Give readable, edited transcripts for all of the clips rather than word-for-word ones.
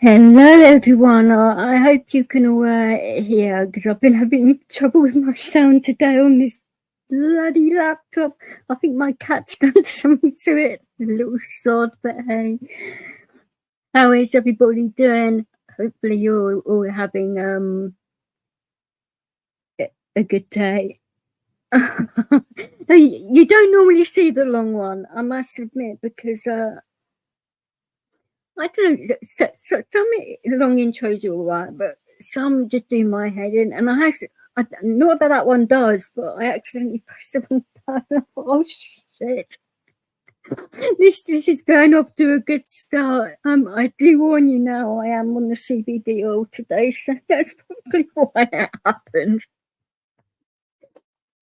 Hello, everyone. I hope you can all hear because I've been having trouble with my sound today on this bloody laptop. I think my cat's done something to it. A little sod, but hey. How is everybody doing? Hopefully you're all having a good day. You don't normally see the long one, I must admit, because I don't know. Some long intros are all right, but some just do my head in. And not that one does, but I accidentally pressed the wrong button. Oh shit! This is going off to a good start. I do warn you now. I am on the CBD oil today, so that's probably why it happened.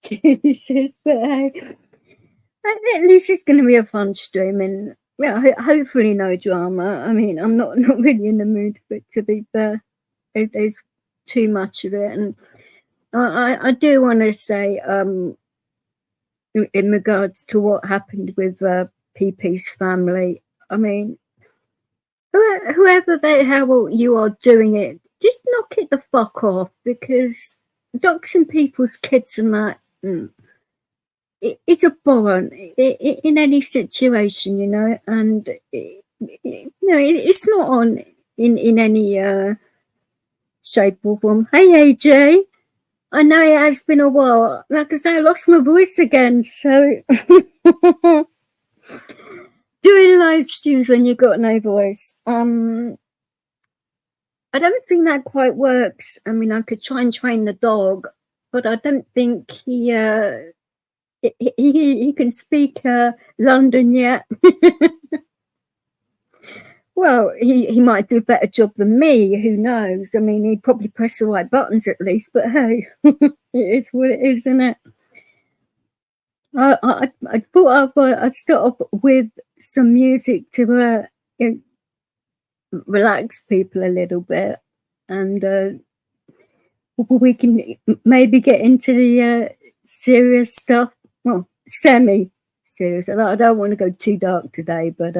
Jesus, but at least it's going to be a fun stream, and yeah, hopefully no drama. I mean, I'm not really in the mood for it, to be fair. There's too much of it, and I do want to say, in regards to what happened with PP's family, I mean, whoever the hell you are doing it, just knock it the fuck off, because doxing people's kids and that. It's abhorrent in any situation, you know, and it's not on in any shape or form. Hey AJ, I know it has been a while. Like I say, I lost my voice again, so doing live streams when you've got no voice. I don't think that quite works. I mean, I could try and train the dog, but I don't think he can speak London yet. Well, he might do a better job than me. Who knows? I mean, he'd probably press the right buttons at least. But hey, it is what it is, isn't it? I thought I'd start off with some music to relax people a little bit, and we can maybe get into the serious stuff. Well, semi-serious. I don't want to go too dark today, but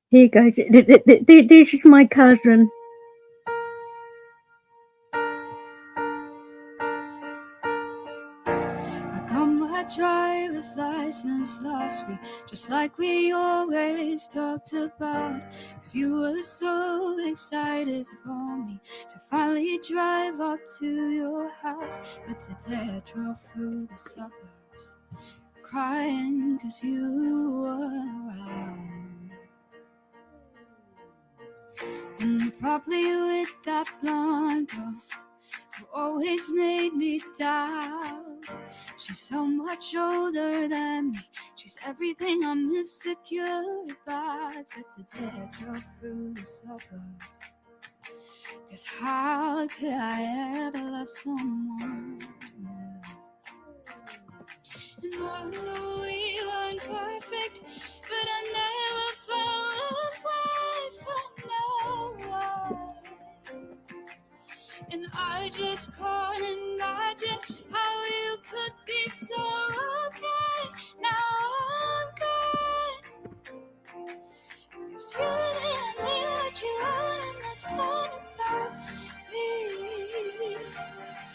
here goes. This is my cousin. I got my driver's license last week, just like we always talked about. 'Cause you were so excited for me to finally drive up to your house. But today I drove through the suburbs, crying 'cause you weren't around. And probably with that blonde girl who always made me doubt. She's so much older than me. She's everything I'm insecure about. But today I drove through the suburbs, 'cause how could I ever love someone new? And I know we weren't perfect, but I never felt this way for no one. And I just can't imagine how you could be so okay. Now I'm gone, 'cause you didn't mean what you wrote in the song about me.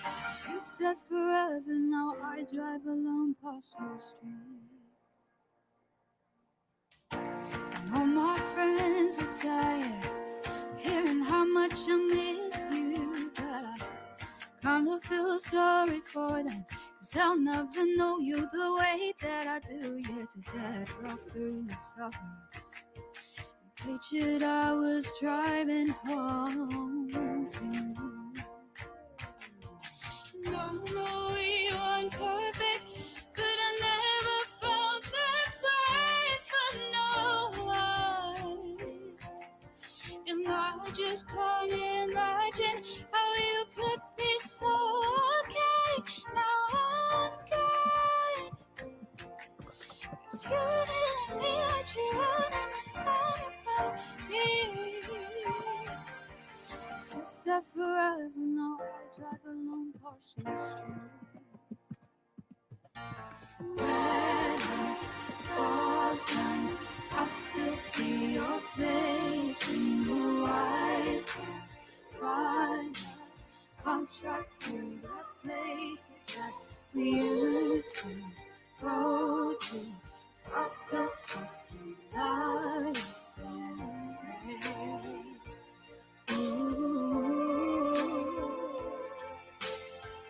'Cause you said forever, now I drive alone past your street. And all my friends are tired, hearing how much I miss you, but I kind of feel sorry for them, 'cause they'll never know you the way that I do. Yeah, today I drove through the suburbs and pictured I was driving home to you. No, we weren't perfect, but I never felt this way for no one. And I just can't imagine how you could be so okay. Now I'm gone, 'cause you didn't mean what you wrote in the song about me. 'Cause you said forever, now I drive alone past your street. Red lights, stop signs, I still see your face in the we used to go to. 'Cause I still fucking love you, babe. Ooh.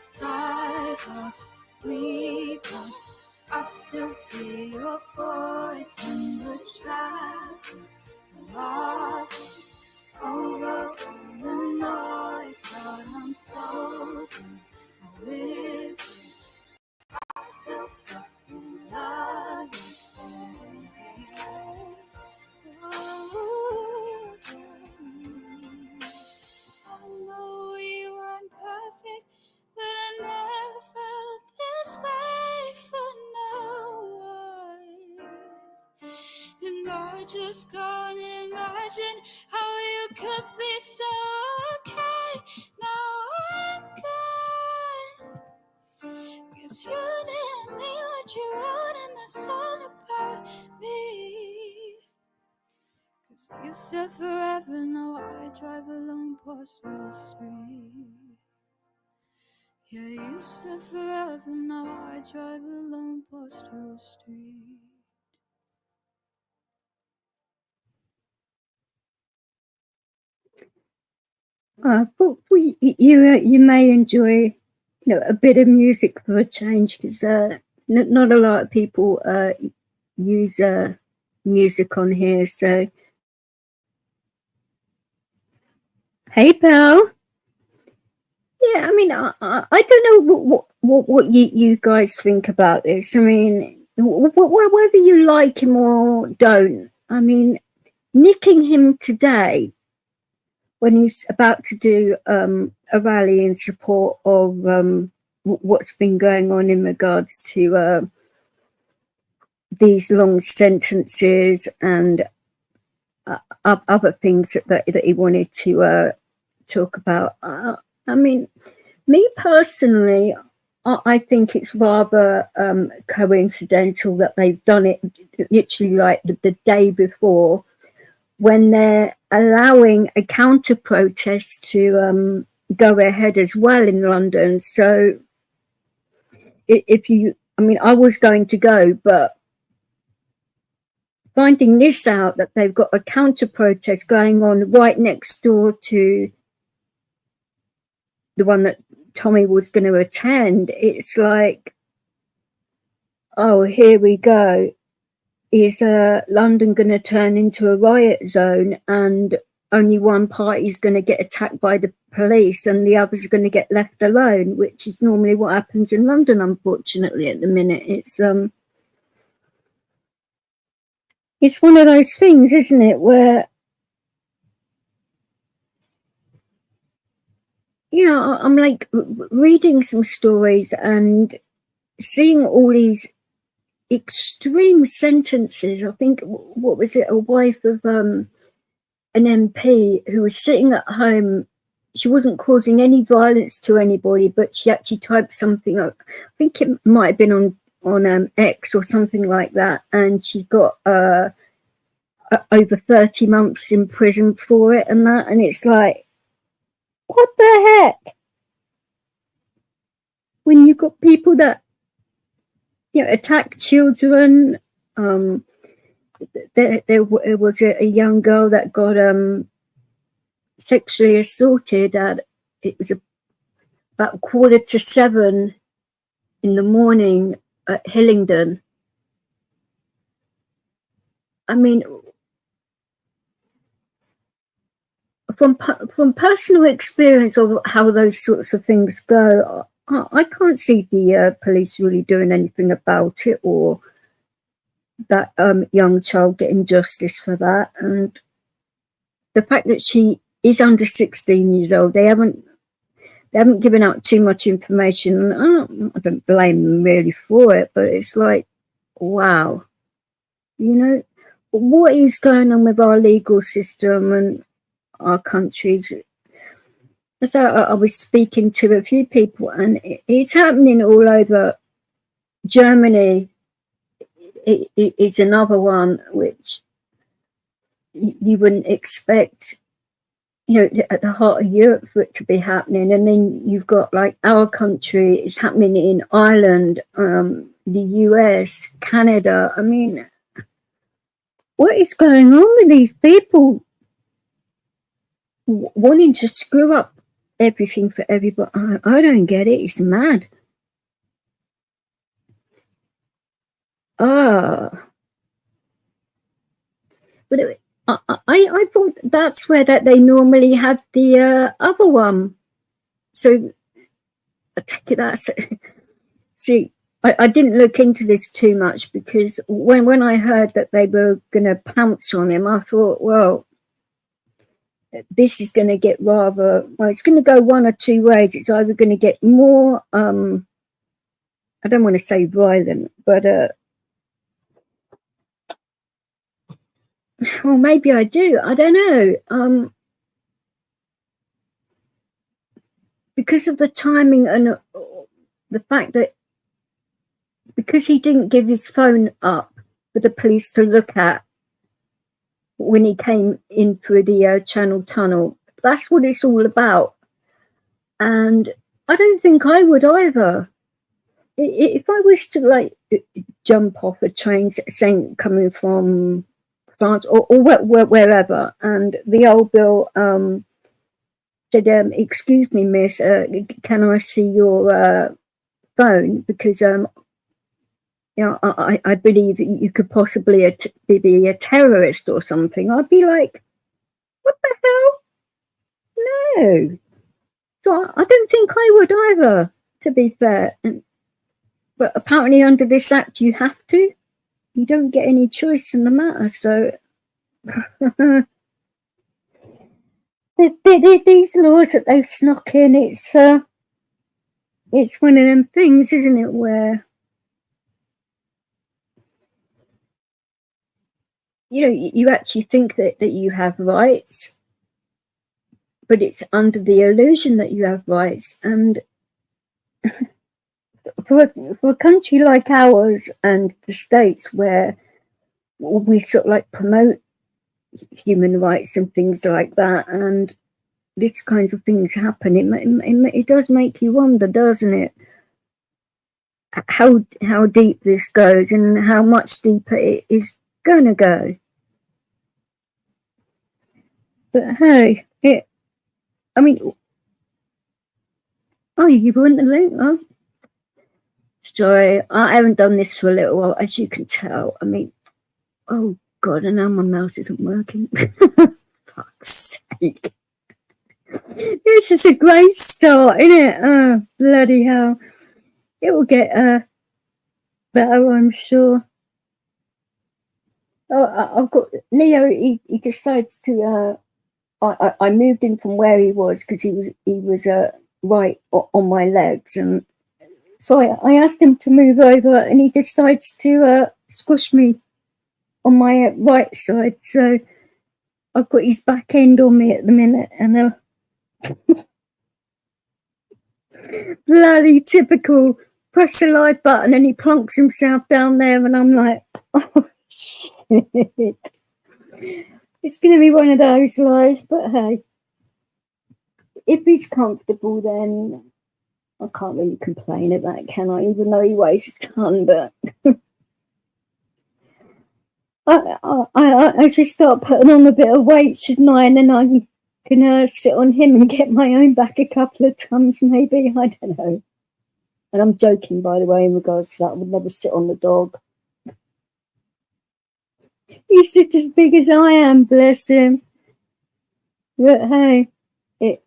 Sidewalks we crossed, I still hear your voice in the traffic. Laughing over all the noise, but I'm so good with you. I still fucking love you, babe. Ooh. I know we weren't perfect, but I never felt this way for no one. And I just can't imagine how you could be so okay. Now I'm gone, 'cause you didn't mean what you wrote in the song about me. 'Cause you said forever, now I drive alone past your street. Yeah, you said forever, now I drive alone past your street. But you may enjoy a bit of music for a change, because not a lot of people use music on here. So, hey, pal. Yeah, I mean, I don't know what you guys think about this. I mean, whether you like him or don't. I mean, nicking him today when he's about to do a rally in support of what's been going on in regards to these long sentences and other things that he wanted to talk about. I mean, me personally, I think it's rather coincidental that they've done it literally like the day before, when they're allowing a counter protest to go ahead as well in London. So I mean, I was going to go, but finding this out, that they've got a counter protest going on right next door to the one that Tommy was going to attend, it's like, oh, here we go. Is London going to turn into a riot zone, and only one party is going to get attacked by the police and the others are going to get left alone, which is normally what happens in London, unfortunately, at the minute. It's one of those things, isn't it, where, I'm like reading some stories and seeing all these extreme sentences. I think, what was it, a wife of an MP who was sitting at home. She wasn't causing any violence to anybody, but she actually typed something up. I think it might have been on X or something like that, and she got over 30 months in prison for it and that. And it's like, what the heck? When you've got people that attack children. There was a young girl that got sexually assaulted it was about 6:45 in the morning at Hillingdon. I mean, from personal experience of how those sorts of things go, I can't see the police really doing anything about it, or that young child getting justice for that. And the fact that she is under 16 years old, they haven't given out too much information. I don't blame them really for it, but it's like, wow, what is going on with our legal system and our countries? So I was speaking to a few people, and it's happening all over. Germany is another one which you wouldn't expect, you know, at the heart of Europe for it to be happening. And then you've got like our country, it's happening in Ireland, the US, Canada. I mean, what is going on with these people wanting to screw up everything for everybody? I don't get it. It's mad. But I thought that's where that they normally had the other one. So I take it that's see. I didn't look into this too much because when I heard that they were going to pounce on him, I thought, well, this is going to get rather, well, it's going to go one or two ways. It's either going to get more, I don't want to say violent, but, well, maybe I do. I don't know. Because of the timing and the fact that because he didn't give his phone up for the police to look at when he came in through the Channel Tunnel, that's what it's all about. And I don't think I would either. If I was to like jump off a train, saying coming from France or wherever, and the old bill said, "Excuse me, miss, can I see your phone? Because you know, I believe you could possibly be a terrorist or something." I'd be like, what the hell? No. So I don't think I would either, to be fair. But apparently under this act, you have to. You don't get any choice in the matter. So these laws that they've snuck in, it's one of them things, isn't it, where you know, you actually think that you have rights, but it's under the illusion that you have rights. And for a country like ours and the States, where we sort of like promote human rights and things like that, and these kinds of things happen, it does make you wonder, doesn't it, how deep this goes and how much deeper it is going to go. But hey, I mean, oh, you want the link? Oh, sorry, I haven't done this for a little while, as you can tell. I mean, oh God, and now my mouse isn't working. Fuck's sake. This is a great start, isn't it? Oh, bloody hell. It will get better, I'm sure. Oh, I've got Leo, he decides to I moved him from where he was because he was right on my legs, and so I asked him to move over, and he decides to squish me on my right side. So I've got his back end on me at the minute, and bloody typical. Press the live button, and he plonks himself down there, and I'm like, oh shit. It's going to be one of those lives, but hey, if he's comfortable, then I can't really complain at that, can I? Even though he weighs a ton, but I should start putting on a bit of weight, shouldn't I? And then I can sit on him and get my own back a couple of times, maybe. I don't know. And I'm joking, by the way, in regards to that. I would never sit on the dog. He's just as big as I am, bless him. But hey, it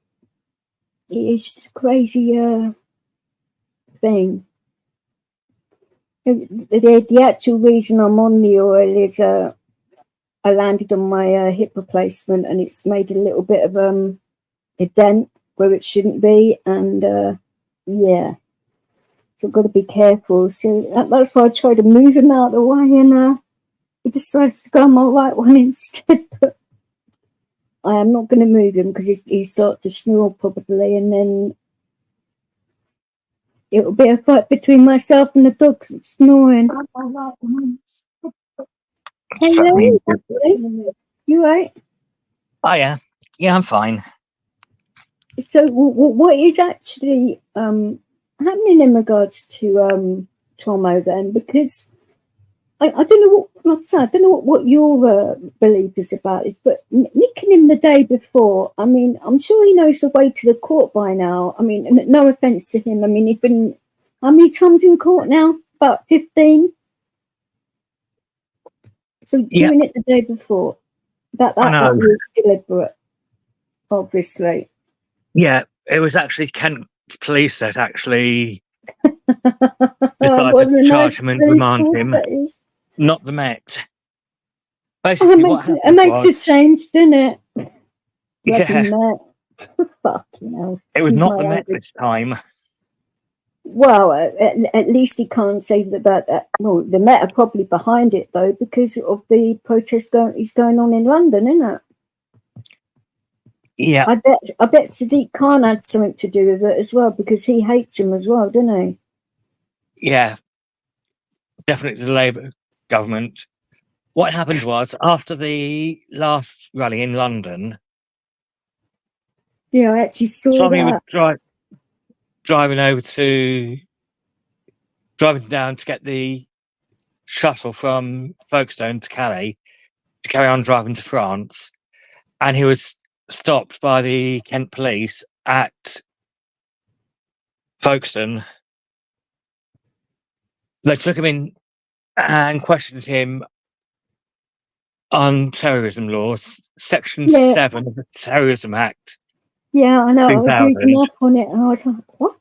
is just a crazy thing. The actual reason I'm on the oil is I landed on my hip replacement, and it's made a little bit of a dent where it shouldn't be, and yeah, so I've got to be careful. So that's why I try to move him out of the way, and he decides to go on my right one instead. But I am not going to move him because he starts to snore probably, and then it'll be a fight between myself and the dog snoring. Hello, you right? Oh yeah, Yeah, I'm fine. So what is actually happening in regards to Tomo then? Because I don't know what, like I said, I don't know what your belief is about it, but nicking him the day before, I mean, I'm sure he knows the way to the court by now. I mean, no offence to him. I mean, he's been, how many times in court now? About 15? So doing it the day before, that was deliberate, obviously. Yeah, it was actually Kent police that actually decided to charge him and remand him, not the Met. Basically, what happened it makes was, a change, doesn't it? Yeah, Met. Fucking hell. it was not the Met this time. Well, at least he can't say that. Well, the Met are probably behind it though, because of the protest is going on in London, isn't it? Yeah, I bet Sadiq Khan had something to do with it as well, because he hates him as well, doesn't he? Yeah, definitely the Labour government. What happened was, after the last rally in London, yeah, I actually saw Tommy that. was driving down to get the shuttle from Folkestone to Calais to carry on driving to France, and he was stopped by the Kent police at Folkestone. They took him in and questioned him on terrorism laws, Section 7 of the Terrorism Act. Yeah, I know. 2000. I was reading up on it, and I was like, "What?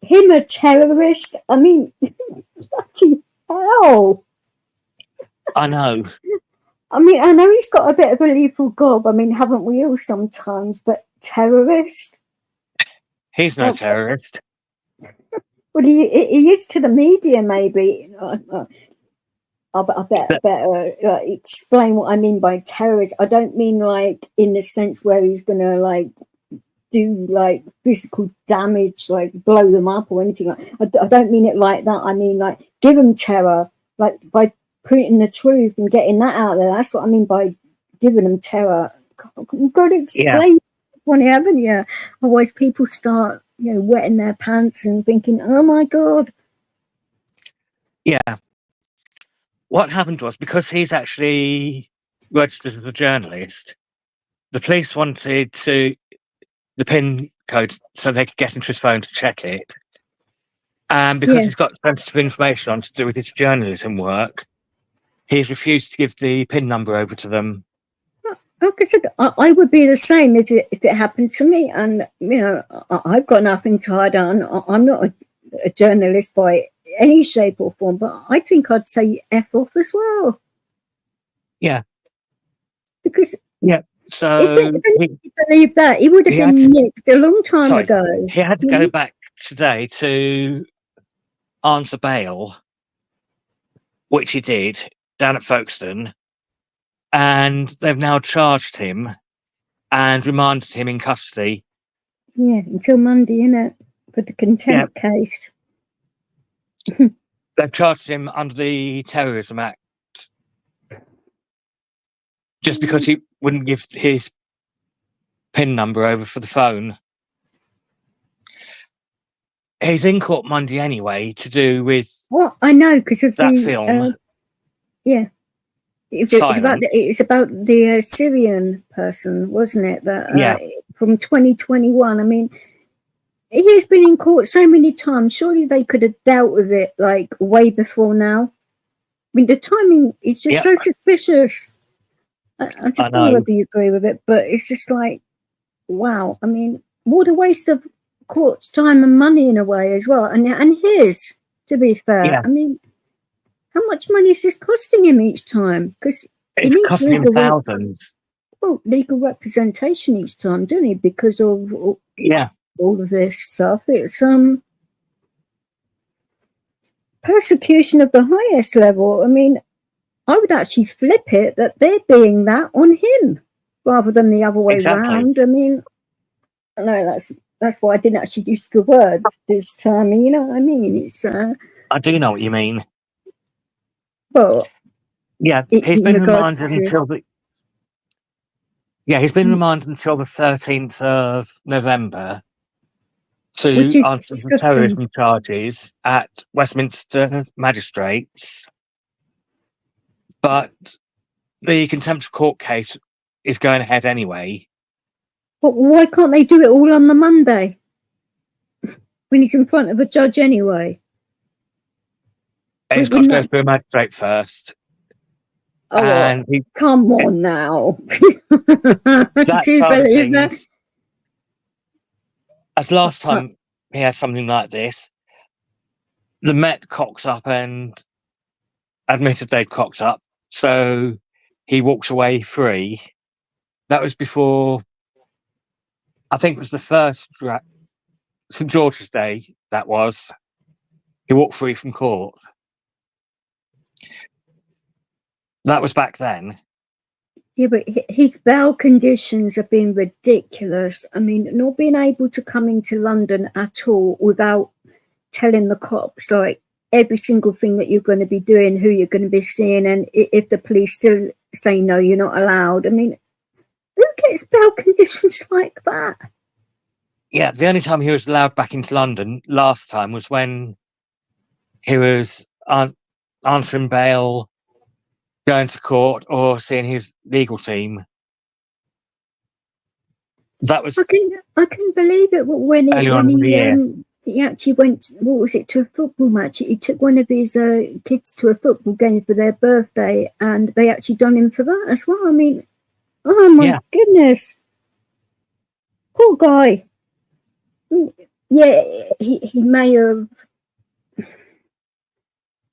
Him a terrorist? I mean, bloody hell!" I know. I mean, I know he's got a bit of a lethal gob. I mean, haven't we all sometimes? But terrorist? He's no terrorist. Well, he is to the media, maybe. I better explain what I mean by terrorist. I don't mean like in the sense where he's going to like do like physical damage, like blow them up or anything like. I don't mean it like that. I mean like give them terror, like by printing the truth and getting that out there. That's what I mean by giving them terror. You've got to explain one, haven't you? Otherwise, people start wetting their pants and thinking, "Oh my god." Yeah. What happened was, because he's actually registered as a journalist, the police wanted the PIN code so they could get into his phone to check it. And because he's got sensitive information on to do with his journalism work, he's refused to give the PIN number over to them. Like I said, I would be the same if it happened to me. And, I've got nothing to hide on. I'm not a journalist by any shape or form, but I think I'd say F off as well. Yeah. Because so if you believe that, he would have been nicked a long time ago. He had to go back today to answer bail, which he did down at Folkestone, and they've now charged him and remanded him in custody. Yeah, until Monday, innit? For the contempt case. They've charged him under the Terrorism Act just because he wouldn't give his PIN number over for the phone. He's in court Monday anyway to do with I know, because of that the film. It's about the Syrian person, wasn't it? That from 2021. I mean, he has been in court so many times. Surely they could have dealt with it like way before now. I mean, the timing is just so suspicious. I just don't know whether you agree with it, but it's just like, wow. I mean, what a waste of court's time and money in a way as well, and his, to be fair. I mean, how much money is this costing him each time? Because it's costing him thousands. Well, legal representation each time, don't he? Because of all of this stuff. It's persecution of the highest level. I mean, I would actually flip it that they're being that on him rather than the other way around. I mean, I know that's why I didn't actually use the word this time. You know what I mean? It's I do know what you mean. Well, he's been remanded until Yeah, he's been remanded until the 13th of November Which to is answer the disgusting. terrorism charges at Westminster Magistrates. But the contempt of court case is going ahead anyway. But why can't they do it all on the Monday? When he's in front of a judge anyway? It's got to go through a magistrate first. Oh, And come on now. that Do you side of believe that? things, as last time he had something like this, the Met cocked up and admitted they'd cocked up, so he walks away free. That was before, I think it was the first St George's Day, that was. He walked free from court. That was back then. Yeah, but his bail conditions have been ridiculous. I mean, not being able to come into London at all without telling the cops, like, every single thing that you're going to be doing, who you're going to be seeing, and if the police still say no, you're not allowed. I mean, who gets bail conditions like that? Yeah, the only time he was allowed back into London last time was when he was answering bail, going to court, or seeing his legal team. That was I can believe it when he actually went, what was it, to a football match. He took one of his kids to a football game for their birthday, and they actually done him for that as well. I mean, oh my goodness, poor guy. Yeah, he may have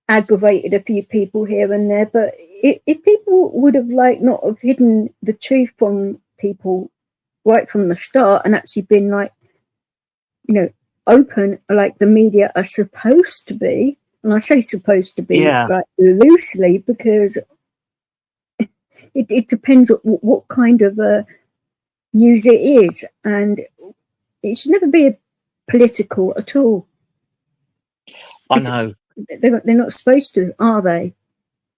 aggravated a few people here and there, but if people would have not have hidden the truth from people right from the start and actually been open, like the media are supposed to be, and I say supposed to be loosely, because it depends on what kind of news it is, and it should never be political at all. I know. They're not supposed to, are they?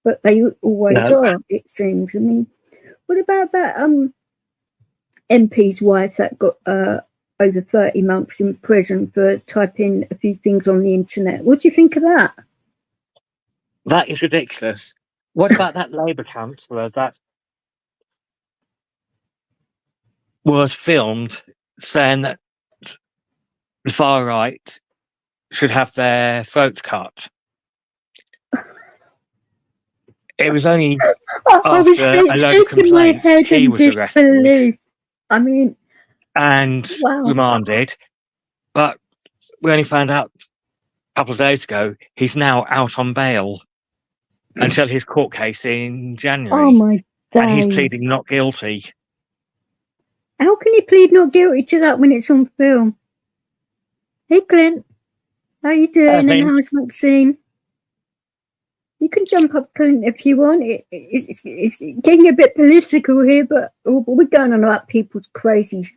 But they always are, it seems. I mean, what about that MP's wife that got over 30 months in prison for typing a few things on the internet? What do you think of that? That is ridiculous. What about that Labour councillor that was filmed saying that the far right should have their throats cut? It was only after a load of complaints he was arrested. I mean, and remanded, but we only found out a couple of days ago he's now out on bail until his court case in January. Oh my days. And he's pleading not guilty. How can he plead not guilty to that when it's on film? Hey Clint, how you doing? And how's Maxine? You can jump up, Clint, if you want. It's getting a bit political here, but we're going on about people's crazy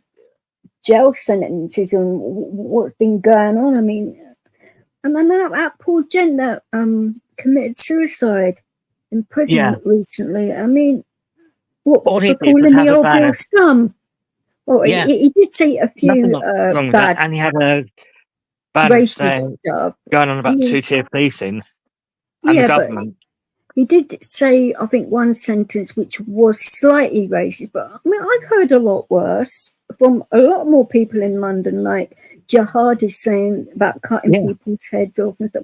jail sentences and what's been going on. I mean, and then that poor gent that committed suicide in prison recently. I mean, what for calling the old girl scum? Well, he did say a few bad, and he had a bad racist stuff going on about two-tier policing. And the government. But he did say, I think, one sentence which was slightly racist, but I mean, I've heard a lot worse from a lot more people in London, like Jihad is saying about cutting people's heads off and stuff.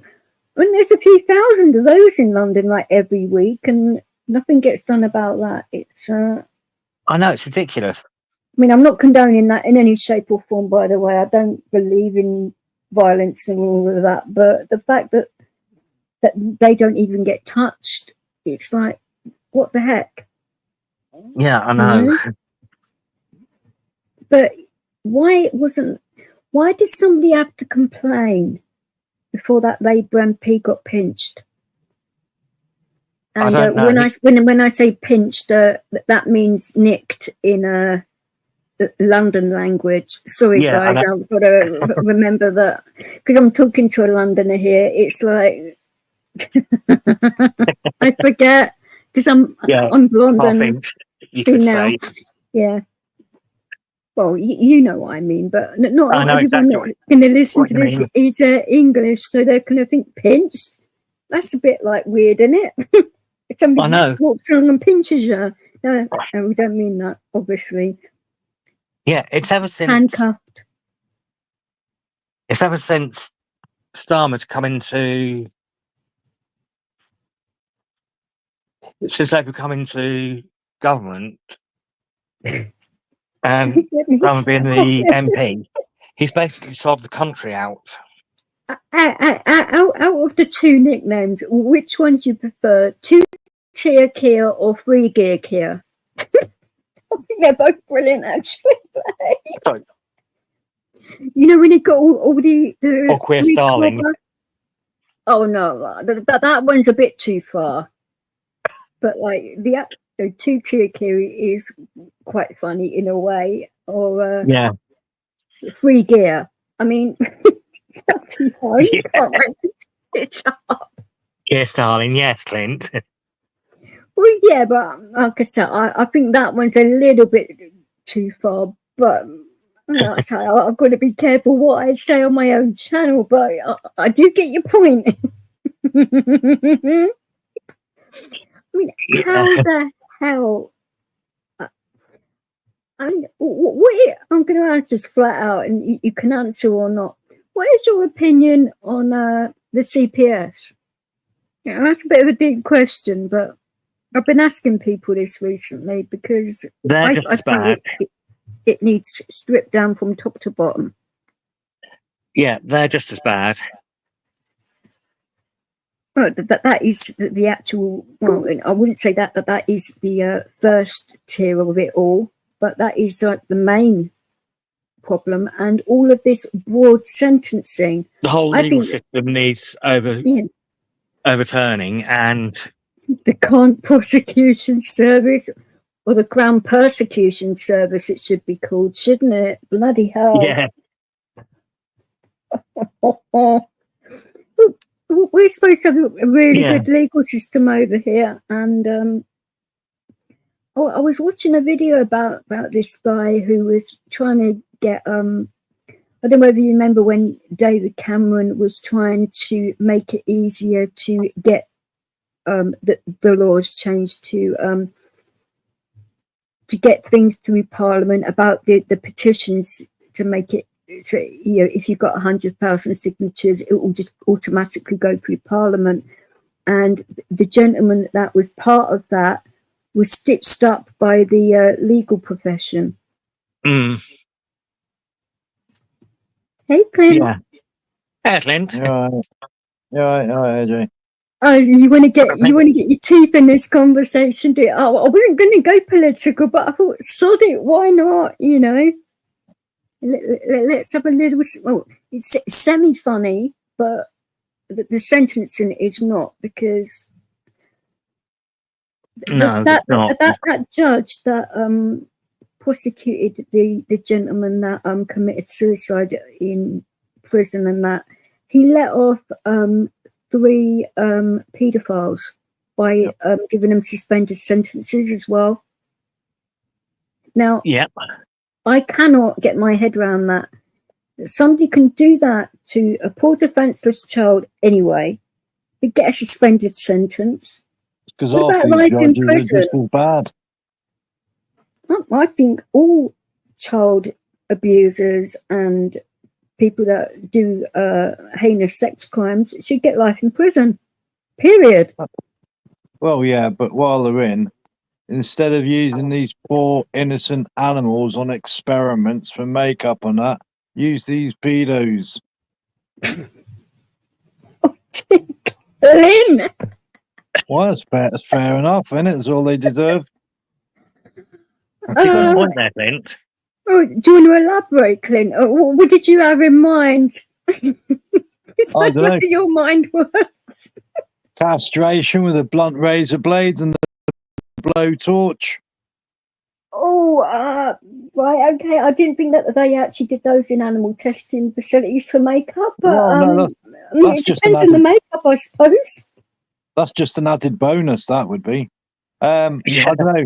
I mean, there's a few thousand of those in London, like every week, and nothing gets done about that. It's I know, it's ridiculous. I mean, I'm not condoning that in any shape or form, by the way. I don't believe in violence and all of that, but the fact that they don't even get touched, it's like, what the heck? Yeah, I know. But why did somebody have to complain before that Labour MP got pinched? And when I say pinched, that means nicked in London language. Sorry, guys, I've got to remember that, because I'm talking to a Londoner here. It's like I forget, because I'm blonde and you could say. Yeah, well, you know what I mean, but not I know everyone exactly that's going to listen what to you this mean. is English, so they're going to think pinch. That's a bit like weird, isn't it? If somebody I know. walks along and pinches you. No, we don't mean that, obviously. Yeah, it's ever since Handcuff. Starmer's come into since they've come into government and Let me Starmer being stop. the MP, he's basically sold the country out. Out of the two nicknames, which one do you prefer? 2-tier Kia or 3-gear Kia? I think they're both brilliant, actually. Sorry, You know when you got all the or Queer three Starling. cover- Oh no, that one's a bit too far. But like the 2-tier Kia is quite funny in a way, or Yeah. 3-gear. I mean, you Yeah. can't make it up. Queer Starling, yes, Clint. Well, yeah, but like I said, I think that one's a little bit too far. But like I say, I've got to be careful what I say on my own channel. But I do get your point. I mean, how the hell? I mean, I'm going to answer this flat out, and you can answer or not. What is your opinion on the CPS? Yeah, that's a bit of a deep question, but I've been asking people this recently because They're just as bad. It needs stripped down from top to bottom. Yeah, they're just as bad. Well, that is the actual. Well, I wouldn't say that is the first tier of it all, but that is like the main problem, and all of this broad sentencing. The whole legal system needs overturning, and the Crown Prosecution Service, or the Crown Persecution Service, it should be called, shouldn't it? Bloody hell! Yeah. We're supposed to have a really good legal system over here, and I was watching a video about this guy who was trying to get I don't know if you remember when David Cameron was trying to make it easier to get the laws changed to get things through Parliament about the petitions to make it so, you know, if you've got 100,000 signatures, it will just automatically go through Parliament. And the gentleman that was part of that was stitched up by the legal profession. Mm. Hey, Clint. Yeah. Hey, Clint. Yeah, AJ. Oh, you want to get your teeth in this conversation? I wasn't going to go political, but I thought, sod it, why not? You know, let's have a little. Well, it's semi-funny, but the sentencing is not, because that judge that prosecuted the gentleman that committed suicide in prison, and that he let off 3 paedophiles by giving them suspended sentences as well. Now, I cannot get my head around that. Somebody can do that to a poor defenseless child anyway, but get a suspended sentence. Because half these judges are just as bad. I think all child abusers and people that do heinous sex crimes should get life in prison. Period. Well, yeah, but while they're in, instead of using these poor innocent animals on experiments for makeup and that, use these pedos. Lynn! Well, that's fair enough, isn't it? That's all they deserve. Good point there, Clint. Oh, do you want to elaborate, Clint? What did you have in mind? It's I don't know. Your mind works. Castration with a blunt razor blade and the blowtorch. Oh, right, okay. I didn't think that they actually did those in animal testing facilities for makeup. But no, it depends on the makeup, I suppose. That's just an added bonus, that would be. I don't know.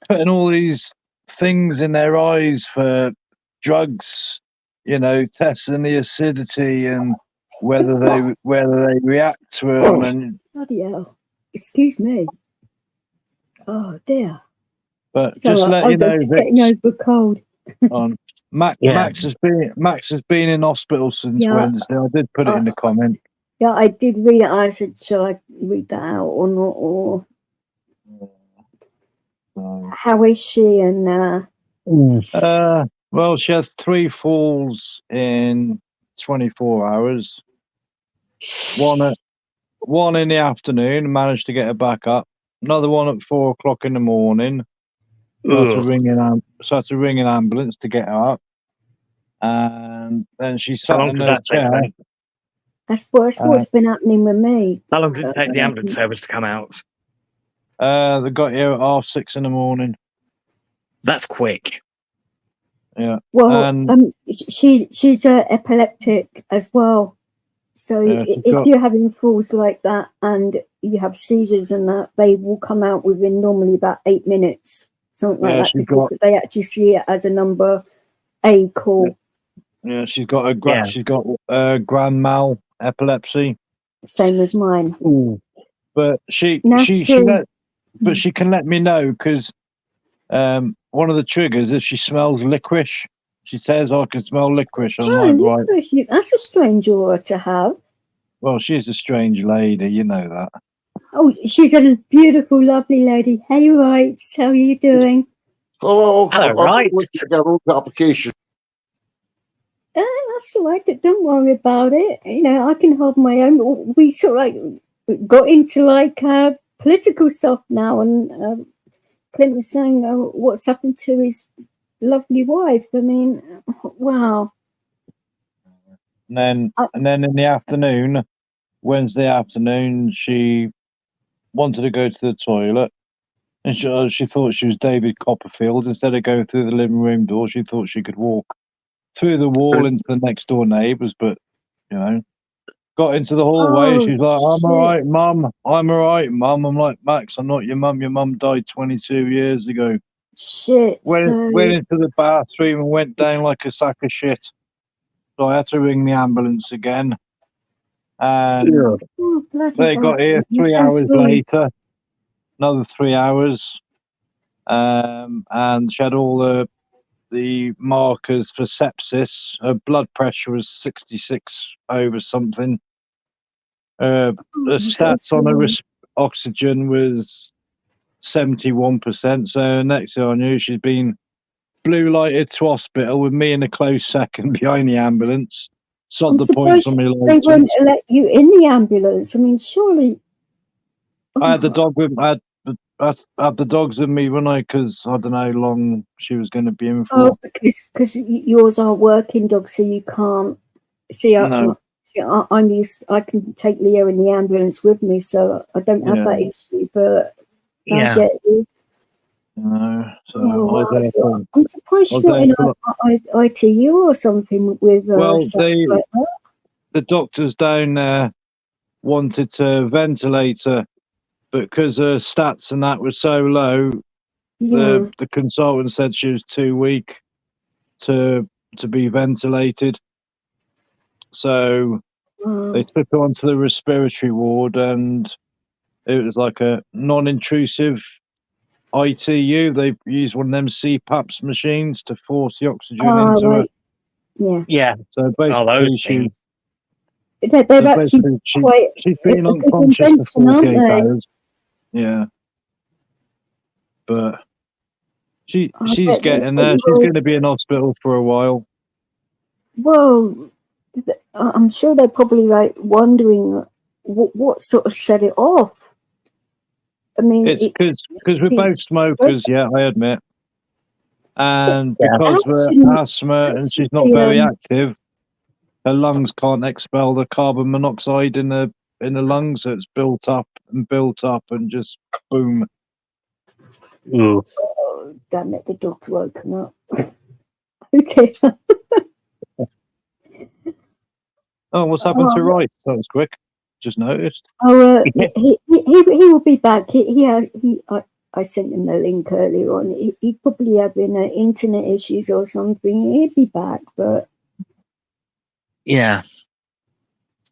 Putting all these things in their eyes for drugs, you know, testing the acidity and whether they react to them. And Bloody hell. Excuse me. Oh dear. but So just let I'm you know, just getting Vix, over a cold. on Max has been in hospital since Yeah. Wednesday. I did put it in the comment. Yeah, I did read it. I said, shall I read that out or not? Or how is she? And well, she had 3 falls in 24 hours. One in the afternoon, managed to get her back up. Another one at 4 o'clock in the morning. So I had to ring an ambulance to get her up. And then she How sat long in did her that take chair. then? that's what's been happening with me. How long did it take the ambulance service to come out? They got here at 6:30 in the morning. That's quick. Yeah. Well, she's epileptic as well. So if you're having falls like that and you have seizures and that, they will come out within normally about 8 minutes, something like that, because they actually see it as a number A call. Yeah, she's got grand mal epilepsy. Same as mine. Ooh. But she can let me know because one of the triggers is she smells licorice. She says I can smell licorice. I'm like, licorice, right. That's a strange aura to have. Well, she's a strange lady, you know that. Oh, she's a beautiful, lovely lady. Hey, right, how are you doing? Hello, right. I got a application. That's all right. Don't worry about it. You know, I can hold my own. We sort of like got into like political stuff now, and Clinton's saying what's happened to his lovely wife. I mean, wow. And then in the afternoon, Wednesday afternoon, she wanted to go to the toilet, and she thought she was David Copperfield. Instead of going through the living room door, she thought she could walk through the wall into the next door neighbours. But you know, got into the hallway, and she's like, "I'm all right, Mum. I'm all right, Mum." I'm like, "Max, I'm not your mum. Your mum died 22 years ago." Shit. Went into the bathroom and went down like a sack of shit. So I had to ring the ambulance again. And they got here 3 hours later, another 3 hours. And she had all the markers for sepsis. Her blood pressure was 66 over something. The stats on her oxygen was 71%. So next thing I knew, she's been blue lighted to hospital with me in a close second behind the ambulance. Sod the points on me license. They won't let you in the ambulance. I mean, surely. I had the dog with. I had the dogs with me when because I don't know how long she was going to be in for. Oh, because yours are working dogs, so you can't see. No. I'm used. I can take Leo in the ambulance with me, so I don't have that issue. But I get you. No, so I'm surprised she's not in ITU or something with. Well, like that. The doctors down there wanted to ventilate her, but because her stats and that were so low, the consultant said she was too weak to be ventilated. So they took her onto the respiratory ward, and it was like a non-intrusive ITU. They used one of them CPAPs machines to force the oxygen into her. Yeah. So basically, they've actually she's been unconscious for 48 hours. Yeah. But she's getting there. She's going to be in hospital for a while. Well, I'm sure they're probably like wondering what sort of set it off. I mean, it's because we're both smokers. Yeah, I admit. And because we're asthma and she's not very active, her lungs can't expel the carbon monoxide in the lungs, so it's built up and just boom. Oh, damn it! The dog's woken up. Okay. Oh, what's happened to Rice? That was quick. Just noticed. Oh, he will be back. I I sent him the link earlier on. He's probably having internet issues or something. He'll be back, but Yeah.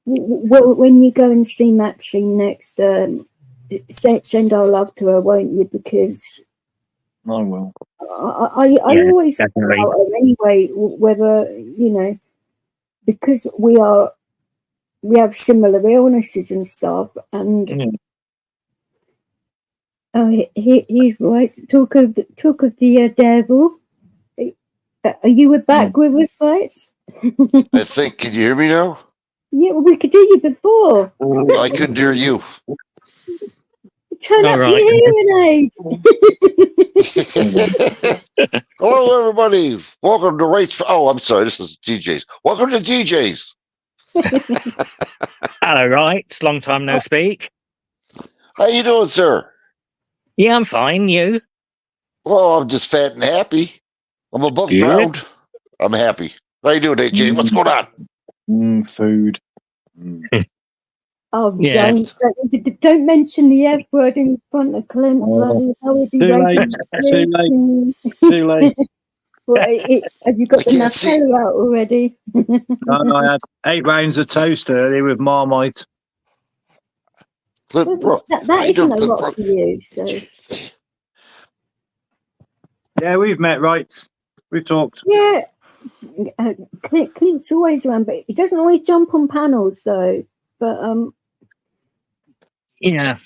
when you go and see Maxine next, send our love to her, won't you? Because I will. I Yeah, always definitely. felt her anyway, whether because we have similar illnesses and stuff, and he's right. Talk of the devil. Are you back with us, right? I think. Can you hear me now? Yeah, well, we could do you before. I couldn't hear you. Turn All up right. your hearing aid. Hello, everybody. Welcome to Race. Oh, I'm sorry. This is DJs. Welcome to DJs. Hello, right. It's long time no speak. How you doing, sir? Yeah, I'm fine. You? Oh, I'm just fat and happy. I'm above Good. ground. I'm happy. How you doing, AJ? What's going on? Food. Oh, Yeah. don't mention the F word in front of Clint. Bloody hell, he'd be Too late. raising Too late. lips. Too late. Well, have you got I the can't see. Nutella out already? I had 8 rounds of toast earlier with Marmite. Clint Brook. That How you isn't doing, a Clint lot Brook? for you. So Yeah, we've met, right? We've talked. yeah, Clint's always around, but he doesn't always jump on panels though. But Yeah.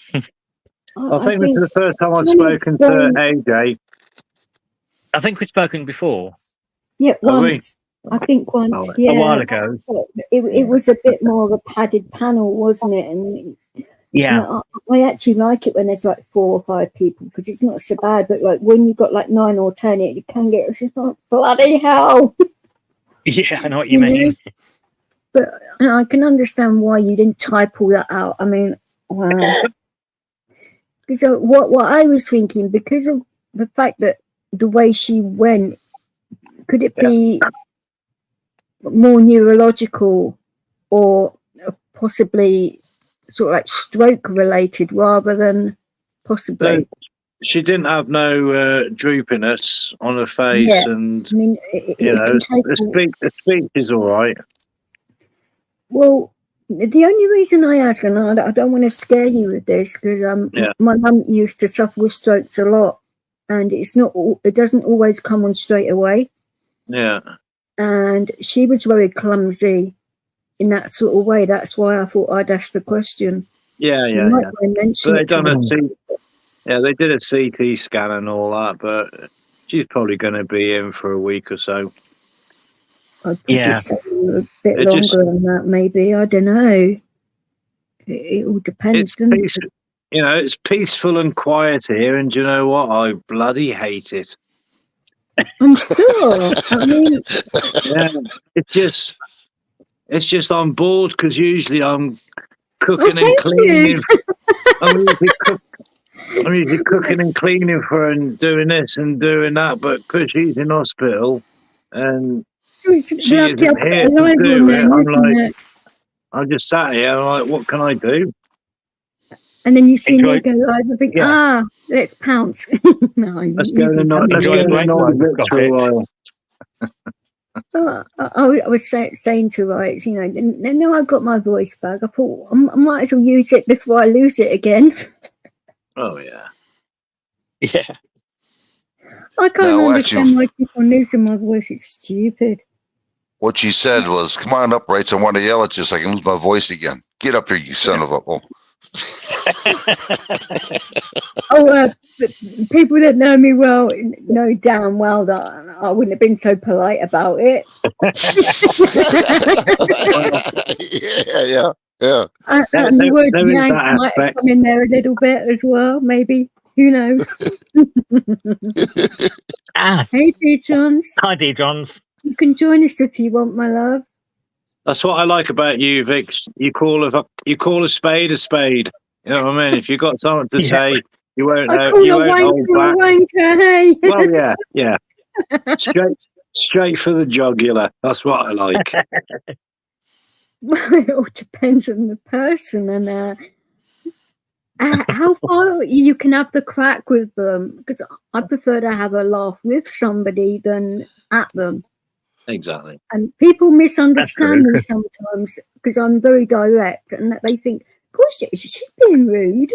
I think this is the first time I've it's when spoken to AJ. I think we've spoken before. Yeah, Have we? once. I think once, A yeah. while ago. It was a bit more of a padded panel, wasn't it? And Yeah. I actually like it when there's like 4 or 5 people because it's not so bad. But like when you've got like 9 or 10, it can get it's just like, bloody hell. Yeah, I know what you mean. But I can understand why you didn't type all that out. I mean, wow. Because what I was thinking, because of the fact that the way she went, could it be more neurological or possibly sort of like stroke related rather than possibly? She didn't have no droopiness on her face, Yeah. and I mean, it can take the speech is all right. well, the only reason I ask, and I don't want to scare you with this, because my mum used to suffer with strokes a lot, and it doesn't always come on straight away. Yeah. And she was very clumsy in that sort of way. That's why I thought I'd ask the question. Yeah. So they done they did a CT scan and all that, but she's probably going to be in for a week or so. I'd probably say a bit longer than that, maybe. I don't know. It all depends, doesn't it? It's peaceful and quiet here, and do you know what? I bloody hate it. I'm sure. I mean, it's just I'm bored because usually I'm cooking and cleaning. I'm usually cooking and cleaning for her and doing this and doing that, but because she's in hospital and so it's she isn't like here to alive do on it, them, I'm isn't like, it? I just sat here. I'm like, what can I do? And then you see me go live and think, let's pounce. No, Let's go to Norwich for a while. I was saying to Rights, now I've got my voice back. I thought I might as well use it before I lose it again. Oh yeah. Yeah. I can't understand why people losing my voice. It's stupid. What she said was, "Come on up, Rights. I want to yell at you so I can lose my voice again. Get up here, you son of a." People that know me well know damn well that I wouldn't have been so polite about it. Yeah. And the word yank might have come in there a little bit as well, maybe. Who knows? Hey, D. Johns. Hi, D. Johns. You can join us if you want, my love. That's what I like about you, Vix. You call a spade a spade. You know what I mean? If you've got something to say, you won't. You won't hold back. Wanker, hey. Well, yeah. Straight for the jugular. That's what I like. Well, it all depends on the person, and how far you can have the crack with them, because I prefer to have a laugh with somebody than at them. Exactly. And people misunderstand me sometimes because I'm very direct, and that they think, gosh, she's being rude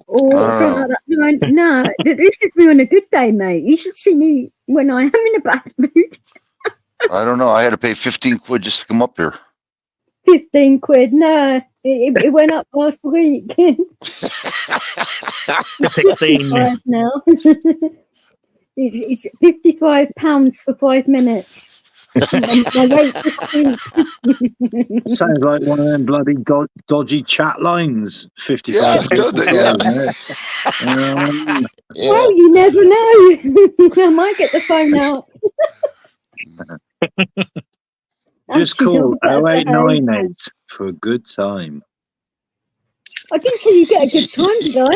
or something like that. No, this is me on a good day, mate. You should see me when I am in a bad mood. I don't know. I had to pay 15 quid just to come up here. 15 quid, no. It went up last week. It's 55 now. It's £55 for 5 minutes. My rates are steep. Sounds like one of them bloody dodgy chat lines. 55. Yeah. Well, you never know. I might get the phone out. Just call 0898 for a good time. I didn't say you get a good time, did I?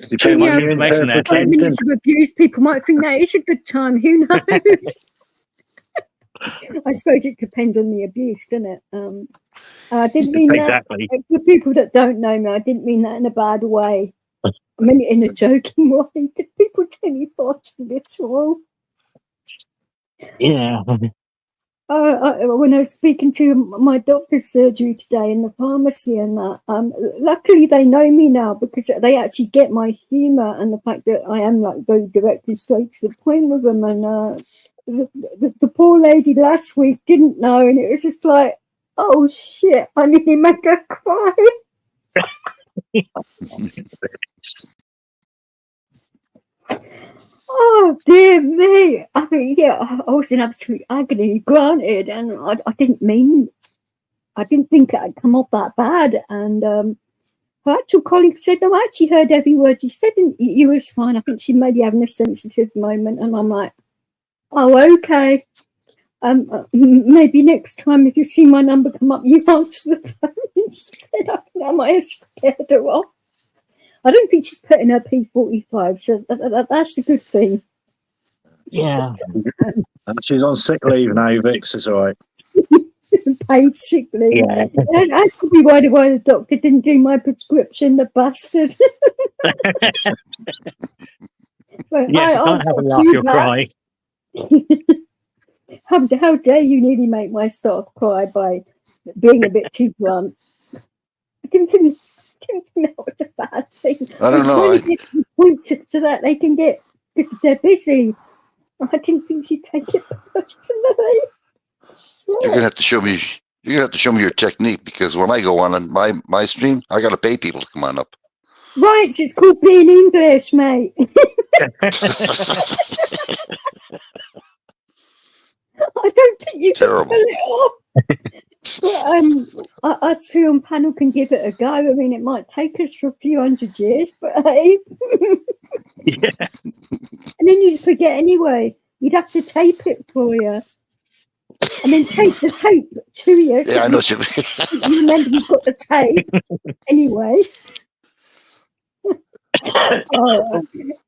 Depends on your interpretation. 5 minutes of abuse, people might think that is a good time. Who knows? I suppose it depends on the abuse, doesn't it? I didn't mean that. For people that don't know me, I didn't mean that in a bad way. I meant it in a joking way. People tell me far too little. Yeah. When I was speaking to my doctor's surgery today in the pharmacy and that, luckily they know me now because they actually get my humour and the fact that I am like very direct and straight to the point with them. And the poor lady last week didn't know, and it was just like, oh shit, I nearly make her cry. Oh dear me! I mean, yeah, I was in absolute agony, granted, and I didn't think it had come off that bad. And her actual colleague said, "No, I actually heard every word you said, and you was fine. I think she may be having a sensitive moment." And I'm like, "Oh, okay. Maybe next time if you see my number come up, you answer the phone instead." I think I might have scared her off. I don't think she's put in her P45, so that's a good thing. Yeah. She's on sick leave now, Vix, it's all right. Paid sick leave. Yeah. That's probably why the doctor didn't do my prescription, the bastard. But Yeah, you can't have a laugh, you'll cry. How dare you nearly make my staff cry by being a bit too blunt. I didn't think that was a bad thing. I don't know. Trying to get to the point so that they can get, because they're busy. I didn't think she'd take it personally. You're gonna have to show me. You're gonna have to show me your technique, because when I go on my stream, I gotta pay people to come on up. Right, so it's called being English, mate. I don't think you can pull it off. But us who on panel can give it a go. I mean, it might take us a few hundred years, but hey. Yeah. And then you'd forget anyway. You'd have to tape it for you. And then tape the tape to you. So Yeah, I know what you mean. You remember you've got the tape. Anyway.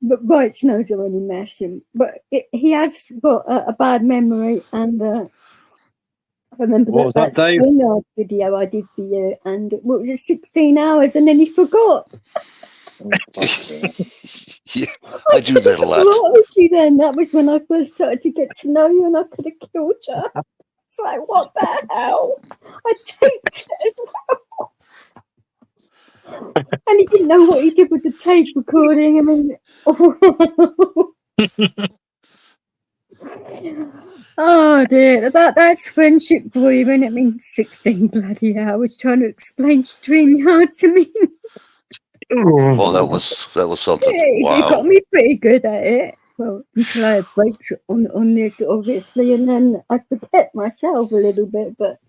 But Wright knows I'm only messing. But he has got a bad memory, and I remember that StreamYard video I did for you, and what was it, 16 hours, and then he forgot. Yeah, I do that a lot. What was you then? That was when I first started to get to know you, and I could have killed you. It's like, what the hell? I taped it as well. And he didn't know what he did with the tape recording. I mean, oh dear, that's friendship for you, isn't it? I mean, 16 bloody hours trying to explain StreamYard to me. Well, that was something. Yeah, wow. You got me pretty good at it. Well, until I had breaks on this, obviously, and then I forget myself a little bit, but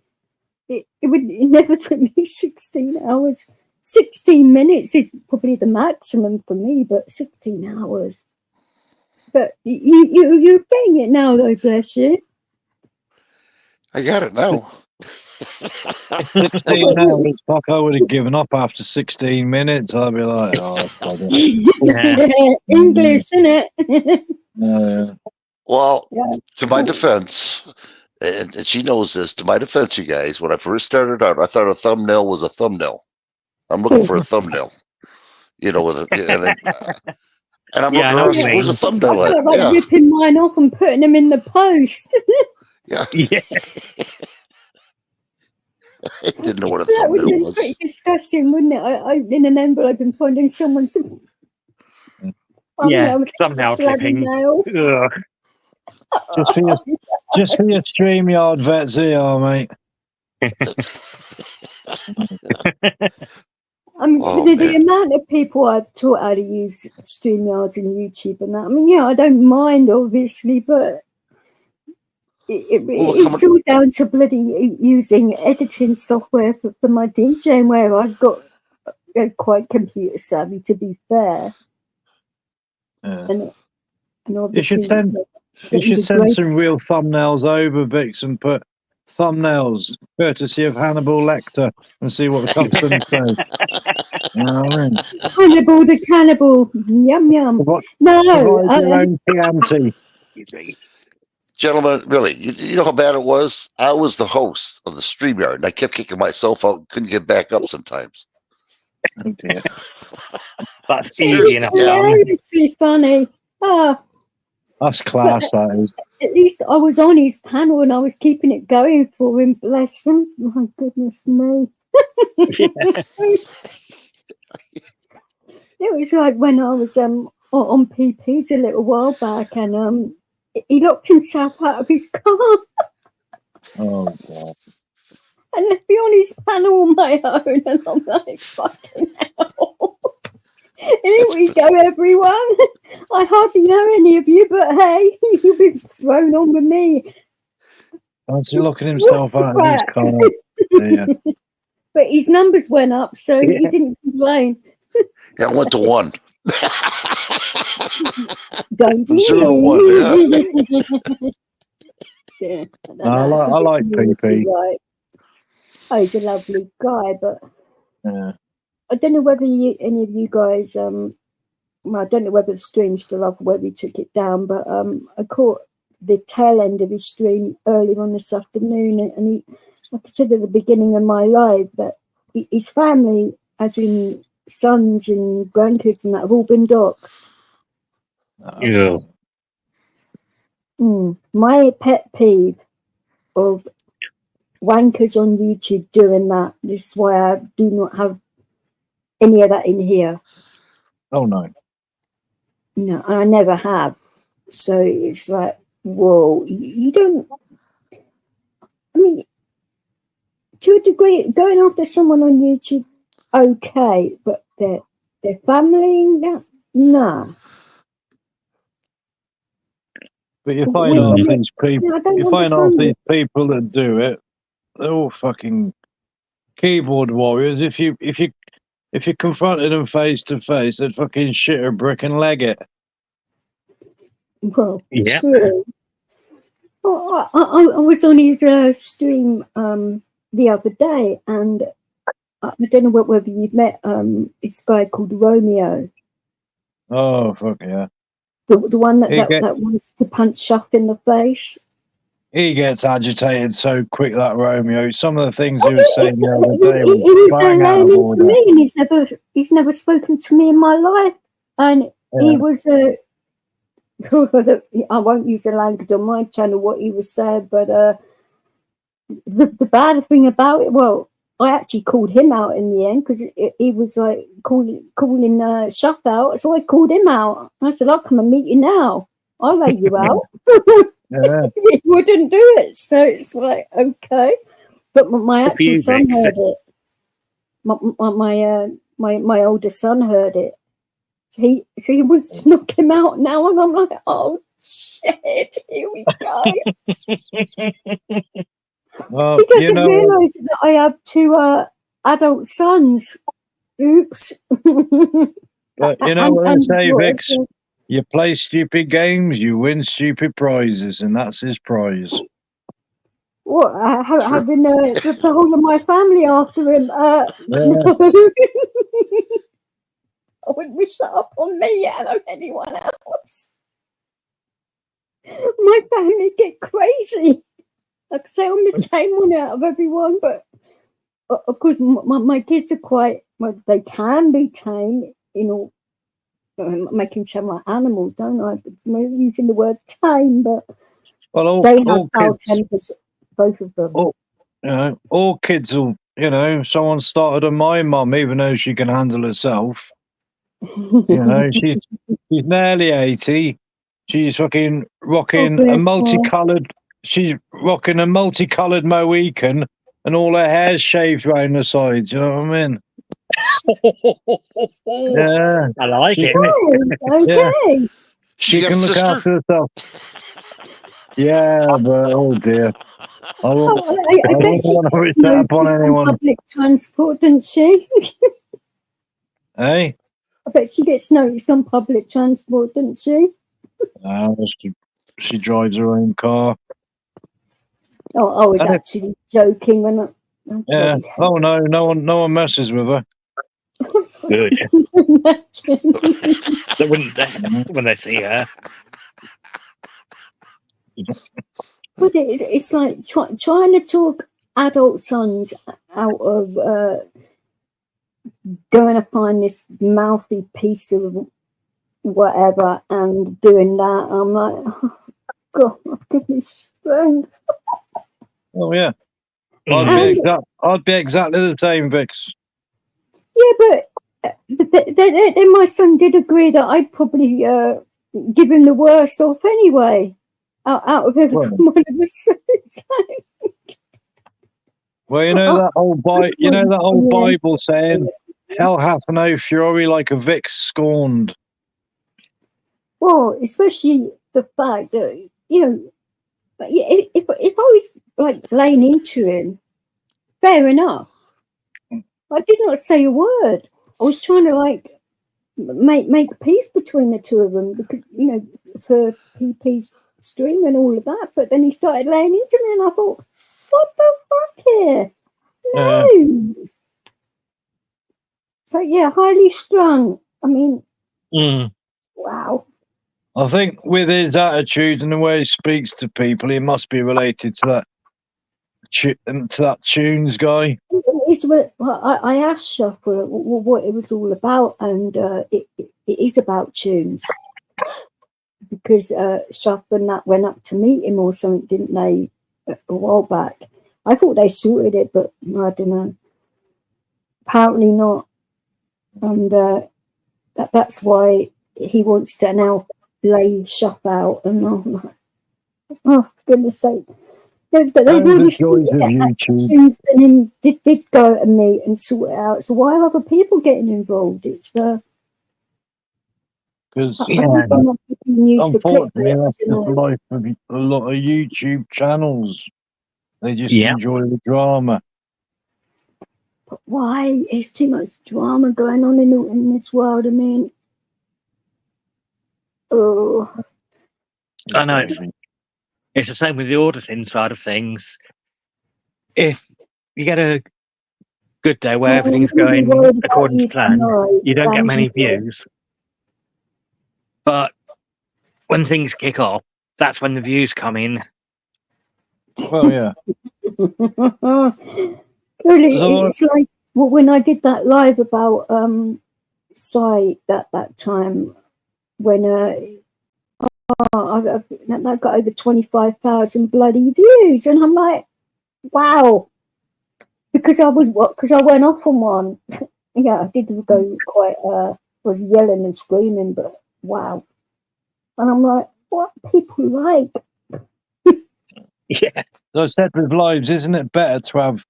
it never took me 16 hours. 16 minutes is probably the maximum for me, but 16 hours. But you're getting it now, though, bless you. I got it now. 16 hours, fuck, I would have given up after 16 minutes. I'd be like, oh, yeah. English, isn't it? Well, to my defense, and she knows this. To my defense, you guys, when I first started out, I thought a thumbnail was a thumbnail. I'm looking for a thumbnail, with a, and I'm Yeah, I looking know around. what you Where's a mean. I thumbnail at? felt like Yeah, ripping mine off and putting them in the post. yeah. Yeah. I didn't know what a That would have thumbnail been pretty was. disgusting, wouldn't it? I opening an envelope and finding someone's Yeah, thumbnail with thumbnail a bloody clippings. nail. Ugh. Just for your StreamYard vets here, mate. I mean, Oh, the man. amount of people I've taught how to use StreamYards and YouTube and that. I mean, yeah, I don't mind, obviously, but Well, look how it's all down to bloody using editing software for my DJing, where I've got quite computer savvy, to be fair. Yeah. And You obviously, should send some real thumbnails over, Vix, and put thumbnails courtesy of Hannibal Lecter and see what the customs say. You know what I mean? Hannibal the cannibal, yum yum. No, Provide your own Chianti. Gentlemen, really, you know how bad it was? I was the host of the StreamYard, and I kept kicking myself out, couldn't get back up sometimes. Oh dear. That's it easy was enough. hilariously funny. That's class, that is. At least I was on his panel and I was keeping it going for him. Bless him. My goodness me. It was like when I was on PPs a little while back, and he locked himself out of his car Oh god. and left me on his panel on my own. And I'm like, fucking hell. Here we go, everyone. I hardly know any of you, but hey, you've been thrown on with me. Fancy locking himself What's the out of his crack? car. Yeah. But his numbers went up, so he didn't complain. Yeah, I went to 1. Don't be 0 to 1, yeah. I like PP. Right. Oh, he's a lovely guy, but Yeah. I don't know whether any of you guys, well, I don't know whether the stream's still up or whether he took it down, but I caught the tail end of his stream earlier on this afternoon, and he, like I said at the beginning of my live, that his family, as in sons and grandkids and that, have all been doxed. Yeah. My pet peeve of wankers on YouTube doing that. This is why I do not have any of that in here. Oh no. No, I never have. So it's like, whoa, you don't. I mean, to a degree, going after someone on YouTube, okay, but their family, nah. But you find half these people. I don't You find half understand these it. people that do it. They're all fucking keyboard warriors. If you confronted them face to face, they'd fucking shit a brick and leg it. Well, Yeah. true. Well, I was on his stream the other day, and I don't know whether you've met this guy called Romeo, Oh fuck yeah. the one that He wants to punch Shuff in the face. He gets agitated so quick, that Romeo. Some of the things he was saying the other day He was was bang out of laying into order. me, and he's never spoken to me in my life, and he was I won't use the language on my channel what he was saying, but the bad thing about it, well, I actually called him out in the end because he was like calling Shuff out, so I called him out. I said, "I'll come and meet you now. I'll lay you out." Yeah. He wouldn't do it, so it's like, okay. But my actual son heard it. My older son heard it. So he wants to knock him out now, and I'm like, oh shit, here we go. Well, He doesn't realise that I have 2 adult sons. Oops. But you know what I say, what Vix? You play stupid games, you win stupid prizes, and that's his prize. What? Having the whole of my family after him? No. I wouldn't wish that upon me, yet or anyone else. My family get crazy. Like I say, I'm the tame one out of everyone, but of course, my kids are quite. Well, they can be tame. Making sound like animals, don't I? It's using the word tame, but Well, they have all foul kids, tempers, both of them. all kids will, someone started on my mum, even though she can handle herself. She's nearly 80. She's fucking rocking bless a her. multicolored. She's rocking a multicolored Mohican, and all her hair's shaved round the sides. You know what I mean? Yeah, I like it. Okay. she got a can look sister? after herself. Yeah, but oh dear, I Oh, I don't bet she want to wish gets that upon noticed on anyone. public transport, doesn't she? Hey, I bet she gets noticed on public transport, doesn't she? she drives her own car. Oh, I was I don't- actually joking when I. Oh, Yeah. bloody hell. Oh no one messes with her. Good. Imagine. They wouldn't when they see her. But it's like trying to talk adult sons out of going to find this mouthy piece of whatever and doing that. I'm like, oh, God, give me strength. Oh yeah. Mm. I'd be exactly the same, Vix. Yeah, but then my son did agree that I'd probably give him the worst off anyway. Out of every one of us. It's like, Well, that old Bible saying, "Hell hath no fury like a Vix scorned." well, especially the fact that if I was like laying into him, fair enough. I did not say a word. I was trying to like make peace between the two of them because for PP's stream and all of that. But then he started laying into me, and I thought, what the fuck here? No. So yeah, highly strung. I mean, wow. I think with his attitude and the way he speaks to people, he must be related to that Tunes guy. I asked Shuffle what it was all about, and it is about Tunes because Shuffle and that went up to meet him or something, didn't they, a while back? I thought they sorted it, but I don't know. Apparently not, and that's why he wants to now lay Shuffle out, and I'm like, oh, for goodness sake. They really sorted it out. Tunes and him did go to me and sort it out. So why are other people getting involved? It's because unfortunately that's the life of a lot of YouTube channels. They just enjoy the drama. But why? There's too much drama going on in this world. I mean, I know it's the same with the auditing side of things. If you get a good day where everything's going according to plan, you don't get many views. But when things kick off, that's when the views come in. Well, yeah. Really, it's like when I did that live about Psy that time when that got over 25,000 bloody views, and I'm like, wow, because I went off on one. Yeah, I did go quite was yelling and screaming, but wow. And I'm like, what people like? Yeah. As I said with lives, isn't it better to have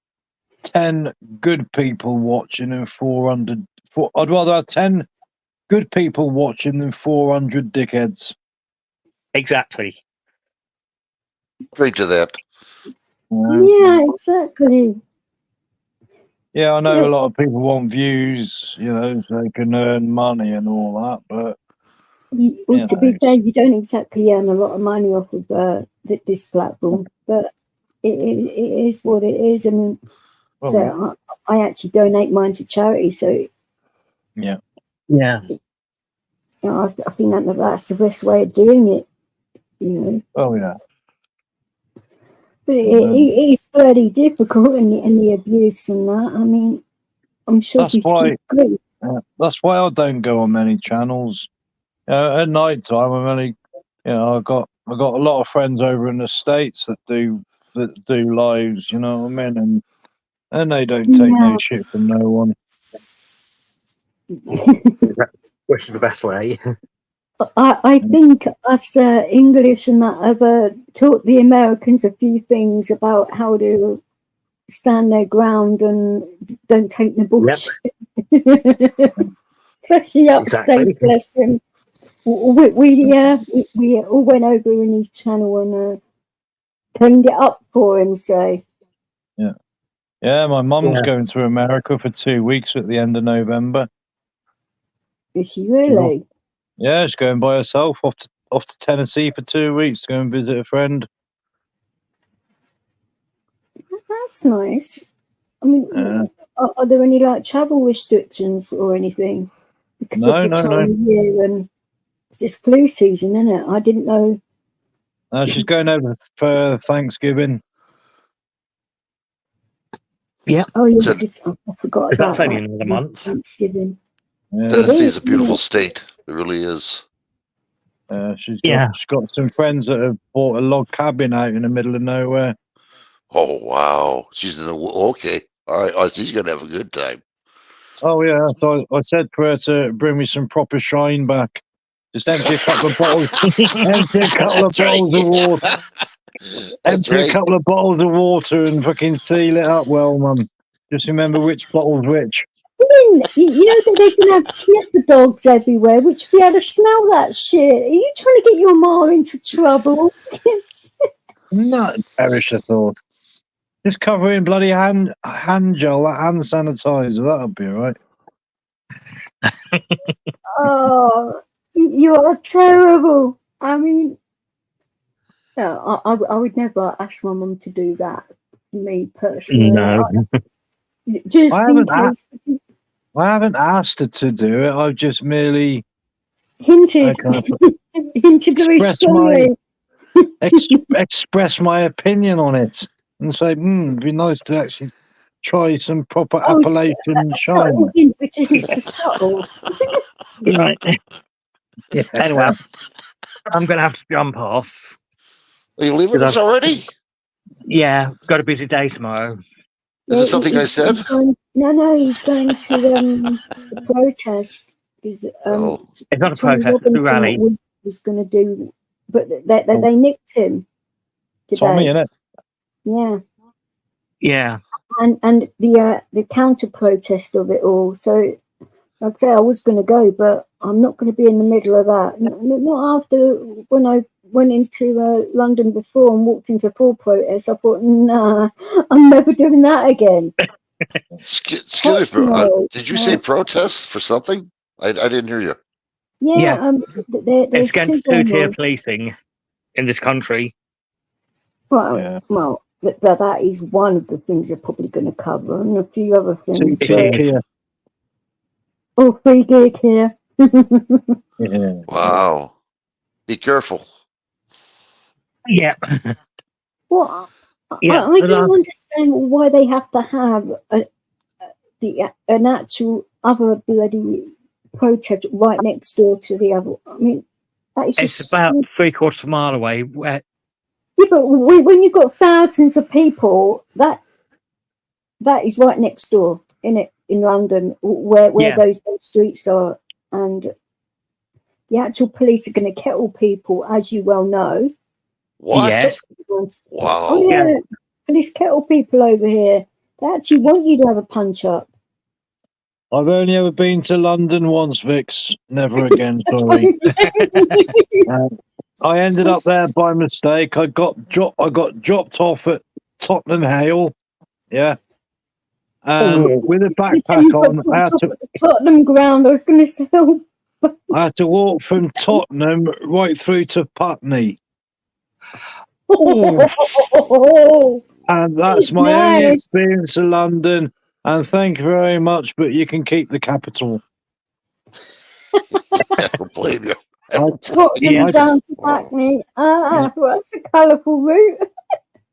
10 good people watching than 400? I'd rather have 10 good people watching than 400 dickheads. Exactly. Think to that. Yeah, exactly. Yeah, I know a lot of people want views, so they can earn money and all that, but to be fair, you don't exactly earn a lot of money off of this platform, but it is what it is. I mean, so I actually donate mine to charity. So yeah. I think that's the best way of doing it. Oh yeah. But it is bloody difficult in the abuse and that. I mean, I'm sure That's you why. agree. That's why I don't go on many channels. At night time, I'm only, I got a lot of friends over in the States that do lives. You know what I mean? And they don't take no shit from no one. Which is the best way. I think us English and that have taught the Americans a few things about how to stand their ground and don't take the bullshit. Especially upstate, Exactly. bless them. We all went over in his channel and cleaned it up for him. So yeah, my mum's going to America for 2 weeks at the end of November. is she really? Yeah, she's going by herself off to Tennessee for 2 weeks to go and visit a friend. That's nice. I mean, are there any like travel restrictions or anything? Because of the time of year and it's just flu season, isn't it? I didn't know. She's going over for Thanksgiving. Yeah. Oh yeah, I forgot Because about that's only that. another month. Thanksgiving. Yeah. Tennessee's a beautiful state. It really is. She's got some friends that have bought a log cabin out in the middle of nowhere. Oh wow, she's in the okay. All right, oh, she's gonna have a good time. Oh yeah, so I said for her to bring me some proper shine back. Just empty a couple of bottles. Empty a couple of bottles of water. Empty a couple of bottles of water and fucking seal it up well, Mum. Just remember which bottle's which. I mean, you know that they can have sniffer dogs everywhere, which be able to smell that shit. Are you trying to get your ma into trouble? No, perish the thought. Just cover it in bloody hand gel, that hand sanitizer. That'll be all right. Oh, you are terrible. I mean, no, I would never ask my mum to do that. Me personally, No. Just in case. I haven't asked her to do it. I've just merely hinted very strongly. Express my opinion on it and say, it'd be nice to actually try some proper Appalachian shine. Which isn't so subtle. Right. Yeah. Anyway, I'm going to have to jump off. Are you leaving us already? Yeah, got a busy day tomorrow. Is it something I said? No, he's going to the protest. It's not a protest, it's a rally. Was going to do, but they nicked him today. Tommy, innit? Yeah. Yeah. And the counter protest of it all. So, like I say, I was going to go, but I'm not going to be in the middle of that. Not after when I went into London before and walked into full protest. I thought, nah, I'm never doing that again. Excuse me, did you say protest for something? I didn't hear you. Yeah. It's against two-tier policing in this country. Well, that is one of the things they're probably going to cover, and a few other things. Free gig here. Yeah. Wow. Be careful. Yeah. Well, I don't understand why they have to have an actual other bloody protest right next door to the other. I mean, that is it's about 3/4 of a mile away. Yeah, but when you've got thousands of people, that is right next door in London, where those streets are, and the actual police are going to kettle people, as you well know. What? Yes. Wow. Oh yeah, police kettle people over here. They actually want you to have a punch up. I've only ever been to London once, Vix. Never again, sorry. I ended up there by mistake. I got dropped off at Tottenham Hale. Yeah. With a backpack on. I had to Tottenham ground. I was going to say. I had to walk from Tottenham right through to Putney. And that's my only experience of London. And thank you very much, but you can keep the capital. I don't blame you. Tottenham down to Putney. That's a colourful route.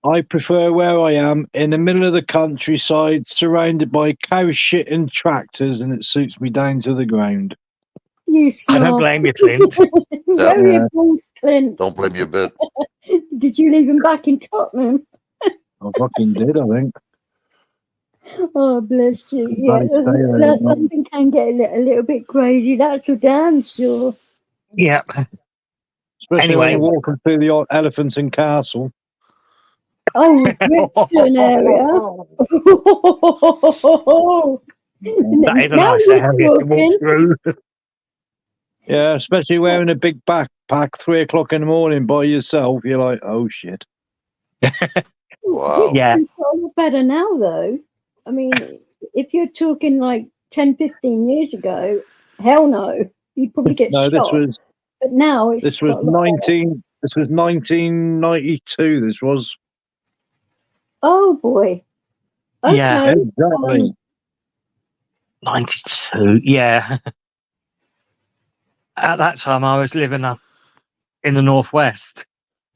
I prefer where I am in the middle of the countryside, surrounded by cow shit and tractors, and it suits me down to the ground. You I don't snob. blame you, Clint. Where are Yeah. your balls, Clint? Don't blame you a bit. Did you leave him back in Tottenham? I fucking did, I think. Oh, bless you. Yeah, Bloody stay there, man. London can get a little bit crazy. That's for damn sure. Yeah. Especially when Anyway. you're walking through the old Elephants and Castle. Oh, Brixton area. That is a Now nice you're area to walk talking. through. Yeah, especially wearing a big backpack 3 o'clock in the morning by yourself. You're like, oh shit. Wow. Yeah. Brixton's got a lot better now, though. I mean, if you're talking like 10, 15 years ago, hell no. You'd probably get No, shot. But now it's this was got a lot better. This was 1992. This was. Oh, boy. Okay. Yeah. Exactly. 92. Yeah. At that time, I was living up in the northwest.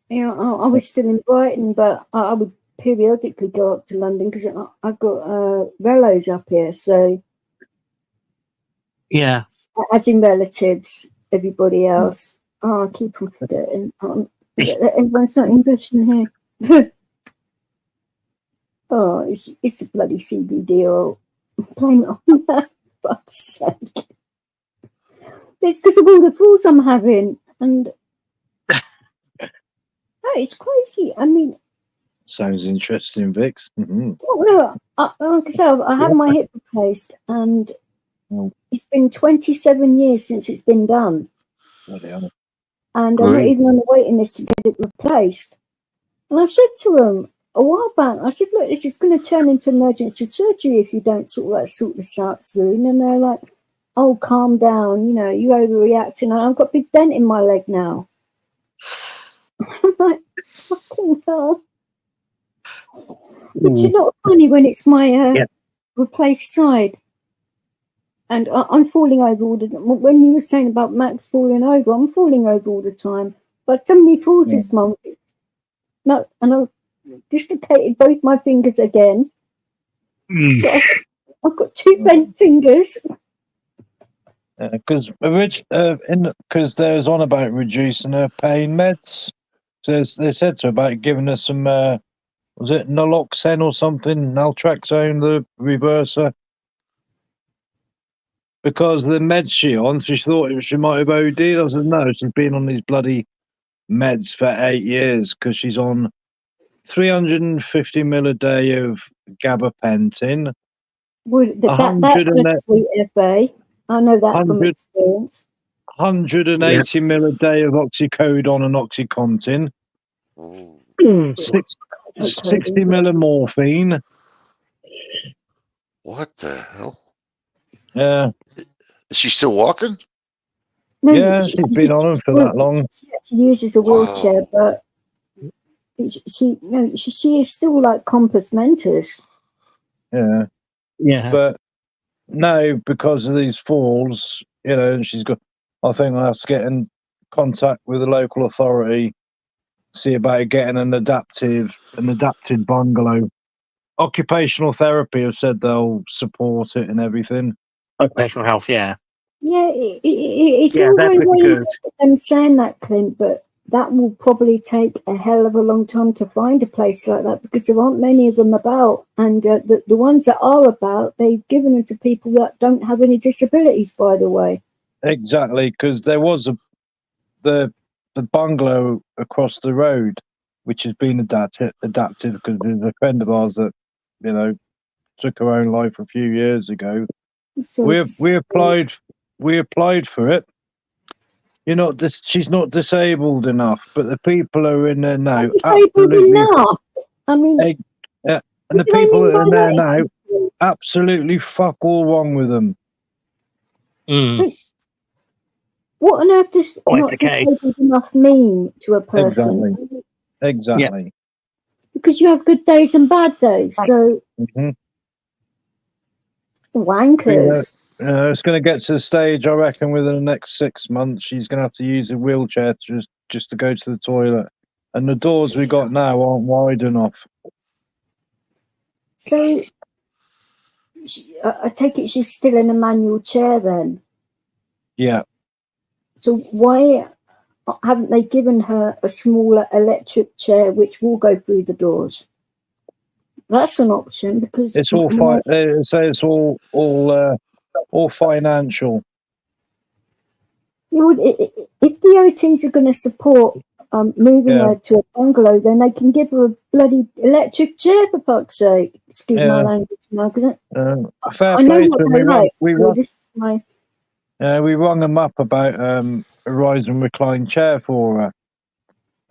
Yeah, I was still in Brighton, but I would periodically go up to London because I've got relos up here. So, Yeah. as in relatives, everybody else. Oh, I keep on forgetting. Everyone's not English in here. Oh, it's a bloody CBD or blame it on that. For fuck's sake. It's because of all the fools I'm having. And it's crazy. I mean, Sounds interesting, Vix. Mm-hmm. well, like I said, I had my hip replaced, and it's been 27 years since it's been done. Bloody hell. And I'm not even on the waiting list to get it replaced. And I said to them a while back, I said, look, this is going to turn into emergency surgery if you don't sort this out soon. And they're like, oh, calm down, you overreacting. I've got a big dent in my leg now. I'm like, fucking hell. Which is not funny when it's my replaced side. And I'm falling over all the time. When you were saying about Max falling over, I'm falling over all the time. But somebody falls this month. No, and I've dislocated both my fingers again. I've got 2 bent fingers. Because there's on about reducing her pain meds. So they said to her about giving her some, was it naloxone or something, naltrexone, the reverser. Because the meds she on, she thought she might have OD'd. I said, no, she's been on these bloody meds for 8 years because she's on 350 ml a day of gabapentin. That's a sweet FA. I know that from experience. 180 ml a day of oxycodone and oxycontin. 60 ml of morphine. What the hell? Yeah. Is she still walking? No, yeah, she's been on them for that long. She uses a wheelchair, but she is still like compass mentis. Yeah. Yeah. But no, because of these falls, and she's got, I think I'll have to get in contact with the local authority, see about getting an adapted bungalow. Occupational therapy have said they'll support it and everything. Occupational health, yeah. Yeah, it's all very well them saying that, Clint, but that will probably take a hell of a long time to find a place like that because there aren't many of them about. And the ones that are about, they've given them to people that don't have any disabilities, by the way. Exactly, because there was the bungalow across the road, which has been adapted because there's a friend of ours that, took her own life a few years ago. So we applied for it. She's not disabled enough, but the people who are in there now, absolutely enough. I mean, and the people that are in there now, absolutely fuck all wrong with them. What on earth does not disabled enough mean to a person? Exactly. Yeah. Because you have good days and bad days. So, wankers. It's going to get to the stage, I reckon, within the next 6 months, she's going to have to use a wheelchair just to go to the toilet And the doors we got now aren't wide enough. So I take it she's still in a manual chair then. Yeah. So why haven't they given her a smaller electric chair which will go through the doors? That's an option because It's all they say it's all financial. If the OTs are going to support moving her to a bungalow, then they can give her a bloody electric chair, for fuck's sake. Excuse my language now, because fair I know play what to them. they like. We rung them up about a rise and recline chair for her,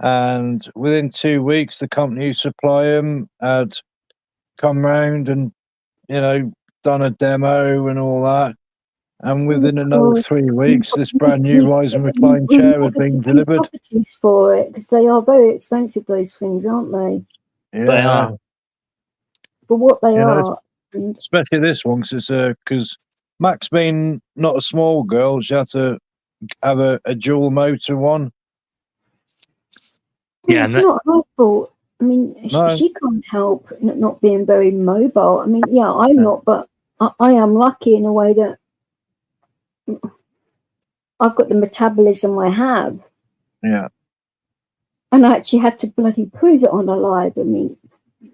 and within 2 weeks, the company who supply them had come round and done a demo and all that. And within another 3 weeks, this brand new rise and recline chair had been delivered. Properties for it, because they are very expensive, those things, aren't they? Yeah. They are. For what they are. Especially this one, because Max being not a small girl, she had to have a dual motor one. Well, it's not her fault. I mean, she can't help not being very mobile. I mean, I'm not, but I am lucky in a way that I've got the metabolism I have. Yeah. And I actually had to bloody prove it on a live. I mean,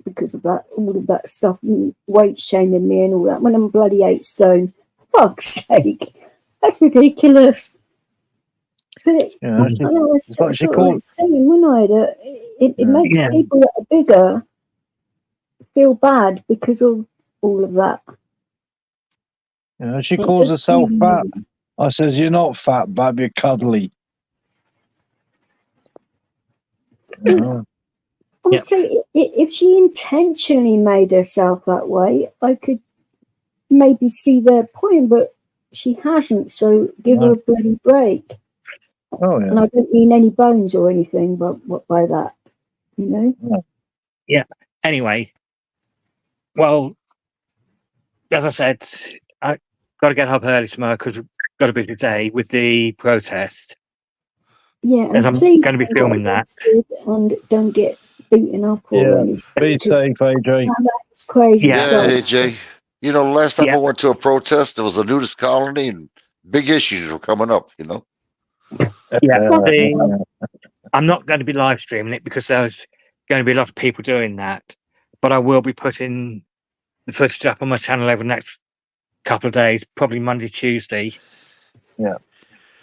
because of that, all of that stuff, and weight shaming me and all that. When I'm bloody 8 stone, fuck's sake, that's ridiculous. But I was sort of saying, when it makes people that are bigger feel bad because of all of that. Yeah, she calls herself fat. I says, "You're not fat, bab. You're cuddly." I would say if she intentionally made herself that way, I could maybe see their point, but she hasn't, so give her a bloody break. Oh, yeah. And I don't mean any bones or anything by that, Yeah. Anyway, well, as I said, I got to get up early tomorrow because we've got a busy day with the protest. Yeah, and as I'm please going to be filming that. And don't get beaten up or anything. Be safe, AJ. That's crazy stuff. AJ. Last time I went to a protest, there was a nudist colony and big issues were coming up, I'm not going to be live streaming it because there's going to be a lot of people doing that. But I will be putting the footage up on my channel over the next couple of days, probably Monday, Tuesday. Yeah.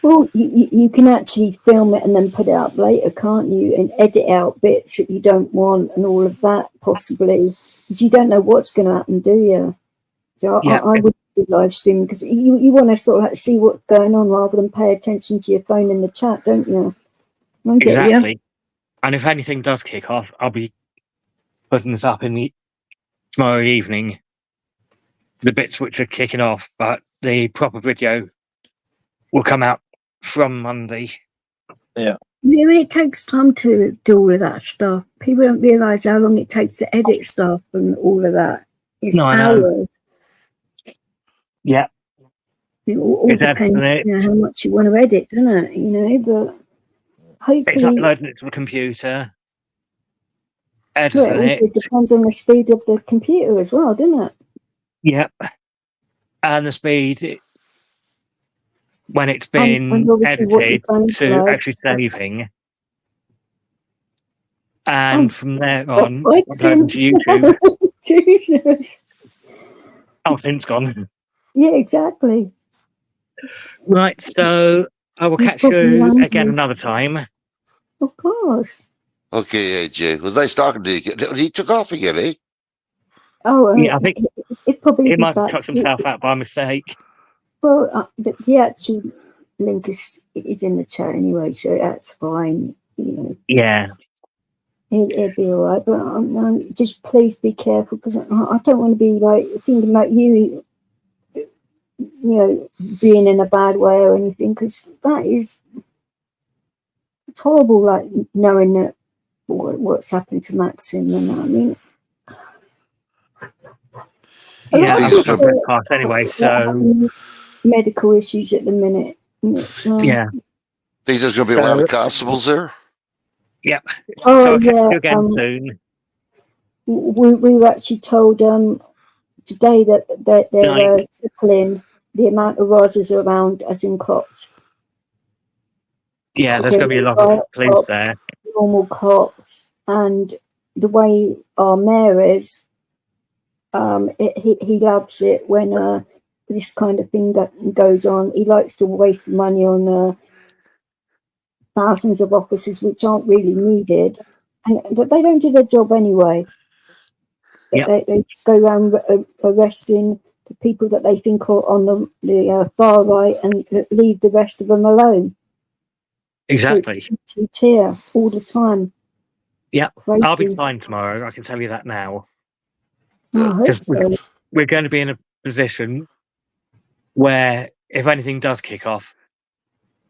Well, you can actually film it and then put it up later, can't you? And edit out bits that you don't want and all of that, possibly. Because you don't know what's going to happen, do you? So I would be live streaming because you want to sort of see what's going on rather than pay attention to your phone in the chat, don't you? Exactly. And if anything does kick off, I'll be putting this up tomorrow evening, the bits which are kicking off, but the proper video will come out from Monday. Yeah. It takes time to do all of that stuff. People don't realise how long it takes to edit stuff and all of that. It's hours. Yeah. It all depends how much you want to edit, doesn't it? But hopefully it's uploading it to the computer. Editing it depends on the speed of the computer as well, doesn't it? Yep. And the speed when it's been edited to actually saving. And from there on, uploading to YouTube. Jesus. Oh, it's gone. Yeah, exactly. Right, so I will catch you again another time. Of course. Okay, AJ. It was nice talking to you. He took off again, eh? Oh, yeah, I think he might have chucked himself out by mistake. Well, the actual link is in the chat anyway, so that's fine. Yeah. It'll be all right, but just please be careful because I don't want to be like thinking about you, being in a bad way or anything, because it's horrible, like knowing that what's happened to Maxim and that. I mean, I've got a pass anyway, so medical issues at the minute. yeah. Think there's going to be a lot of constables there? Yep. Oh, So I'll catch yeah. you again soon. We were actually told today that they're Night. tripling the amount of roses around, as in cops. Yeah, there's going to be a lot of police Cops, there. normal cops, and the way our mayor is, he loves it when this kind of thing goes on. He likes to waste money on thousands of officers which aren't really needed, and they don't do their job anyway. Yep. They just go around arresting the people that they think are on the far right and leave the rest of them alone. Exactly. So tear all the time. Yep. Crazy. I'll be fine tomorrow. I can tell you that now. I hope so. We're going to be in a position where, if anything does kick off,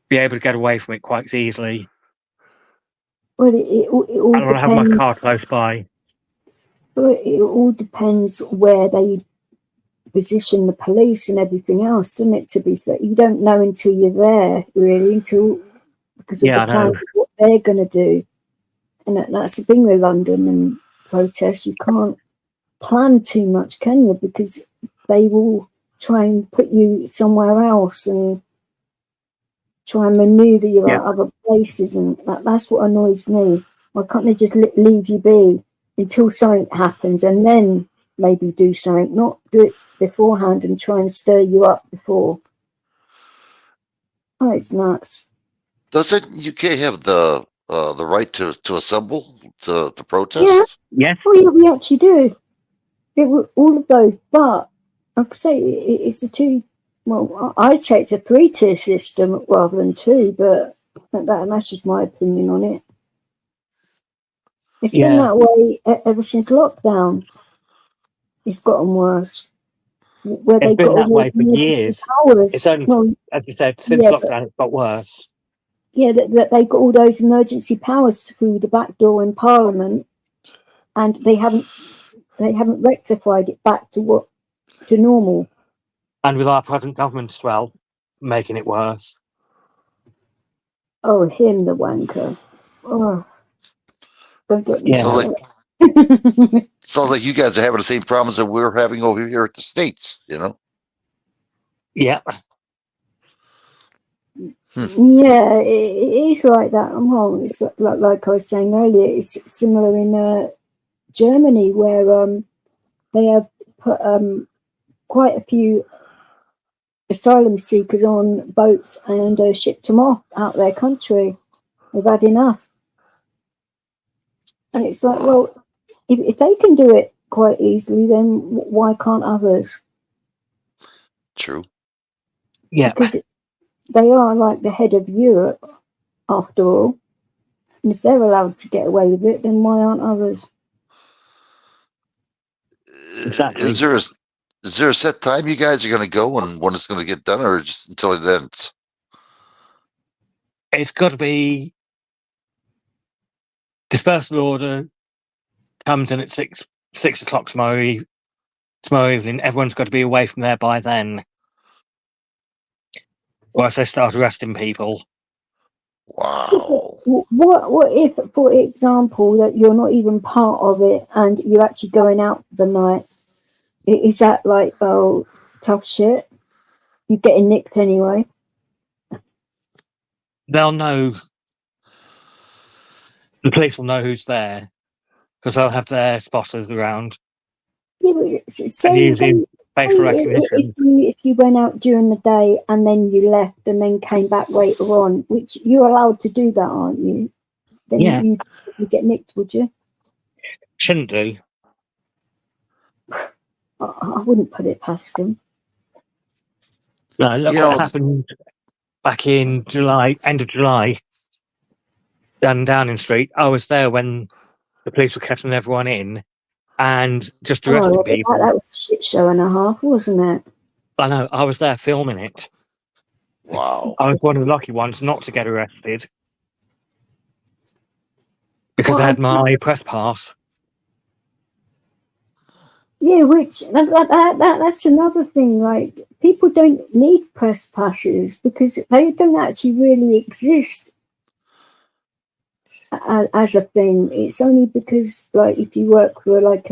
be able to get away from it quite easily. Well, it all I don't have my depends. car close by. Well, it all depends where they position the police and everything else, doesn't it? To be fair, you don't know until you're there, really, because of the plan of what they're going to do. And that's the thing with London and protests. You can't plan too much, can you? Because they will try and put you somewhere else and try and maneuver you at other places, and that's what annoys me. Why can't they just leave you be until something happens and then maybe do something, not do it beforehand and try and stir you up before? Oh, it's nuts. Doesn't UK have the right to assemble to protest? Yeah. Yes. Oh, yeah, we actually do. All of those, but like I say, it's a two. Well, I'd say it's a 3-tier system rather than 2, but that's just my opinion on it. It's been that way ever since lockdown. It's gotten worse. Where It's they been got that all way those for years. powers. It's only, as you said, since lockdown, it's got worse. Yeah, that they got all those emergency powers through the back door in Parliament, and they haven't rectified it back to normal. And with our present government as well, making it worse. Oh, him, the wanker. Oh, don't get me started. Sounds like you guys are having the same problems that we're having over here at the States, you know? Yeah. Yeah, it is like that. I'm wrong. It's like I was saying earlier, it's similar in Germany, where they have put quite a few asylum seekers on boats and shipped them off out their country. They've had enough. And it's like, well, if they can do it quite easily, then why can't others? True. Yeah. Because they are like the head of Europe, after all. And if they're allowed to get away with it, then why aren't others? Exactly. Is there a set time you guys are going to go and when it's going to get done, or just until it ends? It's got to be dispersal order comes in at 6 o'clock tomorrow evening. Everyone's got to be away from there by then, or else they start arresting people. Wow. What if, for example, that you're not even part of it and you're actually going out for the night? Is that like, oh, tough shit? You're getting nicked anyway. They'll know. The police will know who's there because they'll have their spotters around. Yeah, but say using facial recognition. if you went out during the day and then you left and then came back later on, which you're allowed to do that, aren't you? Then you get nicked, would you? Shouldn't do. I wouldn't put it past them. No, look what happened back in July, end of July, down Downing Street. I was there when the police were catching everyone in and just arresting people. That was a shit show and a half, wasn't it? I know, I was there filming it. Wow. I was one of the lucky ones not to get arrested because I had my press pass. Yeah, which that's another thing. Like, people don't need press passes because they don't actually really exist. as a thing. It's only because, like, if you work for like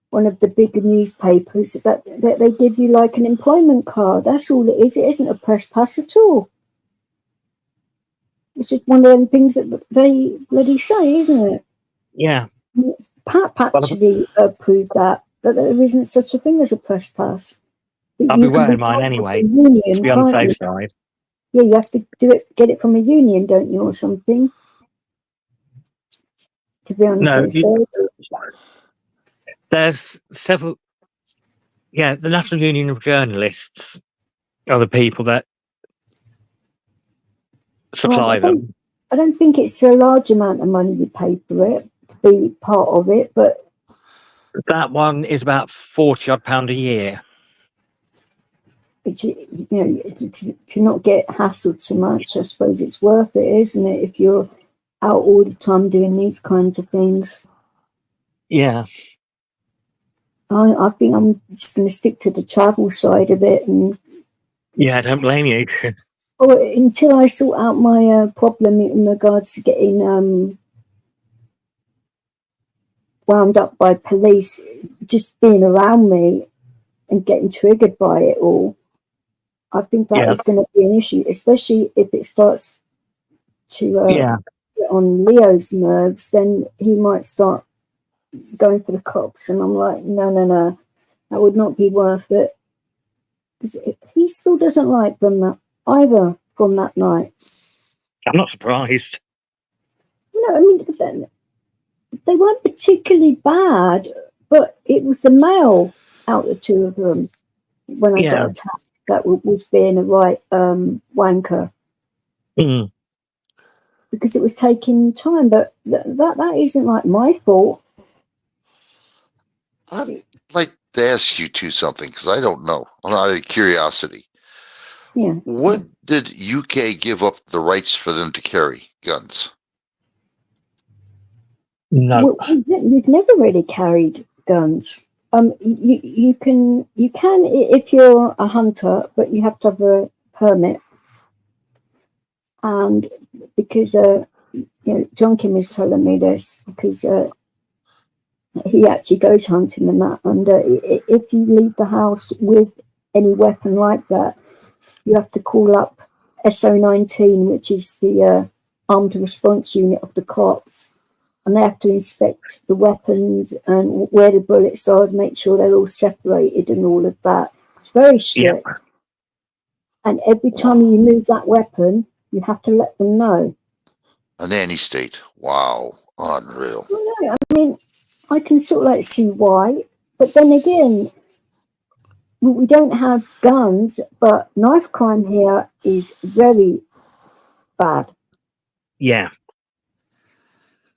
one of the bigger newspapers, that they give you like an employment card. That's all it is. It isn't a press pass at all. It's just one of them things that they bloody say, isn't it? Yeah. Pap actually proved that there isn't such a thing as a press pass. I'll be wearing mine anyway, union, to be on the can't safe you? side. Yeah, you have to get it from a union, don't you, or something? To be on the No, safe side. there's several. Yeah, the National Union of Journalists are the people that supply them. I don't think it's a large amount of money you pay for it to be part of it, but That one is about £40 a year. it's, you know, to not get hassled so much, I suppose it's worth it, isn't it? If you're out all the time doing these kinds of things. Yeah. I think I'm just going to stick to the travel side of it, and Yeah, I don't blame you. until I sort out my problem in regards to getting wound up by police, just being around me and getting triggered by it all. I think that is going to be an issue, especially if it starts to get on Leo's nerves. Then he might start going for the cops, and I'm like, no, that would not be worth it. He still doesn't like them either from that night. I'm not surprised. I mean, they weren't particularly bad, but it was the male out of the two of them when I got attacked that was being a right wanker. Mm. Because it was taking time, but that isn't like my fault. I'd like to ask you two something, because I don't know. I'm out of curiosity. Yeah. When did UK give up the rights for them to carry guns? No. We've never really carried guns. You can if you're a hunter, but you have to have a permit. And because John Kim is telling me this, because he actually goes hunting and that, and if you leave the house with any weapon like that, you have to call up SO19, which is the armed response unit of the cops, and they have to inspect the weapons and where the bullets are, make sure they're all separated and all of that. It's very strict. Yep. And every time you move that weapon, you have to let them know. A nanny state. Wow. Unreal. Well, no, I mean, I can sort of like see why, but then again, we don't have guns, but knife crime here is very bad. Yeah.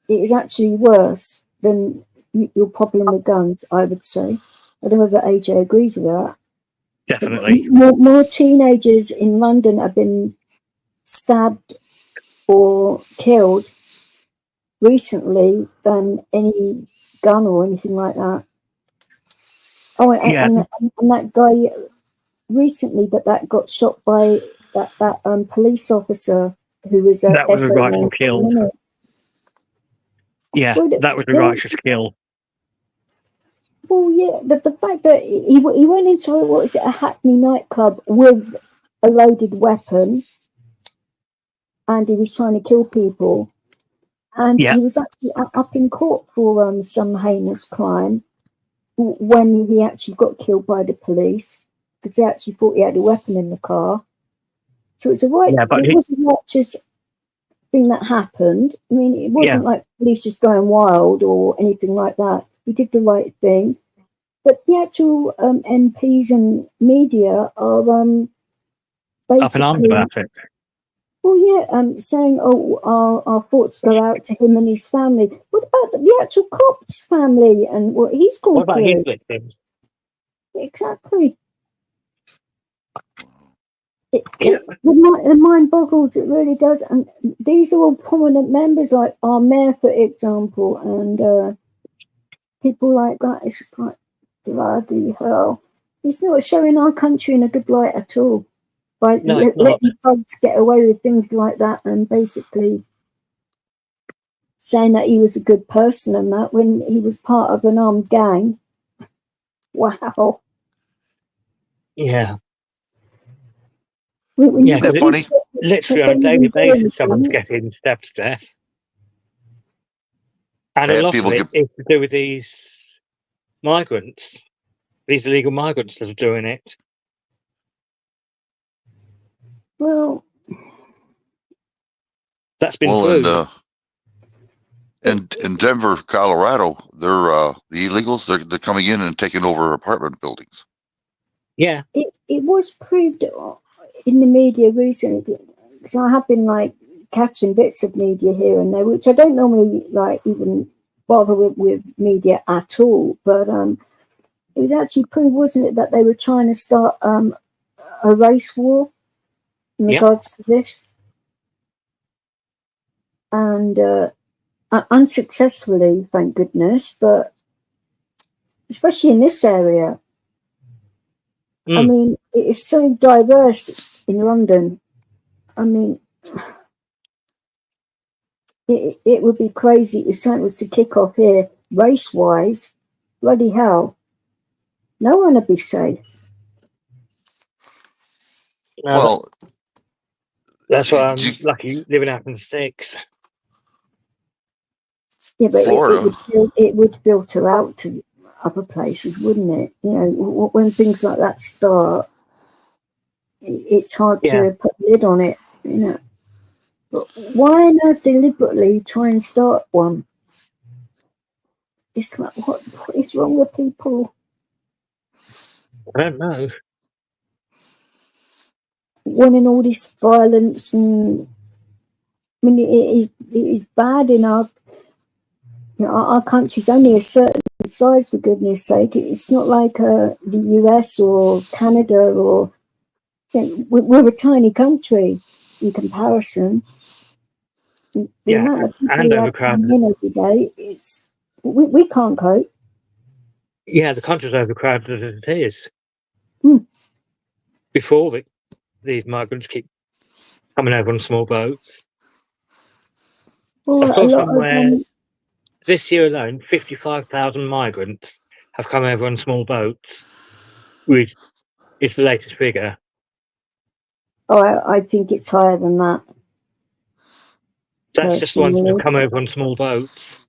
It is actually worse than your problem with guns, I would say. I don't know whether AJ agrees with that. Definitely. More teenagers in London have been stabbed or killed recently than any gun or anything like that. Oh, and that guy recently that got shot by that police officer who was that was a rightful kill. Yeah, that was a righteous kill. Well, yeah, the fact that he went into a Hackney nightclub with a loaded weapon, and he was trying to kill people, and he was actually up in court for some heinous crime when he actually got killed by the police because they actually thought he had a weapon in the car. So it's it was a righteous thing that happened. I mean, it wasn't like police just going wild or anything like that. He did the right thing. But the actual MPs and media are basically up and on about it. Well, yeah, saying, our thoughts go out to him and his family. What about the actual cop's family and what he's gone through? What about his victims? Exactly. The mind boggles, it really does. And these are all prominent members, like our mayor, for example, and people like that. It's just like, bloody hell. It's not showing our country in a good light at all. By letting folks get away with things like that and basically saying that he was a good person and that when he was part of an armed gang. Wow. Yeah. When Yeah, you Isn't that think funny? that literally they on a don't daily even do basis, someone's anything, getting stabbed to death. And a And lot people of it get is to do with these migrants, these illegal migrants that are doing it. well, That's been well proved. in Denver, Colorado, they're the illegals. They're coming in and taking over apartment buildings. Yeah. it was proved in the media recently, because I have been like catching bits of media here and there, which I don't normally like even bother with media at all, but it was actually proved, wasn't it, that they were trying to start a race war in Yep. regards to this, and unsuccessfully, thank goodness, but especially in this area. I mean, it is so diverse in London. I mean, it would be crazy if something was to kick off here race-wise. Bloody hell. No one would be safe. No, Well, that's why I'm you- lucky living out in the sticks. Yeah, but Florida. it would filter out to other places, wouldn't it? You know, when things like that start, it's hard Yeah. to put a lid on it, you know. But why not deliberately try and start one? It's like, what is wrong with people? I don't know. Wanting all this violence, and I mean, it is bad in our, you know, our country's only a certain size, for goodness sake. It's not like the US or Canada, or you know, we're a tiny country in comparison. The Yeah, amount of people and we have coming overcrowded. in every day, we can't cope. Yeah, the country's overcrowded as it is. Hmm. Before these migrants keep coming over on small boats. I Well, a saw lot of somewhere this year alone, 55,000 migrants have come over on small boats, which is the latest figure. I think it's higher than that. That's just the ones that have Personally, come over on small boats.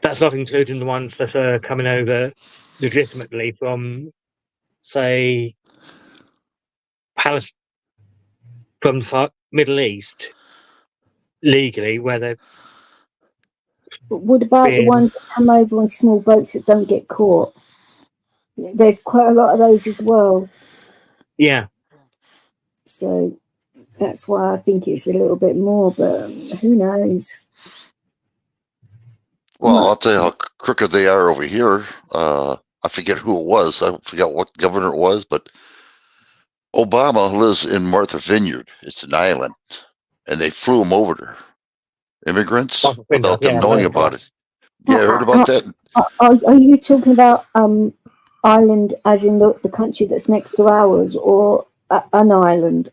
That's not including the ones that are coming over legitimately from, say, Palestine, from the Middle East, legally, where they're but what about the being. ones that come over on small boats that don't get caught? There's quite a lot of those as well. Yeah, So that's why I think it's a little bit more, but who knows? Well, I'll tell you how crooked they are over here. I forget who it was. I forgot what governor it was, but Obama lives in Martha Vineyard. It's an island, and they flew him over there. Immigrants without them yeah, I've knowing heard about that. it. Yeah, I heard about that. Are you talking about island as in the country that's next to ours, or an island?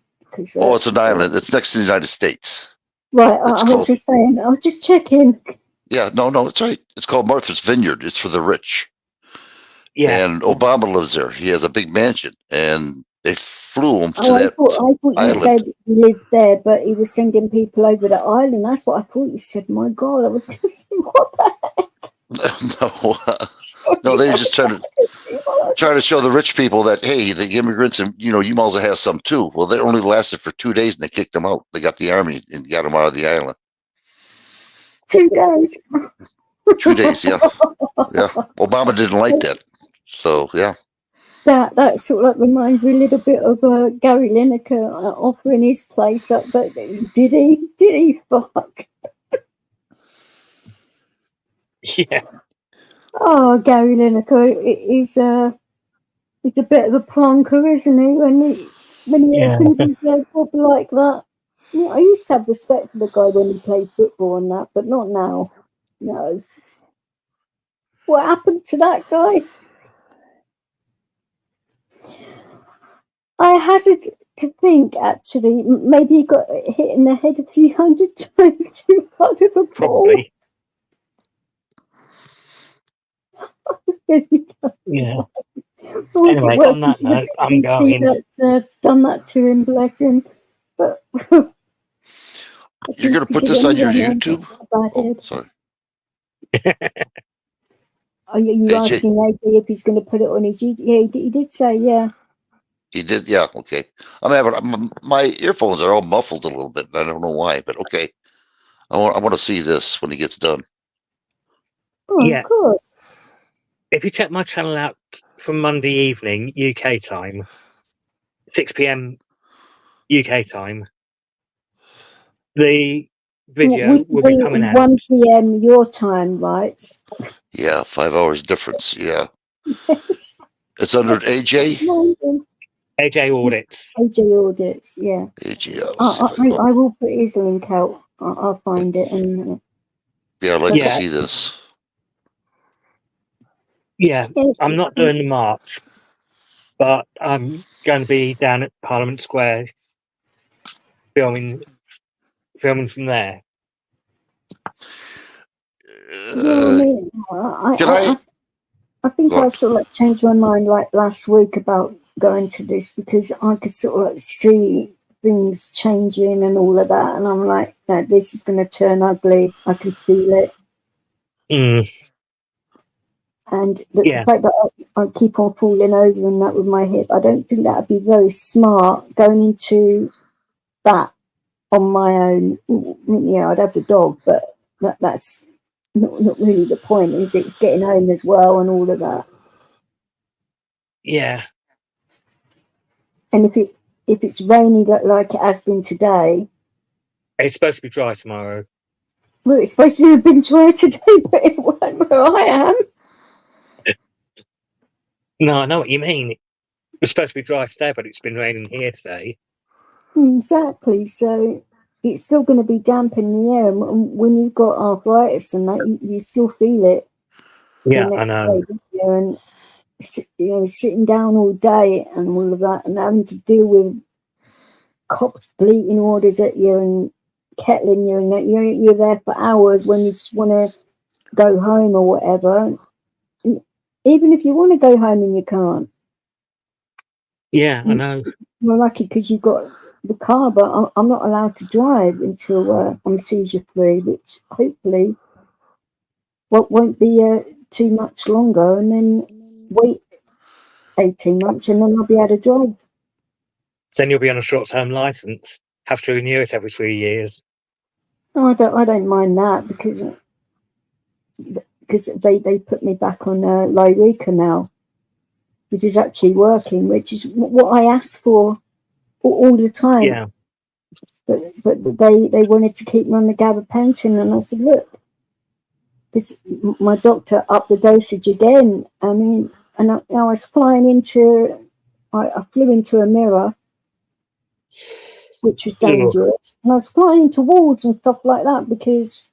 Oh, it's an island. It's next to the United States. Right, It's I was called. just saying. I was just checking. Yeah, no, it's right. It's called Martha's Vineyard. It's for the rich. Yeah, And Obama lives there. He has a big mansion, and they flew him to Oh, that I thought you island. said he lived there, but he was sending people over the island. That's what I thought you said. My God, I was going to say, what the No, they were just trying to show the rich people that, hey, the immigrants, and you might as well have some too. Well, they only lasted for 2 days, and they kicked them out. They got the army and got them out of the island. 2 days. 2 days, yeah. Obama didn't like that, so yeah. That sort of like reminds me a little bit of Gary Lineker offering his place up, but did he? Did he? Fuck. yeah, Oh, Gary Lineker, he's a bit of a plonker, isn't he? When he yeah. opens his leg up like that. Yeah, I used to have respect for the guy when he played football and that, but not now. No. What happened to that guy? I hazard to think, actually, maybe he got hit in the head a few hundred times too hard with a ball. Probably. Really don't Yeah. know. Or is it Anyway, on that note, I'm see going. that's done that to him, bless him. But You're going to put this on your YouTube? Oh, Oh, sorry. are you AJ. asking AJ if he's going to put it on his YouTube? Yeah, he did say, yeah. He did, yeah. Okay. My earphones are all muffled a little bit, and I don't know why, but okay. I want to see this when he gets done. Oh, Yeah. of course. If you check my channel out from Monday evening, UK time, 6 p.m. UK time, the video will be coming out. 1 p.m. your time, right? Yeah, 5 hours difference. Yeah. Yes. It's under AJ? AJ Audits. AJ Audits, yeah. AJ. I will put his link out. I'll find it. And Yeah, I'd like to Yeah. see this. Yeah, I'm not doing the march, but I'm going to be down at Parliament Square filming from there. Yeah, I mean, I think I sort of like changed my mind like last week about going to this because I could sort of like see things changing and all of that, and I'm like, no, this is going to turn ugly. I could feel it. And the fact that I keep on falling over and that with my hip, I don't think that would be very smart going into that on my own. Yeah, I'd have the dog, but that's not really the point, is it? It's getting home as well and all of that. Yeah. And if it's rainy like it has been today, it's supposed to be dry tomorrow. Well, it's supposed to have been dry today, but it wasn't where I am. No, I know what you mean. It was supposed to be dry today, but it's been raining here today. Exactly. So it's still going to be damp in the air, and when you've got arthritis and that, you still feel it. Yeah, I know. Day, and sitting down all day and all of that, and having to deal with cops bleating orders at you and kettling you, and that you're there for hours when you just want to go home or whatever. Even if you want to go home and you can't. Yeah, I know. You're lucky because you've got the car, but I'm not allowed to drive until I'm seizure free, which hopefully won't be too much longer, and then wait 18 months and then I'll be able to drive. Then you'll be on a short-term license. Have to renew it every 3 years. No, I don't mind that because they put me back on Lyrica now, which is actually working, which is what I asked for all the time. Yeah. But they wanted to keep me on the gabapentin, and I said, look, my doctor upped the dosage again. I mean, and I was flying into, I flew into a mirror, which was dangerous. And I was flying into walls and stuff like that because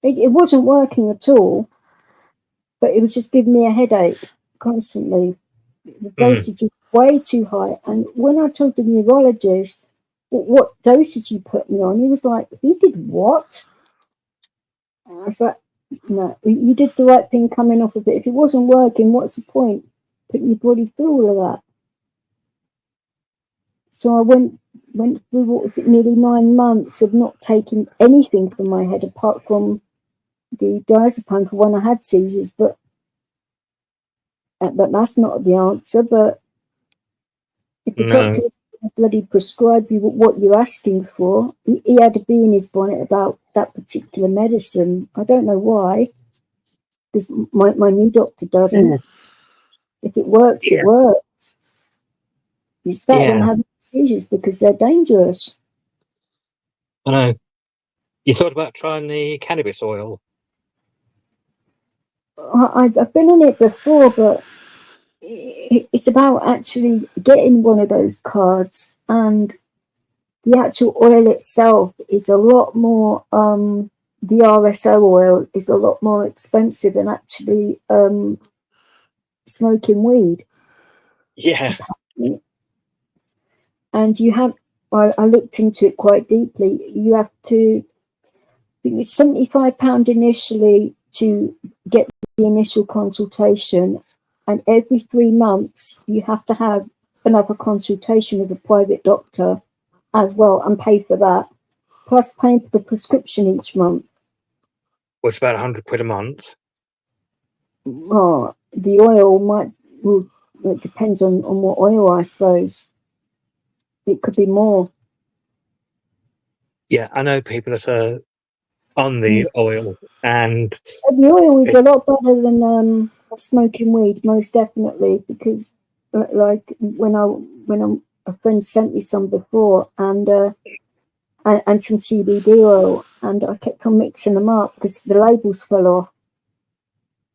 it wasn't working at all, but it was just giving me a headache constantly. The dosage was way too high. And when I told the neurologist what dosage he put me on, he was like, he did what? And I was like, no, you did the right thing coming off of it. If it wasn't working, what's the point? Putting your body through all of that. So I went through, what was it, nearly 9 months of not taking anything from my head apart from the diazepam for when I had seizures. But that's not the answer. But if the doctor bloody prescribe you what you're asking for, he had to be in his bonnet about that particular medicine. I don't know why, because my new doctor doesn't. If it works, it works. It's better than having seizures because they're dangerous. I know. You thought about trying the cannabis oil? I've been on it before, but it's about actually getting one of those cards, and the actual oil itself is a lot more, the RSO oil is a lot more expensive than actually smoking weed. Yeah. and you have. I looked into it quite deeply. You have to. I think it's £75 initially to get the initial consultation, and every 3 months you have to have another consultation with a private doctor as well, and pay for that, plus paying for the prescription each month. Which is about £100 a month. Oh, the oil it depends on what oil, I suppose. It could be more. Yeah, I know people that are on the oil, and the oil is a lot better than smoking weed, most definitely, because like when a friend sent me some before, and some CBD oil, and I kept on mixing them up because the labels fell off,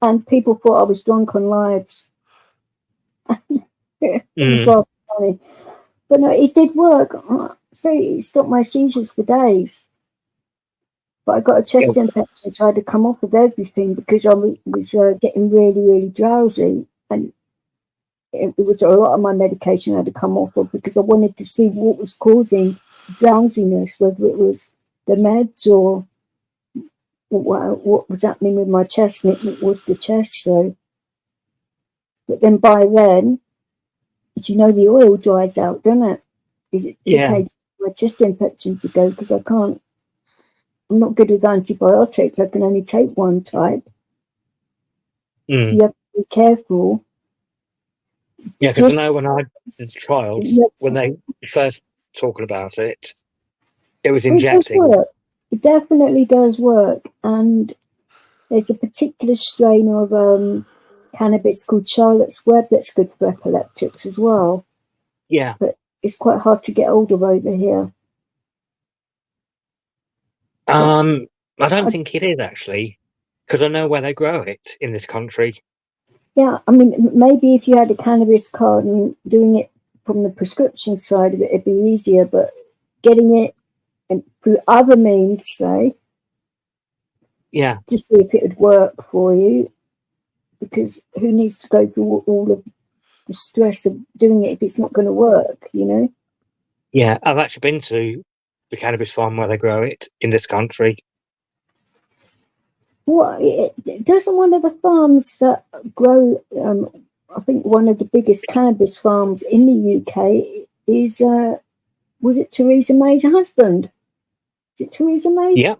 and people thought I was drunk on lives. It was rather funny, but no, it did work. So it stopped my seizures for days. But I got a chest infection, so I had to come off of everything because I was getting really, really drowsy. And it was a lot of my medication I had to come off of because I wanted to see what was causing drowsiness, whether it was the meds or what was happening with my chest. And it was the chest. So, but then by then, as you know, the oil dries out, doesn't it? Is it okay for my chest infection to go? Because I'm not good with antibiotics. I can only take one type. So you have to be careful. Yeah, because I know when I did the trials, when they first talking about it, it was injecting. It does work. It definitely does work. And there's a particular strain of cannabis called Charlotte's Web that's good for epileptics as well. Yeah. But it's quite hard to get hold of over here. I don't think it is actually, because I know where they grow it in this country. Yeah, I mean, maybe if you had a cannabis card and doing it from the prescription side of it, it'd be easier. But getting it through other means, say, to see if it would work for you, because who needs to go through all of the stress of doing it if it's not going to work, you know? Yeah, I've actually been to the cannabis farm where they grow it in this country. Well, doesn't one of the farms that grow, I think one of the biggest cannabis farms in the UK is, was it Theresa May's husband? Is it Theresa May? Yeah.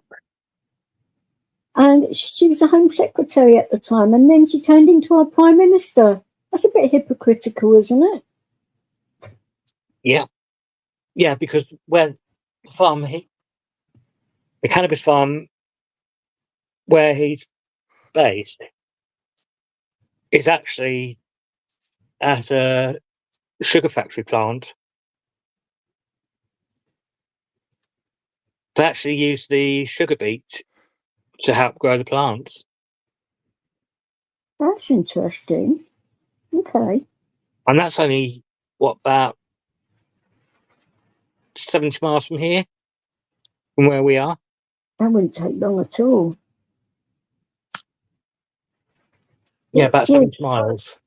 And she was a Home Secretary at the time, and then she turned into our Prime Minister. That's a bit hypocritical, isn't it? Yeah. Yeah, because where the cannabis farm where he's based is actually at a sugar factory plant. They actually use the sugar beet to help grow the plants. That's interesting. Okay. And that's only, about 70 miles from here, from where we are? That wouldn't take long at all. Yeah, about 70 miles.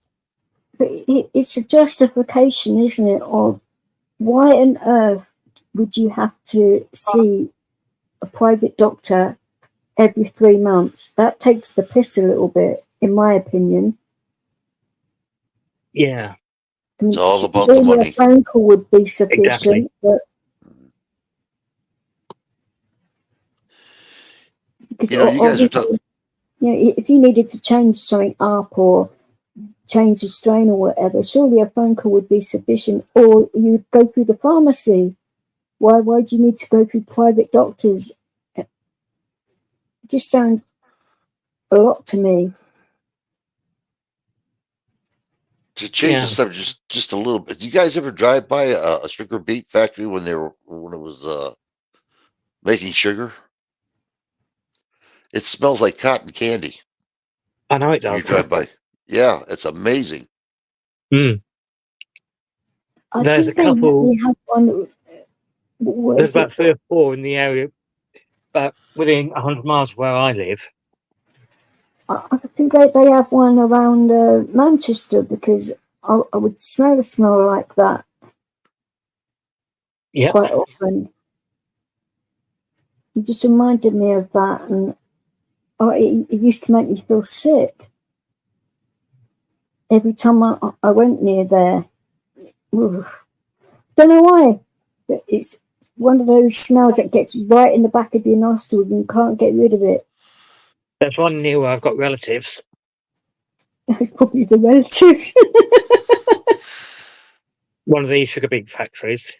But it's a justification, isn't it, of why on earth would you have to see a private doctor every 3 months? That takes the piss a little bit, in my opinion. Yeah. I mean, it's all about the money. A phone call would be sufficient, but because you guys are talking. If you needed to change something up or change the strain or whatever, surely a phone call would be sufficient, or you'd go through the pharmacy. Why do you need to go through private doctors? It just sounds a lot to me. To change the subject just a little bit, do you guys ever drive by a sugar beet factory when it was making sugar? It smells like cotton candy. I know it does. When you drive by. Yeah, it's amazing. Mm. There's a couple. There's about 3 or 4 in the area, within 100 miles of where I live. I think they have one around Manchester, because I would smell like that. Yeah. quite often. It just reminded me of that, and it used to make me feel sick every time I went near there. Oof. Don't know why, but it's one of those smells that gets right in the back of your nostrils and you can't get rid of it. There's one near where I've got relatives. It's probably the relatives. One of these sugar beet factories,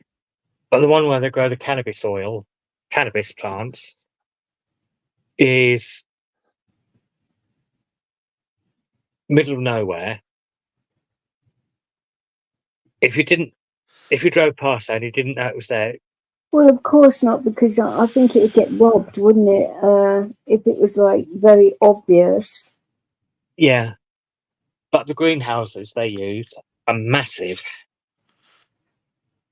but the one where they grow the cannabis plants, is middle of nowhere. If you drove past that and you didn't know it was there. Well, of course not, because I think it would get robbed, wouldn't it? If it was like very obvious. Yeah, but the greenhouses they use are massive.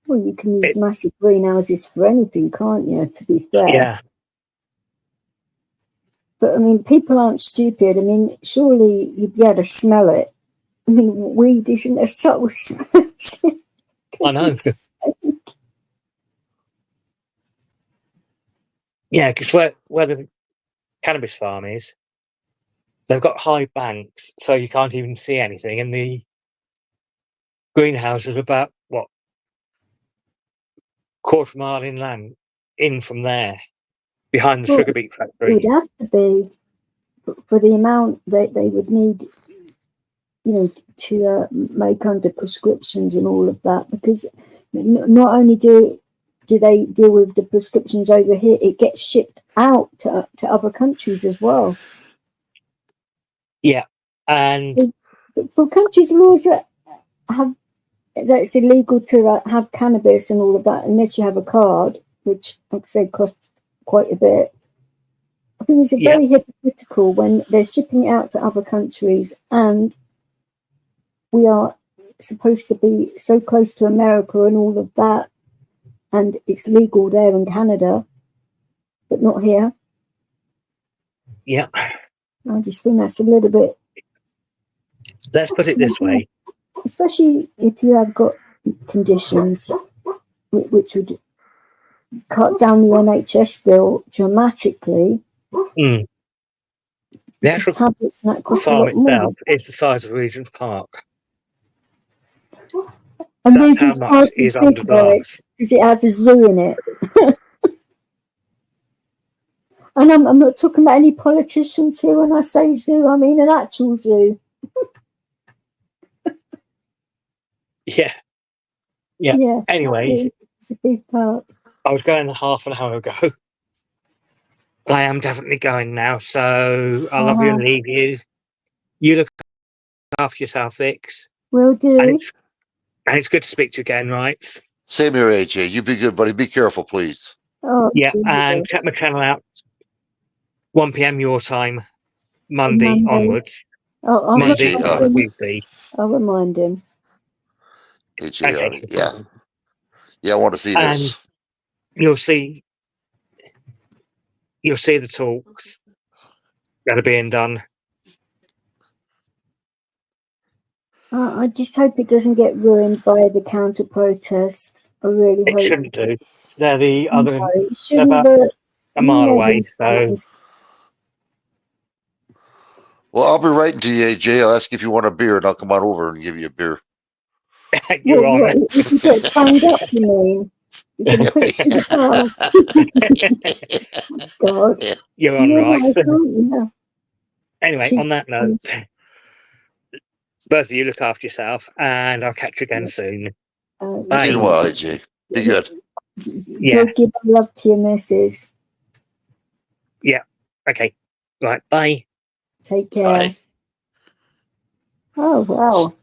Well, you can use massive greenhouses for anything, can't you? To be fair. Yeah. But I mean, people aren't stupid. I mean, surely you'd be able to smell it. I mean, weed isn't a subtle smell. I know. Yeah, because where the cannabis farm is, they've got high banks, so you can't even see anything. And the greenhouse is about, what, quarter mile inland, in from there, behind the sugar beet factory. It would have to be for the amount that they would need, to make under prescriptions and all of that, because not only do they deal with the prescriptions over here, it gets shipped out to other countries as well. Yeah, and so, for countries' laws that it's illegal to have cannabis and all of that, unless you have a card, which, like I said, costs quite a bit. I think it's very hypocritical when they're shipping it out to other countries, and we are supposed to be so close to America and all of that, and it's legal there in Canada, but not here. Yeah. I just think that's a little bit... Let's put it this way. Especially if you have got conditions which would cut down the NHS bill dramatically. Mm. The actual farm itself is the size of Regent's Park. And that's Regent's how much Park is big, under glass. because it has a zoo in it. And I'm not talking about any politicians here. When I say zoo, I mean an actual zoo. Yeah. Anyway, it's a big park. I was going half an hour ago. I am definitely going now, so I love you and leave you. You look after yourself, Vix. Will do. And it's good to speak to you again, right? Same here, AJ. You be good, buddy. Be careful, please. Oh, yeah, and check my channel out. 1 p.m. your time, Monday onwards. Monday or Tuesday. I'll remind him. AJ, yeah. Yeah, I want to see this. You'll see the talks that are being done. I just hope it doesn't get ruined by the counter protest. I really hope it shouldn't do. They're the other they're about a mile away, so. Well, I'll be writing to you, AJ. I'll ask if you want a beer, and I'll come on over and give you a beer. You're on. If you get signed up, you mean? You can put it to the past. God. You're on, right? Yeah. Anyway, on that note, both of you look after yourself, and I'll catch you again soon. Bye. See you in a while, AJ. Be good. Yeah. Give love to your missus. Yeah. Okay. Right. Bye. Take care. Bye. Oh, wow.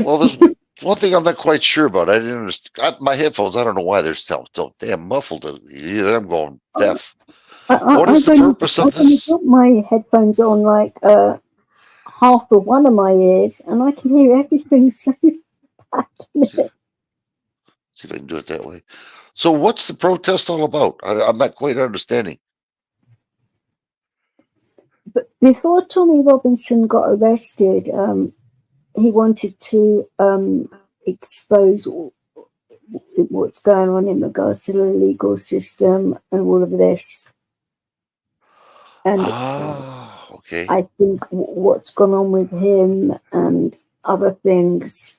Well, there's one thing I'm not quite sure about. I didn't understand. My headphones, I don't know why they're so damn muffled. I'm going deaf. What is the purpose of this? I've got my headphones on like half of one of my ears, and I can hear everything so bad. See if I can do it that way. So what's the protest all about? I'm not quite understanding. But before Tommy Robinson got arrested, he wanted to expose what's going on in regards to the legal system and all of this. And okay. I think what's gone on with him and other things.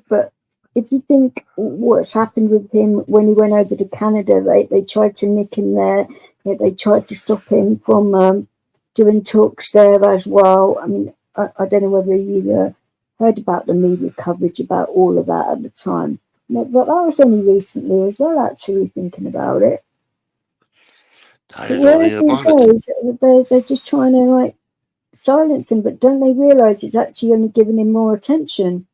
But if you think what's happened with him when he went over to Canada, they tried to nick him there. They tried to stop him from doing talks there as well. I mean, I don't know whether you heard about the media coverage about all of that at the time. But that was only recently as well, actually, thinking about it. I didn't know anything about it. They're just trying to like silence him, but don't they realise it's actually only giving him more attention?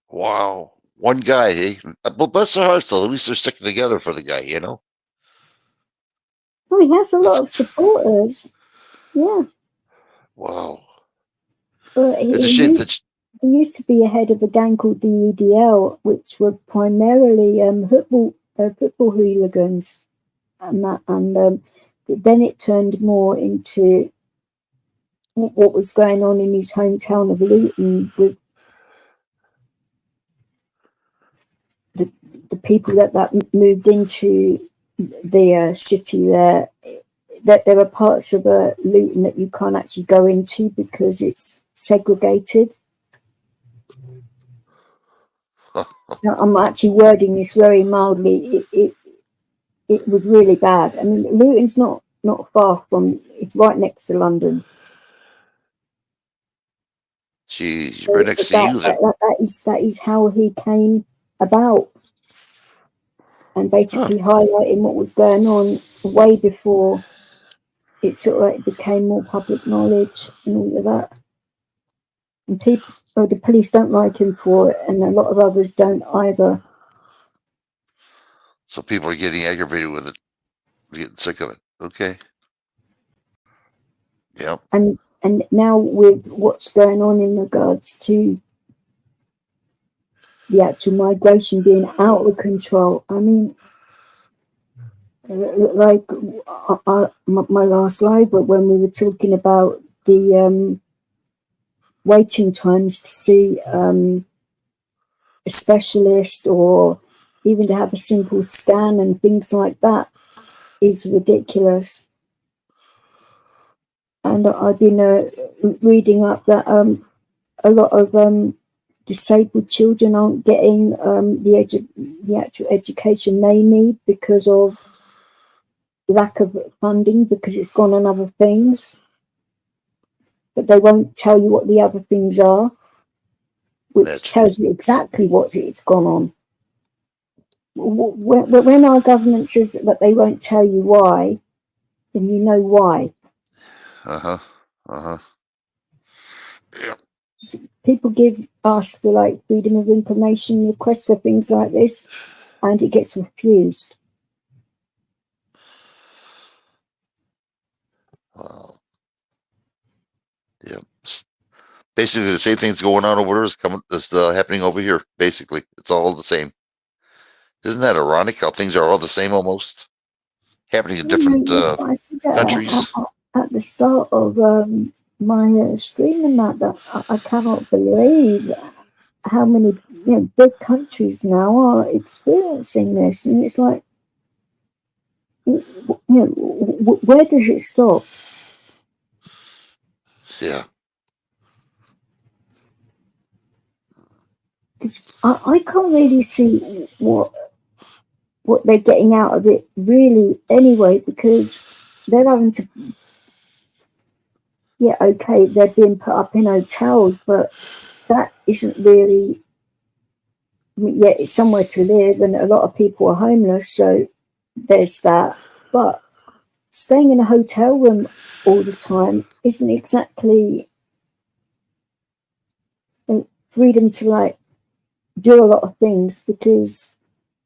Wow. One guy, eh? Well, bless their hearts, though. At least they're sticking together for the guy, you know? Oh, he has a lot of supporters. Yeah. Wow. But It's a shame that he used to be a head of a gang called the EDL, which were primarily football hooligans, and then it turned more into what was going on in his hometown of Luton with the people that moved into the city there. That there are parts of Luton that you can't actually go into because it's segregated. So I'm actually wording this very mildly. It was really bad. I mean, Luton's not far from. It's right next to London. Geez, So right next to you then. that is how he came about, and basically highlighting what was going on way before it sort of like became more public knowledge and all of that. And the police don't like him for it, and a lot of others don't either. So people are getting aggravated with it, getting sick of it. Okay. Yeah. And now with what's going on in regards to the actual migration being out of control, I mean, like my last live, but when we were talking about the waiting times to see a specialist or even to have a simple scan and things like that is ridiculous. And I've been reading up that a lot of disabled children aren't getting the actual education they need because of lack of funding, because it's gone on other things. But they won't tell you what the other things are, which tells you exactly what it's gone on. When our government says that they won't tell you why, then you know why. Yeah. People ask for like freedom of information requests for things like this, and it gets refused. Wow. Yeah. Basically, the same thing's going on over there is happening over here. Basically, it's all the same. Isn't that ironic how things are all the same almost? Happening in different countries. At the start of my stream and that I cannot believe how many big countries now are experiencing this, and it's like, where does it stop? Yeah. I can't really see what they're getting out of it really anyway, because they're having to, okay, they're being put up in hotels, but that isn't really, it's somewhere to live, and a lot of people are homeless, so there's that. But staying in a hotel room all the time isn't exactly freedom to like do a lot of things, because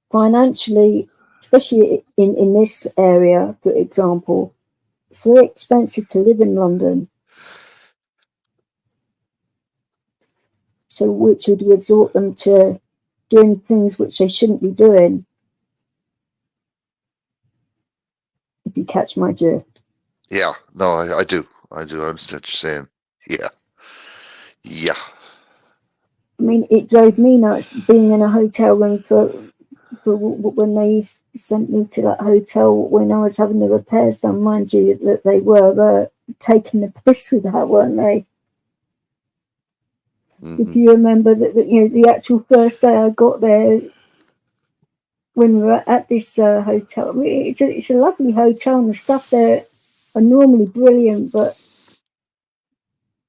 financially, especially in this area, for example, it's very expensive to live in London. So which would resort them to doing things which they shouldn't be doing, if you catch my drift. Yeah. No, I do. I do understand what you're saying. Yeah. Yeah. I mean, it drove me nuts being in a hotel room for when they sent me to that hotel when I was having the repairs done. Mind you, that they were taking the piss with that, weren't they? If you remember that, the actual first day I got there, when we were at this hotel, I mean, it's a lovely hotel, and the stuff there are normally brilliant, but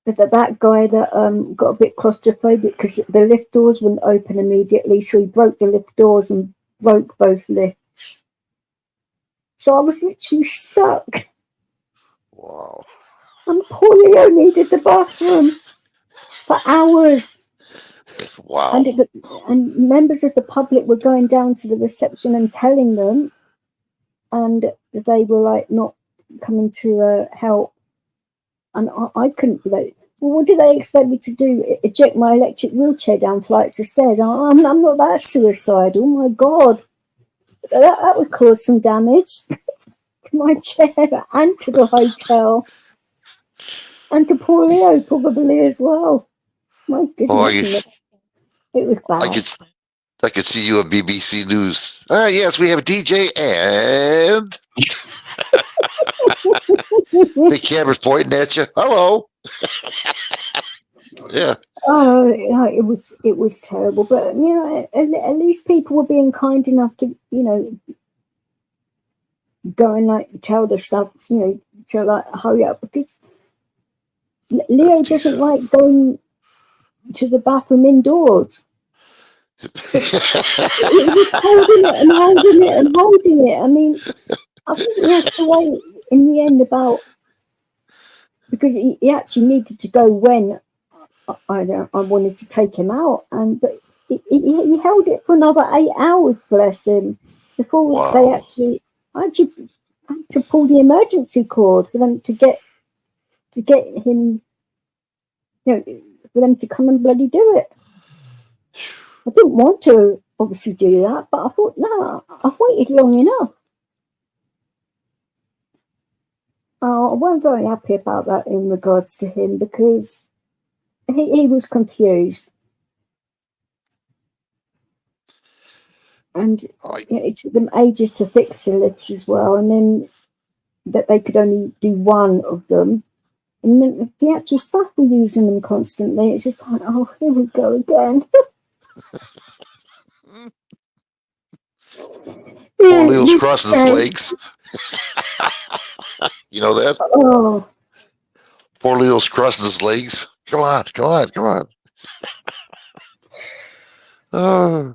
that guy that got a bit claustrophobic because the lift doors wouldn't open immediately, so he broke the lift doors and broke both lifts. So I was literally stuck. Wow. And poor Leo needed the bathroom for hours. Wow. And members of the public were going down to the reception and telling them, and they were like not coming to help. And I couldn't be like, well, what do they expect me to do? Eject my electric wheelchair down flights of stairs? I'm not that suicidal. Oh my God. That would cause some damage to my chair and to the hotel. And to poor Leo probably as well. My goodness. It was bad. I could see you on BBC News. Yes, we have a DJ and the camera's pointing at you. Hello. Yeah. Oh, it was terrible. But at least people were being kind enough to go and like tell the stuff, to like hurry up, because Leo doesn't like going to the bathroom indoors. He was holding it and holding it and holding it. I mean, I think we had to wait in the end because he actually needed to go when I wanted to take him out, but he held it for another 8 hours, bless him, before they actually had to pull the emergency cord for them to get him, for them to come and bloody do it. I didn't want to obviously do that, but I thought, no, I've waited long enough. I wasn't very happy about that in regards to him, because he was confused. And it took them ages to fix the lips as well, and then that they could only do one of them. And then the actual staff were using them constantly. It's just like, oh, here we go again. Poor Leo's crossing his legs. You know that? Oh. Poor Leo's crossing his legs. Come on. Oh,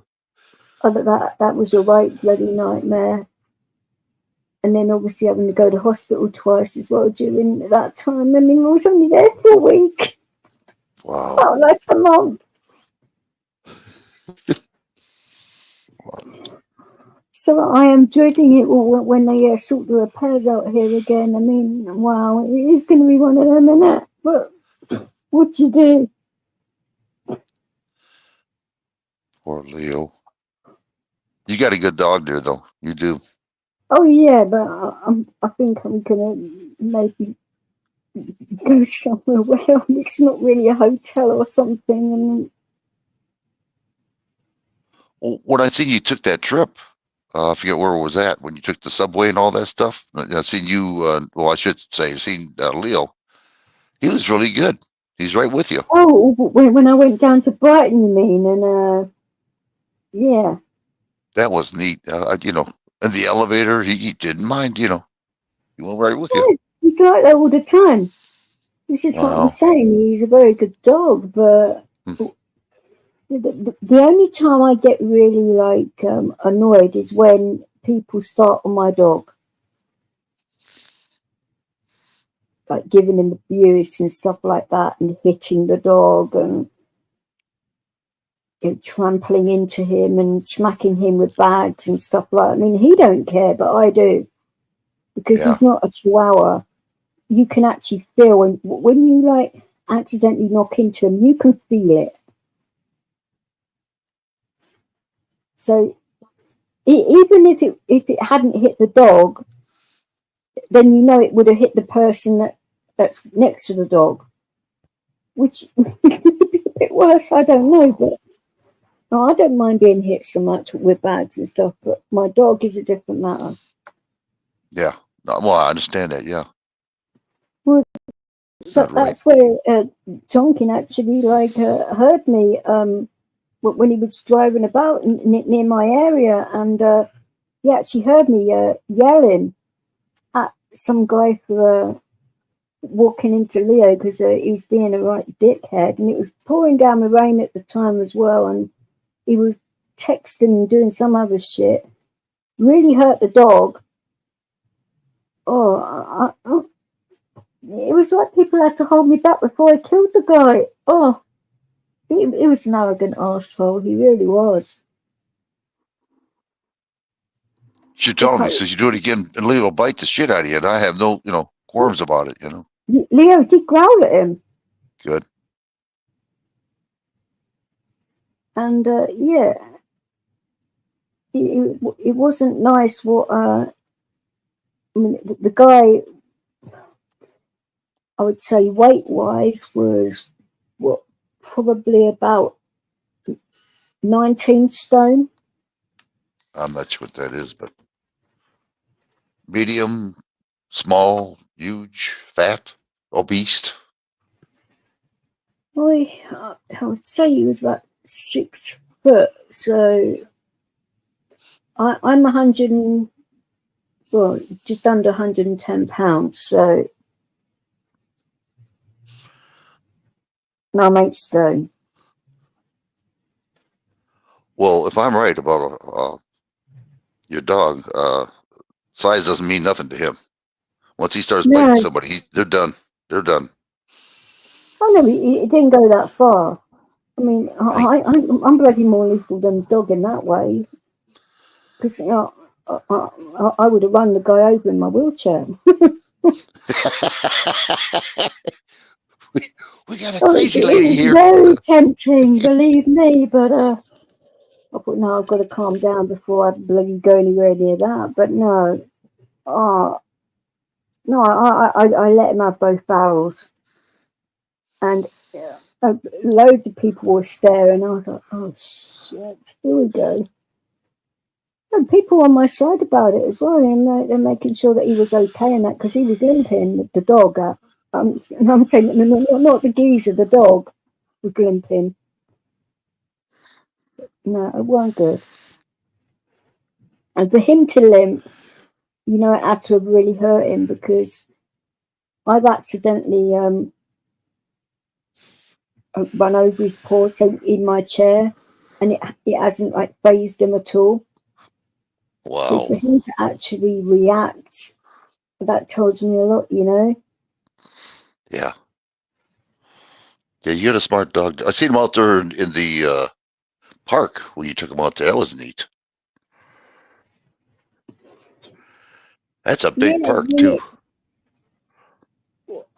but that was a right bloody nightmare. And then obviously having to go to hospital twice as well during that time. I mean, I was only there for a week. Wow. Felt like a month. So I am dreading it when they sort the repairs out here again. I mean, wow, it is going to be one of them, isn't it? But what do you do? Poor Leo. You got a good dog there, though. You do. Oh yeah, but I think I'm gonna maybe go somewhere where it's not really a hotel or something. And When I seen you took that trip, I forget where it was at, when you took the subway and all that stuff. I seen you. Well, I should say, seen Leo. He was really good. He's right with you. Oh, when I went down to Brighton, you mean? And yeah, that was neat. In the elevator, he didn't mind. He went right with you. He's like that all the time. This is what I'm saying. He's a very good dog, but the only time I get really annoyed is when people start on my dog, like giving him abuse and stuff like that, and hitting the dog and trampling into him and smacking him with bags and stuff like that. I mean, he don't care, but I do, because he's not a chihuahua. You can actually feel when you accidentally knock into him, you can feel it. So even if it hadn't hit the dog, then it would have hit the person that's next to the dog. which is a bit worse. I don't know, but no, I don't mind being hit so much with bags and stuff. But my dog is a different matter. Yeah. Well, I understand that. Yeah. Well, It's not right. that's where Tonkin actually heard me when he was driving about near my area, and he actually heard me yelling at some guy for walking into Leo because he was being a right dickhead, and it was pouring down the rain at the time as well, and he was texting and doing some other shit. Really hurt the dog. Oh, it was like people had to hold me back before I killed the guy. Oh, he was an arrogant asshole. He really was. You tell him, he says, you do it again, and Leo will bite the shit out of you. And I have no, qualms about it, Leo did growl at him. Good. And yeah, it wasn't nice what I mean, the guy, I would say weight wise was probably about 19 stone. I'm not sure what that is, but medium, small, huge, fat, obese. I would say he was about 6 foot. So I'm 100, just under 110 pounds. So no, I'm 8 stone. Well, if I'm right about your dog, size doesn't mean nothing to him. Once he starts biting somebody, they're done. They're done. Oh no, it didn't go that far. I mean, I'm bloody more lethal than a dog in that way. Because I would have run the guy over in my wheelchair. we got a crazy lady here. It was very tempting, believe me, but I thought, no, I've got to calm down before I bloody go anywhere near that. But no, no, I let him have both barrels, and loads of people were staring. I was like, oh shit, here we go. And people on my side about it as well, and they're making sure that he was okay and that, because he was limping, the dog. I'm saying not the geezer, the dog was limping. No, it weren't good. And for him to limp, it had to have really hurt him, because I've accidentally run over his paw in my chair, and it hasn't phased him at all. Wow. So for him to actually react, that tells me a lot, Yeah. Yeah, you got a smart dog. I seen him out there in the park when you took him out there. That was neat. That's a big park too.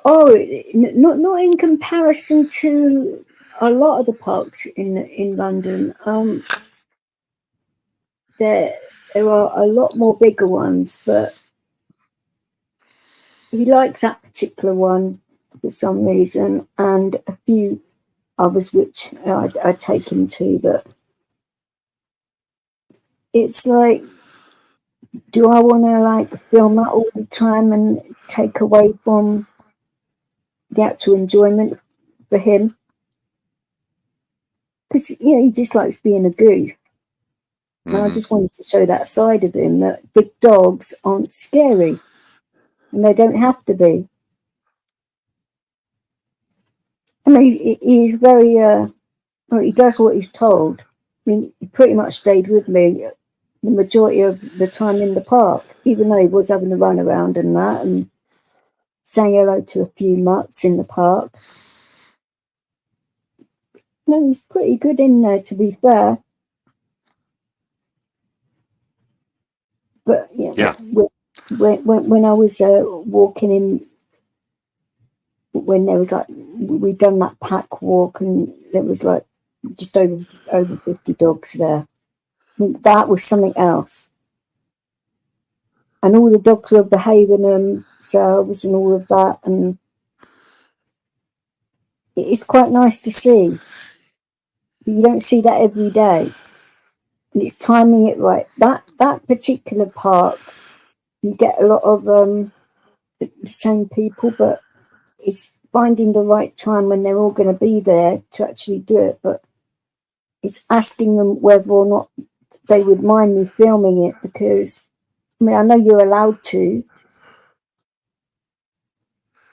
Oh, not in comparison to a lot of the parks in London. There are a lot more bigger ones, but he likes that particular one for some reason, and a few others which I take him to. But it's like, do I want to film that all the time and take away from the actual enjoyment for him? Because he just likes being a goof. And I just wanted to show that side of him, that big dogs aren't scary, and they don't have to be. I mean, he's very, he does what he's told. I mean, he pretty much stayed with me the majority of the time in the park, even though he was having a run around and that, and saying hello to a few mutts in the park. No, he's pretty good in there, to be fair. But yeah. When I was walking in, when there was we'd done that pack walk, and there was just over 50 dogs there. I mean, that was something else. And all the dogs were behaving themselves and all of that. And it's quite nice to see. You don't see that every day. And it's timing it right. That particular park, you get a lot of the same people, but it's finding the right time when they're all going to be there to actually do it. But it's asking them whether or not they would mind me filming it, because I mean, I know you're allowed to,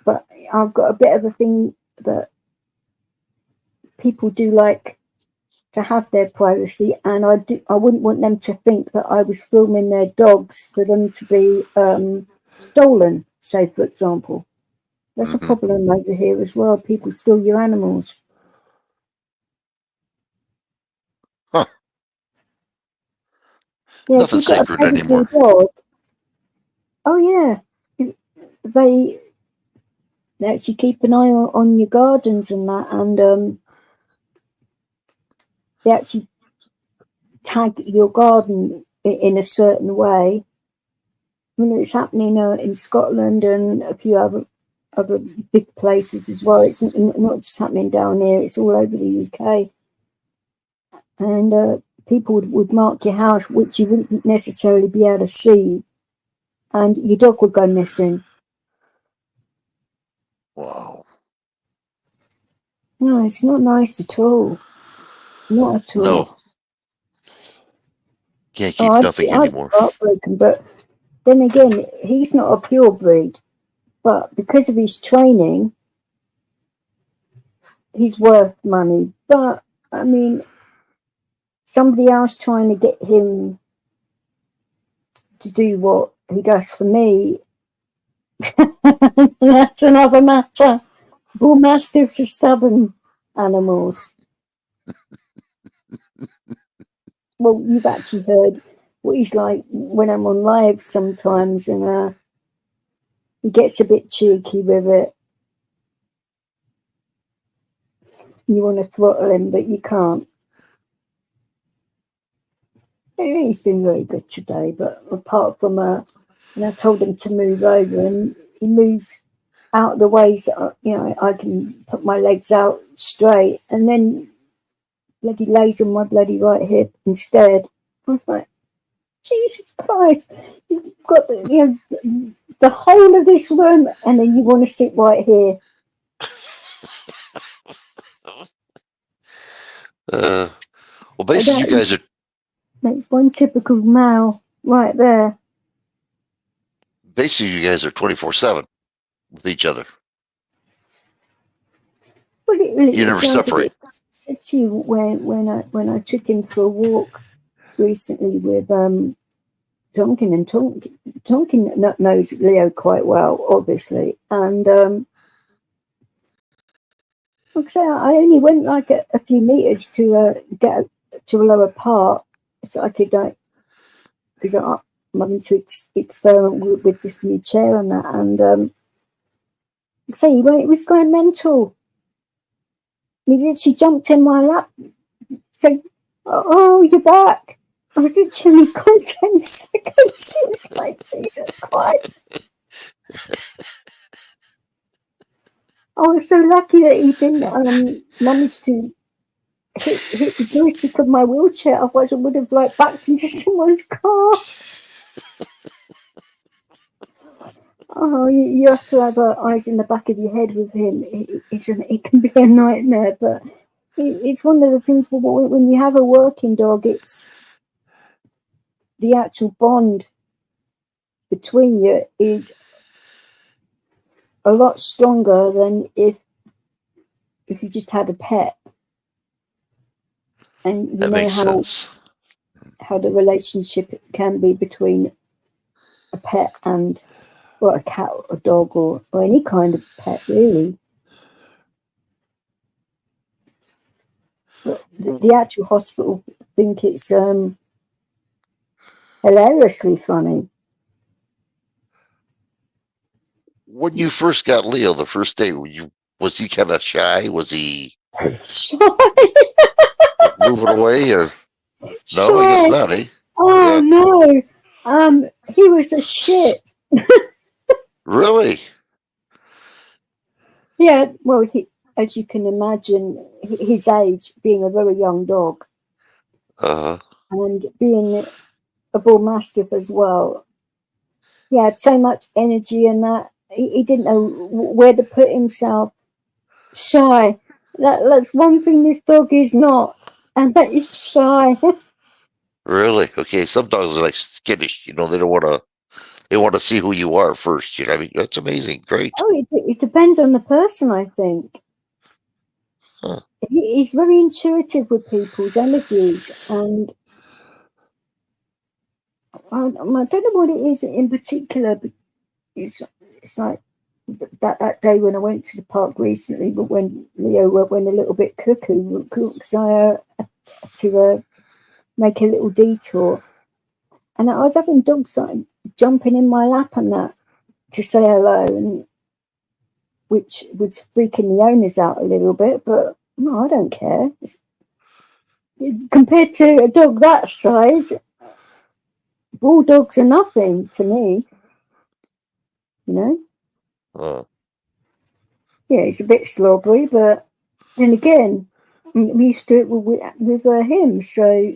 but I've got a bit of a thing that people do like to have their privacy, and I wouldn't want them to think that I was filming their dogs for them to be stolen, say, for example. That's a problem over here as well. People steal your animals. Huh. Yeah, Nothing if you've got a sacred anymore. dog, oh yeah, they actually keep an eye on your gardens and that, and they actually tag your garden in a certain way. I mean, it's happening in Scotland and a few other big places as well. It's not just happening down here, it's all over the UK. And people would mark your house, which you wouldn't necessarily be able to see, and your dog would go missing. Wow. No, it's not nice at all. Not at all. No. Can't keep nothing anymore. I'm heartbroken, but then again, he's not a pure breed. But because of his training, he's worth money. But, I mean, somebody else trying to get him to do what he does for me, that's another matter. Bull Mastiffs are stubborn animals. Well, you've actually heard what he's like when I'm on live sometimes, and he gets a bit cheeky with it. You want to throttle him, but you can't. He's been very good today, but apart from and I told him to move over, and he moves out of the way so I can put my legs out straight, and then bloody lays on my bloody right hip instead. I was like, Jesus Christ, you've got the whole of this room, and then you want to sit right here. Well, basically, you guys are. That's one typical male right there. Basically, you guys are 24/7 with each other. Well, You never separate. I said to you when I took him for a walk recently with Tonkin, and Tonkin knows Leo quite well, obviously, and like I say, I only went like a few meters to get to a lower part, so I could because I'm having to experiment with this new chair and that, and like I say, he was going mental. He literally jumped in my lap, said, "Oh, you're back." I was literally gone 10 seconds. It was like, Jesus Christ. I was so lucky that he didn't manage to hit the joystick of my wheelchair. Otherwise, I would have backed into someone's car. Oh, you have to have eyes in the back of your head with him. It can be a nightmare, but it's one of the things when you have a working dog, it's the actual bond between you is a lot stronger than if you just had a pet. And you That know makes sense. how the relationship can be between a pet and a cat or a dog or any kind of pet, really. But the actual hospital think it's hilariously funny. When you first got Leo the first day, was he kind of shy? Was he Shy. moving away, or no? Shy. I guess not, eh? Oh Yeah. no, he was a shit. Really? Yeah, well, as you can imagine, his age, being a very young dog, and being a bull mastiff as well, he had so much energy and that he didn't know where to put himself. Shy. That's one thing this dog is not, and that is shy. Really? Okay. Some dogs are like skittish. You know, they don't want to. They want to see who you are first. You know, I mean, that's amazing. Great. Oh, it depends on the person, I think. Huh. He's very intuitive with people's energies, and I don't know what it is in particular, but it's like that day when I went to the park recently, but when Leo went a little bit cuckoo, because I had to make a little detour, and I was having dogs like jumping in my lap and that to say hello, and which was freaking the owners out a little bit, but no, I don't care. Compared to a dog that size, bulldogs are nothing to me, you know. Yeah, it's a bit slobbery, but then again, I'm used to it with him, so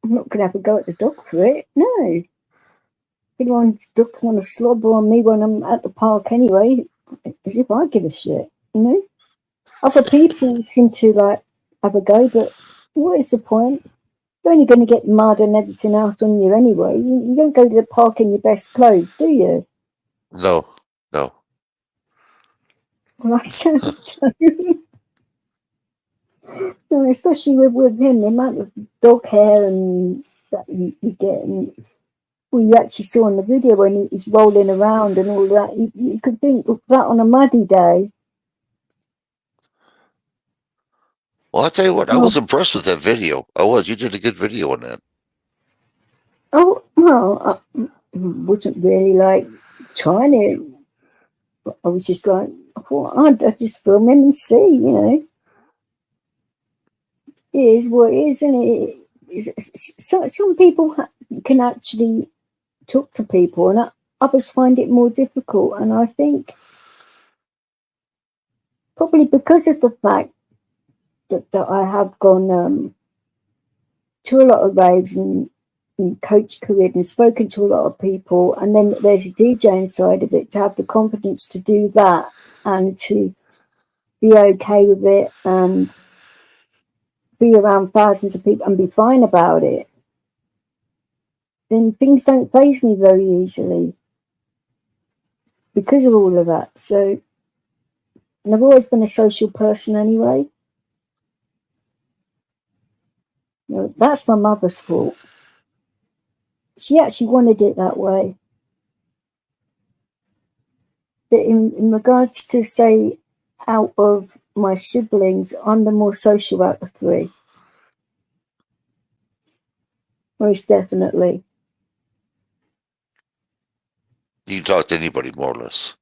I'm not going to have a go at the dog for it. No. Everyone's dog want to slobber on me when I'm at the park anyway, as if I give a shit, you know. Other people seem to like have a go, but what is the point? You're only going to get mud and everything else on you anyway. You don't go to the park in your best clothes, do you? No. Well, I certainly don't. No, especially with him, the amount of dog hair and that you get, and well, you actually saw in the video when he's rolling around and all that. You could think of that on a muddy day. Well, I'll tell you what, I was impressed with that video. I was. You did a good video on that. Oh, well, I wasn't really like trying to. I was just like, I thought I'd just film him and see, you know. It is what it is, and some people can actually talk to people, and others find it more difficult. And I think probably because of the fact that I have gone to a lot of raves and coach career and spoken to a lot of people, and then there's a DJing side of it, to have the confidence to do that and to be okay with it and be around thousands of people and be fine about it, then things don't faze me very easily because of all of that. So, and I've always been a social person anyway. You know, that's my mother's fault. She actually wanted it that way. But in regards to, say, out of my siblings, I'm the more social out of three. Most definitely. You can talk to anybody, more or less.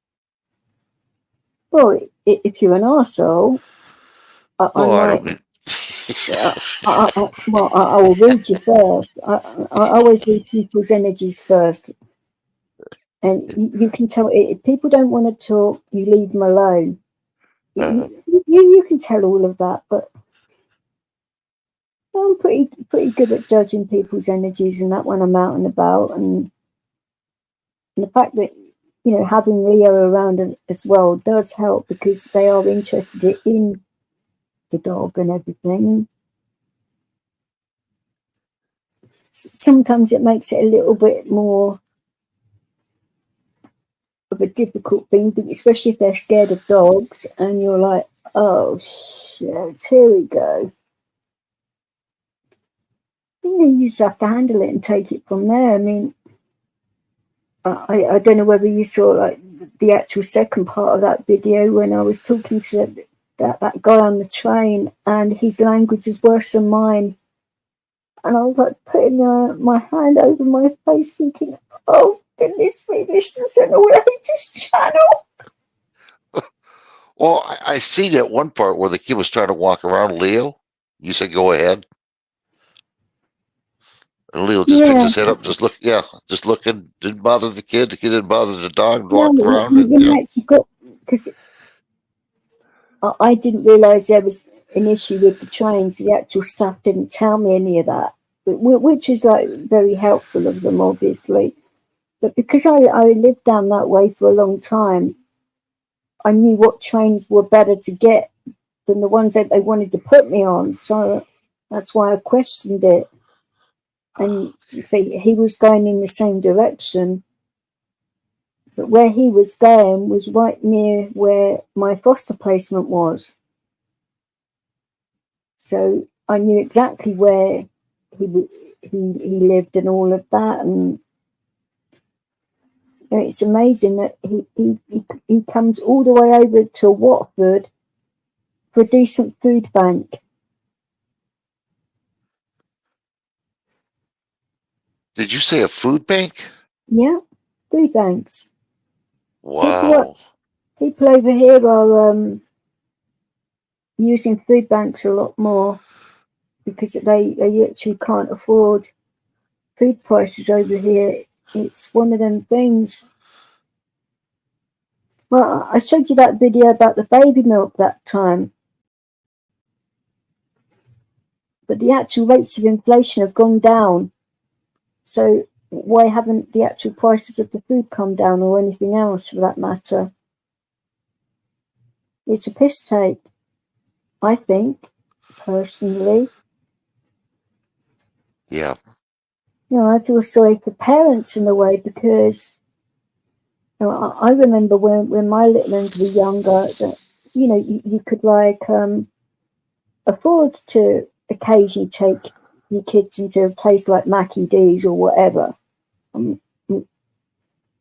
Well, if you're an arsehole, I might. I will read you first. I always read people's energies first. And you can tell, if people don't want to talk, you leave them alone. You can tell all of that, but I'm pretty good at judging people's energies and that when I'm out and about. And the fact that, you know, having Leo around as well does help, because they are interested in the dog and everything. Sometimes it makes it a little bit more of a difficult thing, especially if they're scared of dogs and you're like, oh shit, here we go. You know, you just have to handle it and take it from there. I mean, I don't know whether you saw like the actual second part of that video when I was talking to that guy on the train, and his language is worse than mine. And I was like putting my hand over my face thinking, oh goodness me, this is an all-ages channel. Well, I seen that one part where the kid was trying to walk around Leo. You said go ahead. And Leo just picked his head up, just looking, didn't bother the kid. The kid didn't bother the dog, walked around. Actually got, because I didn't realise there was an issue with the trains. The actual staff didn't tell me any of that, which was like very helpful of them, obviously. But because I lived down that way for a long time, I knew what trains were better to get than the ones that they wanted to put me on. So that's why I questioned it. And so he was going in the same direction, but where he was going was right near where my foster placement was. So I knew exactly where he lived and all of that. And it's amazing that he comes all the way over to Watford for a decent food bank. Did you say a food bank? Yeah, food banks. Wow. People over here are using food banks a lot more because they actually can't afford food prices over here. It's one of them things. Well, I showed you that video about the baby milk that time. But the actual rates of inflation have gone down. So why haven't the actual prices of the food come down, or anything else for that matter? It's a piss take, I think, personally. Yeah. I feel sorry for parents in a way, because I remember when my little ones were younger that you could afford to occasionally take your kids into a place like Mackie D's or whatever. I'm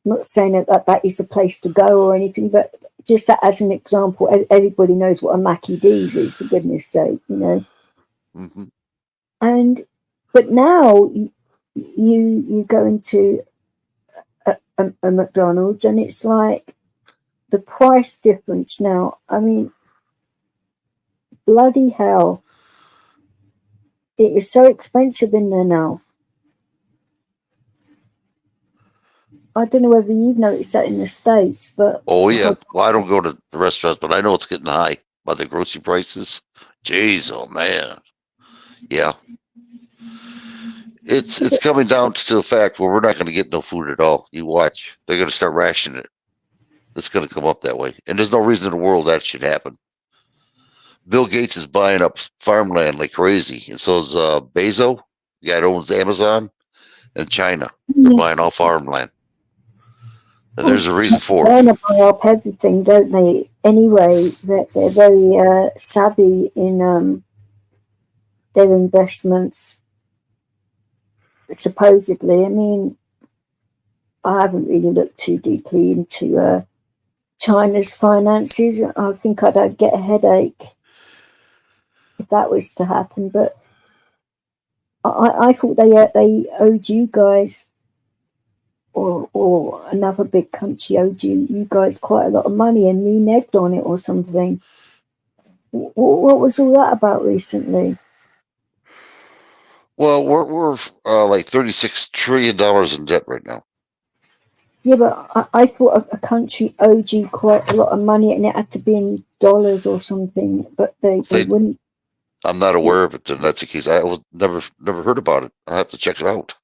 not saying that is the place to go or anything, but just that as an example, everybody knows what a Mackie D's is, for goodness sake, Mm-hmm. But now you go into a McDonald's and it's like the price difference now. I mean, bloody hell. It is so expensive in there now. I don't know whether you've noticed that in the States, but... Oh, yeah. Well, I don't go to the restaurants, but I know it's getting high by the grocery prices. Jeez, oh, man. Yeah. It's coming down to the fact where we're not going to get no food at all. You watch. They're going to start rationing it. It's going to come up that way. And there's no reason in the world that should happen. Bill Gates is buying up farmland like crazy. And so is Bezos, the guy that owns Amazon, and China. They're buying all farmland. And there's a reason for it. China buy up everything, don't they? Anyway, they're very savvy in their investments, supposedly. I mean, I haven't really looked too deeply into China's finances. I think I'd get a headache if that was to happen. But I thought they owed you guys, or another big country owed you guys quite a lot of money, and reneged on it or something. What was all that about recently? Well, we're like $36 trillion in debt right now. Yeah, but I thought a country owed you quite a lot of money, and it had to be in dollars or something. But they wouldn't. I'm not aware of it, and that's the case. I was never heard about it. I have to check it out.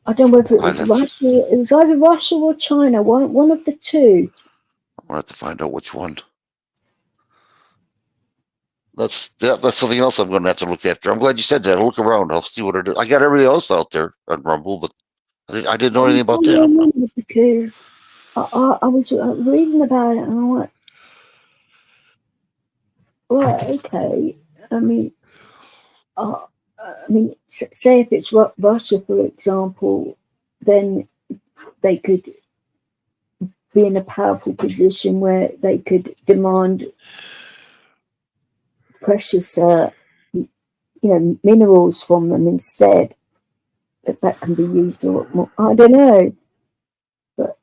I don't know whether it was Russia. It was either Russia or China. One of the two. I'm gonna have to find out which one. That's something else I'm gonna have to look after. I'm glad you said that. I'll look around. I'll see what it is. I got everything else out there on Rumble, but I didn't know anything about that. Because I was reading about it, and I went, right, okay. I mean, say if it's Russia, for example, then they could be in a powerful position where they could demand precious, minerals from them instead. But that can be used a lot more. I don't know, but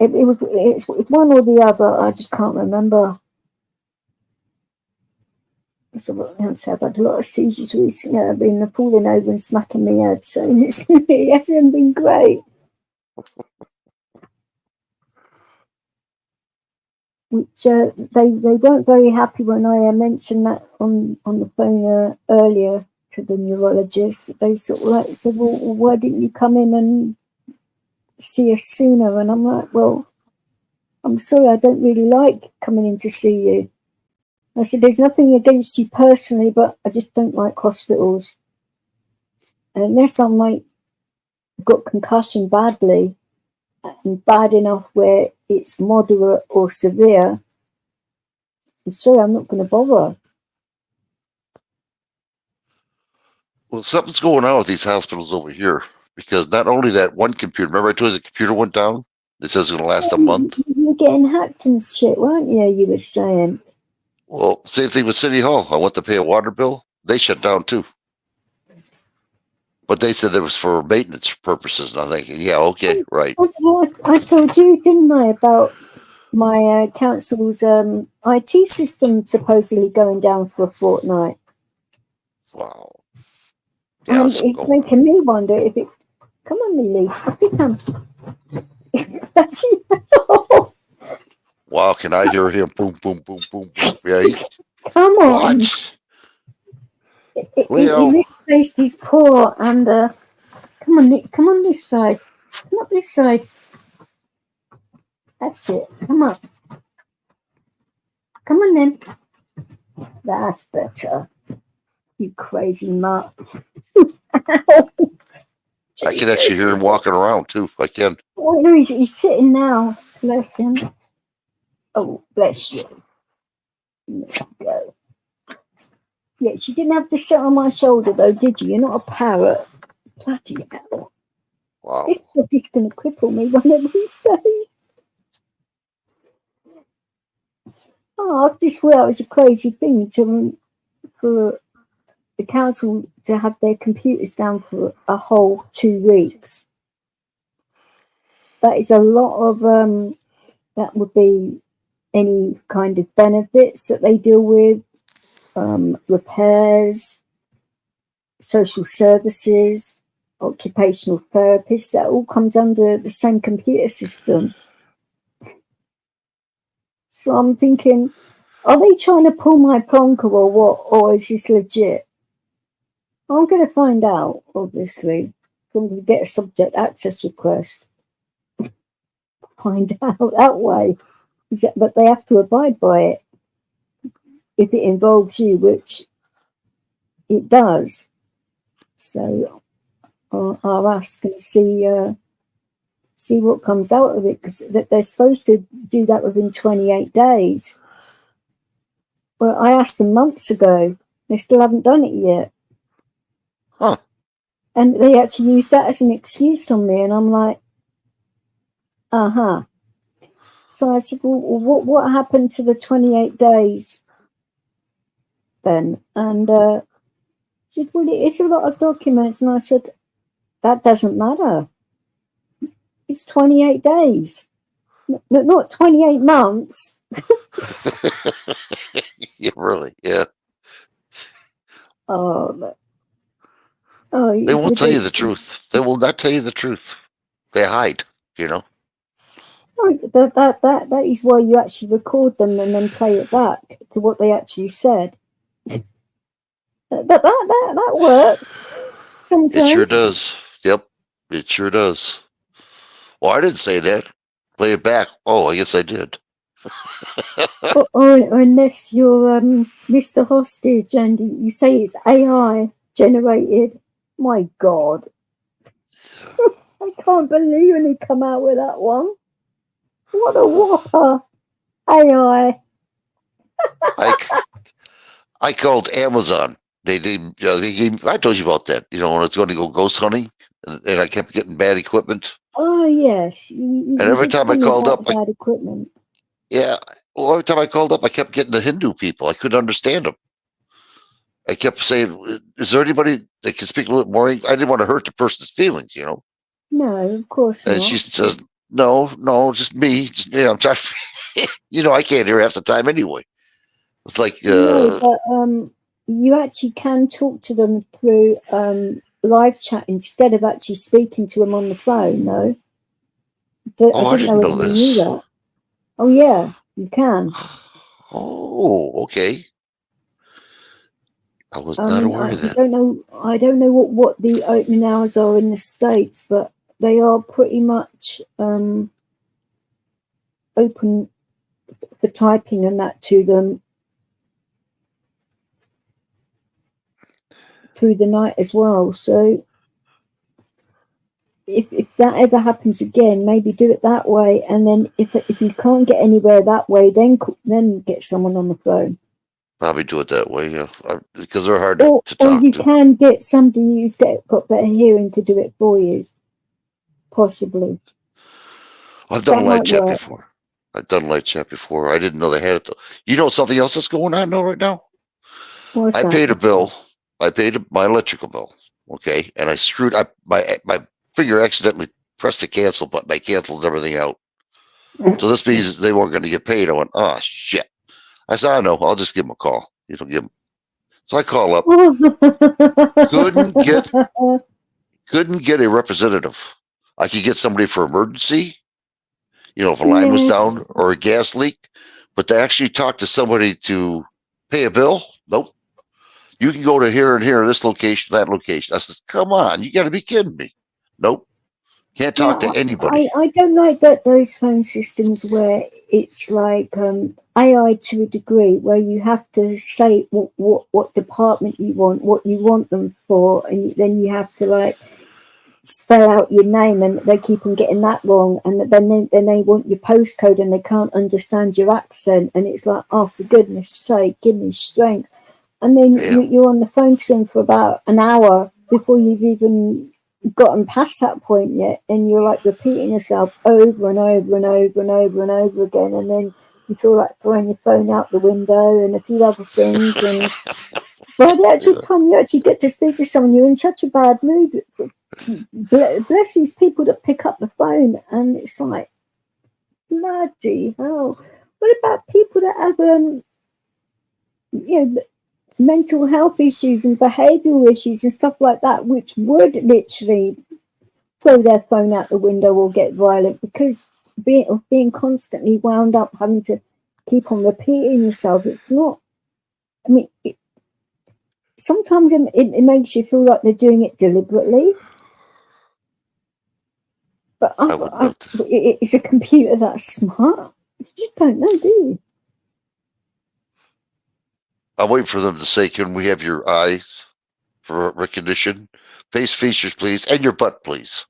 it's one or the other. I just can't remember. So I've had a lot of seizures recently. I've been falling over and smacking my head, so it hasn't been great. which they weren't very happy when I mentioned that on the phone earlier to the neurologist. They sort of like said, well, why didn't you come in and see us sooner? And I'm like, well, I'm sorry, I don't really like coming in to see you. I said, there's nothing against you personally, but I just don't like hospitals. And unless I'm like, got concussion badly, and bad enough where it's moderate or severe, I'm sorry, I'm not going to bother. Well, something's going on with these hospitals over here, because not only that one computer, remember I told you the computer went down? It says it's going to last a month. You were getting hacked and shit, weren't you? You were saying. Well, same thing with City Hall. I went to pay a water bill. They shut down too. But they said it was for maintenance purposes. And I'm thinking, yeah, okay, right. I told you, didn't I, about my council's IT system supposedly going down for a fortnight. Wow. Yeah, And it's making me wonder if it... Come on, Lily. Up you come. Wow, can I hear him? Boom, boom, boom, boom, boom. Yeah, come on. Watch. Leo. He replaced his paw and... come on, Nick. Come on this side. Come up this side. That's it. Come on. Come on then. That's better. You crazy mutt. I can actually hear him walking around too. I can. Oh no, he's sitting now. Bless him. Oh, bless you. There you go. Yes, you didn't have to sit on my shoulder though, did you? You're not a parrot. Bloody hell. Wow. This puppy's going to cripple me one of these days. Oh, I just thought it was a crazy thing for the council to have their computers down for a whole 2 weeks. That is a lot of, that would be any kind of benefits that they deal with, repairs, social services, occupational therapists, that all comes under the same computer system. So I'm thinking, are they trying to pull my plonker or what, or is this legit? I'm going to find out, obviously. I'm going to get a subject access request. Find out that way. But they have to abide by it. If it involves you, which it does. So I'll ask and see what comes out of it, because they're supposed to do that within 28 days. Well, I asked them months ago. They still haven't done it yet. Huh. And they actually use that as an excuse on me, and I'm like, uh-huh. So I said, well, what happened to the 28 days then? And she said, well, it's a lot of documents. And I said, that doesn't matter. It's 28 days. Not 28 months. Yeah, really, yeah. Oh, they won't tell you the truth. They will not tell you the truth. They hide, you know. That is why you actually record them and then play it back to what they actually said. That works sometimes. It sure does. Yep, it sure does. Well, I didn't say that. Play it back. Oh, I guess I did. or unless you're Mr. Hostage and you say it's AI generated. My God. I can't believe when he come out with that one. What a whopper. AI. I called Amazon. They gave, I told you about that. You know, when I was going to go ghost hunting, and I kept getting bad equipment. Oh, yes. And every time I called up, bad equipment. Yeah. Well, every time I called up, I kept getting the Hindu people. I couldn't understand them. I kept saying, is there anybody that can speak a little more? I didn't want to hurt the person's feelings, you know? No, of course not. And she says, no, just me. I'm trying to, I can't hear half the time anyway. It's like... no, but you actually can talk to them through live chat instead of actually speaking to them on the phone, though. I didn't know this. That. Oh, yeah. You can. Oh, okay. I was I not mean, aware I of that. don't know. I don't know what the opening hours are in the States, but they are pretty much open for typing and that to them through the night as well. So if that ever happens again, maybe do it that way, and then if you can't get anywhere that way, then get someone on the phone. Probably do it that way, yeah, because they're hard Or to talk you to. can get somebody who's got better hearing to do it for you, possibly. I've done That live might chat work. before. I've done live chat before. I didn't know they had it. You know something else that's going on now right now? What's I that? paid a bill. I paid my electrical bill. Okay, and I screwed up my finger accidentally pressed the cancel button. I canceled everything out. So this means they weren't going to get paid. I went, oh shit. I said, I know. I'll just give them a call. You don't give them. So I call up. Couldn't get a representative. I could get somebody for emergency, if a line was down Yes. or a gas leak, but to actually talk to somebody to pay a bill, nope. You can go to here and here, this location, that location. I said, come on, you got to be kidding me. Nope. Can't talk to anybody. I don't like those phone systems where it's like AI to a degree, where you have to say what department you want, what you want them for, and then you have to like spell out your name, and they keep on getting that wrong, and then they want your postcode and they can't understand your accent, and it's like, oh, for goodness sake, give me strength. And then you're on the phone to them for about an hour before you've even gotten past that point yet, and you're like repeating yourself over and over and over and over and over again, and then you feel like throwing your phone out the window and a few other things, and by the actual time you actually get to speak to someone, you're in such a bad mood. Bless these people that pick up the phone, and it's like, bloody hell. What about people that have mental health issues and behavioural issues and stuff like that, which would literally throw their phone out the window or get violent because being constantly wound up, having to keep on repeating yourself? It's not. I mean, sometimes it makes you feel like they're doing it deliberately. But it's a computer that's smart. You just don't know, do you? I'm waiting for them to say, can we have your eyes for recognition? Face features, please, and your butt, please.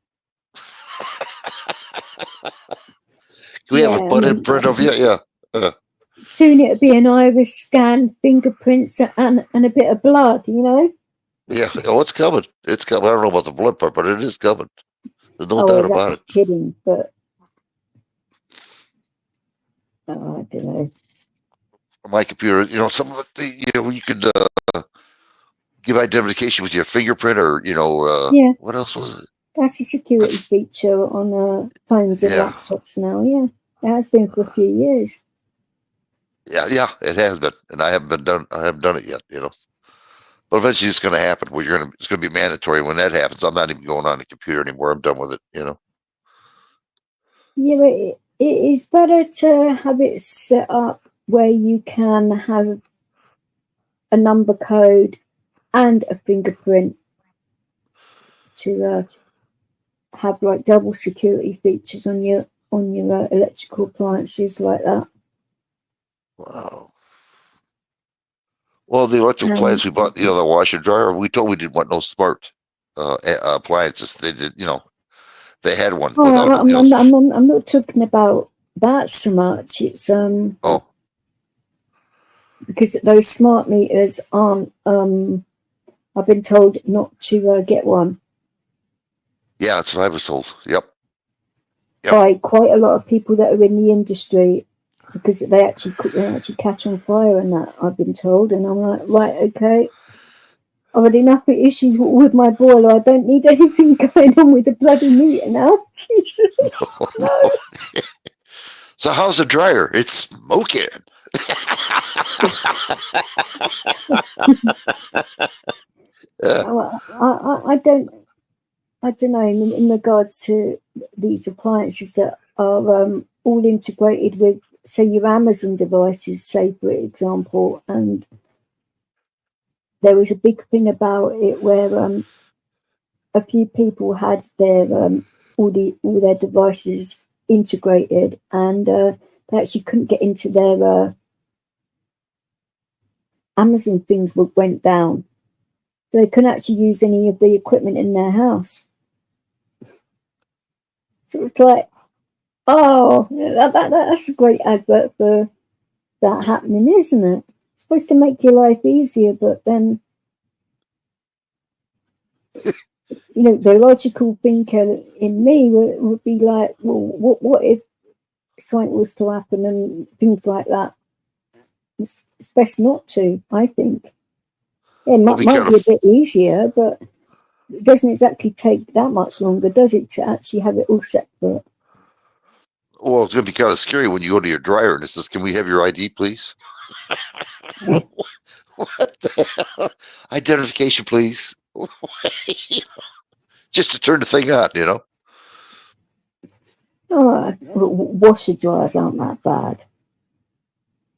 Can we have a butt imprint of you? Yeah. Soon it'll be an iris scan, fingerprints, and a bit of blood, Yeah, it's coming. It's coming. I don't know about the blood part, but it is coming. There's no doubt about it. Kidding, but I don't know. My computer, some of it, you could give identification with your fingerprint, or what else was it? That's a security feature on phones and laptops now. Yeah, it has been for a few years. Yeah, it has been, and I haven't done it yet. But eventually it's going to happen. It's going to be mandatory when that happens. I'm not even going on the computer anymore. I'm done with it. Yeah, but it is better to have it set up where you can have a number code and a fingerprint to have like double security features on your electrical appliances like that. Wow. Well, the electrical appliances we bought, the washer dryer, we didn't want no smart appliances. They did, they had one. I'm not talking about that so much. It's because those smart meters aren't. I've been told not to get one. Yeah, that's what I was told. Yep. By quite a lot of people that are in the industry, because they actually catch on fire and that, I've been told, and I'm like, right, okay. I've had enough issues with my boiler. I don't need anything going on with the bloody meter now. Jesus. No. So how's the dryer? It's smoking. I don't know. In regards to these appliances that are all integrated with say your Amazon devices, say for example, and there was a big thing about it where a few people had their all their devices integrated, and they actually couldn't get into their Amazon things went down. So they couldn't actually use any of the equipment in their house. So it's like, oh, that's a great advert for that happening, isn't it? It's supposed to make your life easier, but then, you know, the logical thinker in me would be like, well, what if something was to happen and things like that? It's best not to, I think. It might be a bit easier, but it doesn't exactly take that much longer, does it, to actually have it all separate? Well, it's going to be kind of scary when you go to your dryer and it says, "Can we have your ID, please?" What the hell? Identification, please. Just to turn the thing on, you know? Oh, washer dryers aren't that bad.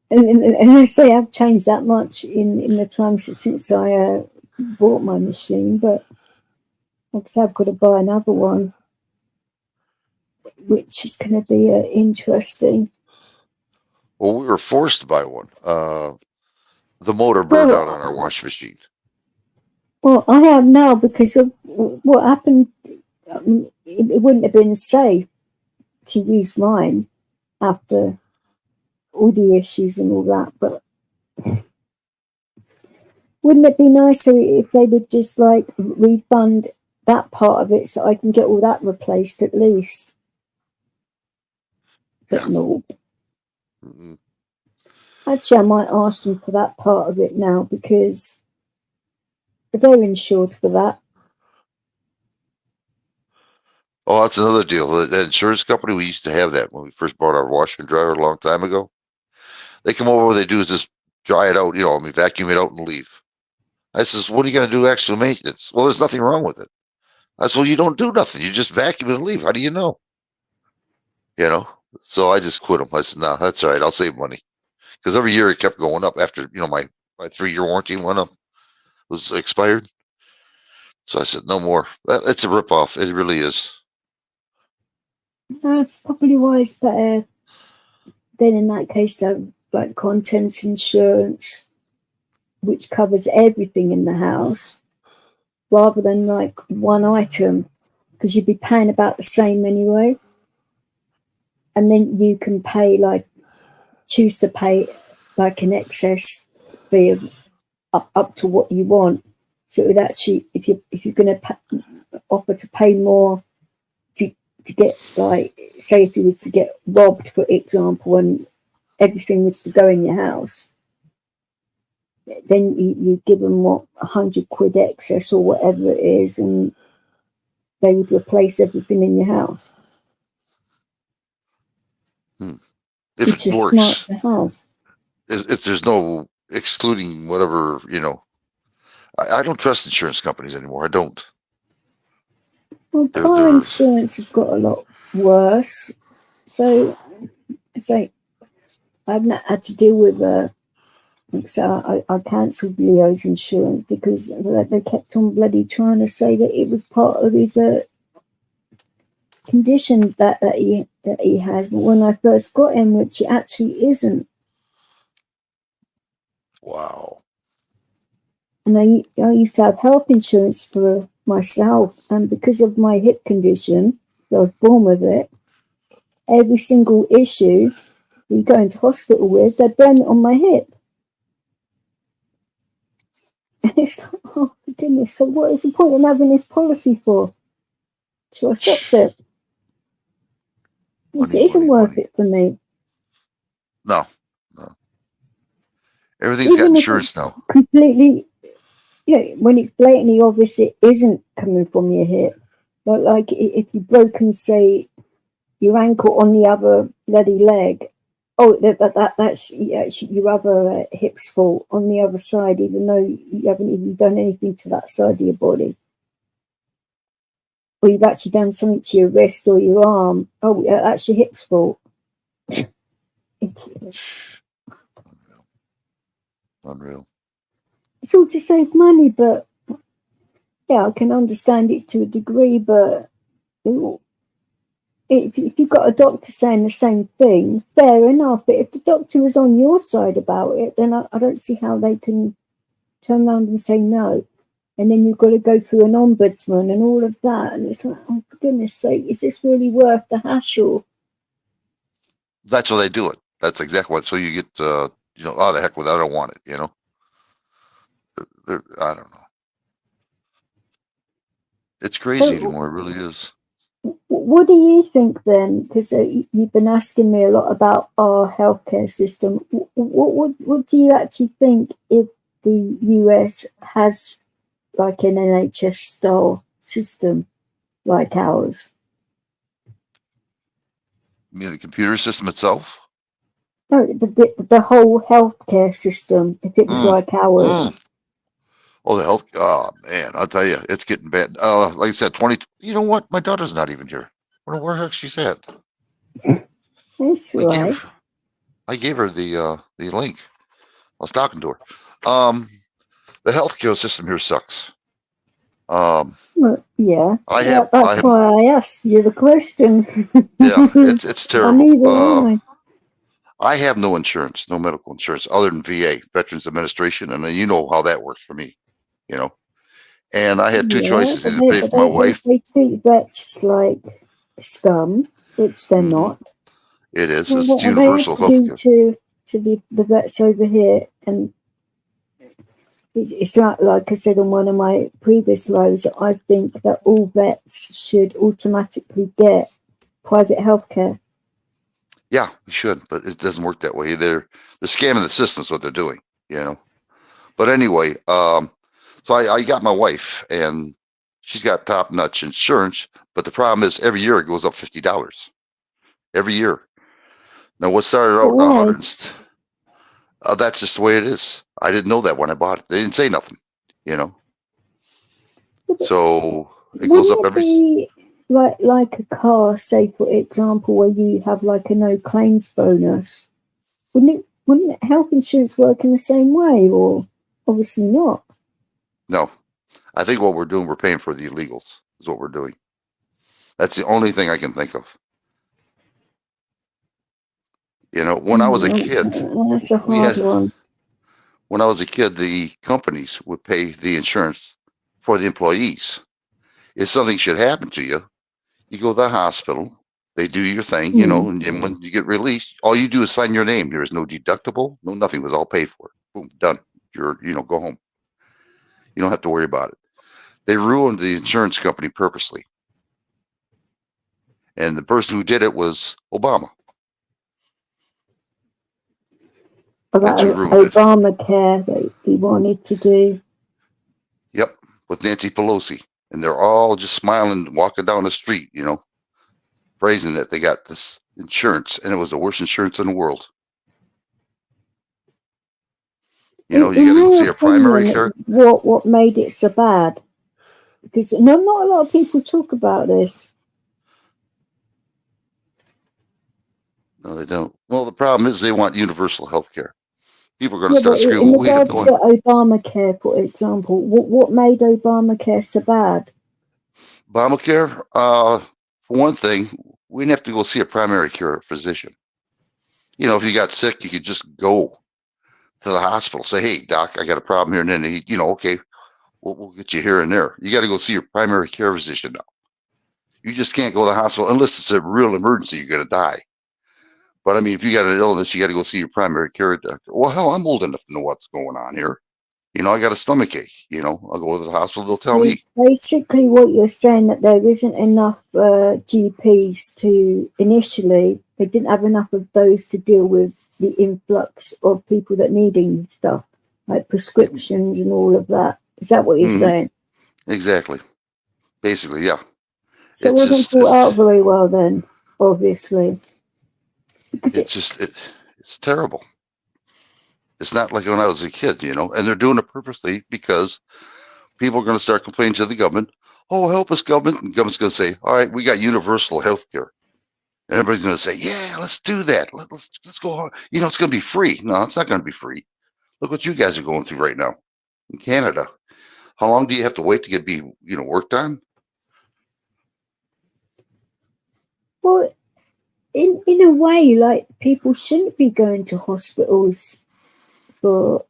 And I say I've changed that much in the time since I bought my machine, but like I said, I've got to buy another one, which is going to be interesting. Well, we were forced to buy one. The motor burned out on our washing machine. Well, I have now because of what happened. It wouldn't have been safe to use mine after all the issues and all that, but wouldn't it be nicer if they would just like refund that part of it so I can get all that replaced at least? But Yeah. no. Mm-mm. Actually, I might ask them for that part of it now because they're insured for that. Oh, that's another deal. The insurance company, we used to have that when we first bought our washer and dryer a long time ago. They come over, what they do is just dry it out, you know, I mean, vacuum it out and leave. I says, "What are you going to do extra maintenance?" "Well, there's nothing wrong with it." I said, "Well, you don't do nothing. You just vacuum it and leave. How do you know?" You know? So I just quit them. I said, "No, that's all right. I'll save money." Because every year it kept going up after, you know, my 3-year warranty went up, was expired. So I said, no more. It's a ripoff. It really is. That's probably why it's better then in that case to have like contents insurance, which covers everything in the house, rather than like one item, because you'd be paying about the same anyway. And then you can pay choose to pay like an excess fee of up to what you want. So it would actually, if you're going to offer to pay more to get, like, say if you was to get robbed, for example, and everything was to go in your house, then you give them £100 excess or whatever it is, and they would replace everything in your house. If which it is works, smart to have. If there's no excluding whatever, you know, I don't trust insurance companies anymore. I don't. Well, car insurance has got a lot worse. So I've not had to deal with so I cancelled Leo's insurance because they kept on bloody trying to say that it was part of his condition that he has. But when I first got him, which it actually isn't. Wow. And I used to have health insurance for myself, and because of my hip condition, I was born with it. Every single issue we go into hospital with, they blame it on my hip. And it's like, oh, for goodness, so what is the point in having this policy for? So I stopped it. It isn't worth it for me. No. Everything's Even got insurance now. Completely, when it's blatantly obvious it isn't coming from your hip. But like if you've broken, say, your ankle on the other bloody leg, that's your other hip's fault on the other side, even though you haven't even done anything to that side of your body. Or you've actually done something to your wrist or your arm. Oh, that's your hip's fault. It is. Unreal. It's all to save money, but yeah, I can understand it to a degree, but if you've got a doctor saying the same thing, fair enough. But if the doctor was on your side about it, then I don't see how they can turn around and say no. And then you've got to go through an ombudsman and all of that. And it's like, oh, for goodness sake, is this really worth the hassle? That's why they do it. That's exactly what. So you get, oh, the heck with it. I don't want it. I don't know. It's crazy anymore. It really is. What do you think then? Because you've been asking me a lot about our healthcare system. What do you actually think if the US has like an NHS style system like ours? You mean the computer system itself? No, the whole healthcare system, if it was like ours. Oh, the health. Oh, man, I'll tell you, it's getting bad. Like I said, 20. You know what? My daughter's not even here. Where the heck she's at? That's right. I gave her the link. I was talking to her. The healthcare system here sucks. Well, yeah. That's why I asked you the question. Yeah, it's terrible. I I have no insurance, no medical insurance, other than VA, Veterans Administration, and you know how that works for me. And I had two choices: either pay for my wife. They treat vets like scum, which they're not. It is. Well, It's what universal they have health to care. do to the vets over here, and it's like I said on one of my previous lows, I think that all vets should automatically get private healthcare. Yeah, we should, but it doesn't work that way. They're scamming the system is what they're doing, But anyway, so I got my wife, and she's got top-notch insurance, but the problem is every year it goes up $50. Every year. Now, what started out that's just the way it is. I didn't know that when I bought it. They didn't say nothing, So it goes up every. Like a car, say for example, where you have like a no claims bonus, wouldn't health insurance work in the same way, or obviously not? No, I think what we're doing, we're paying for the illegals is what we're doing. That's the only thing I can think of. When I was a kid, that's a hard one. When I was a kid, the companies would pay the insurance for the employees. If something should happen to you, you go to the hospital, they do your thing, and when you get released, all you do is sign your name. There is no deductible, no nothing. It was all paid for. Boom, done. You're, go home. You don't have to worry about it. They ruined the insurance company purposely. And the person who did it was Obama. About Obamacare that he wanted to do. Yep, with Nancy Pelosi. And they're all just smiling, walking down the street, praising that they got this insurance, and it was the worst insurance in the world. You got to go see a primary care. What made it so bad? Because not a lot of people talk about this. No, they don't. Well, the problem is they want universal health care. People are going to start In screaming. regards to Obamacare, for example, what made Obamacare so bad? Obamacare, for one thing, we didn't have to go see a primary care physician. If you got sick, you could just go to the hospital, say, "Hey, doc, I got a problem here," and then okay, we'll get you here and there. You got to go see your primary care physician now. You just can't go to the hospital unless it's a real emergency. You're going to die. But I mean, if you got an illness, you got to go see your primary care doctor. Well, hell, I'm old enough to know what's going on here. I got a stomach ache. I'll go to the hospital. They'll tell me. Basically, what you're saying that there isn't enough GPs to initially. They didn't have enough of those to deal with the influx of people that needing stuff like prescriptions and all of that. Is that what you're saying? Exactly. Basically, yeah. So it wasn't thought out very well then, obviously. Because it's terrible. It's not like when I was a kid, and they're doing it purposely because people are going to start complaining to the government. Oh, help us, government. And the government's going to say, all right, we got universal health care. And everybody's going to say, yeah, let's do that. Let's go hard. You know, it's going to be free. No, it's not going to be free. Look what you guys are going through right now in Canada. How long do you have to wait to be worked on? Well, in a way, like, people shouldn't be going to hospitals for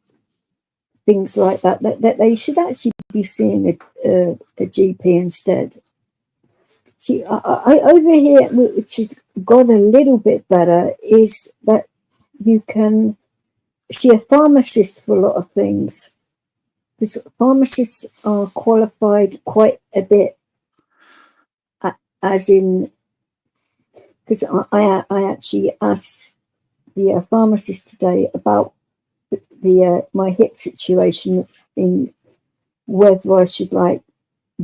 things like that. That they should actually be seeing a GP instead. See, I over here, which has got a little bit better, is that you can see a pharmacist for a lot of things. Because pharmacists are qualified quite a bit, as in, because I actually asked the pharmacist today about the my hip situation, in whether I should like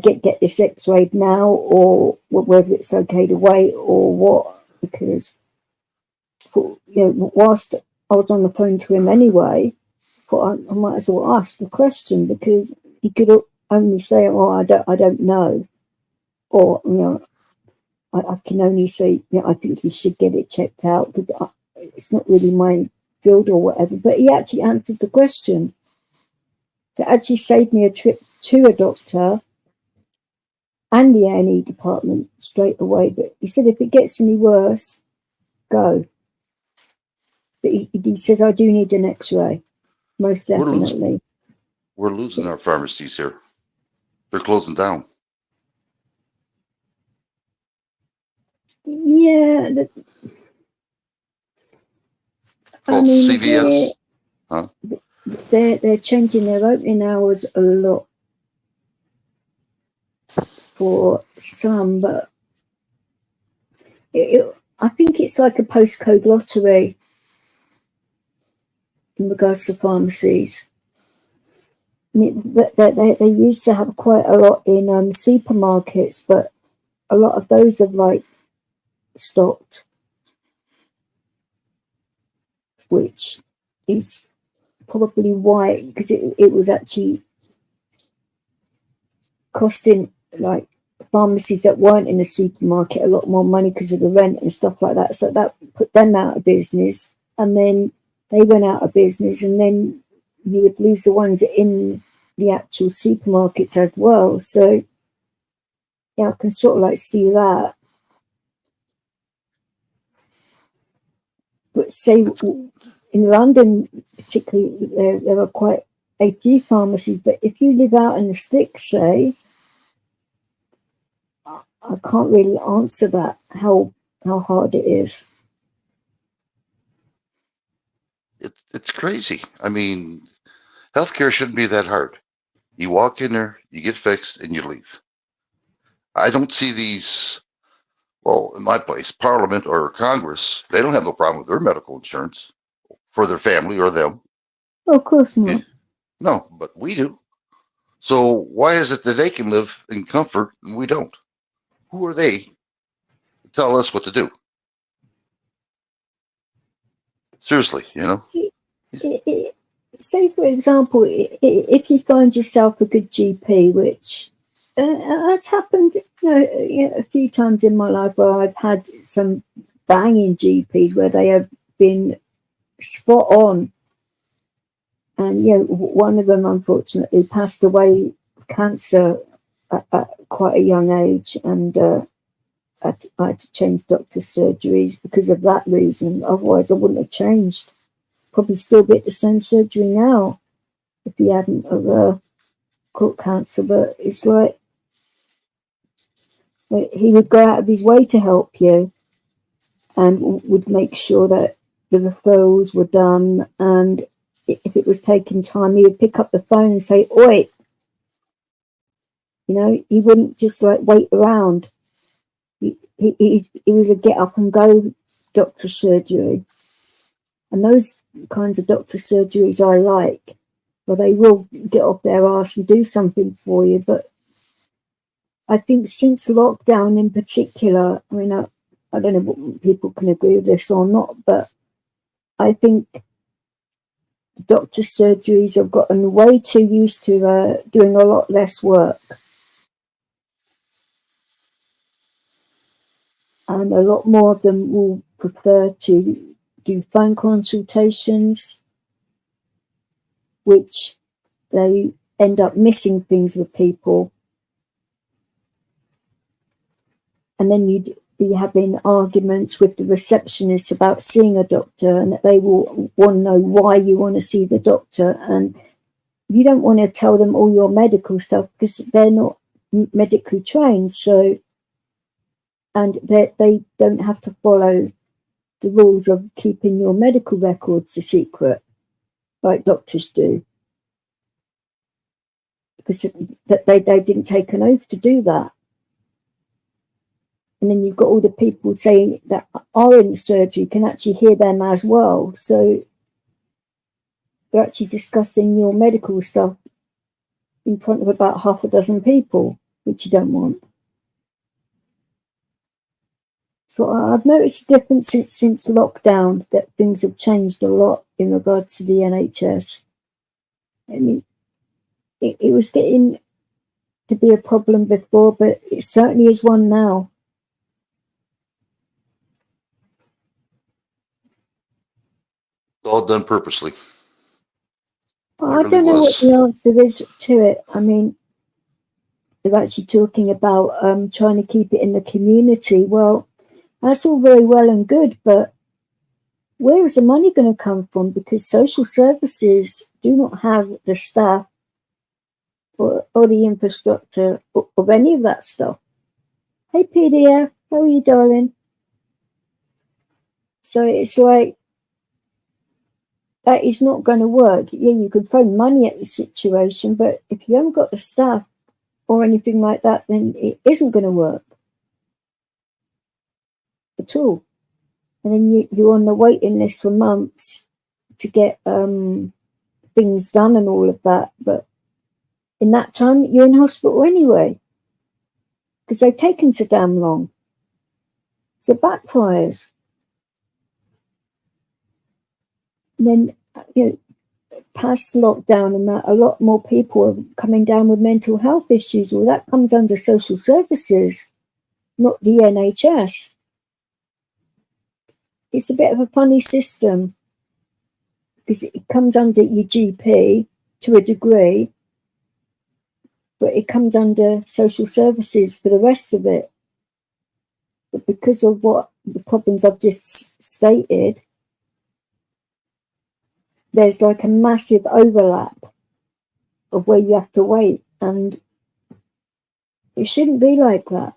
get this x-rayed now, or whether it's okay to wait or what, because whilst I was on the phone to him anyway, I might as well ask the question, because he could only say, oh, I don't know, or I can only say, I think you should get it checked out, because it's not really my field or whatever. But he actually answered the question. So it actually saved me a trip to a doctor and the A&E department straight away. But he said, if it gets any worse, go. But he says, I do need an x-ray, most definitely. We're losing our pharmacies here. They're closing down. Yeah. CVS. They're changing their opening hours a lot for some, but I think it's like a postcode lottery in regards to pharmacies. I mean, they used to have quite a lot in supermarkets, but a lot of those have like stopped, which is probably why, because it was actually costing like pharmacies that weren't in a supermarket a lot more money because of the rent and stuff like that. So that put them out of business, and then they went out of business, and then you would lose the ones in the actual supermarkets as well. So yeah, I can sort of like see that. But say in London particularly, there are quite a few pharmacies, but if you live out in the sticks, say, I can't really answer that, how hard it is. It's crazy. I mean, healthcare shouldn't be that hard. You walk in there, you get fixed, and you leave. I don't see these, well, in my place, Parliament or Congress, they don't have no problem with their medical insurance for their family or them. Oh, of course not. No, but we do. So why is it that they can live in comfort and we don't? Who are they to tell us what to do? Seriously, Say, for example, if you find yourself a good GP, which has happened a few times in my life, where I've had some banging GPs where they have been spot on. And one of them unfortunately passed away of cancer at quite a young age, and I had to change doctor surgeries because of that reason. Otherwise, I wouldn't have changed. Probably still get the same surgery now if he hadn't caught cancer. But it's like he would go out of his way to help you, and would make sure that the referrals were done. And if it was taking time, he would pick up the phone and say, "Oi." He wouldn't just like wait around. He was a get up and go doctor surgery. And those kinds of doctor surgeries I like, where they will get off their arse and do something for you. But I think since lockdown in particular, I mean, I don't know what people can agree with this or not, but I think doctor surgeries have gotten way too used to doing a lot less work. and a lot more of them will prefer to do phone consultations, which they end up missing things with people. And then you'd be having arguments with the receptionist about seeing a doctor, and they will want to know why you want to see the doctor. And you don't want to tell them all your medical stuff because they're not medically trained. So, and they don't have to follow the rules of keeping your medical records a secret like doctors do, because they didn't take an oath to do that. And then you've got all the people saying that are in the surgery can actually hear them as well. So you're actually discussing your medical stuff in front of about half a dozen people, which you don't want. So I've noticed a difference since lockdown, that things have changed a lot in regards to the NHS. I mean, it was getting to be a problem before, but it certainly is one now. All done purposely. I don't know what the answer is to it. I mean, they're actually talking about trying to keep it in the community. Well, that's all very well and good, but where is the money going to come from? Because social services do not have the staff or the infrastructure of any of that stuff. Hey, PDF, how are you, darling? So it's like, that is not going to work. Yeah, you can throw money at the situation, but if you haven't got the staff or anything like that, then it isn't going to work at all. And then you're on the waiting list for months to get things done and all of that. But in that time, you're in hospital anyway, because they've taken so damn long. So it backfires. And then, you know, past lockdown and that, a lot more people are coming down with mental health issues. Well, that comes under social services, not the NHS. It's a bit of a funny system because it comes under your GP to a degree, but it comes under social services for the rest of it. But because of what the problems I've just stated, there's like a massive overlap of where you have to wait, and it shouldn't be like that.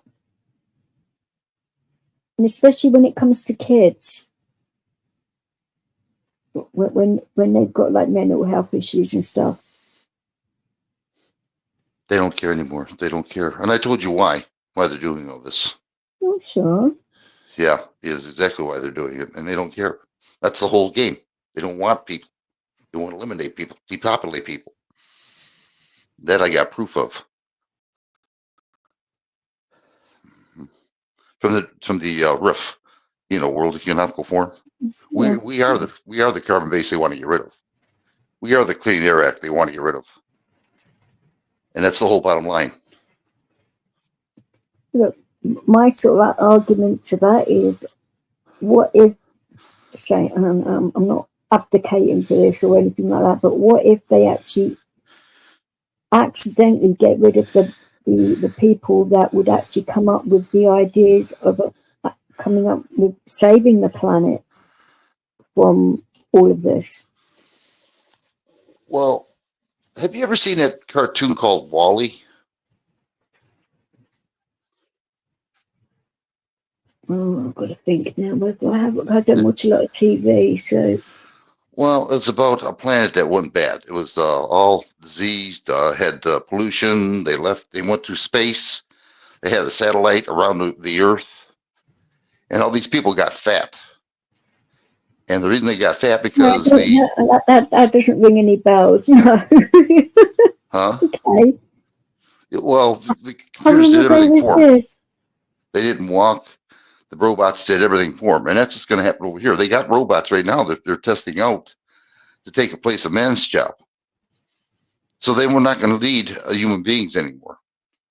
And especially when it comes to kids, when they've got like mental health issues and stuff. They don't care anymore. They don't care. And I told you why they're doing all this. Oh, sure. Yeah, is exactly why they're doing it. And they don't care. That's the whole game. They don't want people. They want to eliminate people, depopulate people. That I got proof of. From the RIF, World Economic Forum. Yeah. We are the carbon base they want to get rid of. We are the Clean Air Act they want to get rid of. And that's the whole bottom line. Look, my sort of argument to that is, what if, say, I'm not abdicating for this or anything like that, but what if they actually accidentally get rid of the people that would actually come up with the ideas of coming up with saving the planet from all of this? Well, have you ever seen that cartoon called Wall-E? Oh, I've got to think now. I don't watch a lot of TV, so. Well, it's about a planet that went bad. It was all diseased, had pollution. They went to space. They had a satellite around the Earth. And all these people got fat. And the reason they got fat because that doesn't ring any bells, no. Huh? Okay. Well, the computers did everything for them. They didn't walk. The robots did everything for them. And that's what's going to happen over here. They got robots right now that they're testing out to take the place of man's job. So they were not going to need human beings anymore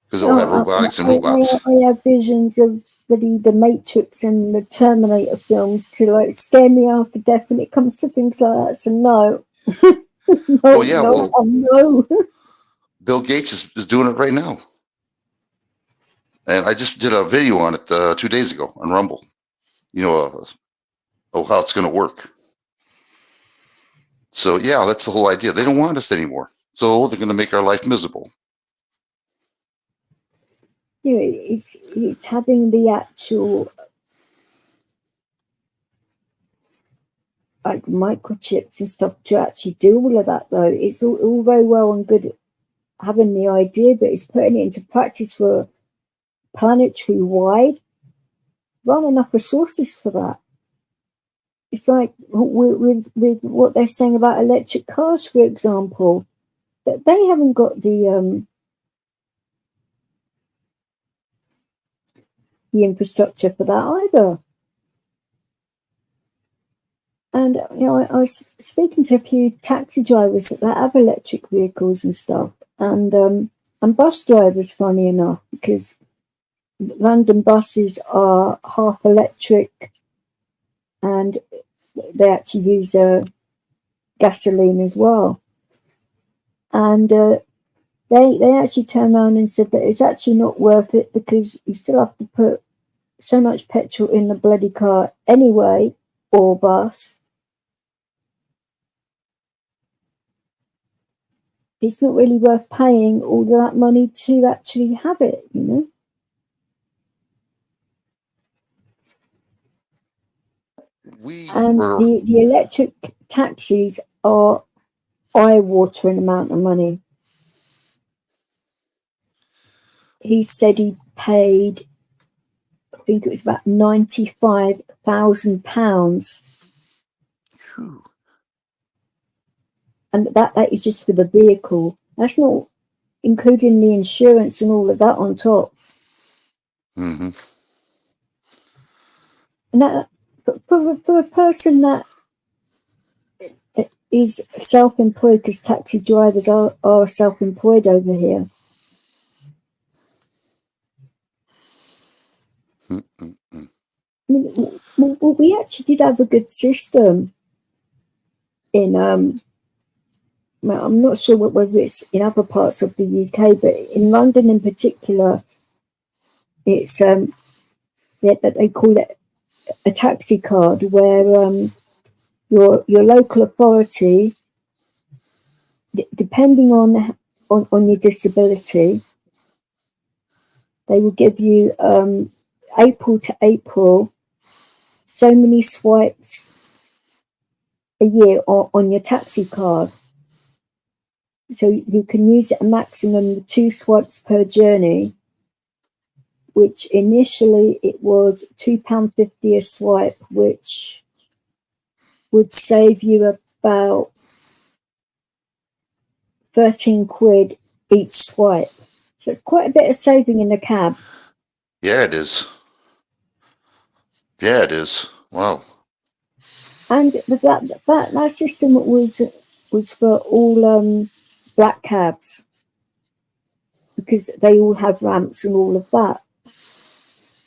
because they'll have robotics and robots. I have visions of the Matrix and the Terminator films to like scare me after death when it comes to things like that. So no. No, Well, yeah, no, well, no. Bill Gates is doing it right now. And I just did a video on it 2 days ago on Rumble. You know, how it's going to work. So, yeah, that's the whole idea. They don't want us anymore. So they're going to make our life miserable. You know, it's having the actual like microchips and stuff to actually do all of that, though. It's all very well and good having the idea, but it's putting it into practice for planetary wide. There aren't enough resources for that. It's like with what they're saying about electric cars, for example, that they haven't got the infrastructure for that either. And you know, I was speaking to a few taxi drivers that have electric vehicles and stuff, and bus drivers, funny enough, because London buses are half electric, and they actually use gasoline as well. And they actually turned around and said that it's actually not worth it because you still have to put so much petrol in the bloody car anyway, or bus. It's not really worth paying all that money to actually have it, you know. And the electric taxis are eye-watering amount of money. He said he paid, I think it was about £95,000. And that is just for the vehicle. That's not including the insurance and all of that on top. Mm-hmm. And that, for a person that is self-employed, because taxi drivers are self-employed over here. Mm-mm-mm. I mean, we actually did have a good system in well, I'm not sure whether it's in other parts of the UK, but in London in particular, it's that they call it a taxi card, where your local authority, depending on your disability, they will give you April to April so many swipes a year on your taxi card. So you can use it a maximum of 2 swipes per journey, which initially it was £2.50 a swipe, which would save you about 13 quid each swipe. So it's quite a bit of saving in the cab. Yeah, it is. Yeah, it is. Wow. And that system was for all black cabs, because they all have ramps and all of that.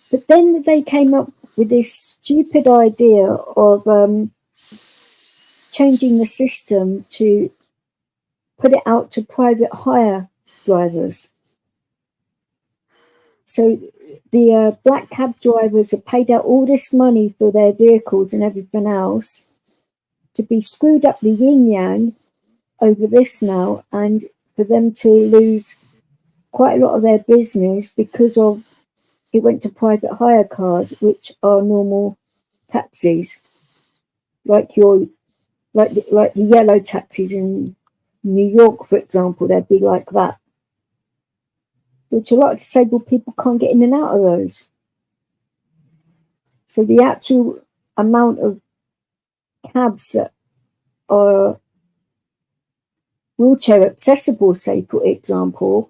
But then they came up with this stupid idea of changing the system to put it out to private hire drivers. So the black cab drivers have paid out all this money for their vehicles and everything else to be screwed up the yin-yang over this now, and for them to lose quite a lot of their business because of it went to private hire cars, which are normal taxis, like the yellow taxis in New York, for example. They'd be like that, which a lot of disabled people can't get in and out of those. So the actual amount of cabs that are wheelchair accessible, say for example,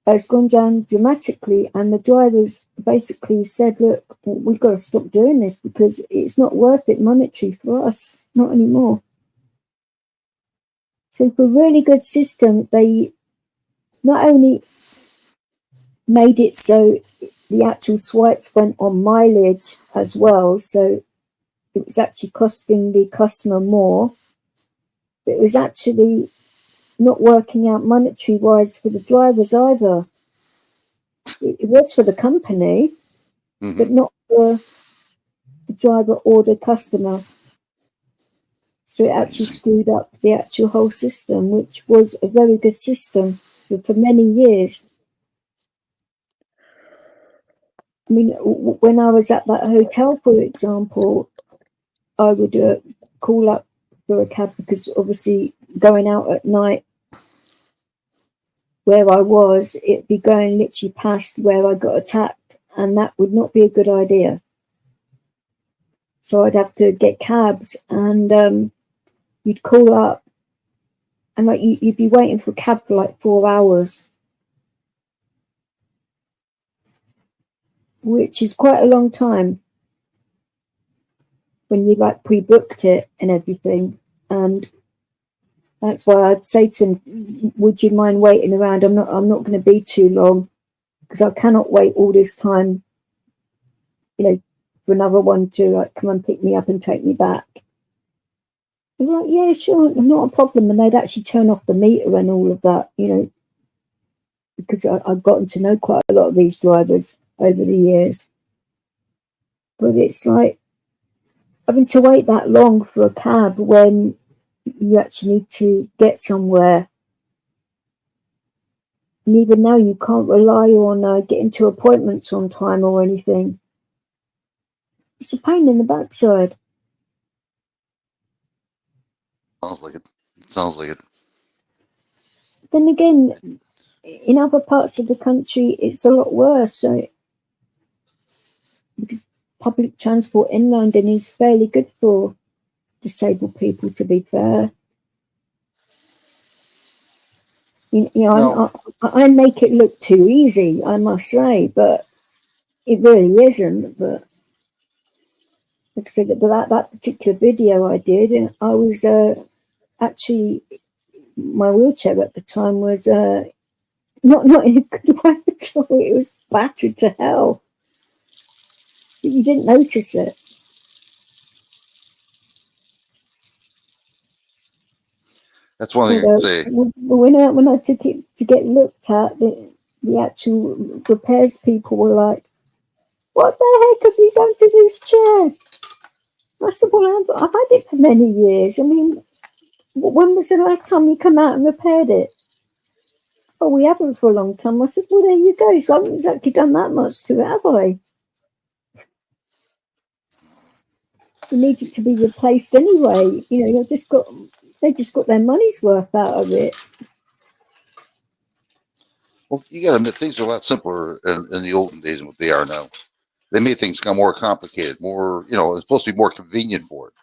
has gone down dramatically, and the drivers basically said, look, we've got to stop doing this because it's not worth it monetary for us, not anymore. So for a really good system, they not only made it so the actual swipes went on mileage as well, so it was actually costing the customer more. But it was actually not working out monetary wise for the drivers either. It was for the company, but not for the driver or the customer. So it actually screwed up the actual whole system, which was a very good system for many years. I mean, when I was at that hotel, for example, I would call up for a cab because obviously going out at night where I was, it'd be going literally past where I got attacked, and that would not be a good idea. So I'd have to get cabs, and you'd call up, and like you'd be waiting for a cab for like 4 hours, which is quite a long time when you like pre-booked it and everything. And that's why I'd say to them, would you mind waiting around? I'm not going to be too long, because I cannot wait all this time, you know, for another one to like come and pick me up and take me back. I'm like, yeah, sure, not a problem. And they'd actually turn off the meter and all of that, you know, because I've gotten to know quite a lot of these drivers over the years. But it's like having to wait that long for a cab when you actually need to get somewhere. And even now you can't rely on getting to appointments on time or anything. It's a pain in the backside. Sounds like it. Then again, in other parts of the country, it's a lot worse. So, because public transport in London is fairly good for disabled people, to be fair. You know, I make it look too easy, I must say, but it really isn't. But like I said, that particular video I did, and I was actually, my wheelchair at the time was not in a good way at all. It was battered to hell. You didn't notice it. That's one thing I say. When I took it to get looked at, the actual repairs people were like, "What the heck have you done to this chair?" I said, "Well, I've had it for many years. I mean, when was the last time you come out and repaired it?" "Oh, we haven't for a long time." I said, "Well, there you go. So I haven't exactly done that much to it, have I?" It needed to be replaced anyway. You know, they just got their money's worth out of it. Well, you got to admit, things are a lot simpler in the olden days than what they are now. They made things kind of more complicated, more, you know, it's supposed to be more convenient for it.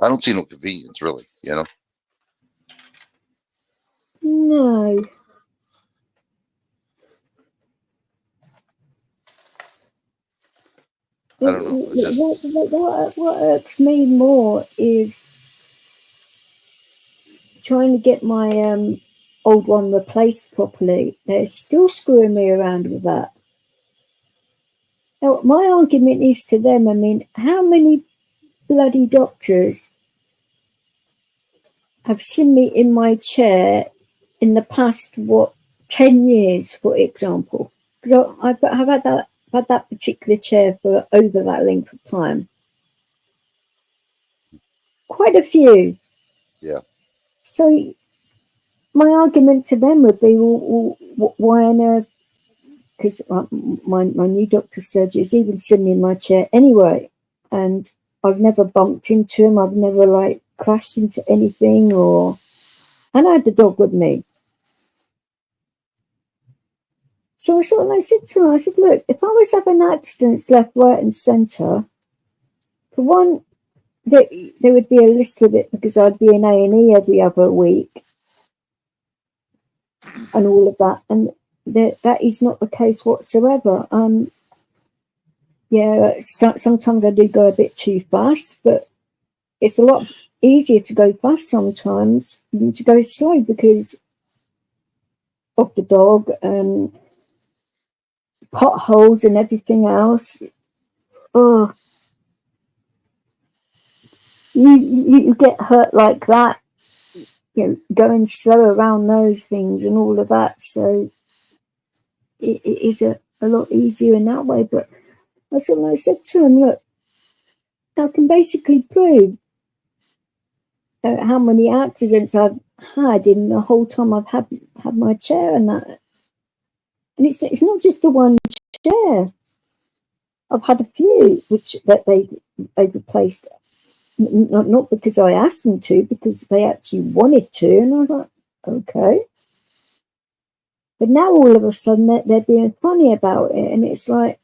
I don't see no convenience, really, you know? No. I don't know. What irks me more is trying to get my old one replaced properly. They're still screwing me around with that. Now, my argument is to them, I mean, how many bloody doctors have seen me in my chair in the past, 10 years, for example? Because I've had that particular chair for over that length of time. Quite a few. Yeah. So my argument to them would be, well, why on earth? Because my new doctor's surgery has even seen me in my chair anyway, and I've never bumped into him. I've never like crashed into anything, and I had the dog with me. So I said to her, I said, look, if I was having accidents left, right, and centre, for one, there would be a list of it because I'd be in A&E every other week, and all of that, and that is not the case whatsoever. Yeah, sometimes I do go a bit too fast, but it's a lot easier to go fast sometimes than to go slow because of the dog. potholes and everything else. Oh, you get hurt like that, you know, going slow around those things and all of that. So it is a lot easier in that way. But that's what I said to him. Look, I can basically prove how many accidents I've had in the whole time I've had my chair and that. And it's not just the one chair. I've had a few that they replaced, not because I asked them to, because they actually wanted to. And I was like, okay. But now all of a sudden they're being funny about it, and it's like,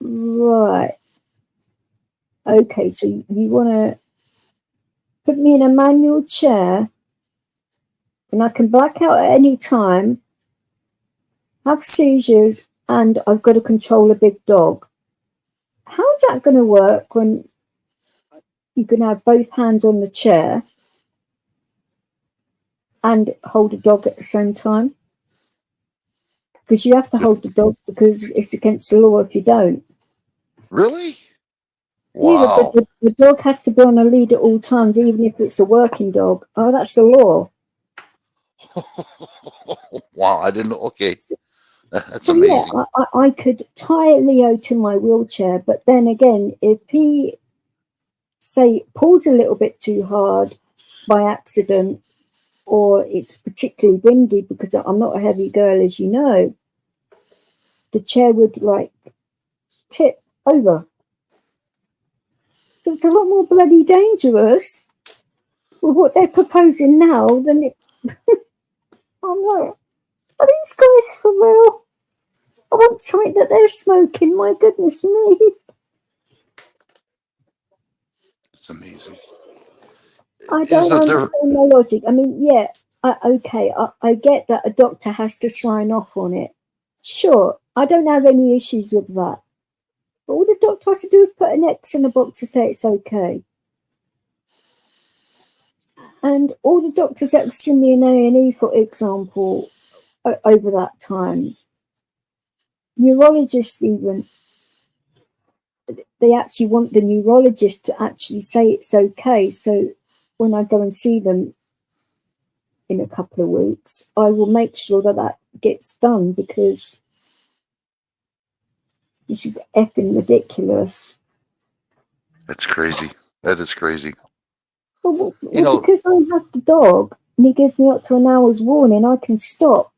right, okay, so you want to put me in a manual chair, and I can black out at any time, have seizures, and I've got to control a big dog. How's that going to work when you can have both hands on the chair and hold a dog at the same time? Because you have to hold the dog because it's against the law if you don't. Really? Wow. Yeah, the dog has to be on a lead at all times, even if it's a working dog. Oh, that's the law. Wow, I didn't know. Okay. That's so amazing. Yeah, I could tie Leo to my wheelchair, but then again, if he, say, pulls a little bit too hard by accident, or it's particularly windy, because I'm not a heavy girl, as you know, the chair would like tip over. So it's a lot more bloody dangerous with what they're proposing now than it. I'm like, are these guys for real? I want something that they're smoking. My goodness me. It's amazing. I don't understand the logic. I mean, yeah, okay, I get that a doctor has to sign off on it. Sure, I don't have any issues with that. But all the doctor has to do is put an X in the box to say it's okay. And all the doctors that have seen me in A&E, for example, over that time, neurologists even, they actually want the neurologist to actually say it's okay. So when I go and see them in a couple of weeks, I will make sure that gets done, because this is effing ridiculous. That's crazy. That is crazy. Well, because I have the dog and he gives me up to an hour's warning, I can stop,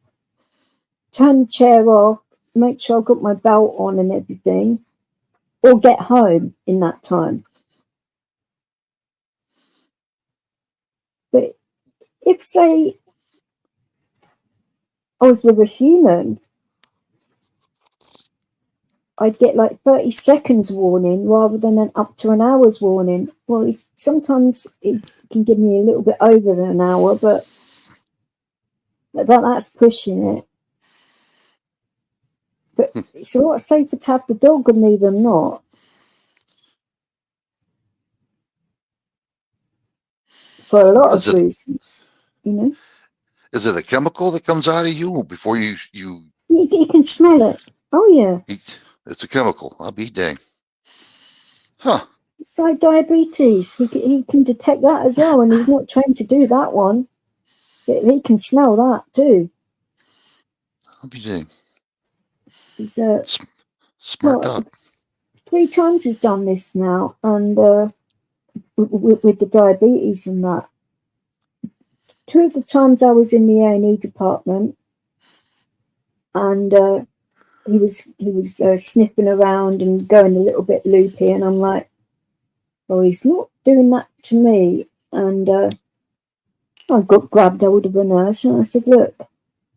turn the chair off, make sure I've got my belt on and everything, or get home in that time. But if, say, I was with a human, I'd get like 30 seconds warning rather than up to an hour's warning. Well, sometimes it can give me a little bit over an hour, but that's pushing it. But it's a lot safer to have the dog with me than not. For a lot of reasons, you know. Is it a chemical that comes out of you before you can smell it. Oh yeah. It's a chemical. I'll be dang. Huh. It's like diabetes. He can detect that as well, and he's not trained to do that one. He can smell that too. I'll be dang. He's a smart dog. 3 times he's done this now, and with the diabetes and that. 2 of the times I was in the A&E department, and he was sniffing around and going a little bit loopy, and I'm like, well, he's not doing that to me. And I got grabbed hold of a nurse, and I said, look,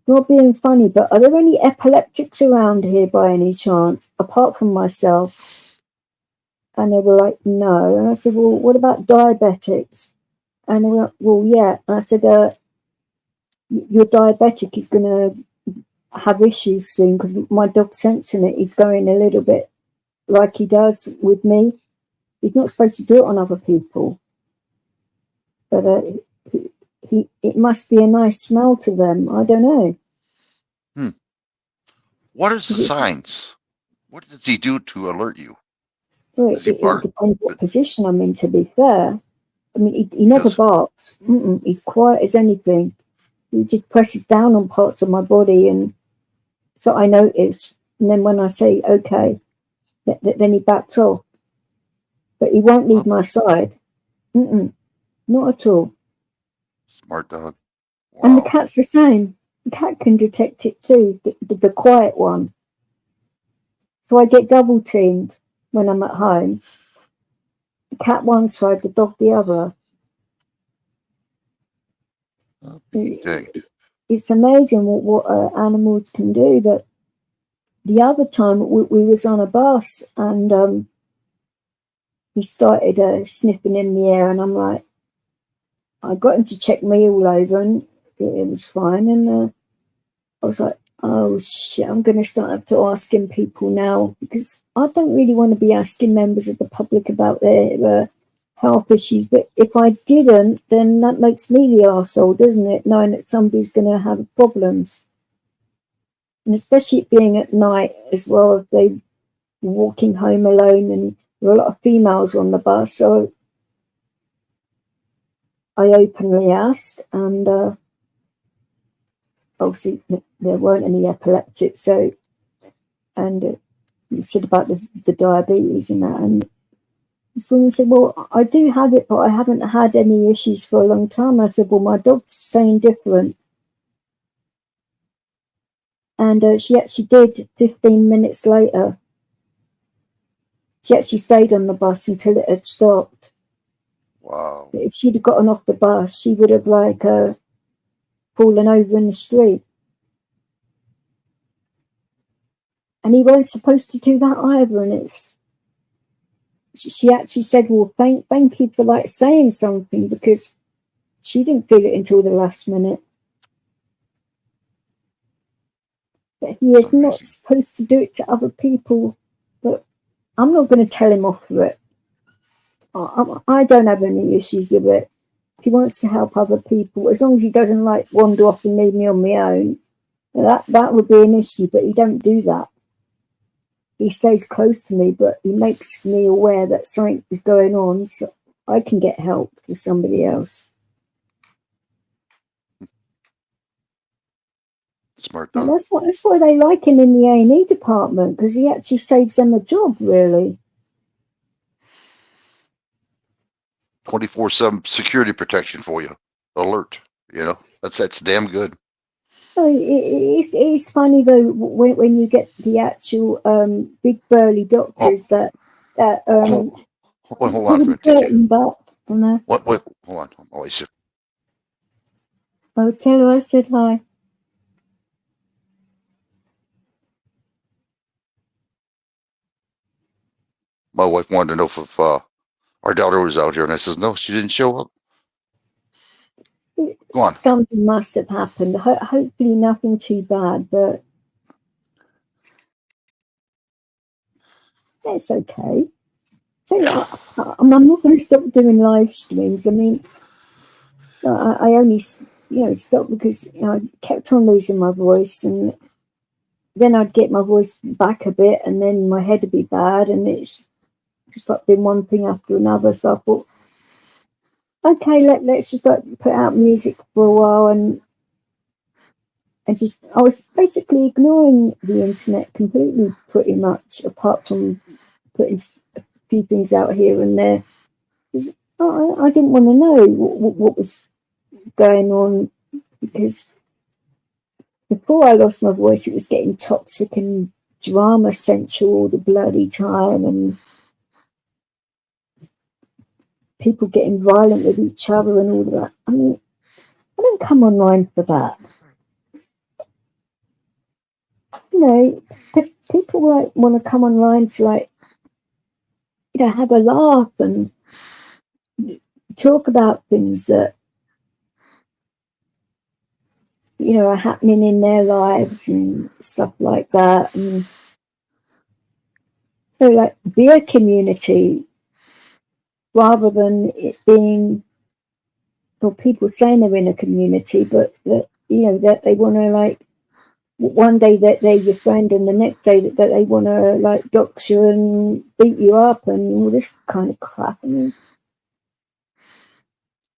not being funny, but are there any epileptics around here by any chance, apart from myself? And they were like, no. And I said, well, what about diabetics? And they were like, well, yeah. And I said, your diabetic is going to have issues soon, because my dog's sensing it. He's going a little bit like he does with me. He's not supposed to do it on other people. But it must be a nice smell to them. I don't know. What is the signs? What does he do to alert you? Well, Does he it bark? depends what position I'm in, to be fair. I mean, he never Does- barks. He's quiet as anything. He just presses down on parts of my body, and so I notice. And then when I say, okay, then he backs off. But he won't leave my side. Not at all. Smart dog. Wow. And the cat's the same. The cat can detect it too, the quiet one. So I get double teamed when I'm at home. The cat one side, the dog the other. I'll be danged. It's amazing what animals can do. But the other time we was on a bus, and he started sniffing in the air, and I'm like, I got him to check me all over, and it was fine. And I was like, oh shit, I'm going to start up to asking people now, because I don't really want to be asking members of the public about their health issues. But if I didn't, then that makes me the arsehole, doesn't it? Knowing that somebody's going to have problems. And especially being at night as well, if they're walking home alone, and there are a lot of females on the bus. So I openly asked, and obviously there weren't any epileptics. So, and you said about the diabetes and that, and this woman said, well, I do have it, but I haven't had any issues for a long time. I said, well, my dog's saying different. And she actually did 15 minutes later. She actually stayed on the bus until it had stopped. Wow. But if she'd have gotten off the bus, she would have fallen over in the street. And he wasn't supposed to do that either. And she actually said, well, thank you for saying something, because she didn't feel it until the last minute. But he is not supposed to do it to other people. But I'm not going to tell him off for it. I don't have any issues with it. If he wants to help other people, as long as he doesn't wander off and leave me on my own, that would be an issue. But he don't do that. He stays close to me, but he makes me aware that something is going on, so I can get help with somebody else. Smart And dog. that's why they like him in the A&E department, because he actually saves them a job, really. 24/7 security protection for you. Alert. That's damn good. Oh, it's funny though when you get the actual big burly doctors that Hold on for a minute. hurting back. Wait, hold on. Oh, Oh, tell her I said hi. my wife wanted to know if our daughter was out here, and I says no, she didn't show up. Go on. Something must have happened. Hopefully nothing too bad, but it's okay. So I'm not going to stop doing live streams. I mean, I only stopped because I kept on losing my voice, and then I'd get my voice back a bit, and then my head would be bad, and it's just been one thing after another. So I thought, okay, let's just put out music for a while, and I was basically ignoring the internet completely, pretty much, apart from putting a few things out here and there. I didn't want to know what was going on, because before I lost my voice, it was getting toxic and drama central all the bloody time, and people getting violent with each other and all of that. I mean, I don't come online for that. People want to come online to have a laugh and talk about things that are happening in their lives and stuff like that, and be a community rather than it being, or people saying they're in a community, but that they want to one day that they're your friend and the next day that they want to like dox you and beat you up and all this kind of crap. I mean,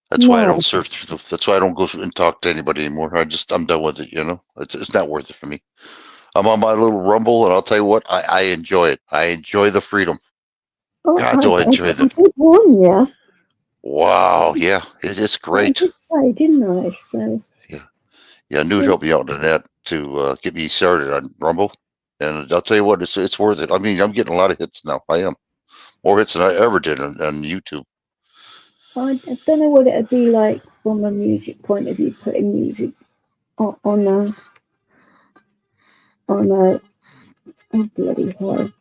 That's why I no. don't surf through that's why I don't go through and talk to anybody anymore. I'm done with it, you know. It's not worth it for me. I'm on my little Rumble, and I'll tell you what, I enjoy it. I enjoy the freedom. Oh, God, do I enjoy I that. did warn you. Wow, yeah, it's I great. did say, didn't I? So Yeah, Newt helped me out on that to get me started on Rumble, and I'll tell you what, it's worth it. I mean, I'm getting a lot of hits now. I am more hits than I ever did on YouTube. I don't know what it would be like from a music point of view, putting music on a oh bloody hell.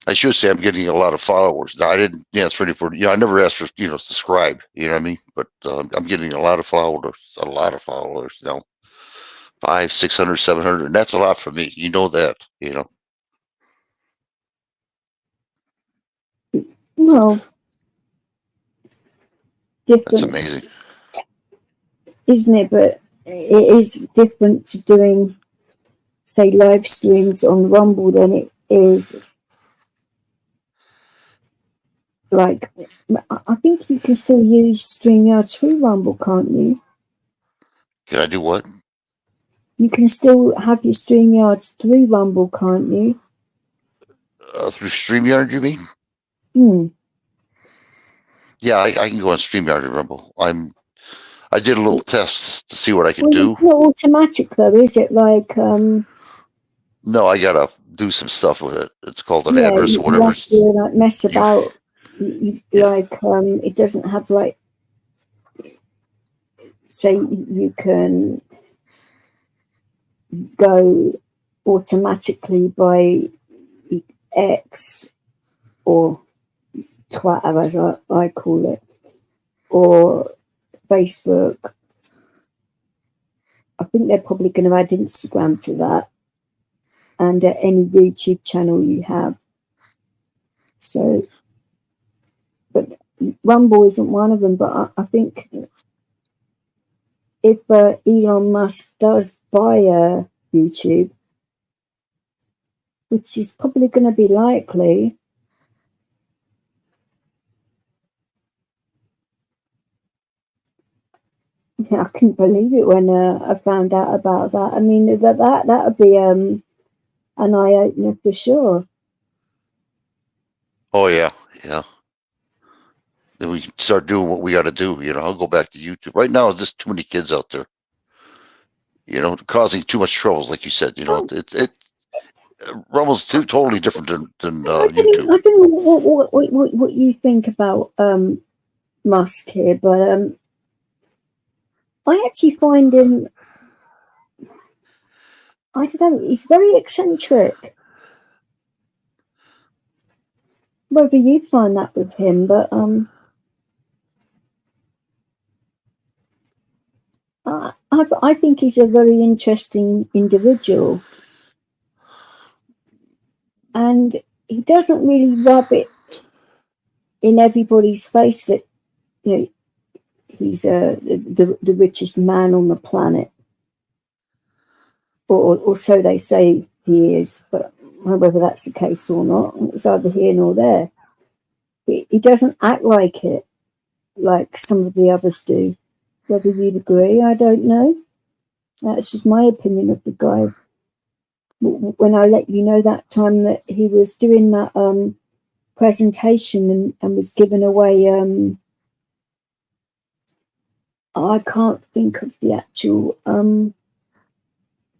I should say I'm getting a lot of followers. Now, I didn't ask for any, I never asked for, subscribe, you know what I mean? But I'm getting a lot of followers now. 500, 600, 700, and that's a lot for me. You know that, you know. Well, That's different, amazing. isn't it? But it is different to doing, say, live streams on Rumble than it is. Like, I think you can still use StreamYard through Rumble, can't you? Can I do what? You can still have your StreamYards through Rumble, can't you? Through StreamYard, you mean? Hmm. Yeah, I can go on StreamYard and Rumble. I did a little test to see what I could do. It's not automatic though, is it? Like, No, I gotta do some stuff with it. It's called an yeah, address or you whatever. have to like mess about. Yeah. Like, it doesn't have like, say, you can go automatically by X or Twitter, as I call it, or Facebook. I think they're probably going to add Instagram to that, and any YouTube channel you have. So, but Rumble isn't one of them. But I think if Elon Musk does buy YouTube, which is probably going to be likely, yeah, I couldn't believe it when I found out about that. I mean, that would be an eye opener for sure. Oh yeah, yeah. Then we can start doing what we got to do. You know, I'll go back to YouTube. Right now, there's just too many kids out there. You know, causing too much troubles, like you said. You know, Rumble's totally different than YouTube. I don't know what you think about Musk here, but I actually find him, I don't know, he's very eccentric. Whether you find that with him, but I think he's a very interesting individual, and he doesn't really rub it in everybody's face that, you know, he's the richest man on the planet, or so they say he is. But whether that's the case or not, it's either here nor there. He doesn't act like it, like some of the others do. Whether you'd agree, I don't know. That's just my opinion of the guy. When I let you know that time that he was doing that presentation and was giving away, I can't think of the actual.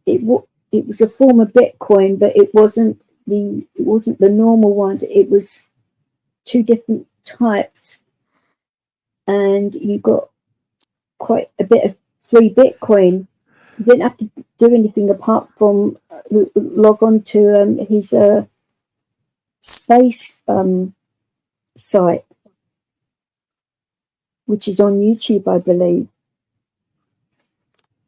It was a form of Bitcoin, but it wasn't the normal one. It was two different types, and you got quite a bit of free Bitcoin. You didn't have to do anything apart from log on to his space site, which is on YouTube, I believe.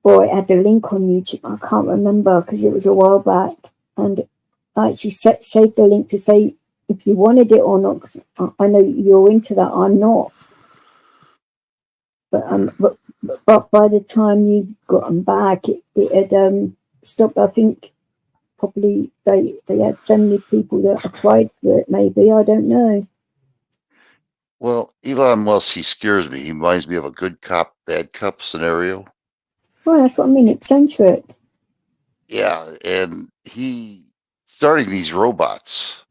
Or it had a link on YouTube. I can't remember because it was a while back. And I actually saved the link to say if you wanted it or not. Cause I know you're into that. I'm not. But by the time you got them back, it had stopped. I think probably they had so many people that applied for it. Maybe, I don't know. Well, Elon Musk, he scares me. He reminds me of a good cop, bad cop scenario. Well, that's what I mean. Eccentric. Yeah, and he starting these robots.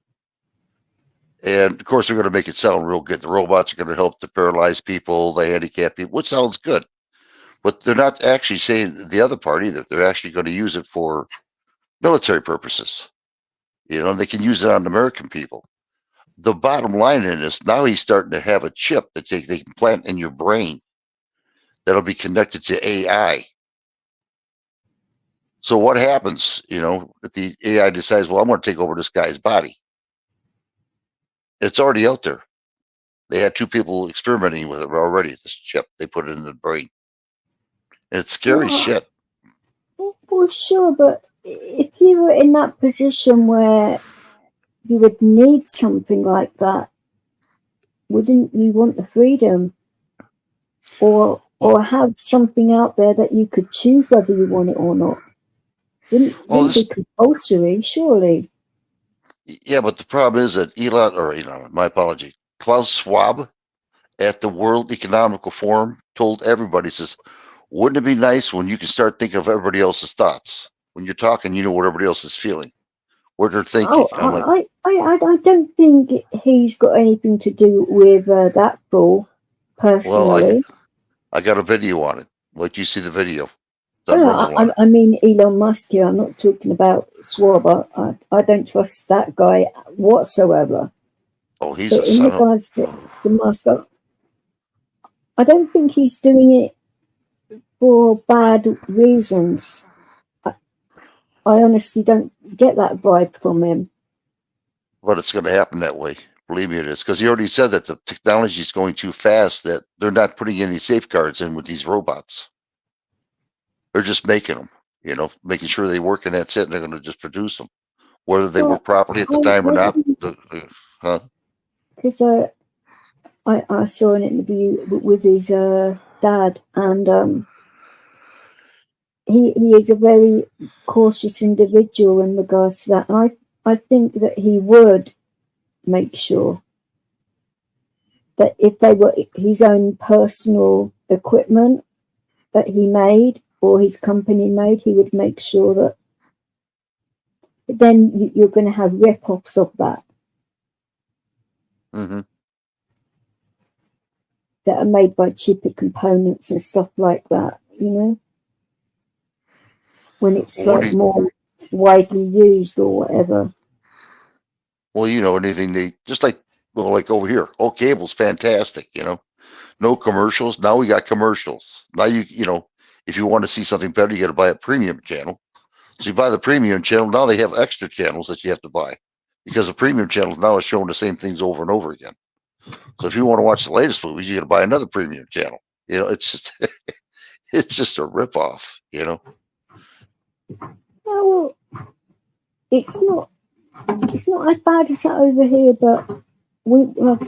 And of course, they're going to make it sound real good. The robots are going to help the paralyzed people, the handicapped people, which sounds good. But they're not actually saying the other part either. They're actually going to use it for military purposes. You know, and they can use it on American people. The bottom line in this, now he's starting to have a chip that they can plant in your brain that'll be connected to AI. So what happens, you know, if the AI decides, well, I'm going to take over this guy's body? It's already out there. They had 2 people experimenting with it already, this chip. They put it in the brain. And it's scary shit. Well, sure, but if you were in that position where you would need something like that, wouldn't you want the freedom? Or have something out there that you could choose whether you want it or not? Wouldn't it be compulsory, surely? Yeah, but the problem is that Elon, my apology, Klaus Schwab at the World Economical Forum told everybody, says, wouldn't it be nice when you can start thinking of everybody else's thoughts? When you're talking, you know what everybody else is feeling, what they're thinking. Oh, I don't think he's got anything to do with that fool, personally. Well, I got a video on it. Let you see the video. I mean Elon Musk here. I'm not talking about Schwab. I don't trust that guy whatsoever. Oh, he's but a in son regards to Musk, I don't think he's doing it for bad reasons. I honestly don't get that vibe from him. But it's going to happen that way. Believe me, it is. Because he already said that the technology is going too fast that they're not putting any safeguards in with these robots. They're just making them, you know, making sure they work, and that's it. And they're going to just produce them, whether they work properly at the time or not. Because I saw an interview with his dad, and he is a very cautious individual in regards to that. And I think that he would make sure that if they were his own personal equipment that he made or his company made, he would make sure that then you're going to have rip-offs of that. Mm-hmm. That are made by cheaper components and stuff like that, you know, when it's more widely used or whatever. Well, you know, anything they just like over here. Oh, cable's fantastic, you know. No commercials. Now we got commercials. Now you know, if you want to see something better, you got to buy a premium channel. So you buy the premium channel. Now they have extra channels that you have to buy because the premium channels now is showing the same things over and over again. So if you want to watch the latest movies, you got to buy another premium channel. You know, it's just it's just a ripoff. You know. Well, it's not as bad as that over here, but we have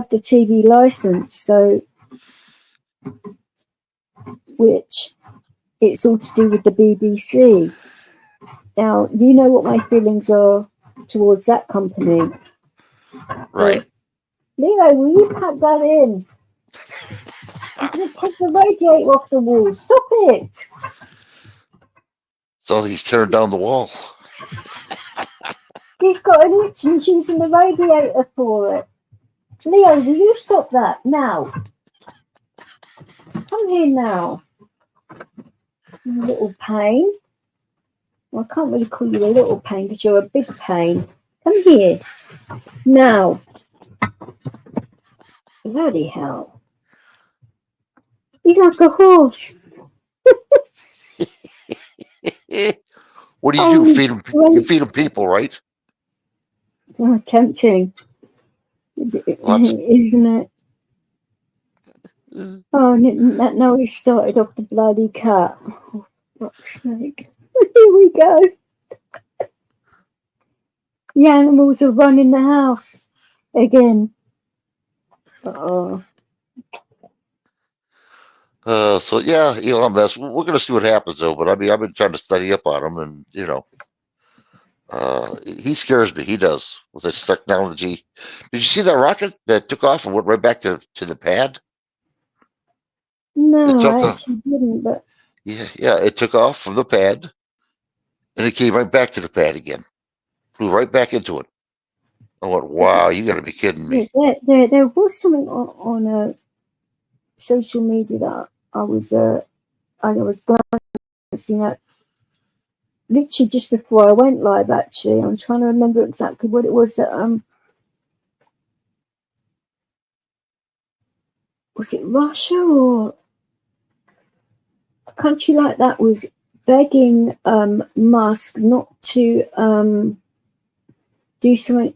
the TV license, so which it's all to do with the BBC. Now, you know what my feelings are towards that company. Right. Leo, will you pack that in? I'm going to take the radiator off the wall. Stop it. So he's tearing down the wall. He's got an itch and he's using the radiator for it. Leo, will you stop that now? Come here now. You little pain. Well, I can't really call you a little pain because you're a big pain. Come here. Now. Bloody hell. He's like a horse. What do you do? Feed them? You feed them people, right? Oh, tempting. Isn't it? Oh, no, he started off the bloody cat. Oh, fuck's sake. Here we go. The animals are running the house again. Oh. So yeah, Elon Musk. We're going to see what happens though. But I mean, I've been trying to study up on him, and he scares me. He does with his technology. Did you see that rocket that took off and went right back to the pad? It No, took I off. actually didn't, but Yeah. It took off from the pad, and it came right back to the pad again. Flew right back into it. I went, wow, you got to be kidding yeah, me. there was something on social media that I was glancing at literally just before I went live. Actually, I'm trying to remember exactly what it was. Was it Russia or a country like that was begging Musk not to do something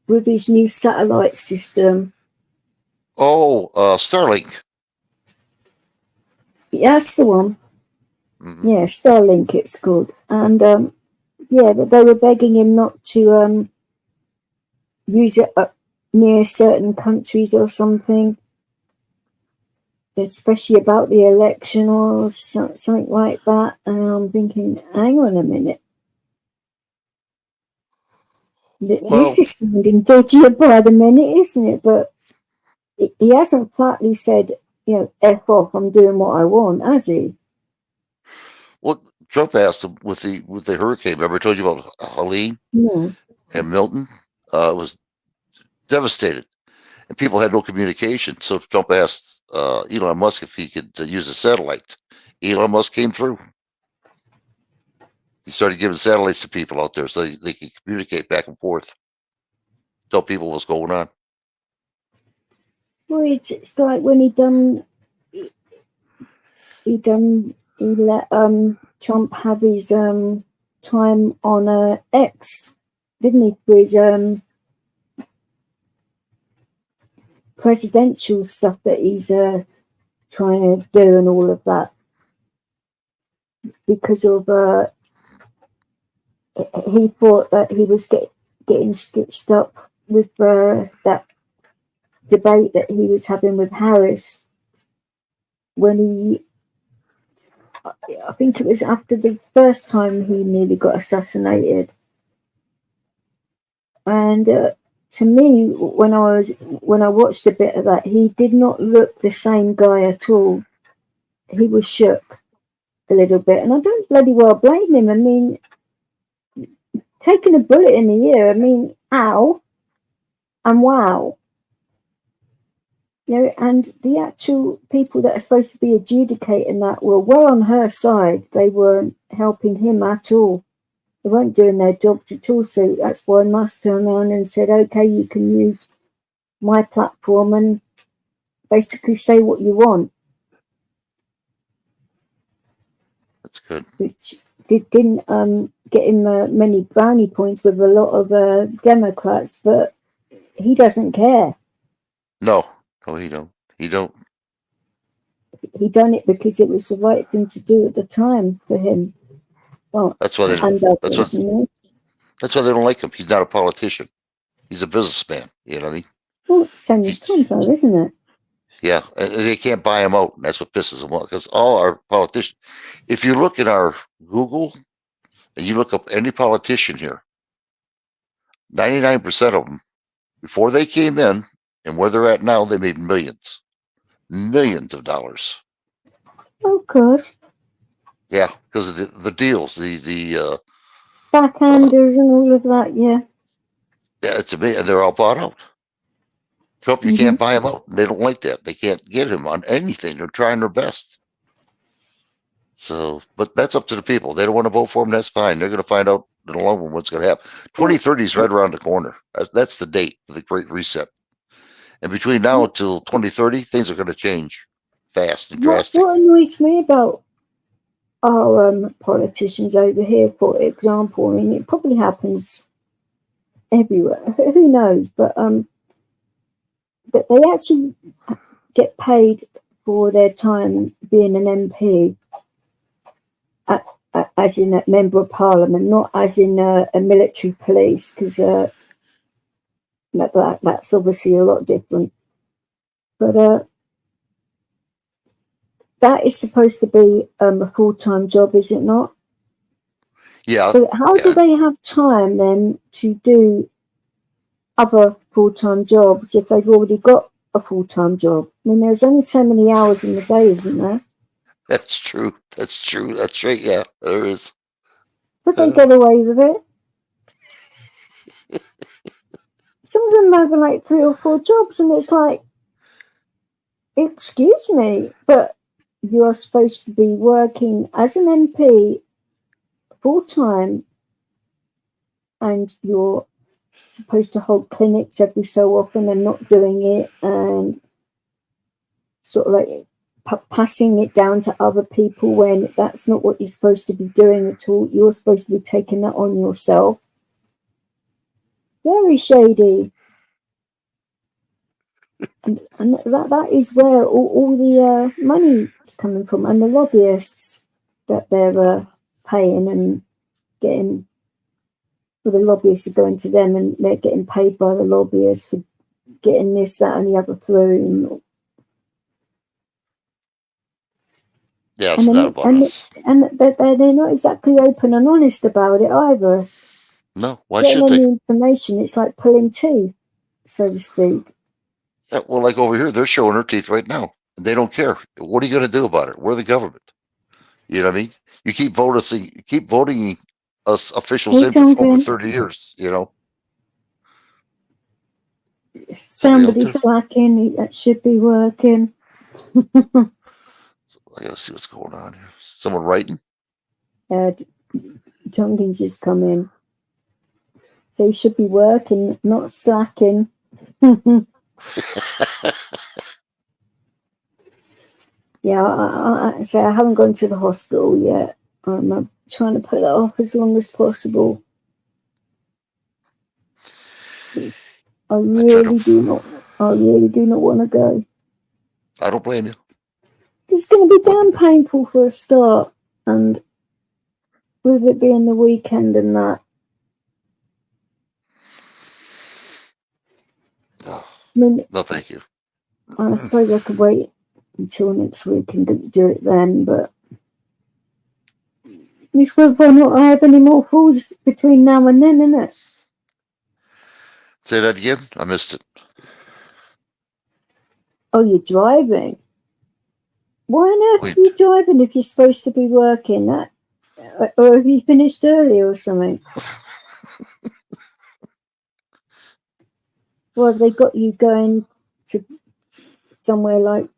with his new satellite system. Oh, Starlink. That's the one. Mm-hmm. Yeah, Starlink it's called. And yeah, but they were begging him not to use it near certain countries or something, especially about the election or something like that. And I'm thinking, hang on a minute. This is sounding dodgy by the minute, isn't it? But he hasn't flatly said, F off, I'm doing what I want, has he? Well, Trump asked him with the hurricane. Remember, I told you about Helene and Milton. It was devastated, and people had no communication. So Trump asked Elon Musk if he could use a satellite. Elon Musk came through. He started giving satellites to people out there so they could communicate back and forth, tell people what's going on. Well, it's like when he let Trump have his time on X, didn't he, for his presidential stuff that he's trying to do and all of that, because of he thought that he was getting stitched up with that debate that he was having with Harris when I think it was after the first time he nearly got assassinated. And to me, when I watched a bit of that, he did not look the same guy at all. He was shook a little bit, and I don't bloody well blame him. I mean, taking a bullet in the ear, I mean, ow and wow. And the actual people that are supposed to be adjudicating that were well on her side. They weren't helping him at all. They weren't doing their jobs at all. So that's why Musk turned around and said, okay, you can use my platform and basically say what you want. That's good. Which didn't get him many brownie points with a lot of Democrats, but he doesn't care. No, he don't. He don't. He done it because it was the right thing to do at the time for him. Well, That's why that's why they don't like him. He's not a politician. He's a businessman. You know what I mean? Well, same as Trump, though, isn't it? Yeah, and they can't buy him out, and that's what pisses them off. Because all our politicians, if you look at our Google and you look up any politician here, 99% of them, before they came in and where they're at now, they made millions of dollars. Of course. Yeah, because of the deals, the Backhanders and all of that, yeah. Yeah, it's amazing. They're all bought out. Trump, you can't buy him out. They don't like that. They can't get him on anything. They're trying their best. So, but that's up to the people. They don't want to vote for him. That's fine. They're going to find out in the long run what's going to happen. 2030 is right around the corner. That's the date for the Great Reset. And between now until 2030, things are going to change fast and drastic. What annoys me about our politicians over here, for example, I mean, it probably happens everywhere. Who knows? But they actually get paid for their time being an MP, as in a member of parliament, not as in a military police, because that's obviously a lot different. But that is supposed to be a full-time job, is it not? Yeah. So how do yeah. they have time then to do other full-time jobs if they've already got a full-time job? I mean, there's only so many hours in the day, isn't there? That's true. That's true. That's right. Yeah, there is. But they get away with it. Some of them have like 3 or 4 jobs, and it's like, excuse me, but you are supposed to be working as an MP full-time, and you're supposed to hold clinics every so often and not doing it, and sort of like passing it down to other people when that's not what you're supposed to be doing at all. You're supposed to be taking that on yourself. Very shady. And that is where all the money is coming from, and the lobbyists that they're paying and getting, well, the lobbyists are going to them and they're getting paid by the lobbyists for getting this, that, and the other through. Yeah, it's not about us. And they're not exactly open and honest about it either. No, why Getting should they? any information, it's like pulling teeth, so to speak. Yeah, well, like over here, they're showing her teeth right now, and they don't care. What are you going to do about it? We're the government. You know what I mean? You keep voting us officials in for over 30 years. You know. Somebody's slacking. That should be working. I gotta see what's going on here. Someone writing? Tonkin's just come in. So he should be working, not slacking. Yeah, so I haven't gone to the hospital yet. I'm trying to put that off as long as possible. I really do not want to go. I don't blame you. It's going to be damn painful for a start, and with it being the weekend and that. No, I mean, no, thank you. I suppose I could wait until next week and do it then, but it's whether or not I have any more falls between now and then, isn't it? Say that again? I missed it. Oh, you're driving? Why on earth are you driving if you're supposed to be working? Or have you finished early or something? Or have they got you going to somewhere like,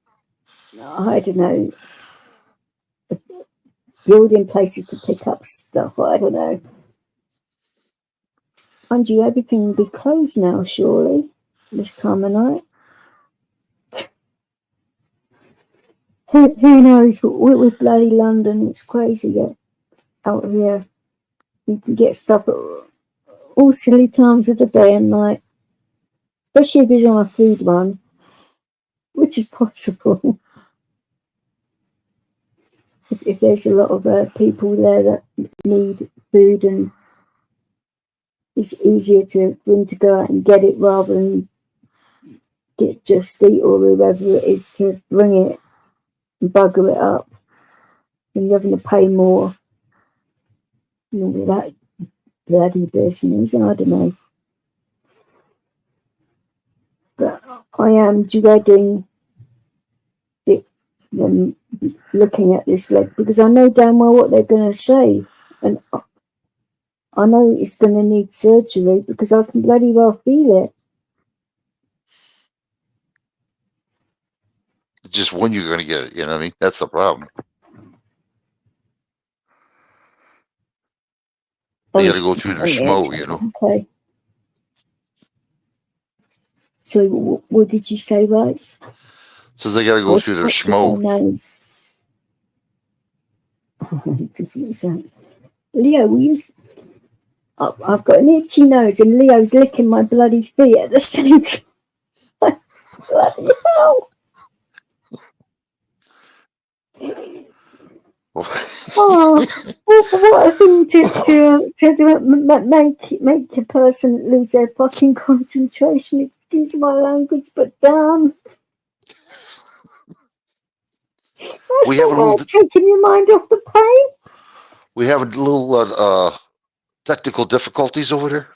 I don't know, building places to pick up stuff? I don't know. Mind you, everything will be closed now, surely, this time of night. Who knows? With bloody London, it's crazy out here. You can get stuff at all silly times of the day and night, especially if it's on a food run, which is possible. If there's a lot of people there that need food, and it's easier for them to go out and get it rather than get Just Eat or whoever it is to bring it and bugger it up, and you're having to pay more. You know, that bloody business, I don't know. But I am dreading them looking at this leg, because I know damn well what they're going to say, and I know it's going to need surgery because I can bloody well feel it. It's just when you're going to get it, you know what I mean? That's the problem. They got to go through their schmo, you know. Okay. So what did you say, Rice? Says they got to go through their schmo. Leo, I've got an itchy nose and Leo's licking my bloody feet at the same time. Bloody hell. Oh, what a thing to make a person lose their fucking concentration. Excuse my language, but damn. That's We have a not little, bad, taking your mind off the pain. we have a little technical difficulties over there.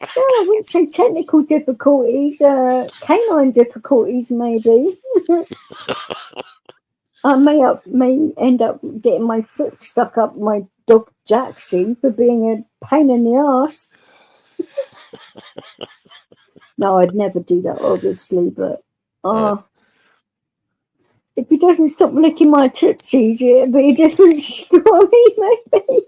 Well, I wouldn't say technical difficulties, canine difficulties maybe. I may end up getting my foot stuck up my dog Jaxie for being a pain in the ass. No, I'd never do that, obviously, but if he doesn't stop licking my tootsies, it'd be a different story, maybe.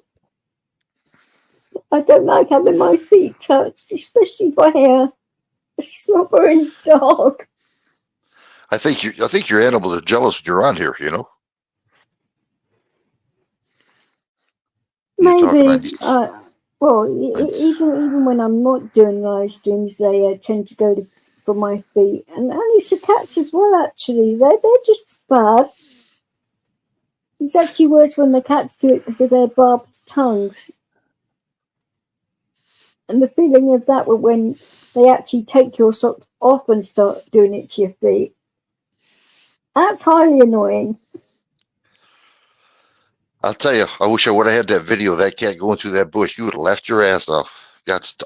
I don't like having my feet touched, especially by a slobbering dog. I think your animals are jealous when you're on here. You know. You're talking on Maybe. Well, even when I'm not doing live streams, they tend to go for my feet, and it's the cats as well. Actually, they're just as bad. It's actually worse when the cats do it because of their barbed tongues, and the feeling of that when they actually take your socks off and start doing it to your feet. That's highly annoying. I'll tell you, I wish I would have had that video of that cat going through that bush. You would have laughed your ass off.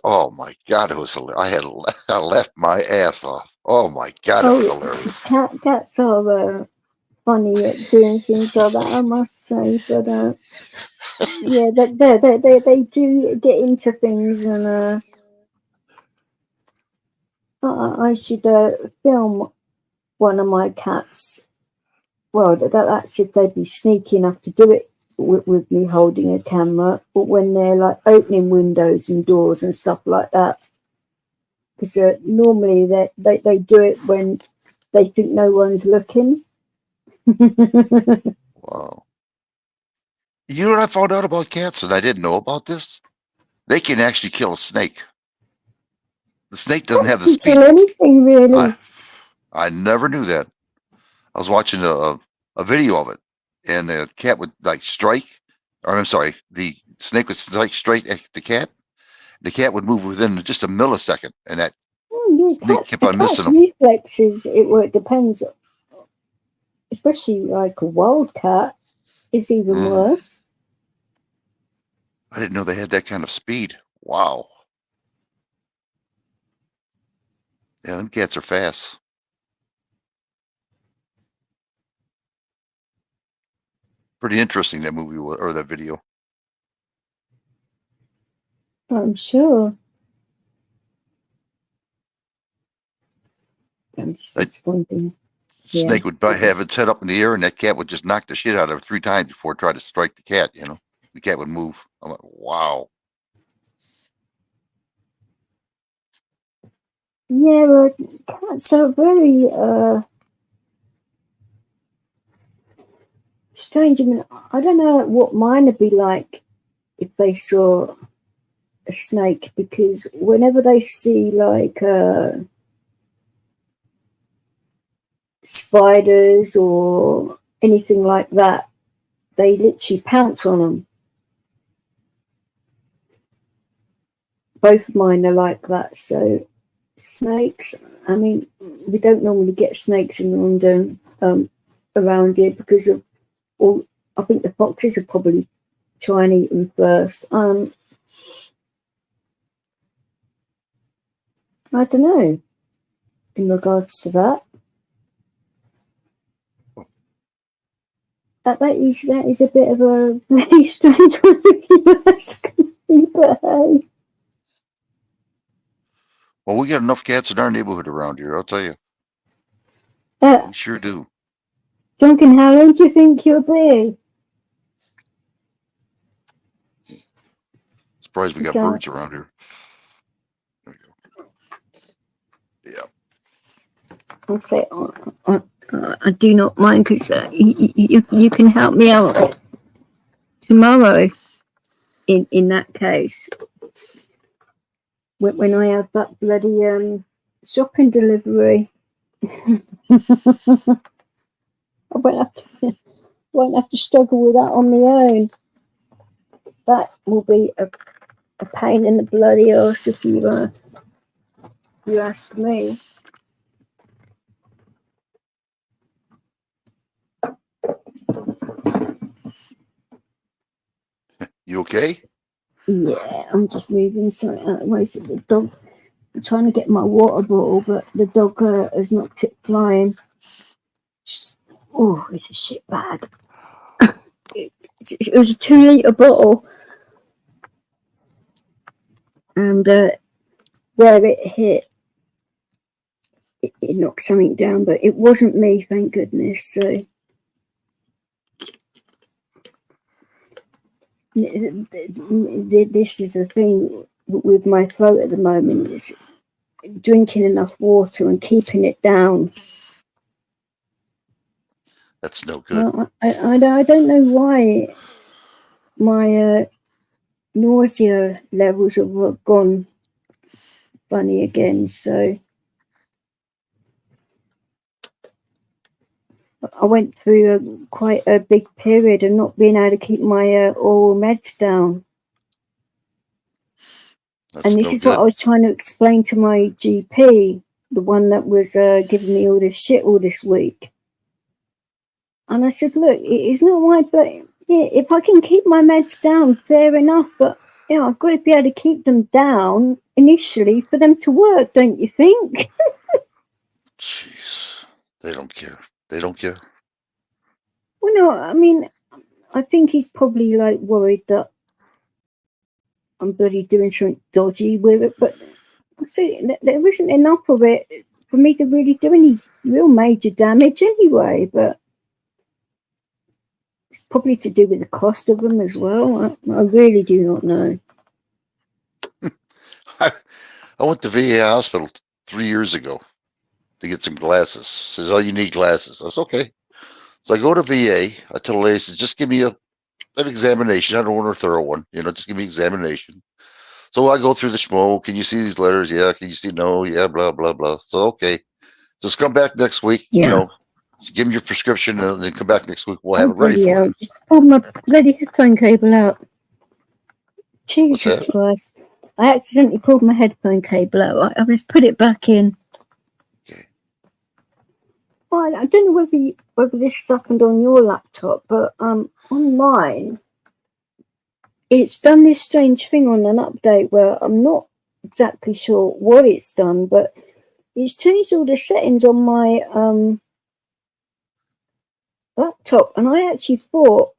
Oh my God, it was hilarious. I laughed my ass off. Oh my God, it was hilarious. Cats are funny at doing things like that, I must say. But yeah, they do get into things, and I should film one of my cats. Well, that's if they'd be sneaky enough to do it with me holding a camera, but when they're like opening windows and doors and stuff like that, because normally they do it when they think no one's looking. Wow. You know what I found out about cats, and I didn't know about this? They can actually kill a snake. The snake doesn't have the speed. Kill anything, really. I never knew that. I was watching a video of it, and the cat would like strike, or I'm sorry, the snake would strike straight at the cat. The cat would move within just a millisecond, and that snake kept on missing him. Reflexes, it depends. Especially like a wild cat is even worse. I didn't know they had that kind of speed. Wow. Yeah, them cats are fast. Pretty interesting, that movie or that video. I'm sure. I'm just responding. Snake would have its head up in the air, and that cat would just knock the shit out of it 3 times before it tried to strike the cat. You know, the cat would move. I'm like, wow. Yeah, cats are very strange. I mean, I don't know what mine would be like if they saw a snake, because whenever they see like spiders or anything like that, they literally pounce on them. Both of mine are like that. So snakes, I mean, we don't normally get snakes in London around here because of all. I think the foxes are probably try and eat them first. I don't know in regards to that. That is a bit of a very strange one if you ask me, but hey. Well, we got enough cats in our neighborhood around here, I'll tell you. We sure do. Duncan, how long do you think you'll be? Surprised we got birds around here. There we go. Yeah. I'll say I do not mind, because you can help me out tomorrow in that case, when I have that bloody shopping delivery. I won't have to struggle with that on my own. That will be a pain in the bloody arse if you ask me. You okay? Yeah, I'm just moving something out of the way. So the dog, I'm trying to get my water bottle, but the dog has knocked it flying. Oh, it's a shit bag. It was a 2 litre bottle. And where it hit, it knocked something down, but it wasn't me, thank goodness. So this is the thing with my throat at the moment, is drinking enough water and keeping it down. That's no good. I don't know why my nausea levels have gone funny again. So I went through quite a big period of not being able to keep my oral meds down. That's And this no is good. what I was trying to explain to my GP, the one that was giving me all this shit all this week. And I said, look, it's not right, but yeah, if I can keep my meds down, fair enough. But yeah, I've got to be able to keep them down initially for them to work, don't you think? Jeez, they don't care. They don't care. Well, no, I mean, I think he's probably like worried that I'm bloody doing something dodgy with it. But I say there isn't enough of it for me to really do any real major damage anyway. But it's probably to do with the cost of them as well. I really do not know. I went to VA hospital 3 years ago to get some glasses. Says, oh, you need glasses. I said, okay. So I go to VA. I tell the lady, says, just give me an examination. I don't want a thorough one. Just give me an examination. So I go through the schmo. Can you see these letters? Yeah. Can you see? No. Yeah. Blah, blah, blah. So, okay. Just come back next week. Yeah. Give me your prescription and then come back next week. We'll have it ready for you. Just pulled my bloody headphone cable out. What's Jesus that? Christ. I accidentally pulled my headphone cable out. I just put it back in. Okay. Well, I don't know whether this happened on your laptop, but on mine, it's done this strange thing on an update where I'm not exactly sure what it's done, but it's changed all the settings on my laptop, and I actually thought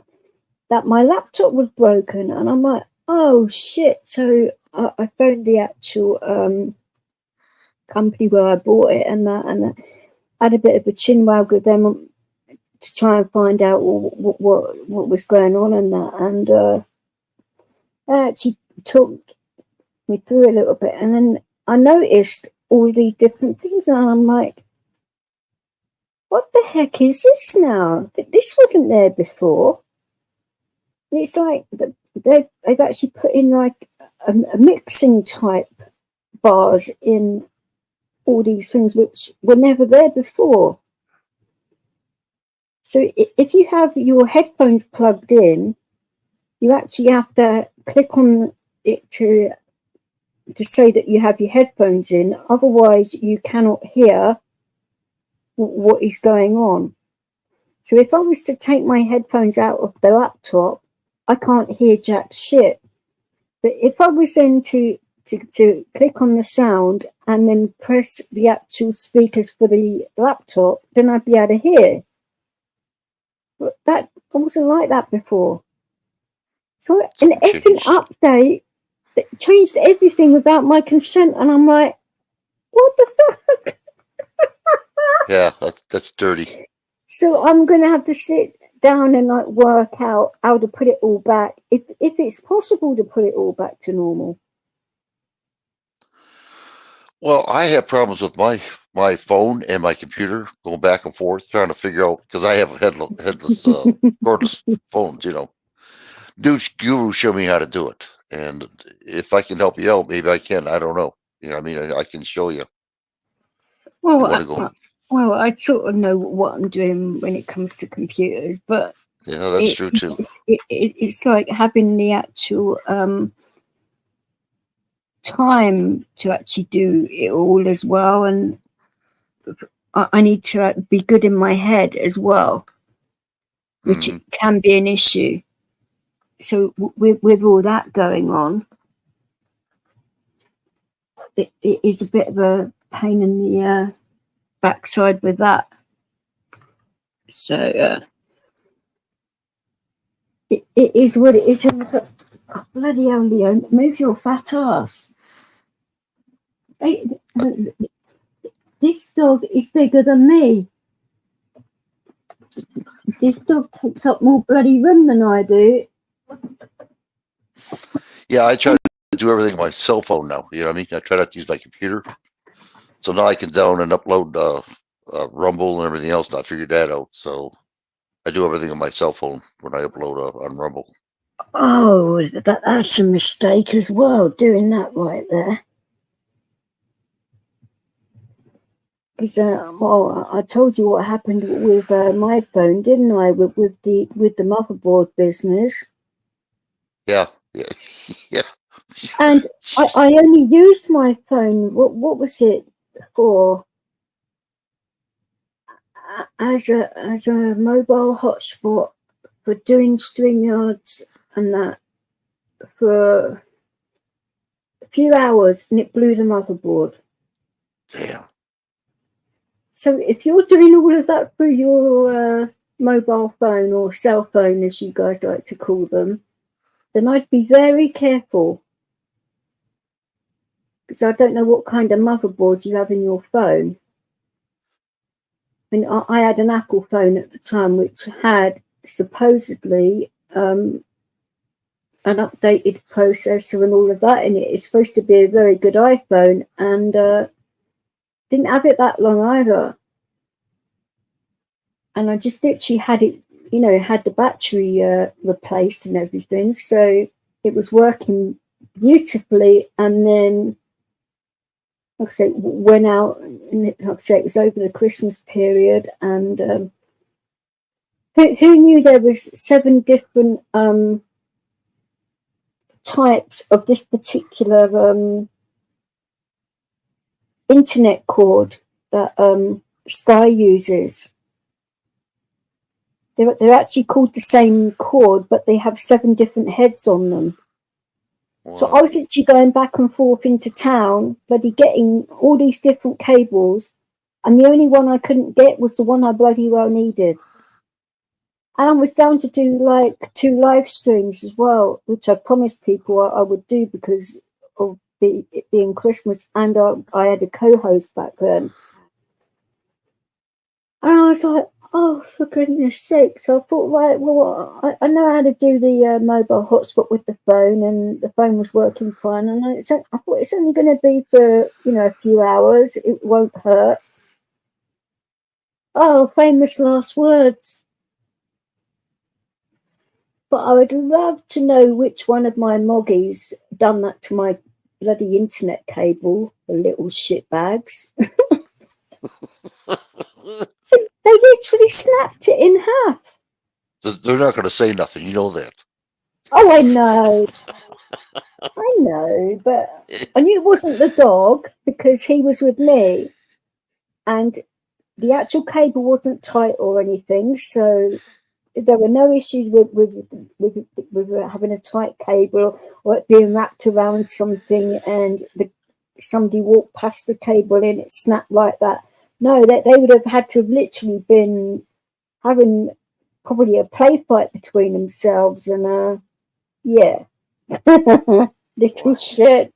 that my laptop was broken, and I'm like, oh shit. So I phoned the actual company where I bought it, and I had a bit of a chinwag with them to try and find out what was going on and that, and they actually took me through a little bit, and then I noticed all these different things, and I'm like, what the heck is this now? This wasn't there before. And it's like they've actually put in like a mixing type bars in all these things which were never there before. So if you have your headphones plugged in, you actually have to click on it to say that you have your headphones in. Otherwise, you cannot hear what is going on. So if I was to take my headphones out of the laptop, I can't hear jack shit. But if I was then to click on the sound and then press the actual speakers for the laptop, then I'd be able to hear. But that wasn't like that before. So an effing update that changed everything without my consent, and I'm like, what the fuck? Yeah, that's dirty. So I'm gonna have to sit down and like work out how to put it all back, if it's possible to put it all back to normal. Well, I have problems with my phone and my computer going back and forth trying to figure out, because I have headless cordless phones. Dude, Guru showed me how to do it, and if I can help you out, maybe I can. I don't know. I can show you. Well, I sort of know what I'm doing when it comes to computers, but yeah, that's true too. It's like having the actual time to actually do it all as well, and I need to be good in my head as well, which can be an issue. so with all that going on, it is a bit of a pain in the backside with that. So it is what it is. Oh, bloody hell, Leo, move your fat ass. Hey, this dog is bigger than me. This dog takes up more bloody room than I do. Yeah, I try to do everything on my cell phone now. You know what I mean? I try not to use my computer. So now I can down and upload Rumble and everything else. And I figured that out. So I do everything on my cell phone when I upload on Rumble. Oh, that's a mistake as well, doing that right there. Because well, I told you what happened with my phone, didn't I? With the motherboard business. Yeah. Yeah. And I only used my phone. What was it for? As a mobile hotspot for doing StreamYards and that for a few hours, and it blew the motherboard. Damn. So if you're doing all of that through your mobile phone or cell phone, as you guys like to call them, then I'd be very careful. Because I don't know what kind of motherboard you have in your phone. I mean, I had an Apple phone at the time, which had supposedly an updated processor and all of that in it. It's supposed to be a very good iPhone, and didn't have it that long either. And I just literally had it, you know, had the battery replaced and everything. So it was working beautifully. And then, like I say, went out, and like I say, it was over the Christmas period. And who knew there was 7 different types of this particular internet cord that Sky uses? They're actually called the same cord, but they have 7 different heads on them. Wow. So I was literally going back and forth into town, bloody getting all these different cables, and the only one I couldn't get was the one I bloody well needed. And I was down to do like 2 live streams as well, which I promised people I would do because of it being Christmas, and I had a co-host back then. And I was like, oh, for goodness sake. So I thought, right, well, I know how to do the mobile hotspot with the phone, and the phone was working fine. And I thought it's only going to be for, you know, a few hours. It won't hurt. Oh, famous last words. But I would love to know which one of my moggies done that to my bloody internet cable, the little shitbags. So they literally snapped it in half. They're not going to say nothing. You know that. Oh, I know. I know, but I knew it wasn't the dog because he was with me, and the actual cable wasn't tight or anything, so there were no issues with having a tight cable or it being wrapped around something and somebody walked past the cable and it snapped like that. No, they would have had to have literally been having probably a play fight between themselves, and yeah. Little shit.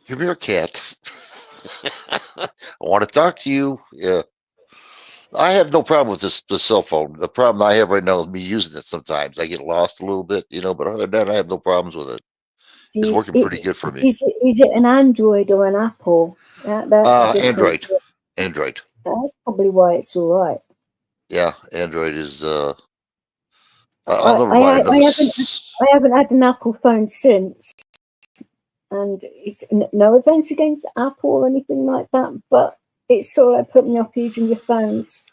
Come here, cat. I want to talk to you. Yeah. I have no problem with this cell phone. The problem I have right now is me using it sometimes. I get lost a little bit, you know, but other than that, I have no problems with it. See, it's working pretty good for me. Is it an Android or an Apple? That's Android. Android. That's probably why it's all right. Yeah, Android is. I haven't had an Apple phone since, and it's no offense against Apple or anything like that, but it's sort of put me off using your phones.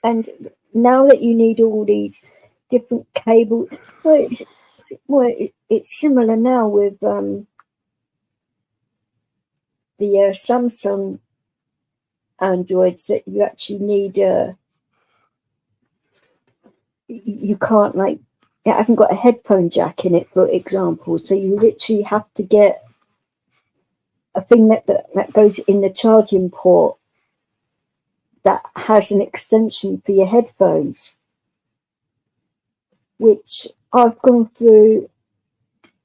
And now that you need all these different cables, it's similar now with the Samsung Androids, that you actually need you can't like it hasn't got a headphone jack in it, for example. So you literally have to get a thing that goes in the charging port that has an extension for your headphones, which I've gone through,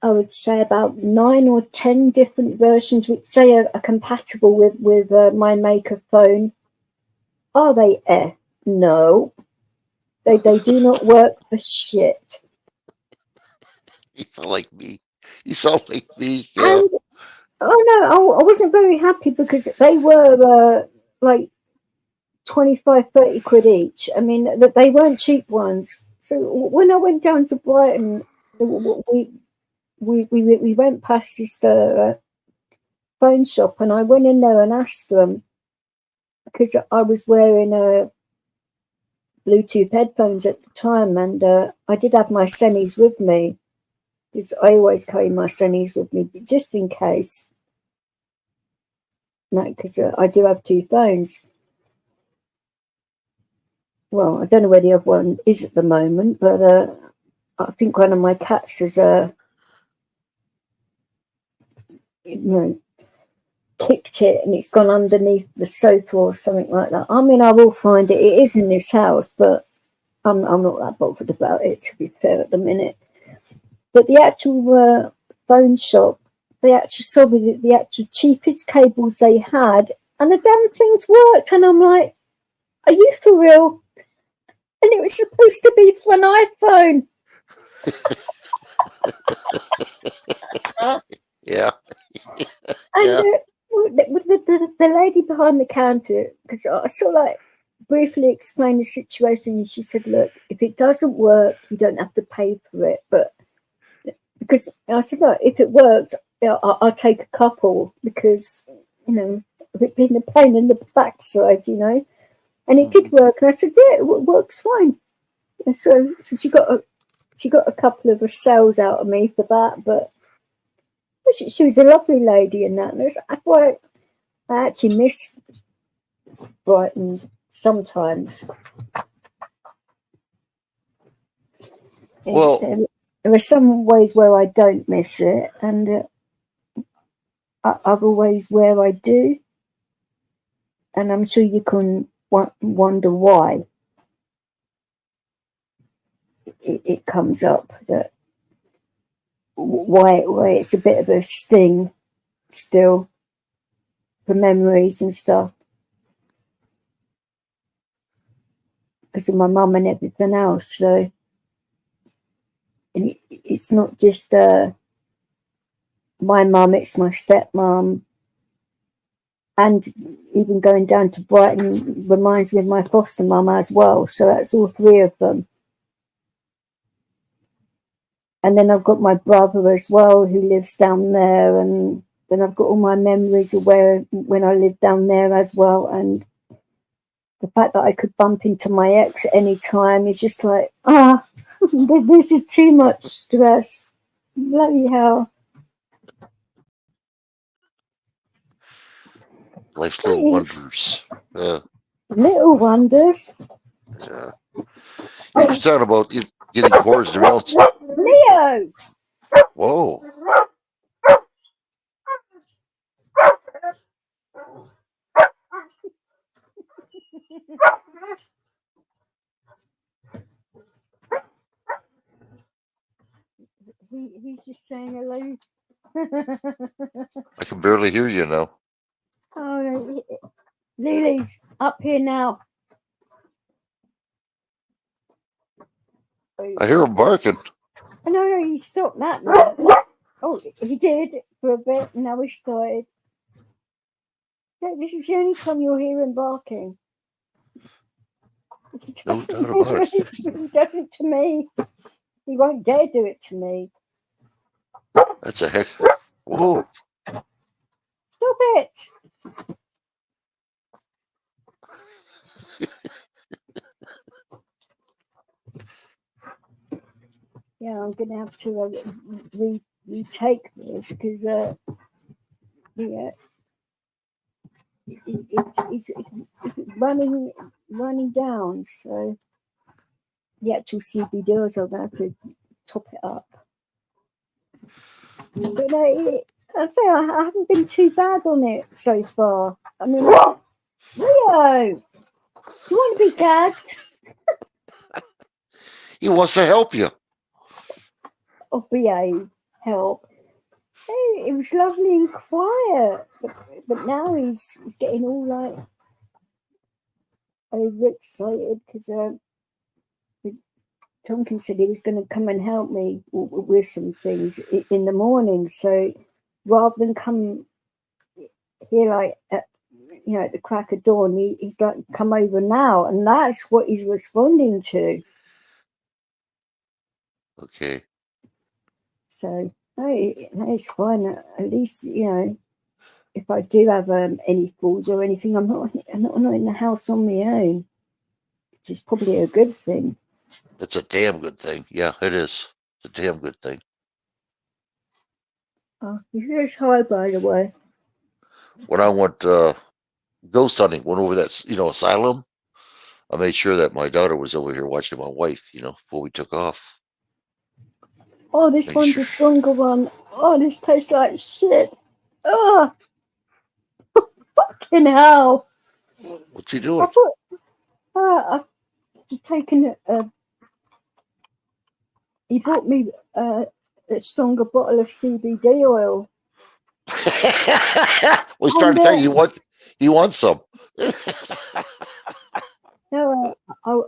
I would say about 9 or 10 different versions which say are compatible with my Maker phone. Are they? No. They do not work for shit. You sound like me. You sound like me. Yeah. And, oh no, I wasn't very happy because they were like 25, 30 quid each. I mean, they weren't cheap ones. So when I went down to Brighton, we went past this phone shop, and I went in there and asked them, because I was wearing Bluetooth headphones at the time, and I did have my semis with me, because I always carry my semis with me just in case. No, because I do have 2 phones. Well, I don't know where the other one is at the moment, but I think one of my cats has kicked it and it's gone underneath the sofa or something like that. I mean, I will find it. It is in this house, but I'm not that bothered about it, to be fair, at the minute. But the actual phone shop, they actually sold me the actual cheapest cables they had, and the damn things worked. And I'm like, are you for real? And it was supposed to be for an iPhone. Yeah. And the lady behind the counter, because I sort of like briefly explained the situation, and she said, look, if it doesn't work, you don't have to pay for it. But because I said, look, if it works, I'll take a couple, because, of it being a pain in the backside, And it did work. And I said, yeah, it works fine. And so she got a couple of sales out of me for that, but she was a lovely lady in that. And that's why I actually miss Brighton sometimes. Well, there are some ways where I don't miss it, and other ways where I do. And I'm sure you can wonder why it comes up, that why it's a bit of a sting still for memories and stuff, because of my mum and everything else. So, and it's not just my mum, it's my stepmom, and even going down to Brighton reminds me of my foster mum as well. So that's all 3 of them. And then I've got my brother as well, who lives down there, and then I've got all my memories of when I lived down there as well. And the fact that I could bump into my ex at any time is just like, this is too much stress. Bloody hell. life's little wonders. Little wonders. Yeah. You were talking about getting cords to melt. Leo! Whoa. He's just saying hello. I can barely hear you now. Oh, no. Lily's up here now. I hear him barking. No, he stopped that now. Oh, he did for a bit, and now he started. Yeah, this is the only time you'll hear him barking. He No doesn't, doubt about it. he does it to me. He won't dare do it to me. That's a heck. Whoa. Stop it. Yeah, I'm going to have to retake this, because it's running down. So the actual CB doors are going to top it up. But I say I haven't been too bad on it so far. I mean, Leo, you want to be gagged? He wants to help you. Or behave, help. It was lovely and quiet, but now he's getting all like overexcited because Tonkin said he was going to come and help me with some things in the morning. So rather than come here like at the crack of dawn, he's like, come over now, and that's what he's responding to. Okay. So it's fine. At least if I do have any falls or anything, I'm not in the house on my own, which is probably a good thing. It's a damn good thing. Yeah, it is. It's a damn good thing. Oh, you're high, by the way. When I went ghost hunting, went over that asylum, I made sure that my daughter was over here watching my wife, before we took off. Oh, this one's a stronger one. Oh, this tastes like shit. Oh, fucking hell. What's he doing? I've just taken he brought me a stronger bottle of CBD oil. Well, he's trying to tell you you want some. No, I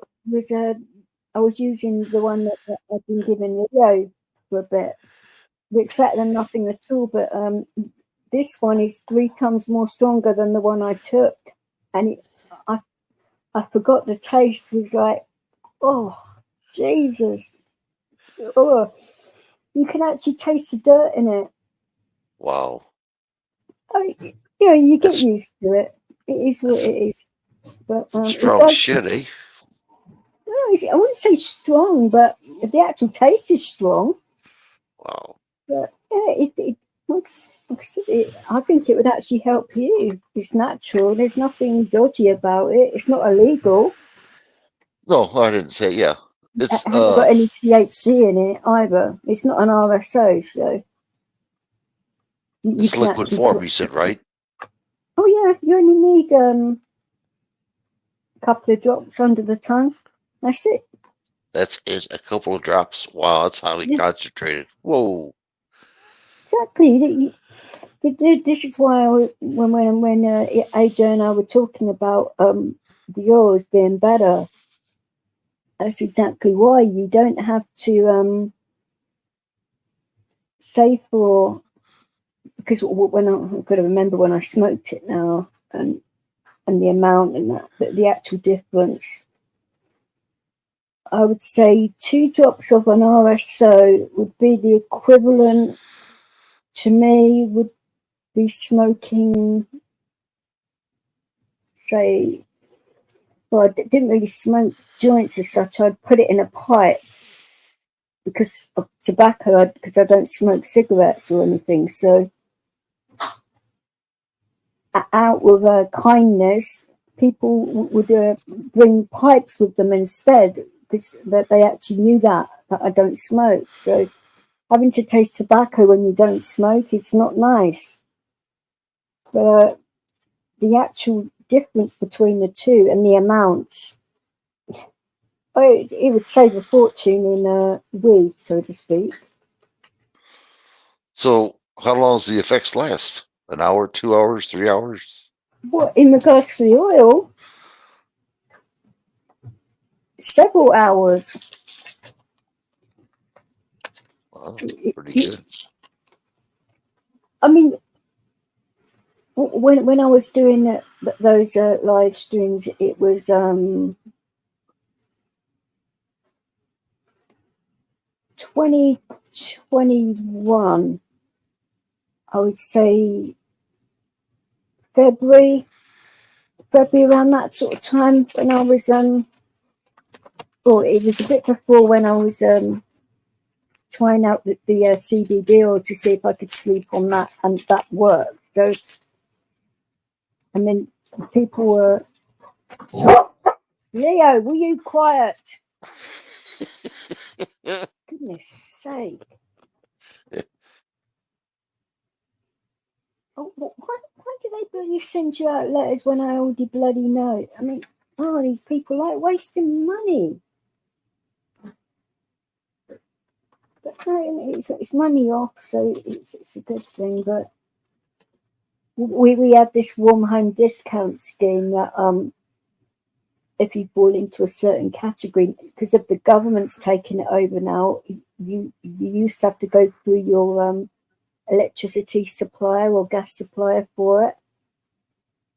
was using the one that I've been giving Leo for a bit. It's better than nothing at all, but this one is 3 times more stronger than the one I took, and I forgot the taste. It was like, oh Jesus, oh, you can actually taste the dirt in it. Wow. You get used to it. It is what it is. But strong shit, eh? No, I wouldn't say strong, but the actual taste is strong. Wow. But it looks. I think it would actually help you. It's natural. There's nothing dodgy about it. It's not illegal. No, I didn't say. Yeah, It hasn't got any THC in it either. It's not an RSO, so it's liquid form. You said, right? Oh yeah, you only need a couple of drops under the tongue. That's it. That's it. A couple of drops. Wow, that's highly concentrated. Whoa. Exactly. This is why when AJ and I were talking about the oils being better, that's exactly why. You don't have to say for, because when I've got to remember when I smoked it now and the amount and that the actual difference. I would say 2 drops of an RSO would be the equivalent to me, would be smoking, say, well, I didn't really smoke joints as such. I'd put it in a pipe because of tobacco, because I don't smoke cigarettes or anything. So out with kindness, people would bring pipes with them instead, because that they actually knew that I don't smoke. So having to taste tobacco when you don't smoke, it's not nice. But the actual difference between the two and the amounts, it would save a fortune in weed, so to speak. So how long does the effects last? An hour, 2 hours, 3 hours? What, in regards to the oil? Several hours. Wow, pretty good. I mean, when I was doing those live streams, it was 2021. I would say February around that sort of time, when I was well, it was a bit before when I was trying out the CBD oil to see if I could sleep on that, and that worked. So, and then people were, Leo, will you quiet? Goodness sake. Oh, why do they bloody send you out letters when I already bloody know? I mean, oh, these people like wasting money. But no, it's money off, so it's a good thing. But we have this warm home discount scheme that if you fall into a certain category, because of the government's taking it over now, you used to have to go through your electricity supplier or gas supplier for it,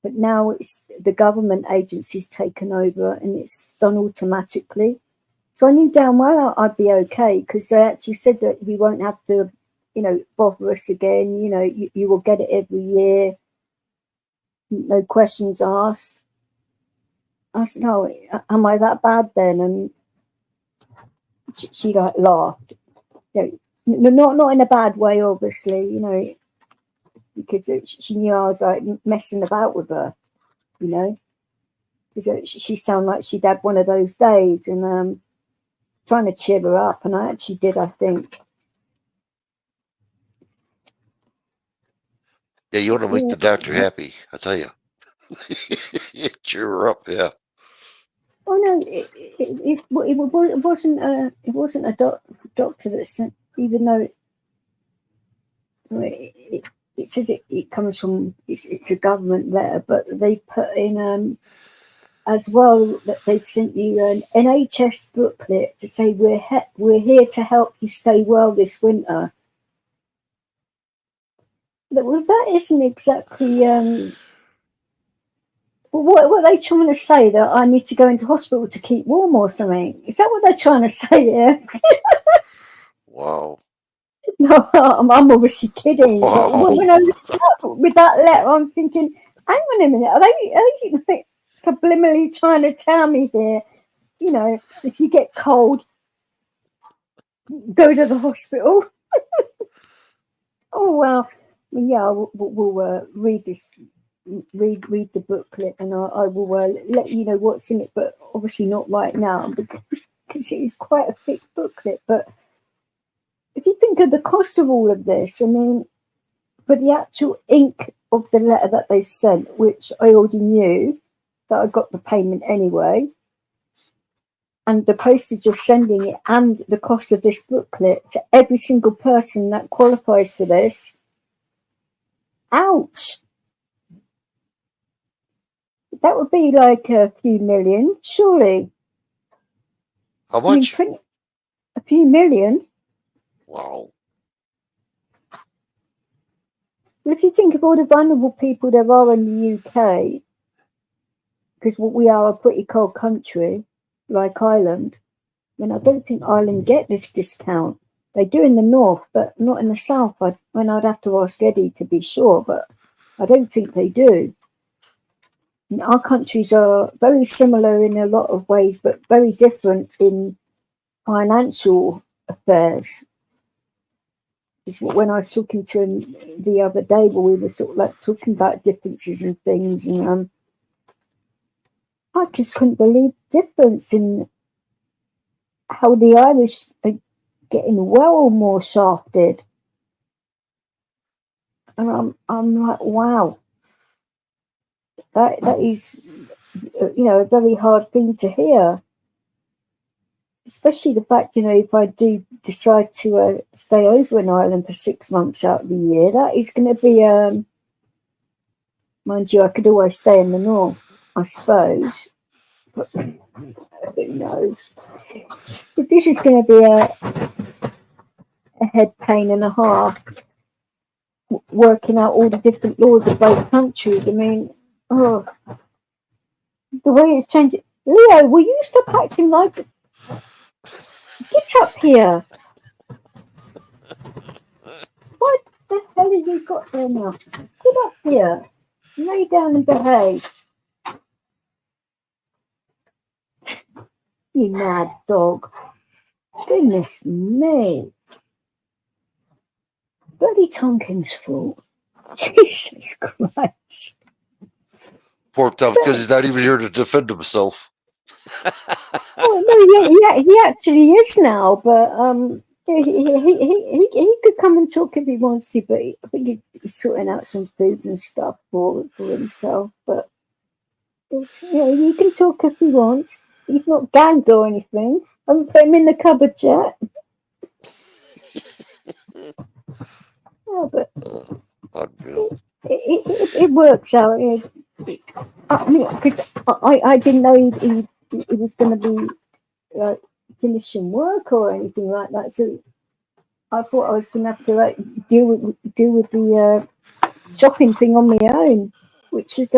but now it's the government agency's taken over and it's done automatically. So I knew damn well I'd be okay, because they actually said that you won't have to, bother us again. You will get it every year, no questions asked. I said, "Oh, am I that bad then?" And she like laughed. Not in a bad way, obviously. Because she knew I was like messing about with her, because she sounded like she'd had one of those days, and trying to cheer her up, and I actually did, I think. Yeah, you want to make the doctor happy, I tell you. Cheer her up, yeah. Oh no, it wasn't a doctor that sent, even though it says it comes from, it's a government letter, but they put in as well that they've sent you an NHS booklet to say we're here to help you stay well this winter. Well, that isn't exactly. What are they trying to say? That I need to go into hospital to keep warm or something? Is that what they're trying to say here? Wow. No, I'm obviously kidding. Wow. But when I look up with that letter, I'm thinking, hang on a minute, are they like subliminally trying to tell me here, if you get cold, go to the hospital? Oh, well, yeah, we'll read this. Read the booklet, and I will let you know what's in it, but obviously not right now because it is quite a thick booklet. But if you think of the cost of all of this, I mean, for the actual ink of the letter that they've sent, which I already knew that I got the payment anyway, and the postage of sending it, and the cost of this booklet to every single person that qualifies for this, ouch. That would be like a few million, surely. How much? I mean, a few million. Wow. Well, if you think of all the vulnerable people there are in the UK, because we are a pretty cold country, like Ireland, I don't think Ireland get this discount. They do in the north, but not in the south. I'd have to ask Eddie to be sure, but I don't think they do. And our countries are very similar in a lot of ways, but very different in financial affairs. It's when I was talking to him the other day, where we were sort of like talking about differences and things, and I just couldn't believe the difference in how the Irish are getting well more shafted. And I'm like, wow, that is, a very hard thing to hear. Especially the fact, if I do decide to stay over in Ireland for 6 months out of the year, that is going to be, mind you, I could always stay in the north, I suppose. But who knows? But this is going to be a head pain and a half, working out all the different laws of both countries. I mean, the way it's changing. Leo, will you stop acting like... Get up here. What the hell have you got there now? Get up here. Lay down and behave. You mad dog. Goodness me. Bloody Tonkin's fault. Jesus Christ. Poor Tom, because he's not even here to defend himself. Oh no, he actually is now, but he could come and talk if he wants to, but I think he's sorting out some food and stuff for himself. But it's, he can talk if he wants. He's not gagged or anything. I haven't put him in the cupboard yet. Yeah, but Unreal. it works out. I mean, because I didn't know he was going to be finishing work or anything like that. So I thought I was going to have to deal with the shopping thing on my own, which is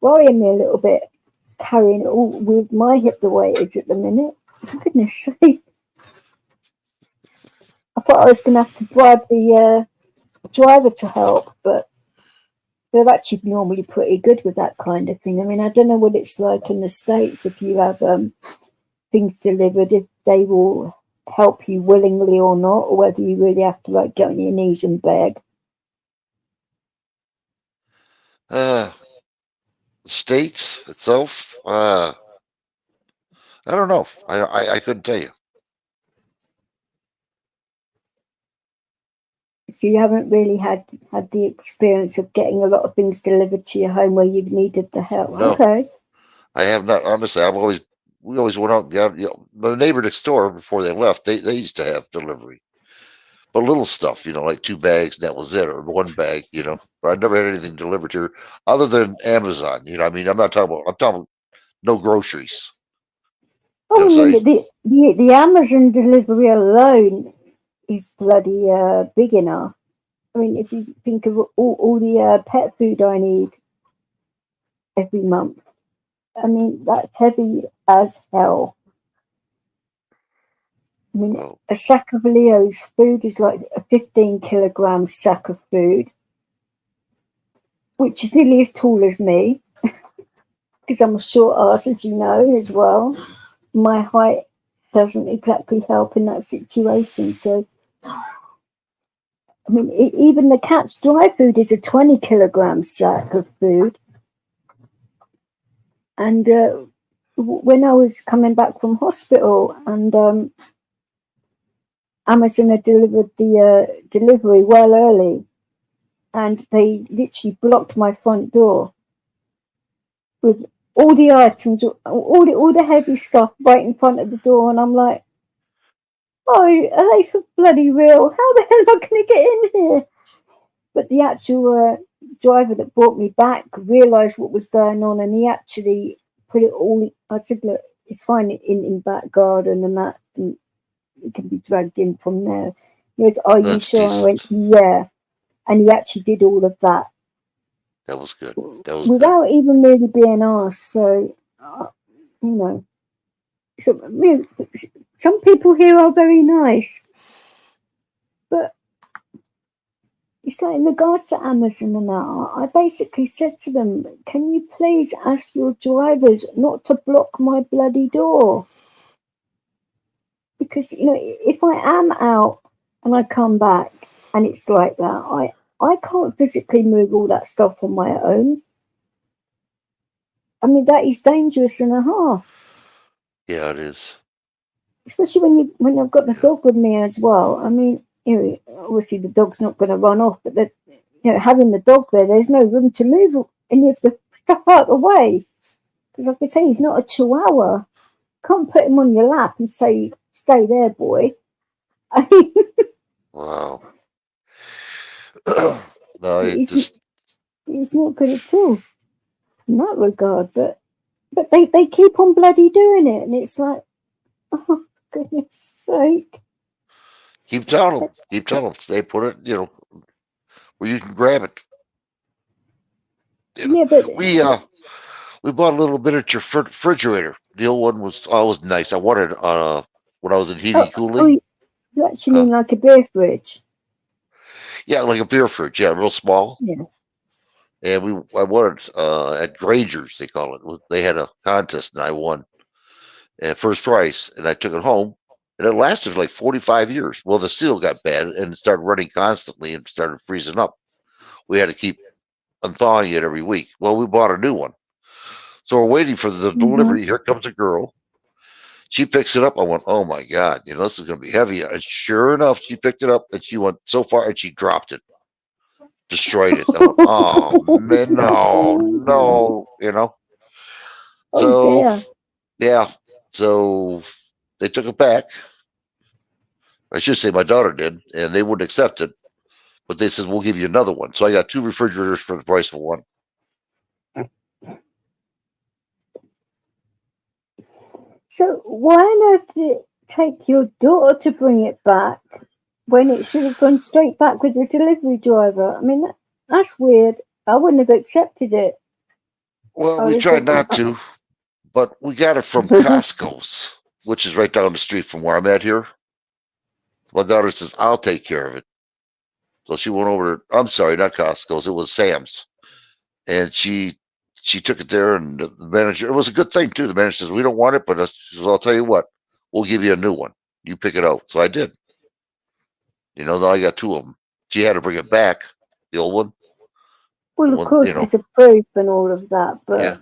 worrying me a little bit, carrying it all with my hip the way it is at the minute. For goodness sake. I thought I was going to have to bribe the driver to help, but they're actually normally pretty good with that kind of thing. I mean, I don't know what it's like in the States if you have things delivered, if they will help you willingly or not, or whether you really have to get on your knees and beg. States itself, I don't know. I couldn't tell you. So you haven't really had the experience of getting a lot of things delivered to your home where you've needed the help. No. Okay. I have not. Honestly, we always went out. The neighbor next door before they left, they used to have delivery, but little stuff, like 2 bags, and that was it, or 1 bag, But I never had anything delivered here other than Amazon. I mean, I'm talking about no groceries. Oh, the Amazon delivery alone is bloody big enough. I mean, if you think of all the pet food I need every month, I mean, that's heavy as hell. I mean, a sack of Leo's food is like a 15-kilogram sack of food, which is nearly as tall as me, because I'm a short ass, as you know, as well. My height doesn't exactly help in that situation. So, I mean, even the cat's dry food is a 20-kilogram sack of food. And when I was coming back from hospital, and Amazon had delivered the delivery well early, and they literally blocked my front door with all the items, all the heavy stuff right in front of the door, and I'm like, oh, are they for bloody real? How the hell am I going to get in here? But the actual driver that brought me back realised what was going on, and he actually put it all. I said, look, it's fine in back garden and that, and it can be dragged in from there. He went, are you sure? I went, yeah. And he actually did all of that. That was good. Without even really being asked. So, so some people here are very nice, but it's like in regards to Amazon and that, I basically said to them, can you please ask your drivers not to block my bloody door? Because, if I am out and I come back and it's like that, I can't physically move all that stuff on my own. I mean, that is dangerous and a half. Yeah, it is. Especially when I've got the dog with me as well. I mean, obviously the dog's not going to run off, but having the dog there's no room to move any of the stuff out of the way. Because like I say, he's not a chihuahua. Can't put him on your lap and say, stay there, boy. I mean, wow. No, it's not good at all in that regard. But they keep on bloody doing it, and it's like, oh goodness sake! Keep telling them. They put it, where you can grab it. Yeah, but we bought a little miniature refrigerator. The old one was always nice. I wanted when I was in heating and cooling. You actually mean like a beer fridge? Yeah, like a beer fridge. Yeah, real small. Yeah. And I wanted at Granger's, they call it. They had a contest, and I won at first prize, and I took it home, and it lasted like 45 years. Well, the seal got bad, and it started running constantly and started freezing up. We had to keep unthawing it every week. Well, we bought a new one. So we're waiting for the delivery. Here comes a girl. She picks it up. I went, oh my God, this is going to be heavy. And sure enough, she picked it up and she went so far and she dropped it, destroyed it. I went, oh man, no. Oh So dear. yeah, so they took it back. I should say my daughter did, and they wouldn't accept it. But they said, we'll give you another one. So I got 2 refrigerators for the price of one. So why on earth did it take your daughter to bring it back when it should have gone straight back with the delivery driver? I mean, that's weird. I wouldn't have accepted it. Well, we tried not to, but we got it from Costco's, which is right down the street from where I'm at here. My daughter says, I'll take care of it. So she went over to, I'm sorry, not Costco's, it was Sam's. And she took it there, and the manager, it was a good thing too. The manager says, we don't want it, but she says, I'll tell you what, we'll give you a new one. You pick it out. So I did. Now I got 2 of them. She had to bring it back, the old one. Well, of course, it's approved and all of that, but yeah,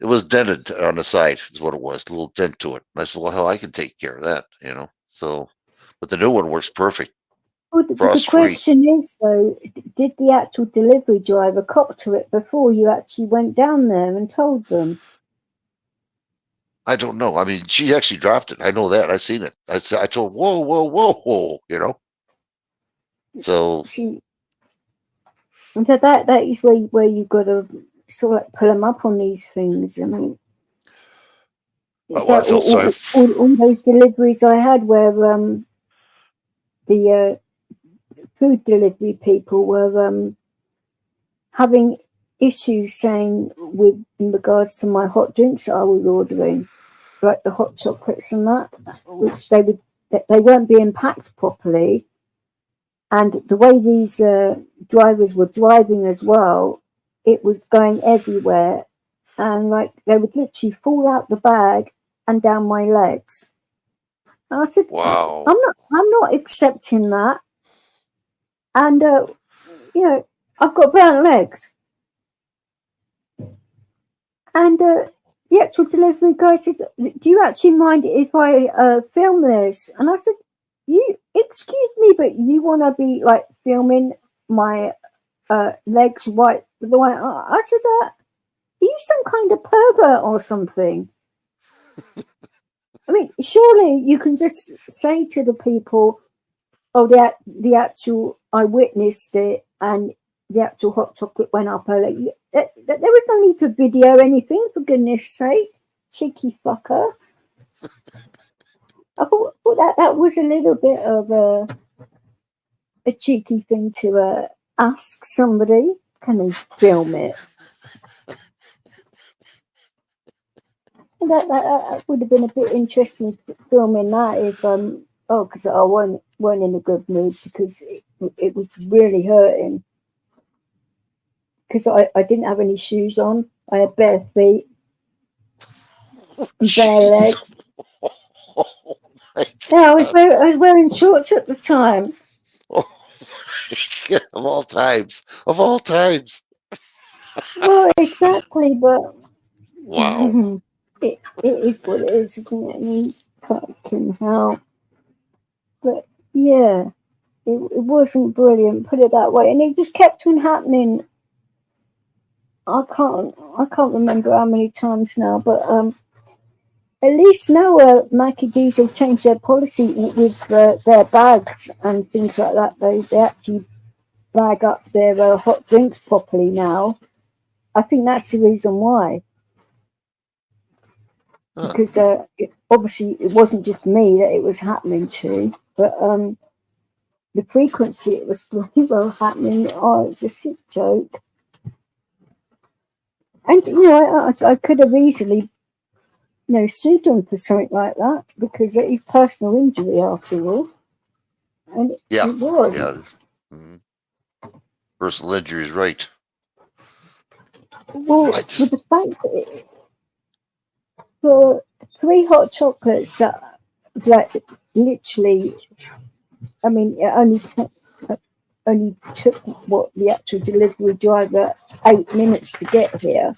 it was dented on the side, is what it was, a little dent to it. And I said, well, hell, I can take care of that, So, but the new one works perfect. Well, the question is, though, did the actual delivery driver cop to it before you actually went down there and told them? I don't know. I mean, she actually dropped it. I know that. I seen it. I told, whoa, whoa, whoa, So that is where you've got to sort of pull them up on these things. I mean, all those deliveries I had where the food delivery people were having issues saying in regards to my hot drinks that I was ordering, like the hot chocolates and that, which they weren't being packed properly, and the way these drivers were driving as well, it was going everywhere, and like they would literally fall out the bag and down my legs. And I said, wow, I'm not accepting that. And I've got brown legs. And the actual delivery guy said, do you actually mind if I film this? And I said, excuse me, but you want to be like filming my legs white? I said, are you some kind of pervert or something? I mean, surely you can just say to the people, oh, the actual, I witnessed it, and the actual hot chocolate went up her leg. There was no need to video anything, for goodness sake, cheeky fucker. I thought that was a little bit of a cheeky thing to ask somebody. Can they film it? That would have been a bit interesting filming that if because I weren't in a good mood because it was really hurting. Because I didn't have any shoes on. I had bare feet, bare legs. Oh yeah, I was wearing shorts at the time. Oh, of all times. Well, exactly, but wow. It is what it is, isn't it? I mean, fucking hell. But yeah, it wasn't brilliant, put it that way, and it just kept on happening. I can't remember how many times now, but at least now Mackie D's have changed their policy with their bags and things like that. They actually bag up their hot drinks properly now. I think that's the reason why. Because obviously it wasn't just me that it was happening to, but the frequency it was pretty well happening. Oh, it's a sick joke. And I could have easily sued them for something like that because it is personal injury after all. And it was. Yeah. Mm-hmm. Personal injury is right. Well, with the fact that for 3 hot chocolates that literally, I mean, it only took what the actual delivery driver 8 minutes to get here.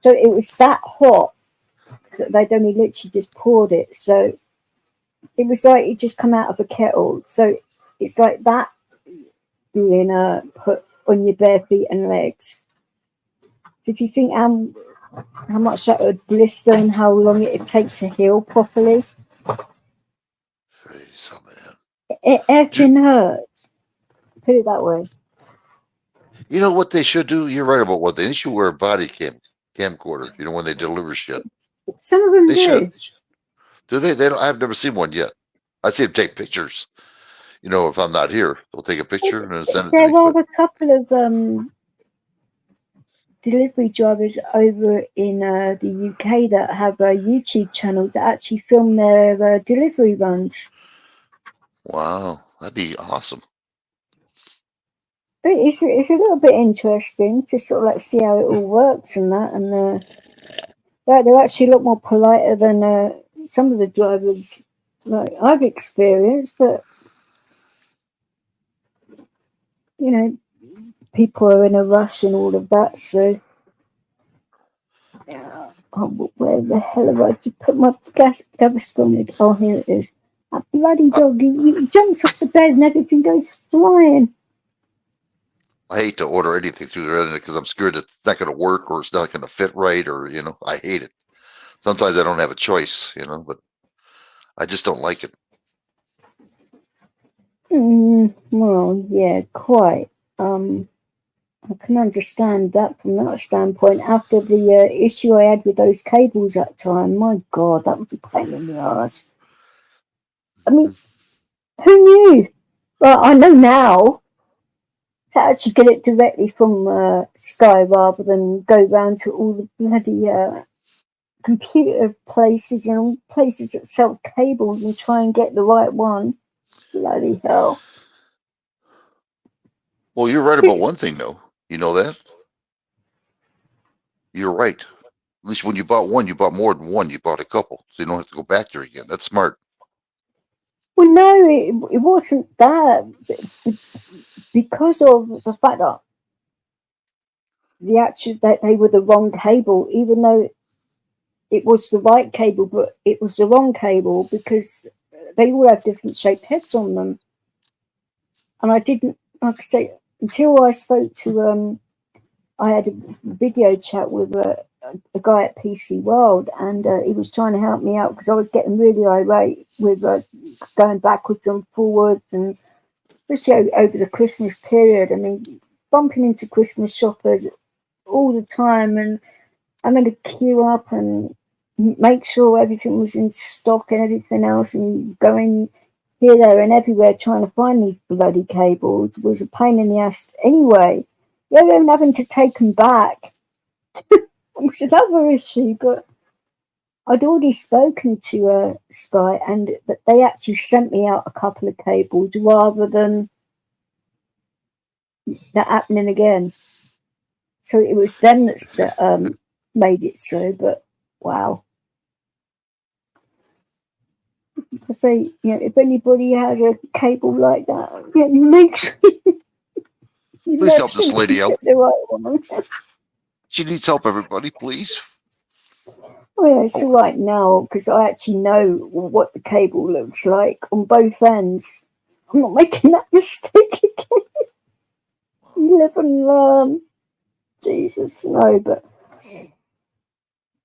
So it was that hot. So they'd only literally just poured it. So it was like it just come out of a kettle. So it's like that being put on your bare feet and legs. So if you think how much that would blister and how long it would take to heal properly, Jeez, oh man. it effing hurts. Put it that way. You know what they should do? You're right about what they should wear a body camcorder. You know, when they deliver shit. Some of them They do. should. Do they? They don't. I've never seen one yet. I see them take pictures. You know, if I'm not here, they'll take a picture and then send it to There me. are But a couple of delivery drivers over in the UK that have a YouTube channel that actually film their delivery runs. wow, that'd be awesome. But it's a little bit interesting to sort of like see how it all works and that, and they're actually a lot more politer than some of the drivers like I've experienced. But you know, people are in a rush and all of that, so. Yeah. Oh, where the hell have I just put my gas on it? Oh, here it is. That bloody dog, he jumps off the bed and everything goes flying. I hate to order anything through the internet because I'm scared it's not going to work or it's not going to fit right, or you know, I hate it. Sometimes I don't have a choice, you know, but I just don't like it. Well, yeah, quite. I can understand that from that standpoint. After the issue I had with those cables that time, my God, that was a pain in the ass. I mean, who knew? Well, I know now to actually get it directly from Sky rather than go round to all the bloody computer places and all places that sell cables and try and get the right one. Bloody hell. Well, you're right about one thing, though. You know that? You're right. At least when you bought one, you bought more than one. You bought a couple, so you don't have to go back there again. That's smart. Well, no, it wasn't that. Because of the fact that that they were the wrong cable, even though it was the right cable, but it was the wrong cable because they all have different shaped heads on them. And I didn't, like I say, until I spoke to, I had a video chat with a guy at PC World, and he was trying to help me out because I was getting really irate with going backwards and forwards, and especially over the Christmas period. I mean, bumping into Christmas shoppers all the time, and I'm going to queue up and make sure everything was in stock and everything else, and going here, there, and everywhere trying to find these bloody cables was a pain in the ass anyway. Yeah, even having to take them back was another issue, but I'd already spoken to Sky, and that they actually sent me out a couple of cables rather than that happening again. So it was them that made it so, but wow. I say, you know, if anybody has a cable like that, yeah, make sure Please help this lady out. the right one. She needs help, everybody, please. Oh yeah, it's all right now because I actually know what the cable looks like on both ends. I'm not making that mistake again. You live and learn. Jesus, no, but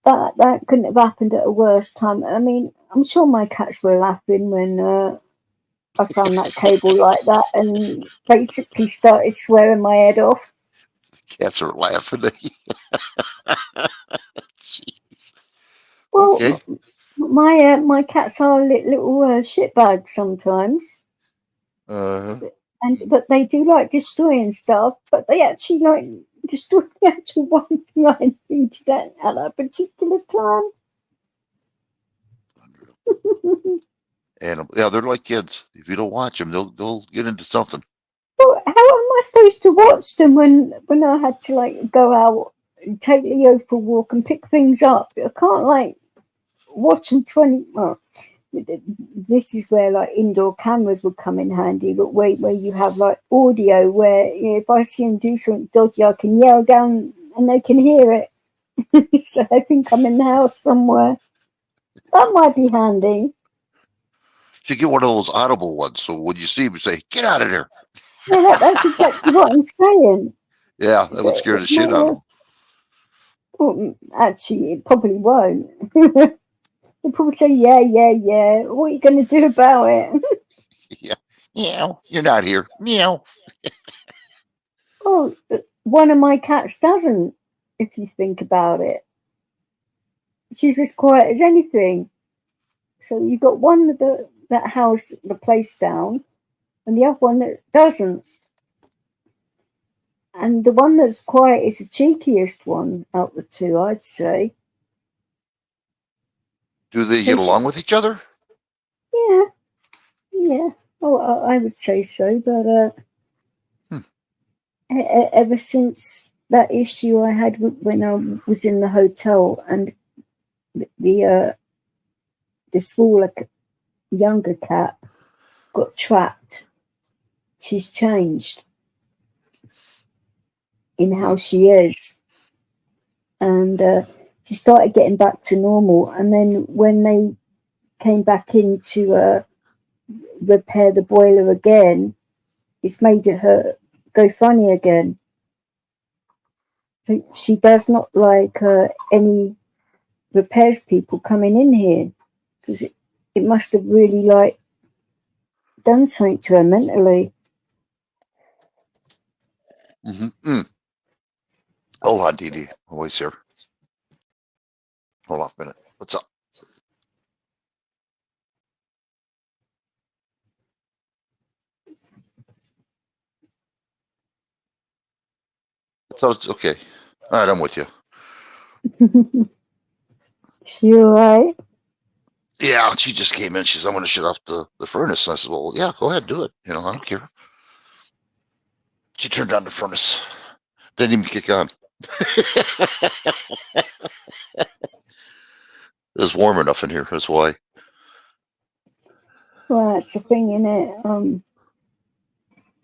that couldn't have happened at a worse time. I mean, I'm sure my cats were laughing when I found that cable like that and basically started swearing my head off. Cats are laughing at you. Jeez. Well, Okay. my cats are little shitbags sometimes, but they do like destroying stuff. But they actually like destroy the actual one thing I needed at that particular time. And yeah, they're like kids. If you don't watch them, they'll get into something. Well, how am I supposed to watch them when I had to like go out and take Leo for a walk and pick things up? I can't like watch them 20. Well, this is where like indoor cameras would come in handy, but where you have like audio where, you know, if I see them do something dodgy, I can yell down and they can hear it. So I think I'm in the house somewhere. That might be handy. You get one of those audible ones, so when you see him, you say, "Get out of there!" Yeah, that's exactly what I'm saying. Yeah, that would scare the shit out of him. Well, actually, it probably won't. They'll probably say, yeah. What are you going to do about it? Yeah, meow. You're not here. Meow. Oh, one of my cats doesn't, if you think about it. She's as quiet as anything. So you've got one that howls the place down, and the other one that doesn't. And the one that's quiet is the cheekiest one out the two, I'd say. Do they get along with each other? Yeah. Oh, I would say so, but ever since that issue I had when I was in the hotel and the smaller, younger cat got trapped, she's changed in how she is, and she started getting back to normal. And then when they came back in to repair the boiler again, it's made her go funny again. She does not like any repairs people coming in here, because it must have really done something to her mentally. Hold on, Dee Dee. Always here. Hold on a minute. What's up? So it's okay. All right, I'm with you. She all right? Yeah, she just came in. She said, "I'm going to shut off the furnace." And I said, "Well, yeah, go ahead, do it. I don't care." She turned on the furnace. Didn't even kick on. It was warm enough in here. That's why. Well, that's the thing, innit?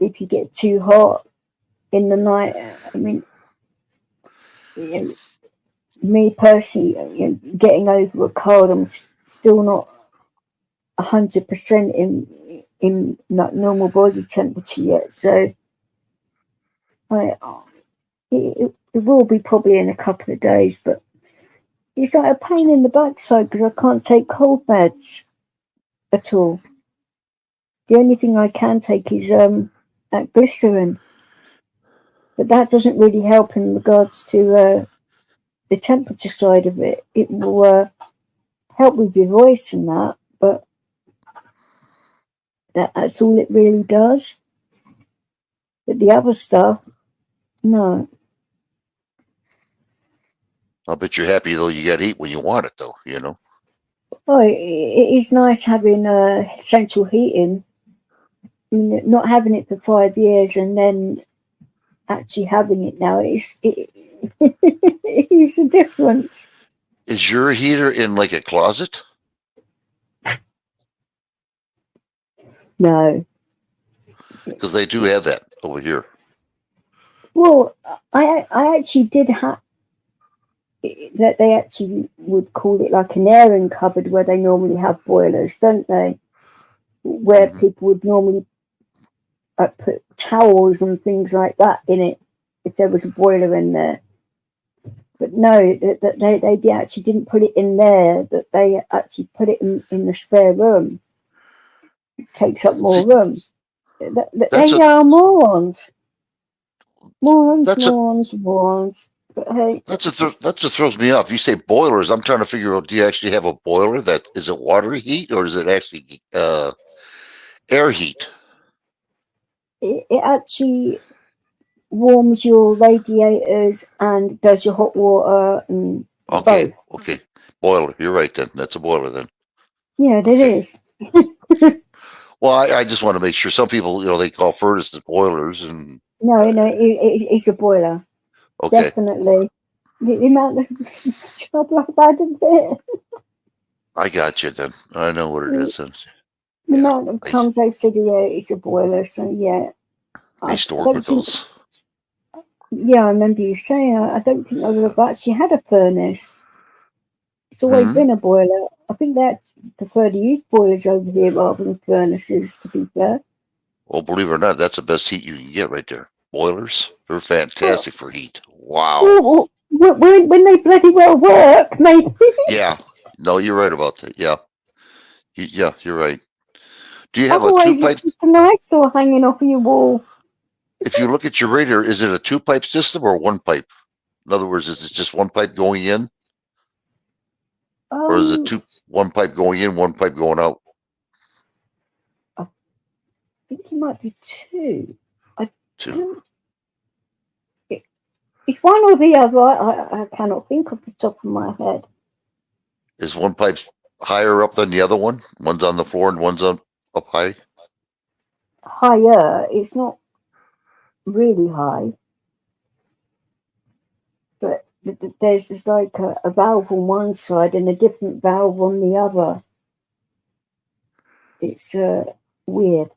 If you get too hot in the night, I mean, me personally, getting over a cold, I'm still not 100% in not normal body temperature yet. So it will be probably in a couple of days, but it's like a pain in the backside because I can't take cold meds at all. The only thing I can take is that glycerin, but that doesn't really help in regards to the temperature side of it. It will help with your voice and that, but that's all it really does. But the other stuff, no. I'll bet you're happy though. You got heat when you want it, though. Oh, it is nice having central heating. I mean, not having it for 5 years and then actually having it now, it is a difference. Is your heater in like a closet? No. Because they do have that over here. Well, I actually did have that. They actually would call it like an airing cupboard where they normally have boilers, don't they? Where people would normally put towels and things like that in it if there was a boiler in there. But no, that they actually didn't put it in there. That they actually put it in the spare room. It takes up more room. They are morons. Morons. But hey, that's what throws me off. You say boilers. I'm trying to figure out, do you actually have a boiler that is it water heat or is it actually air heat? it actually warms your radiators and does your hot water and Okay, both. okay. Boiler. You're right then. That's a boiler then. Yeah, it is. Well, I just want to make sure. Some people, they call furnaces boilers, and No, it's a boiler. okay. Definitely. The amount of trouble I've had with it. I got you then. I know what it is. The amount of times I've said, yeah, it's a boiler. So yeah, I used to work with those. Yeah, I remember you saying. I don't think I've actually had a furnace. It's always Mhm. been a boiler. I think they prefer to use boilers over here rather than furnaces, to be fair. Well, believe it or not, that's the best heat you can get right there. Boilers, they're Well, fantastic for heat. Wow. well, when they bloody well work, maybe. Yeah. No, you're right about that. Yeah. Yeah, you're right. Do you have a Otherwise, two-pipe? it's just an eyesore hanging off of your wall. If you look at your radiator, is it a two-pipe system or one pipe? In other words, is it just one pipe going in, or is it one pipe going in, one pipe going out? I think it might be two. Two. It's one or the other. I cannot think off the top of my head. Is one pipe higher up than the other one? One's on the floor and one's up high? Higher. It's not really high. But there's like a valve on one side and a different valve on the other. It's weird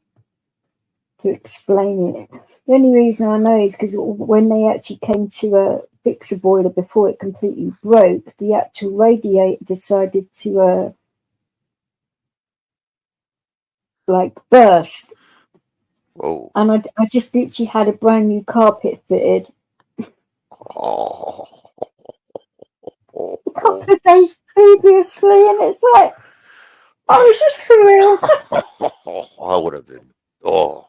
to explain it. The only reason I know is because when they actually came to fix a boiler before it completely broke, the actual radiator decided to like burst. Whoa. And I just literally had a brand new carpet fitted Oh. a couple of days previously, and it's like, oh, is this for real? I would have been. Oh.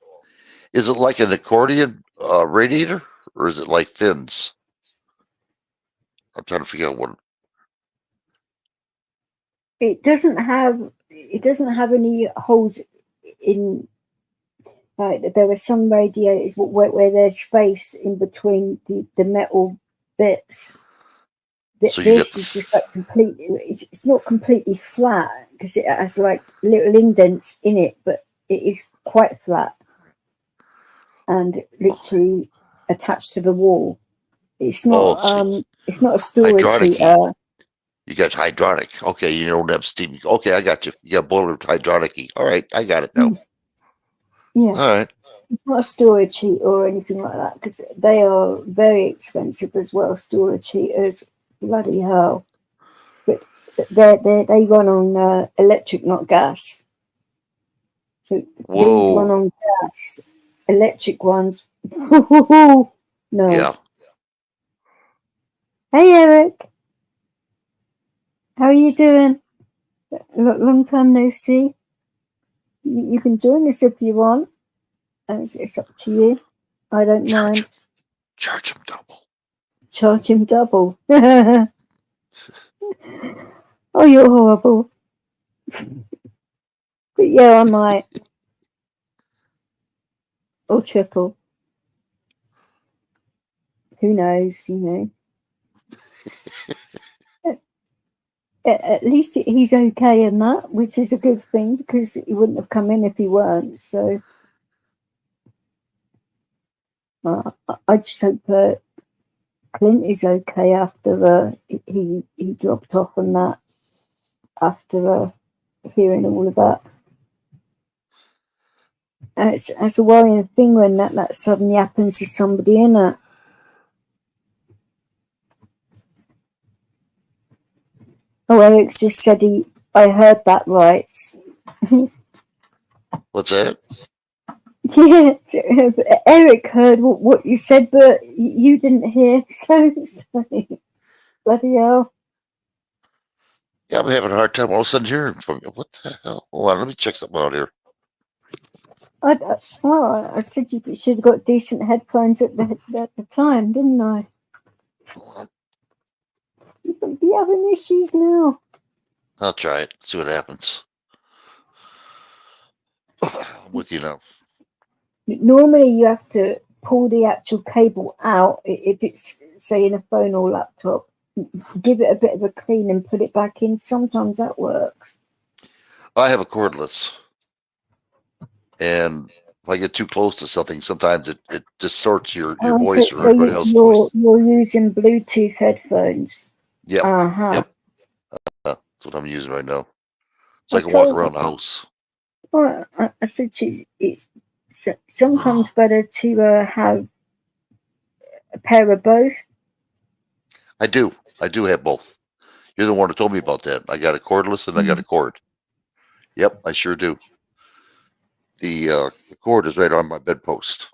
Is it like an accordion radiator, or is it like fins? I'm trying to figure out what. It doesn't have any holes in. Like there are some radiators where there's space in between the metal bits. So you This is just like completely. It's not completely flat because it has like little indents in it, but it is quite flat and literally attached to the wall. It's not. It's not a storage hydraulic heater. heat. You got hydraulic. Okay, you don't have steam. Okay, I got you. You got boiler with hydraulic heat. All right, I got it now. Yeah. All right. It's not a storage heater or anything like that because they are very expensive as well. Storage heaters, bloody hell! But they run on electric, not gas. So these run on gas. Electric ones, no. Yeah. Hey Eric, how are you doing? Long time no see. You can join us if you want. It's up to you. I don't mind. Charge him double. Charge him double. Oh, you're horrible. But yeah, I might. Or triple. Who knows, you know. At least he's okay in that, which is a good thing because he wouldn't have come in if he weren't. So I just hope Clint is okay after he dropped off on that, after hearing all of that. It's a worrying thing when that suddenly happens to somebody, innit? Oh, Eric just said I heard that right. What's that? Yeah, Eric heard what you said, but you didn't hear. So it's like, bloody hell. Yeah, I'm having a hard time all of a sudden hearing from you. What the hell? Hold on, let me check something out here. I said you should have got decent headphones at the time, didn't I? You could be having issues now. I'll try it. See what happens. I'm with you now. Normally, you have to pull the actual cable out if it's, say, in a phone or laptop. Give it a bit of a clean and put it back in. Sometimes that works. I have a cordless, and if I get too close to something, sometimes it distorts your voice or everybody else's voice. You're using Bluetooth headphones. Yep. Uh-huh. Yep. That's what I'm using right now. So I can walk around the house. Well, I said it's sometimes better to have a pair of both? I do have both. You're the one who told me about that. I got a cordless and I got a cord. Yep, I sure do. The cord is right on my bedpost.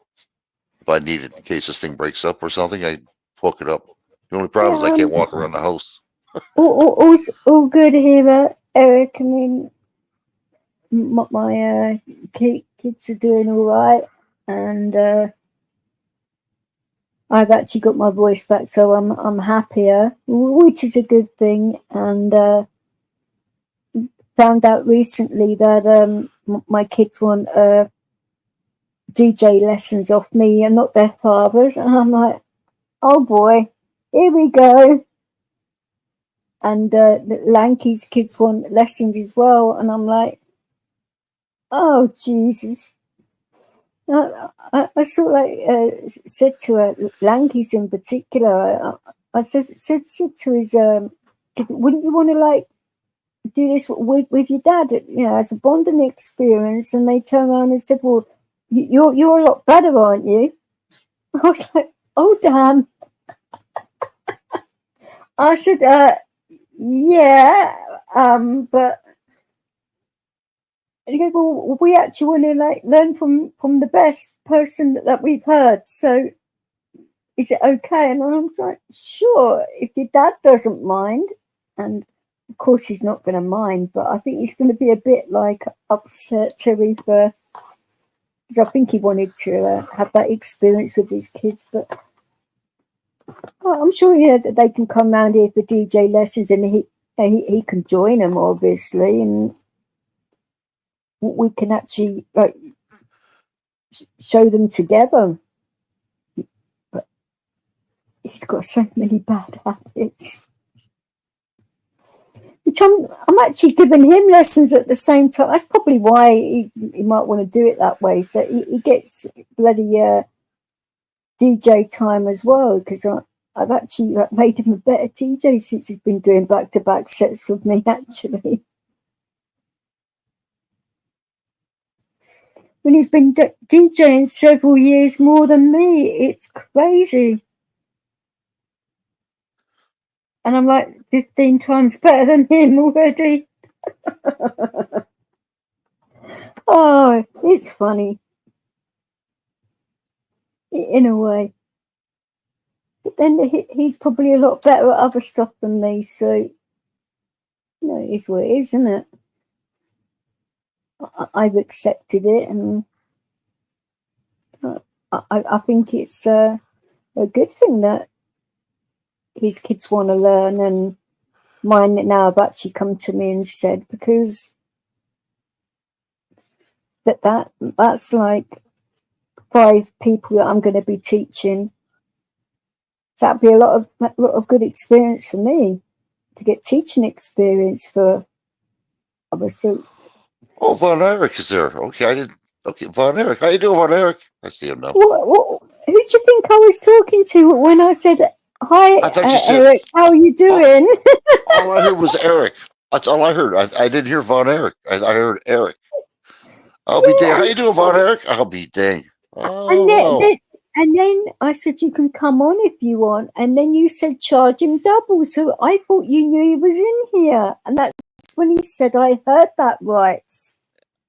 If I need it in case this thing breaks up or something, I hook it up. The only problem is I can't walk around the house. All good here, Eric. I mean, my kids are doing all right, and I've actually got my voice back, so I'm happier, which is a good thing. And found out recently that my kids want DJ lessons off me and not their fathers, and I'm like, oh boy, here we go. And Lanky's kids want lessons as well, and I'm like, oh Jesus. I sort of said to her, Lanky's in particular, I said to his, wouldn't you want to like do this with your dad, as a bonding experience? And they turned around and said, well, you're a lot better, aren't you? I was like, oh damn. I said, yeah, but and you go, well, we actually want to like learn from the best person that we've heard. So is it okay? And I'm like, sure, if your dad doesn't mind. And of course he's not going to mind, but I think he's going to be a bit like upset because I think he wanted to have that experience with his kids. But I'm sure that they can come round here for DJ lessons, and he can join them, obviously, and we can actually like show them together. But he's got so many bad habits, which I'm actually giving him lessons at the same time. That's probably why he might want to do it that way, so he gets bloody DJ time as well, because I've actually made him a better DJ since he's been doing back-to-back sets with me, actually. When he's been DJing several years more than me, it's crazy. And I'm like 15 times better than him already. Oh, it's funny. In a way. But then he's probably a lot better at other stuff than me, so it is what it is, isn't it? I've accepted it, and I think it's a good thing that his kids want to learn, and mine now have actually come to me and said, because that's like 5 people that I'm going to be teaching. So that'd be a lot of good experience for me to get teaching experience for obviously. Oh, Von Erich is there. Okay, I didn't. Okay, Von Erich. How you doing, Von Erich? I see him now. Who do you think I was talking to when I said, hi, I thought you said, Eric, how are you doing? All I heard was Eric. That's all I heard. I didn't hear Von Erich. I heard Eric. I'll be dang. How you doing, Von Erich? I'll be dang. Oh, And then I said, you can come on if you want. And then you said, charge him double. So I thought you knew he was in here. And that's when he said, I heard that right.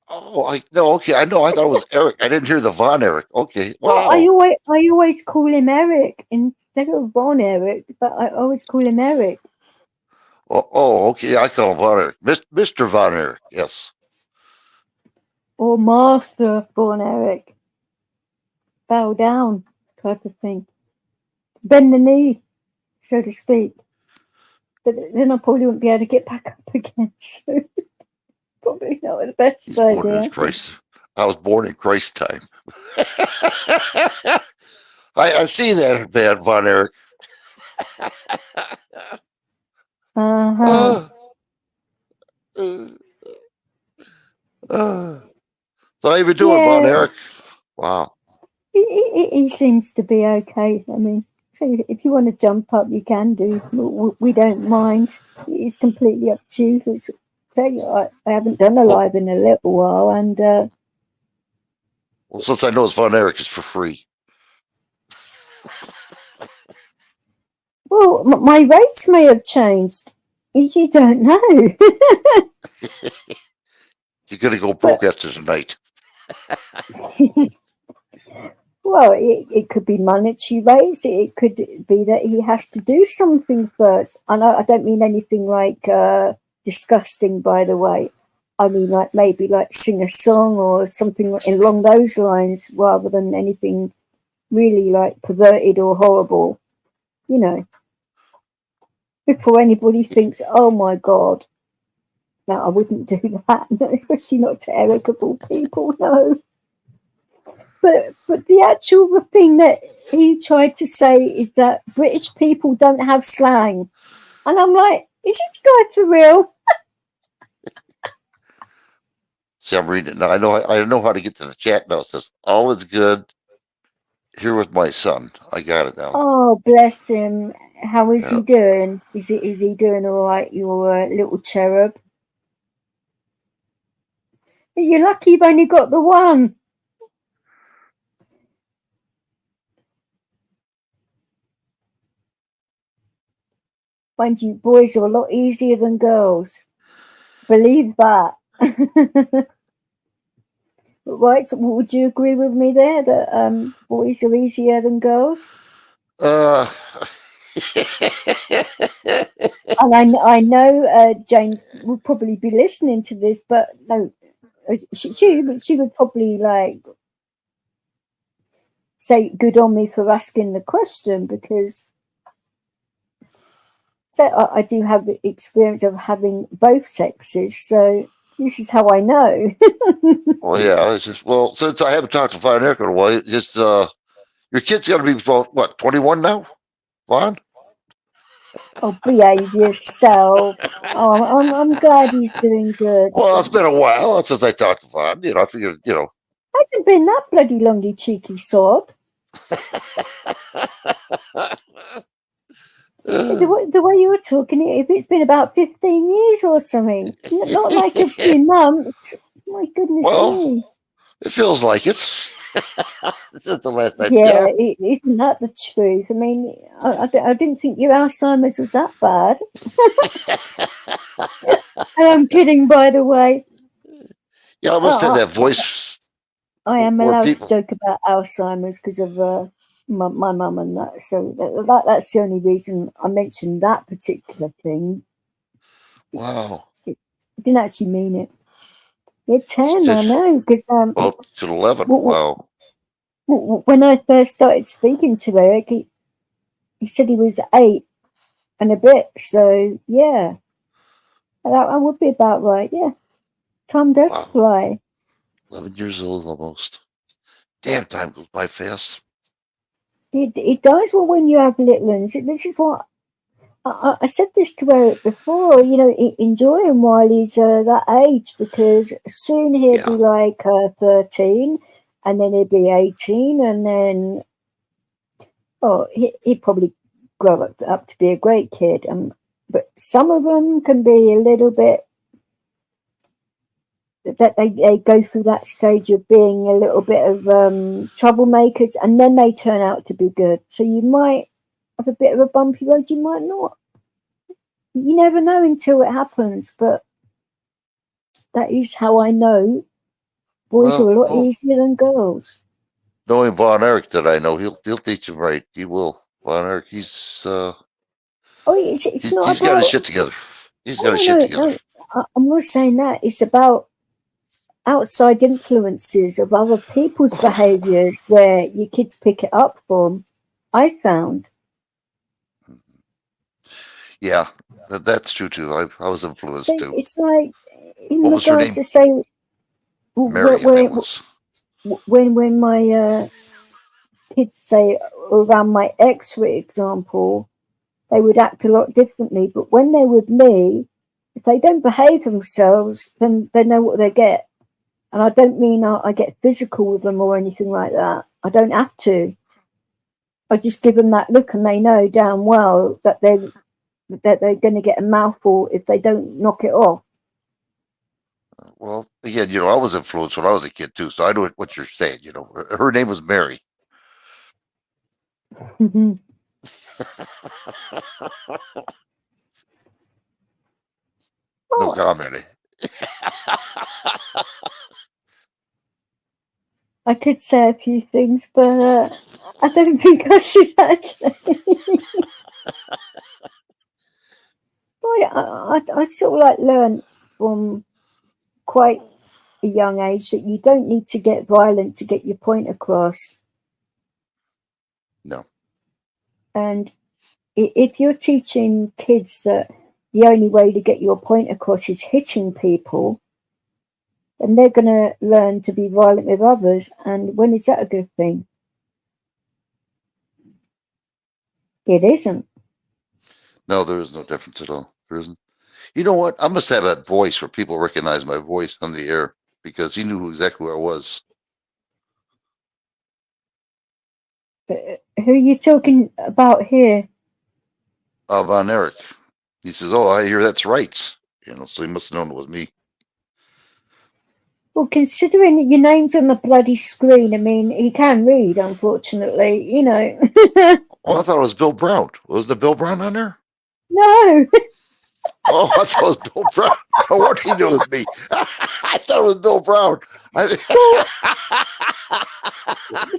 oh, no, okay. I know. I thought it was Eric. I didn't hear the Von Erich. Okay, wow. Well, I always call him Eric instead of Von Eric, but I always call him Eric. Oh, okay. I call him Von Erich. Mr. Von Erich, yes. Or Master Von Eric. Bow down type of thing. Bend the knee, so to speak. But then I probably wouldn't be able to get back up again. So probably not the best He's born idea. in Christ. I was born in Christ time. I see that, bad Von Erich. Uh-huh. So how you been doing, Von Erich? Wow. He seems to be okay. I mean, so if you want to jump up, you can do. We don't mind. It's completely up to you. I haven't done a live in a little while, and well, since I know it's Von Erich, it's for free. Well, my rates may have changed. You don't know. You're gonna go broke after tonight. Well, it could be monetary rates. It could be that he has to do something first. And I don't mean anything like disgusting, by the way. I mean, like maybe like sing a song or something along those lines, rather than anything really like perverted or horrible. You know, before anybody thinks, "Oh my God." No, I wouldn't do that, especially not to amicable people, no. But the actual thing that he tried to say is that British people don't have slang. And I'm like, is this guy for real? See, I'm reading it now. I know how to get to the chat now. It says, all is good here with my son. I got it now. Oh, bless him. How is Yeah. he doing? Is he doing all right, your little cherub? You're lucky you've only got the one. Mind you, boys are a lot easier than girls. Believe that. Right, so would you agree with me there that boys are easier than girls? And I know James will probably be listening to this, but no, she would probably like say good on me for asking the question, because I do have the experience of having both sexes, so this is how I know. Well, yeah, it's just, well, since I haven't talked to Vaughn Eric in a while, just your kid's got to be about what, 21 now, Vaughn? Oh, behave yourself. Oh, I'm glad he's doing good. Well, it's been a while since I talked to Vaughn. I figured, Hasn't been that bloody long, you cheeky sob. The way you were talking, if it's been about 15 years or something, not like a few months. My goodness me. It feels like it. This is the last night. Yeah, isn't that the truth? I mean, I didn't think your Alzheimer's was that bad. I'm kidding, by the way. Yeah, I must have that voice. I am allowed to joke about Alzheimer's because of my mum and that. So that's the only reason I mentioned that particular thing. Wow. I didn't actually mean it. You're 10, I know. Because to 11. Wow. When I first started speaking to Eric, he said he was 8 and a bit. So, yeah. That would be about right, yeah. Time does fly. 11 years old almost. Damn, time goes by fast. It does. Well, when you have little ones, this is what I said this to Eric before. Enjoy him while he's that age, because soon he'll be like 13, and then he'll be 18, and then he'd probably grow up to be a great kid. But some of them can be a little bit that they go through that stage of being a little bit of troublemakers, and then they turn out to be good. So you might have a bit of a bumpy road, you might not. You never know until it happens, but that is how I know boys are a lot easier than girls. Knowing Vaughn Eric that I know, he'll teach him right. He will. Vaughn Eric, he's not he's got his shit together. He's got his shit together. No, I'm not saying that. It's about outside influences of other people's behaviors where your kids pick it up from. I found. Yeah, that's true too. I was influenced too. It's like in regards to say, Mary, when my kids say around my ex, for example, they would act a lot differently. But when they're with me, if they don't behave themselves, then they know what they get. And I don't mean I get physical with them or anything like that. I don't have to. I just give them that look, and they know damn well that they're going to get a mouthful if they don't knock it off. Well, again, I was influenced when I was a kid too, so I know what you're saying. Her name was Mary. No Well, comment. I could say a few things, but I don't think I should actually. I sort of like learned from quite a young age that you don't need to get violent to get your point across. No. And if you're teaching kids that the only way to get your point across is hitting people, then they're going to learn to be violent with others. And when is that a good thing? It isn't. No, there is no difference at all. There isn't. You know what? I must have that voice where people recognize my voice on the air because he knew exactly who I was. Who are you talking about here? Von Erich. He says, "Oh, I hear that's rights." You know, so he must have known it was me. Well, considering that your name's on the bloody screen, I mean, he can read, unfortunately, you know. Oh, I thought it was Bill Brown. Was the Bill Brown on there? No. Oh, I thought it was Bill Brown. What did he do with me? I thought it was Bill Brown.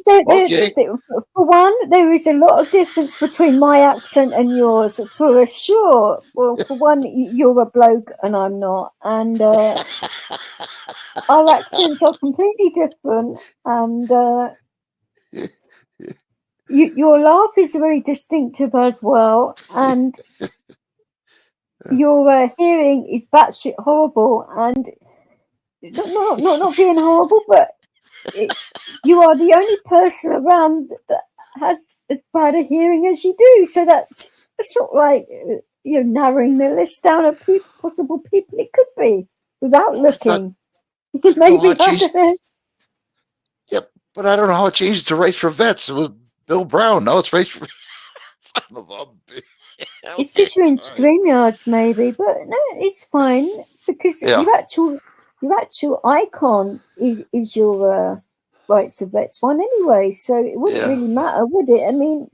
Okay. For one, there is a lot of difference between my accent and yours, for sure. Well, for one, you're a bloke and I'm not, and our accents are completely different. And your laugh is very distinctive as well, and your hearing is batshit horrible. And not being horrible, but you are the only person around that has as bad a hearing as you do. So that's sort of like you're narrowing the list down of possible people it could be without looking. Maybe I don't know. Yep, but I don't know how it changed to Rights for Vets. It was Bill Brown. Now it's Rights for It's because you're in StreamYards, maybe, but no, it's fine because your actual icon is your Rights for Vets one anyway, so it wouldn't really matter, would it? I mean,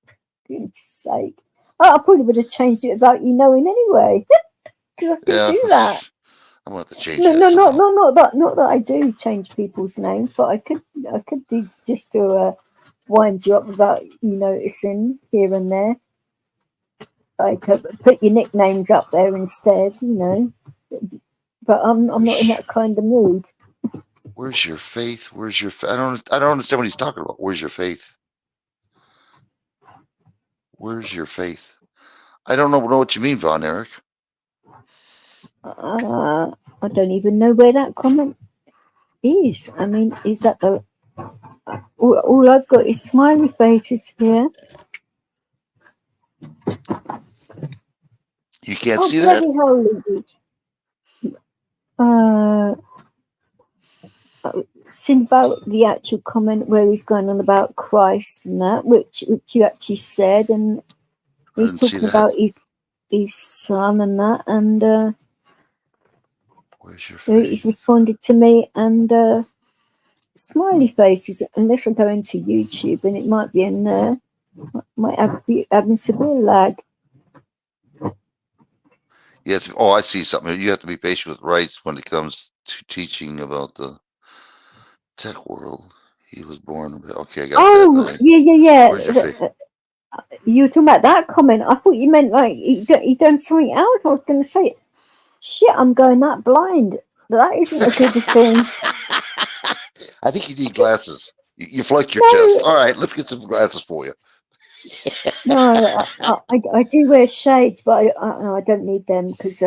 for goodness sake, I probably would have changed it without you knowing anyway, because I can do that. I'm going to have to change that. Not that I do change people's names, but I could do just to wind you up without you noticing here and there. Like put your nicknames up there instead, you know. But I'm not in that kind of mood. Where's your faith? Where's your I don't understand what he's talking about. Where's your faith? Where's your faith? I don't know what you mean, Von Erich. I don't even know where that comment is. I mean, is that the all I've got is smiley faces here. You can't see that? Seen about the actual comment where he's going on about Christ and that, which you actually said, and he's talking about his son and that, and where's your faith? he's responded to me and smiley faces. Unless I go into YouTube, and it might be in there, might be having severe lag. Yes. Oh, I see something. You have to be patient with rights when it comes to teaching about the tech world. He was born. Okay, I got that. Yeah. Where's your faith? You were talking about that comment. I thought you meant like he done something else. I was going to say, shit, I'm going that blind. That isn't a good thing. I think you need glasses. You flunked your test. All right, let's get some glasses for you. No, I do wear shades, but I don't need them because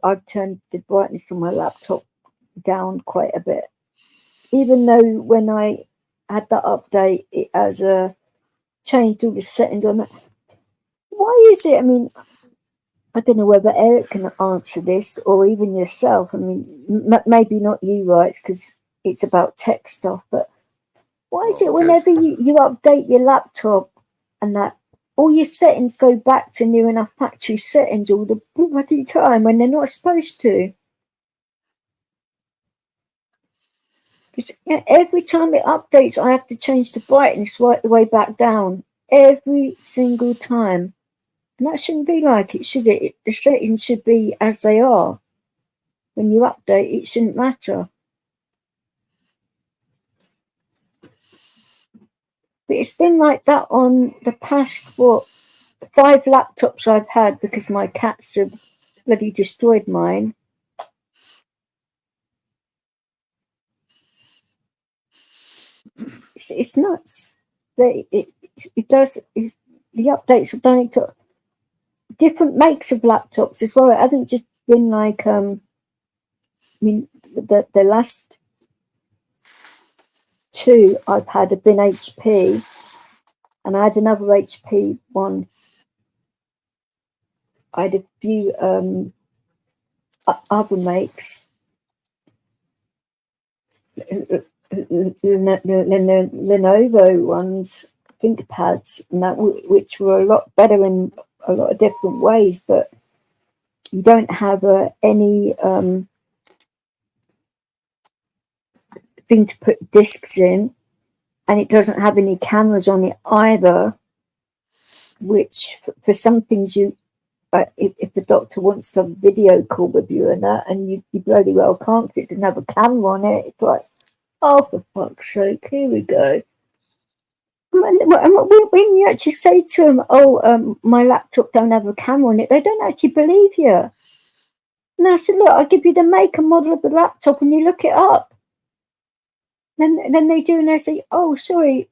I've turned the brightness on my laptop down quite a bit. Even though when I had that update, it has changed all the settings on that. Why is it? I mean, I don't know whether Eric can answer this or even yourself. I mean, maybe not you, right? Because it's about tech stuff. But why is it whenever you update your laptop and that all your settings go back to new enough factory settings all the bloody time when they're not supposed to? Because every time it updates, I have to change the brightness right the way back down. every single time. And that shouldn't be like it, should it? The settings should be as they are. When you update, it shouldn't matter. But it's been like that on the past, 5 laptops I've had, because my cats have bloody destroyed mine. It's nuts. The updates have done it to different makes of laptops as well. It hasn't just been like I mean, the last 2 I've had have been HP, and I had another HP one. I had a few other makes, Lenovo ones, ThinkPads, and that, which were a lot better in a lot of different ways, but you don't have any thing to put discs in, and it doesn't have any cameras on it either, which for some things you if the doctor wants to have a video call with you and that, and you bloody well can't, because it doesn't have a camera on it. It's like, oh, for fuck's sake, here we go. When you actually say to them, oh, my laptop don't have a camera on it, they don't actually believe you. And I said, look, I'll give you the make and model of the laptop and you look it up. Then they do, and they say, oh, sorry,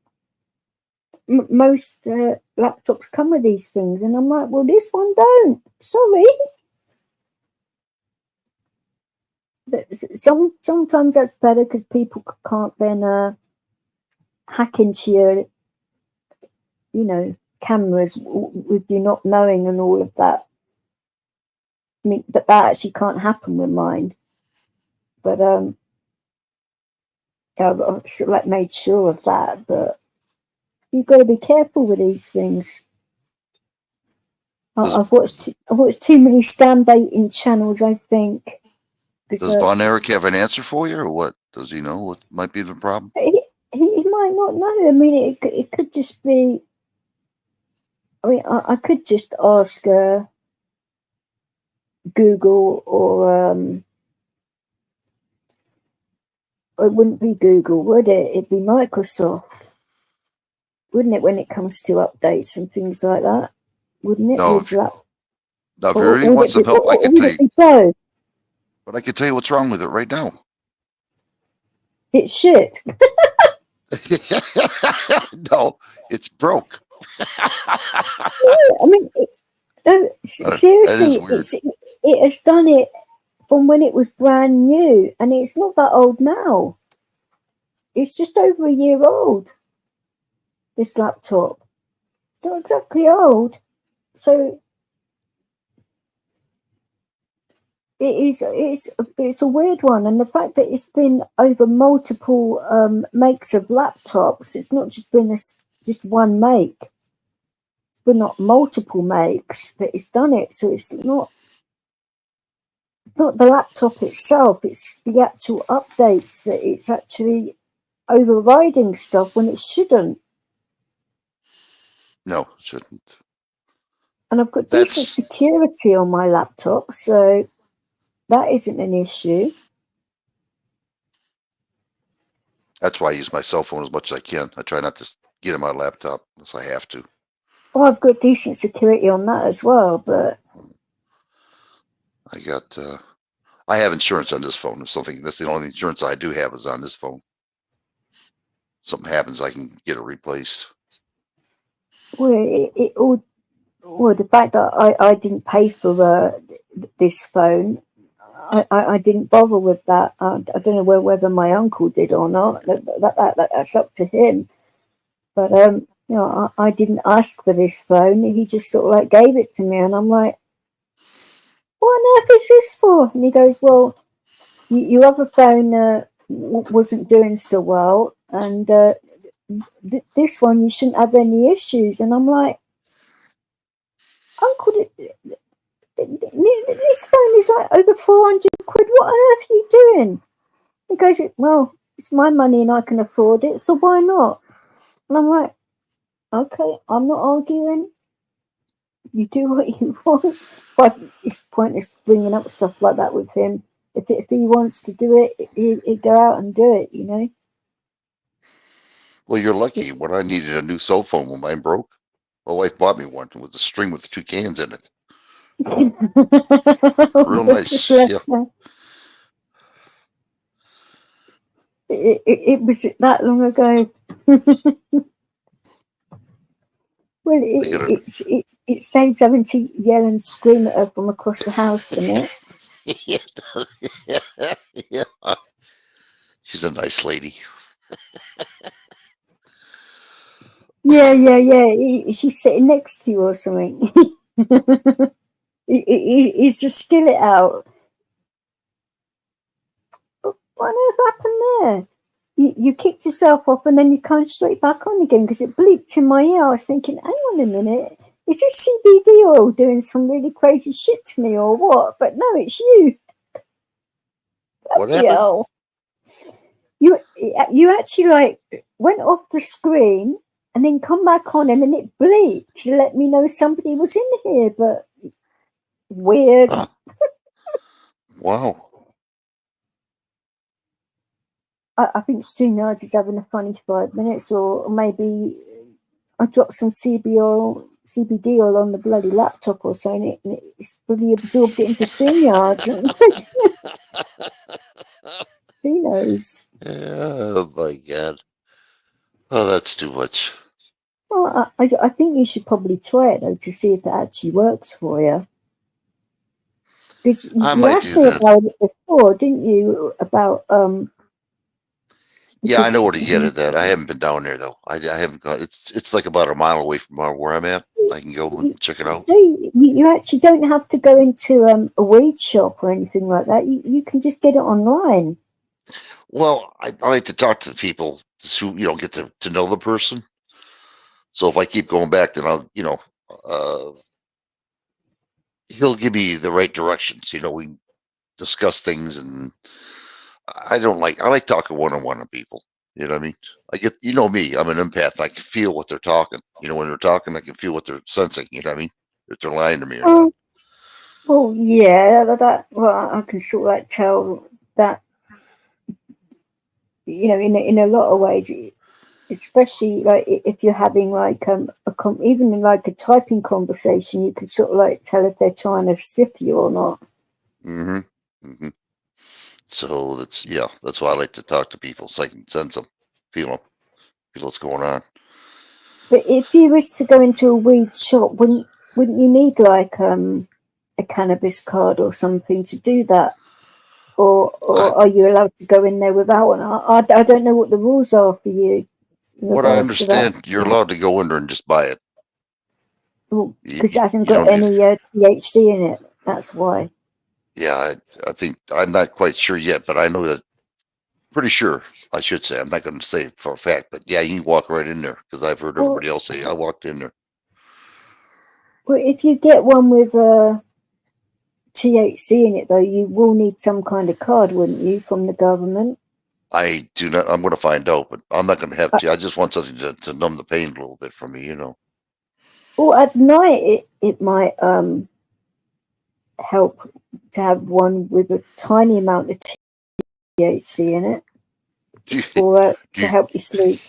most laptops come with these things. And I'm like, well, this one don't. Sorry. But sometimes that's better, because people can't then hack into your, cameras with you not knowing and all of that. I mean, that actually can't happen with mine. But I've sort of like made sure of that. But you've got to be careful with these things. I've watched too many stand baiting channels, I think. Does Von Erich have an answer for you, or what? Does he know what might be the problem? He might not know. I mean, it could just be. I mean, I could just ask Google, or it wouldn't be Google, would it? It'd be Microsoft, wouldn't it? When it comes to updates and things like that, wouldn't it? No, if you really want some help, I can tell you. But I can tell you what's wrong with it right now. It's shit. No, it's broke. I mean, seriously, it has done it from when it was brand new, and it's not that old now. It's just over a year old, this laptop. It's not exactly old, so it's a weird one. And the fact that it's been over multiple makes of laptops, it's not just been just one make. It's been not multiple makes that it's done it. So it's not the laptop itself, it's the actual updates that it's actually overriding stuff when it shouldn't. No, it shouldn't. And I've got decent security on my laptop, so that isn't an issue. That's why I use my cell phone as much as I can. I try not to get in my laptop unless I have to. Well, I've got decent security on that as well, but I have insurance on this phone or something. That's the only insurance I do have is on this phone. Something happens, I can get it replaced. Well, the fact that I didn't pay for this phone, I didn't bother with that. I don't know whether my uncle did or not. That's up to him. But I didn't ask for this phone. He just sort of like gave it to me, and I'm like, what on earth is this for? And he goes, well, your other phone wasn't doing so well, and this one you shouldn't have any issues. And I'm like, Uncle, this phone is like over 400 quid. What on earth are you doing? He goes, well, it's my money and I can afford it, so why not? And I'm like, Okay, I'm not arguing. You do what you want. But it's pointless bringing up stuff like that with him. If he wants to do it, he'd go out and do it, you know? Well, you're lucky. When I needed a new cell phone when mine broke, my wife bought me one with a string with 2 cans in it. Real nice. Yeah. Bless her. It was that long ago. Well, it saves having to yell and scream at her from across the house, doesn't it? Yeah. She's a nice lady. Yeah. She's sitting next to you or something. He's just skill it out. What on earth happened there? You kicked yourself off and then you come straight back on again because it bleeped in my ear. I was thinking, hang on a minute, is this CBD oil doing some really crazy shit to me or what? But no, it's you. What happened? You actually like went off the screen and then come back on and then it bleeped to let me know somebody was in here, but weird. Huh. Wow. I think StreamYards is having a funny 5 minutes, or maybe I dropped some CBD oil on the bloody laptop or something, and it's really absorbed it into StreamYards. Who knows? Oh my God. Oh, that's too much. Well, I think you should probably try it though to see if it actually works for you. Because you asked me about it before, didn't you? About yeah, I know where to get it. That I haven't been down there though. I haven't got. It's like about a mile away from where I'm at. I can go and check it out. You actually don't have to go into a weed shop or anything like that. You can just get it online. Well, I like to talk to people who get to know the person. So if I keep going back, then I'll he'll give me the right directions. We discuss things, and I like talking one-on-one to people. You know what I mean? I get, me, I'm an empath. I can feel what they're talking. When they're talking, I can feel what they're sensing. You know what I mean? If they're lying to me or not. Well, yeah, well, I can sort of like tell that, in a lot of ways, especially like if you're having like even in like a typing conversation, you can sort of like tell if they're trying to stiff you or not. So that's why I like to talk to people, so I can sense them, feel what's going on. But if you was to go into a weed shop, wouldn't you need like a cannabis card or something to do that, or are you allowed to go in there without one? I don't know what the rules are for you. What I understand, you're allowed to go in there and just buy it. Because it hasn't got any THC in it. That's why. Yeah, I think I'm not quite sure yet, but I know that. Pretty sure, I should say. I'm not going to say it for a fact, but yeah, you can walk right in there because I've heard everybody else say I walked in there. Well, if you get one with THC in it, though, you will need some kind of card, wouldn't you, from the government? I do not. I'm going to find out, but I'm not going to have to. I just want something to numb the pain a little bit for me, Well, at night, it might help to have one with a tiny amount of THC in it, or to help you sleep.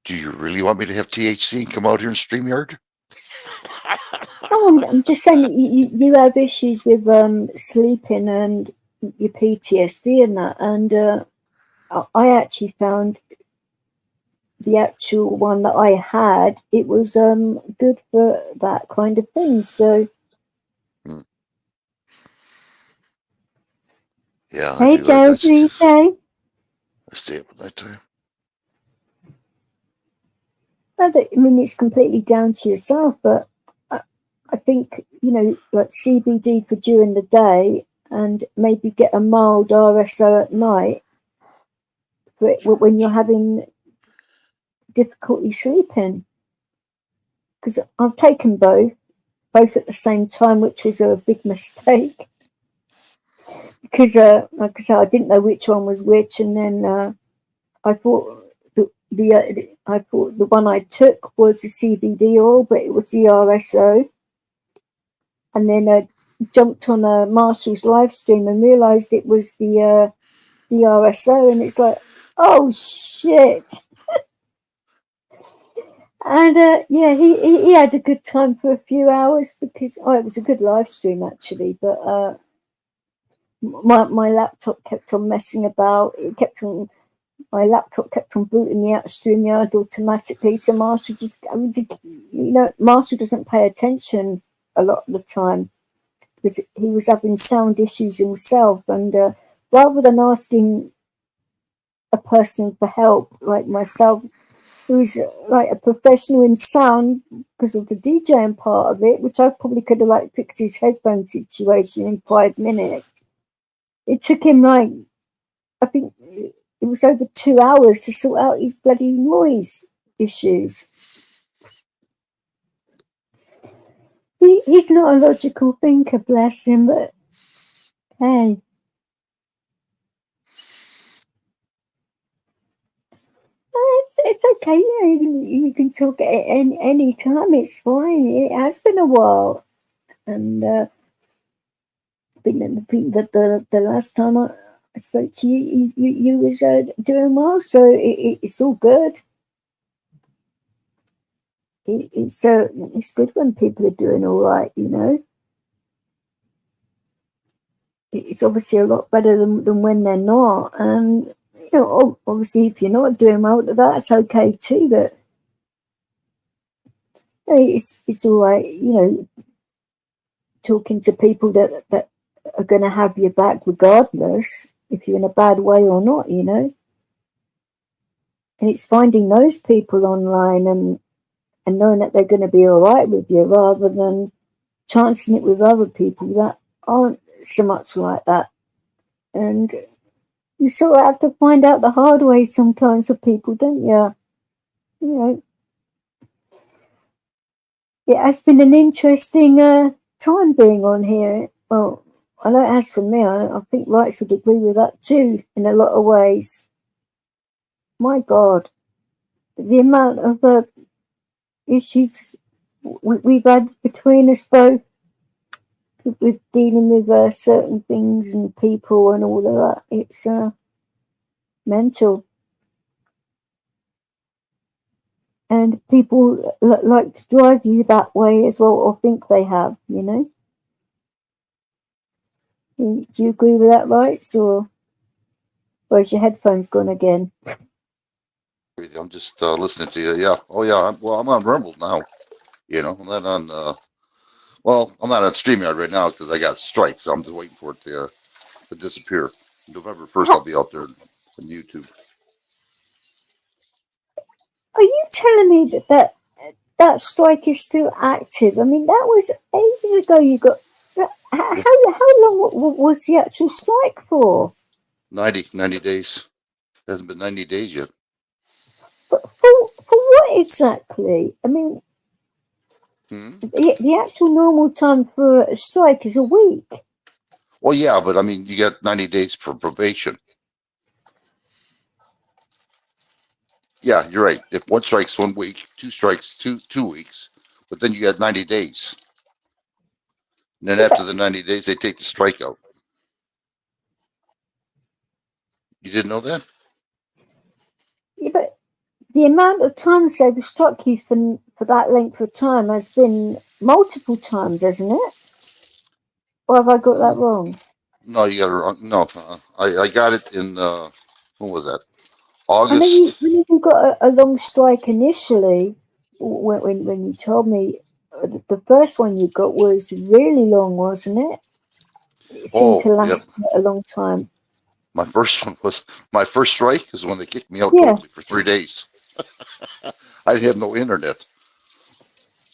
Do you really want me to have THC and come out here in StreamYard? No, I'm just saying you have issues with sleeping and your PTSD and that, and I actually found the actual one that I had, it was good for that kind of thing. So yeah. Hey Joe, I stay up at that time. I mean, it's completely down to yourself, but I think, like CBD for during the day and maybe get a mild RSO at night when you're having difficulty sleeping. Because I've taken both at the same time, which was a big mistake. Because, like I said, I didn't know which one was which, and then I thought that I thought the one I took was the CBD oil, but it was the RSO. And then I jumped on a Marshall's live stream and realised it was the RSO, and it's like, oh shit. And yeah, he had a good time for a few hours because it was a good live stream actually, but my laptop kept on messing about. My laptop kept on booting me out of StreamYard automatically. So Marshall Marshall doesn't pay attention a lot of the time because he was having sound issues himself, and rather than asking a person for help like myself, who's like a professional in sound because of the DJing part of it, which I probably could have like fixed his headphone situation in 5 minutes. It took him like, I think it was over 2 hours to sort out his bloody noise issues. He's not a logical thinker, bless him, but hey. It's okay, you can talk at any time, it's fine. It has been a while. And I think that the last time I spoke to you was doing well, so it's all good. It's good when people are doing all right, you know. It's obviously a lot better than when they're not, and you know, obviously if you're not doing well, that's okay too. But it's all right, you know, talking to people that are going to have your back regardless if you're in a bad way or not, you know. And it's finding those people online and knowing that they're going to be all right with you rather than chancing it with other people that aren't so much like that. And you sort of have to find out the hard way sometimes for people, don't you? You know, it has been an interesting time being on here. Well, I know it has for me. I think Rights would agree with that too in a lot of ways. My God, the amount of issues we've had between us both with dealing with certain things and people and all of that. It's mental. And people like to drive you that way as well, or think they have, you know. Do you agree with that, Rights, or is your headphones gone again? I'm just listening to you. Yeah. Oh, yeah. I'm on Rumble now. You know, I'm not on. I'm not on StreamYard right now because I got strikes. So I'm just waiting for it to disappear. November 1st, I'll be out there on YouTube. Are you telling me that strike is still active? I mean, that was ages ago. You got how long was the actual strike for? 90 days. It hasn't been 90 days yet. But for what exactly? I mean, the actual normal time for a strike is a week. Well, yeah, but I mean, you got 90 days for probation. Yeah, you're right. If one strike's 1 week, two strikes, two weeks, but then you got 90 days. And then after the 90 days, they take the strike out. You didn't know that? Yeah, but the amount of times they've struck you for that length of time has been multiple times, hasn't it? Or have I got that wrong? No, you got it wrong. No, I got it in, when was that? I know August. you got a long strike initially when you told me the first one you got was really long, wasn't it? It seemed to last a long time. My first strike is when they kicked me out totally for 3 days. I had no internet.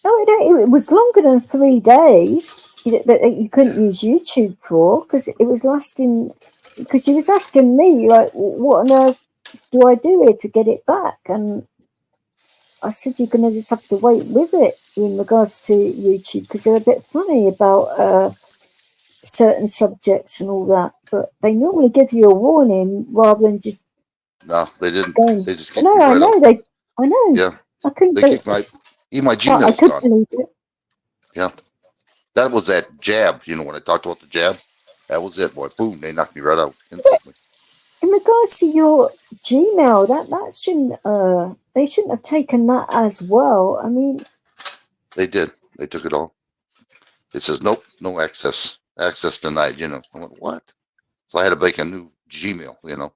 No, it was longer than 3 days that you couldn't use YouTube for because it was lasting. Because you was asking me like, what on earth do I do here to get it back? And I said you're going to just have to wait with it in regards to YouTube because they're a bit funny about certain subjects and all that. But they normally give you a warning rather than just No, they didn't. Games. They just kicked No, me I right know out. they. I know. Yeah, I couldn't. they kicked my. Even my I Gmail's couldn't gone. believe it. Yeah, that was that jab. You know, when I talked about the jab, that was it. Boy, boom, they knocked me right out instantly. In regards to your Gmail, that shouldn't. They shouldn't have taken that as well. I mean, They did. They took it all. It says nope, no access. Access denied. You know. I went what? So I had to make a new Gmail. You know.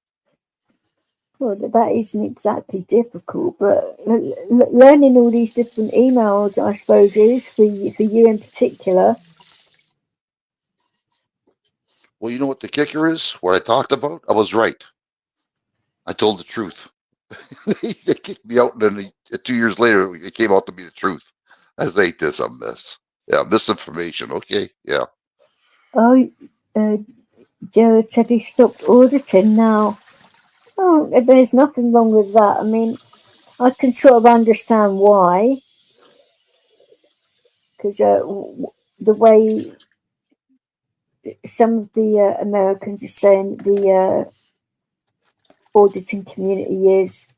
well, that isn't exactly difficult, but learning all these different emails, I suppose, is for you in particular. Well, you know what the kicker is? What I talked about? I was right. I told the truth. They kicked me out, and then 2 years later, it came out to be the truth. I said, ain't this a mess? Yeah, misinformation. Okay, yeah. Oh, Jared said he stopped auditing now. Oh, there's nothing wrong with that. I mean, I can sort of understand why, because the way some of the Americans are saying the auditing community is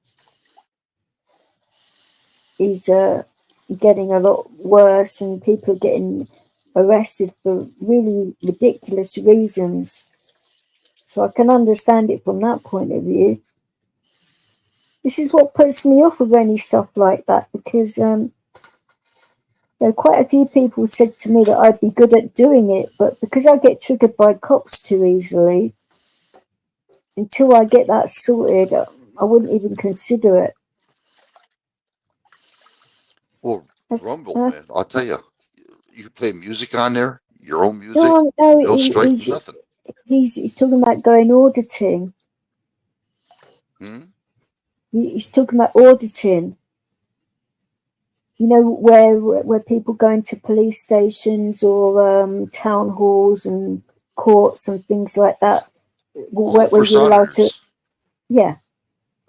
getting a lot worse, and people are getting arrested for really ridiculous reasons. So I can understand it from that point of view. This is what puts me off of any stuff like that, because quite a few people said to me that I'd be good at doing it, but because I get triggered by cops too easily, until I get that sorted, I wouldn't even consider it. Well, Rumble, man, I'll tell you, you can play music on there, your own music, no strike, nothing. He's talking about going auditing. He's talking about auditing. You know, where people go into police stations or town halls and courts and things like that. Where you're allowed to. Yeah.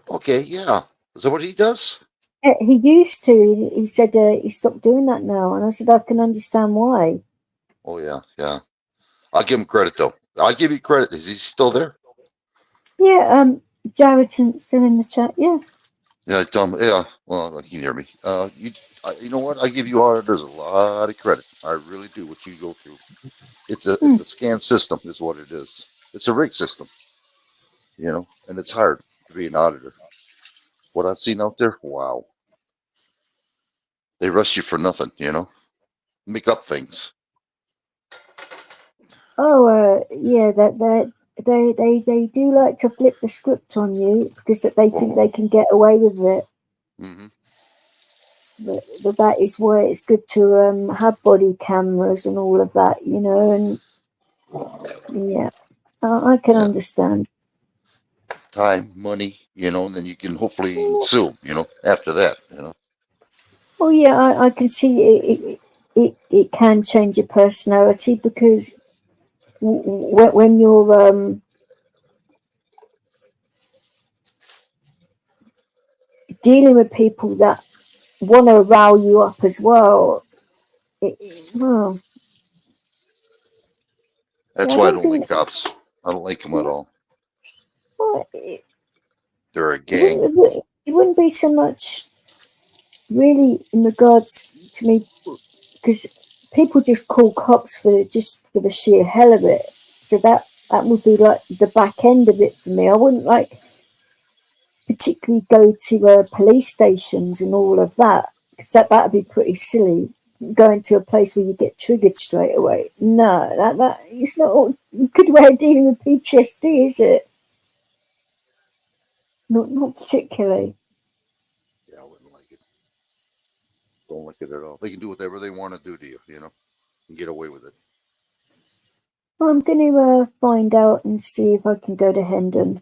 Okay, yeah. Is that what he does? He used to. He said he stopped doing that now, and I said I can understand why. Oh yeah, yeah. I'll give him credit though. I'll give you credit. Is he still there? Yeah. Jared's still in the chat. Yeah. Yeah, Tom. Yeah. Well, he can hear me. You know what? I give you all. There's a lot of credit. I really do. What you go through. It's a scam system, is what it is. It's a rigged system. You know, and it's hard to be an auditor. What I've seen out there, wow. They arrest you for nothing. You know, make up things. Oh, yeah. They do like to flip the script on you because they think they can get away with it. Mm-hmm. But that is why it's good to have body cameras and all of that, you know. And yeah, I can understand. Time, money, you know, and then you can hopefully sue, you know, after that, you know. Oh yeah, I can see it can change your personality, because when you're dealing with people that want to rile you up as well, well, That's why I don't like cops. I don't like them at all. Well, They're a gang. It wouldn't be so much really in regards to me, because people just call cops for the sheer hell of it. So that would be like the back end of it for me. I wouldn't like particularly go to police stations and all of that, because that'd be pretty silly. Going to a place where you get triggered straight away. No, that it's not a good way of dealing with PTSD, is it? Not particularly. Yeah, I wouldn't like it. Don't like it at all. They can do whatever they want to do to you, you know, and get away with it. Well, I'm going to find out and see if I can go to Hendon.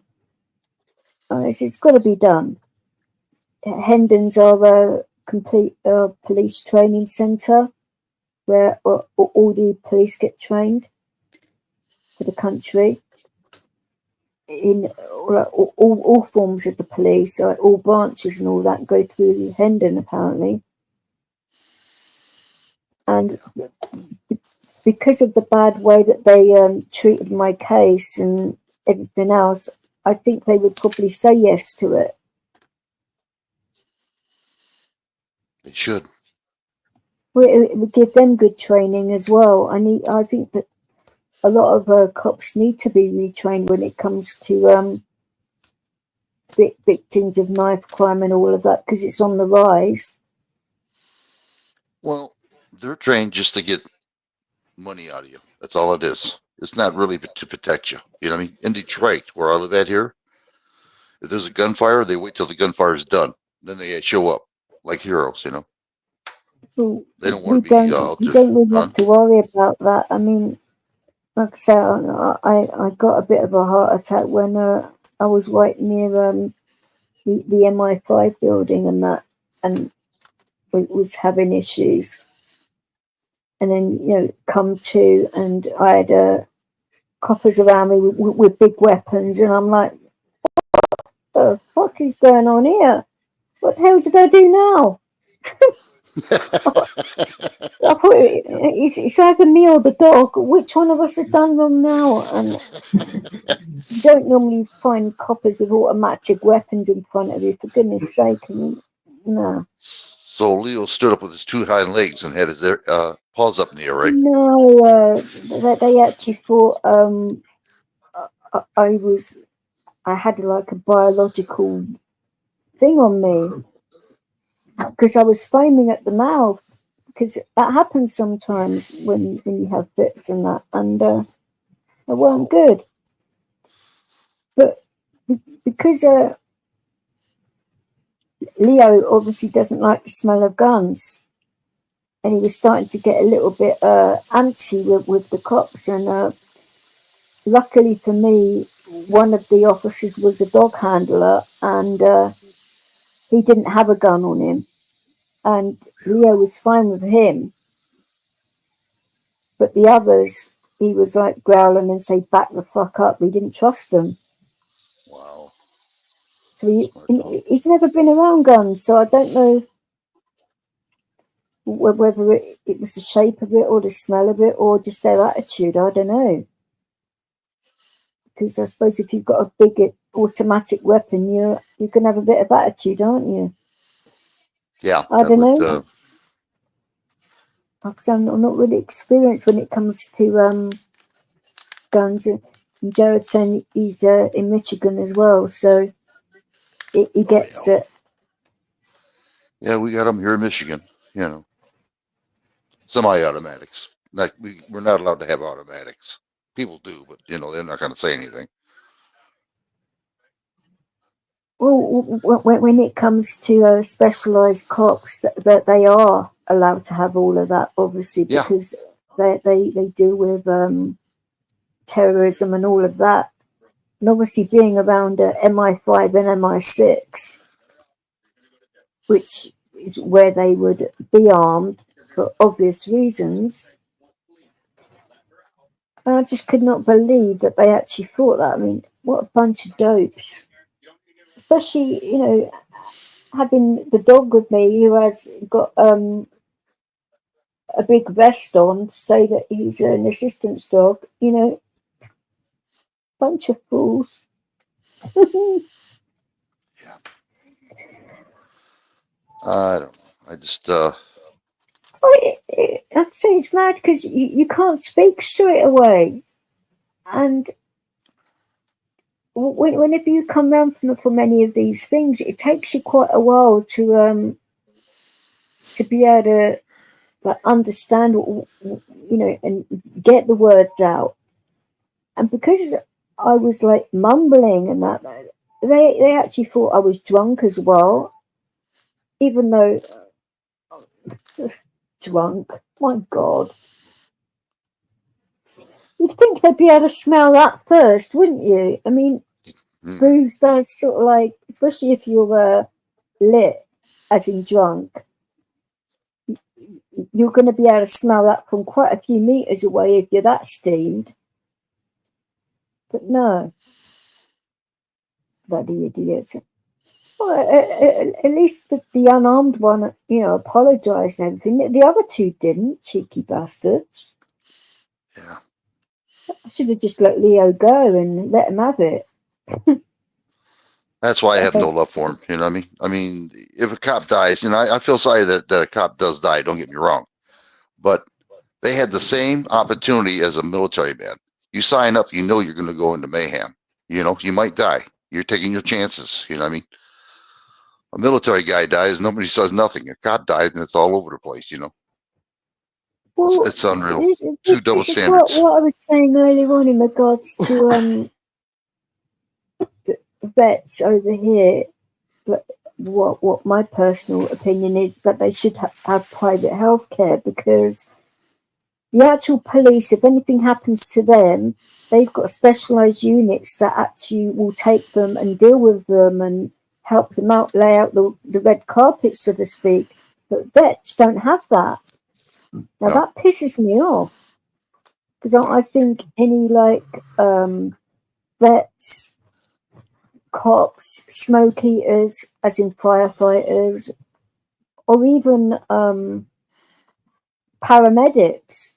It's got to be done. Hendon's our complete police training centre, where all the police get trained for the country in all forms of the police, all branches and all that go through Hendon apparently. And because of the bad way that they treated my case and everything else, I think they would probably say yes to it. They should. Well, it would give them good training as well. I think that a lot of cops need to be retrained when it comes to victims of knife crime and all of that, because it's on the rise. Well, they're trained just to get money out of you. That's all it is. It's not really to protect you. You know what I mean? In Detroit, where I live at here, if there's a gunfire, they wait till the gunfire is done. Then they show up like heroes, you know? Well, They don't want to be out you there. don't really have to worry about that. I mean, like I say, I got a bit of a heart attack when I was right near the MI5 building and it was having issues. And then, come to, and I had coppers around me with big weapons, and I'm like, what the fuck is going on here? What the hell did I do now? I thought it's either me or the dog. Which one of us has done wrong now? And you don't normally find coppers with automatic weapons in front of you, for goodness sake. I mean, no. So Leo stood up with his two hind legs and had his paws up in the air, right? No, they actually thought I had like a biological thing on me because I was foaming at the mouth, because that happens sometimes when you have fits and that, and it weren't good. But because Leo obviously doesn't like the smell of guns, and he was starting to get a little bit antsy with the cops, and luckily for me, one of the officers was a dog handler, and he didn't have a gun on him, and Leo was fine with him. But the others, he was like growling and say, "Back the fuck up." We didn't trust them. Wow. So he's never been around guns, so I don't know whether it was the shape of it or the smell of it or just their attitude. I don't know. Because I suppose if you've got a big automatic weapon, you can have a bit of attitude, aren't you? Yeah. I don't know. Like I said, I'm not really experienced when it comes to guns. And Jared saying he's in Michigan as well, so he gets it. Yeah, we got them here in Michigan. You know, semi-automatics. Like we're not allowed to have automatics. People do, but they're not going to say anything. Well, when it comes to specialised cops, that they are allowed to have all of that, obviously, because they deal with terrorism and all of that. And obviously being around MI5 and MI6, which is where they would be armed for obvious reasons, and I just could not believe that they actually thought that. I mean, what a bunch of dopes. Especially, having the dog with me who has got a big vest on to say that he's an assistance dog, bunch of fools. Yeah. I don't know. I just I'd say it's mad because you can't speak straight away, and whenever you come round from any of these things, it takes you quite a while to be able to understand, and get the words out. And because I was like mumbling and that, they actually thought I was drunk as well, even though drunk. My God. You'd think they'd be able to smell that first, wouldn't you? I mean, booze does sort of like, especially if you're lit, as in drunk, you're going to be able to smell that from quite a few meters away if you're that steamed. But no. Bloody idiots. Well, at least the unarmed one, apologised and everything. The other two didn't, cheeky bastards. Yeah. I should have just let Leo go and let him have it. That's why I have no love for him. You know what I mean? I mean, if a cop dies, you know, I feel sorry that a cop does die. Don't get me wrong, but they had the same opportunity as a military man. You sign up, you know you're going to go into mayhem. You know, you might die. You're taking your chances. You know what I mean? A military guy dies, nobody says nothing. A cop dies, and it's all over the place. You know, Well, it's unreal. Two double this is standards. what I was saying earlier on in regards to vets over here. But what my personal opinion is that they should have private healthcare, because the actual police, if anything happens to them, they've got specialised units that actually will take them and deal with them and help them out, lay out the red carpet, so to speak. But vets don't have that. Now No. that pisses me off, because I think any vets, cops, smoke eaters, as in firefighters, or even paramedics,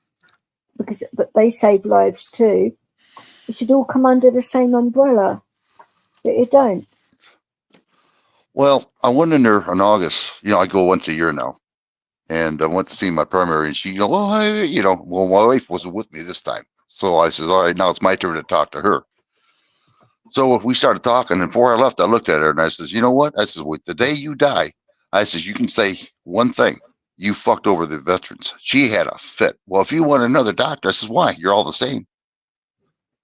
but they save lives too. It should all come under the same umbrella, but it don't. Well, I went in there in August. You know, I go once a year now, and I went to see my primary, and she, you know, well, my wife wasn't with me this time, so I said, all right, now it's my turn to talk to her. So we started talking, and before I left, I looked at her and I says, you know what? I says, the day you die, I says, you can say one thing: you fucked over the veterans. She had a fit. Well, if you want another doctor, I says, why? You're all the same.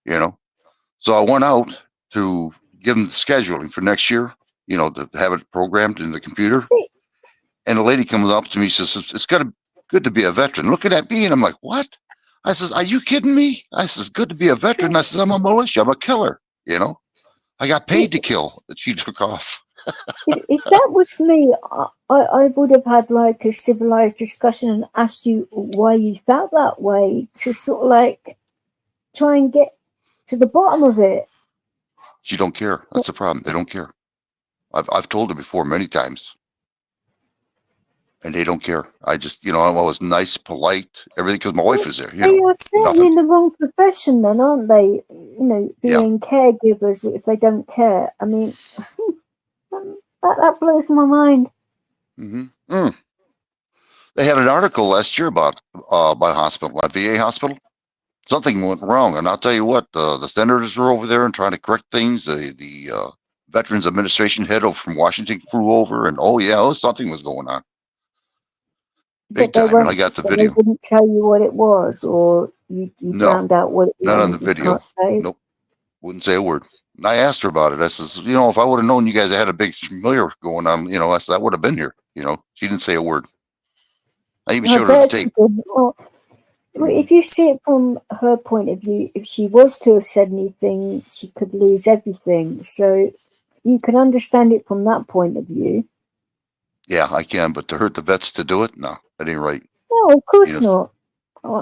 You know. So I went out to give them the scheduling for next year, you know, to have it programmed in the computer. See, And a lady comes up to me, says, it's good to be a veteran. Looking at me, and I'm like, what? I says, are you kidding me? I says, good to be a veteran. I says, I'm a militia. I'm a killer. You know, I got paid to kill. That she took off. if that was me, I would have had like a civilized discussion and asked you why you felt that way, to sort of like try and get to the bottom of it. She don't care. That's the problem. They don't care. I've told her before many times, and they don't care. I just, you know, I'm always nice, polite, everything, because my wife is there. You They know, are certainly nothing. in the wrong profession then, aren't they? You know, being caregivers if they don't care. I mean, that blows my mind. They had an article last year about my hospital, my VA hospital. Something went wrong, and I'll tell you what, the senators were over there and trying to correct things. The Veterans Administration head from Washington flew over, and something was going on. Big time, and I got the video. They didn't tell you what it was, or you No, found out what it was. not on the video. Nope, wouldn't say a word. And I asked her about it. I says, you know, if I would have known you guys had a big familiar going on, you know, I said I would have been here. You know, she didn't say a word. I even showed her the tape. Well, if you see it from her point of view, if she was to have said anything, she could lose everything. So you can understand it from that point of view. Yeah, I can, but to hurt the vets to do it, no, that ain't right. No, of course not.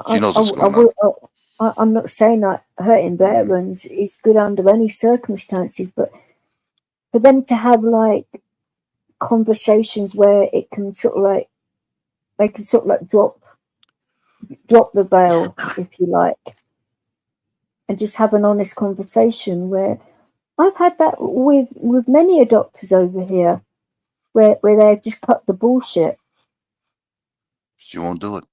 She knows what's going on. I'm not saying that hurting veterans is good under any circumstances, but for them to have like conversations where it can sort of like, they can sort of like drop the veil, if you like, and just have an honest conversation. Where I've had that with many doctors over here, where they've just cut the bullshit. She won't do it.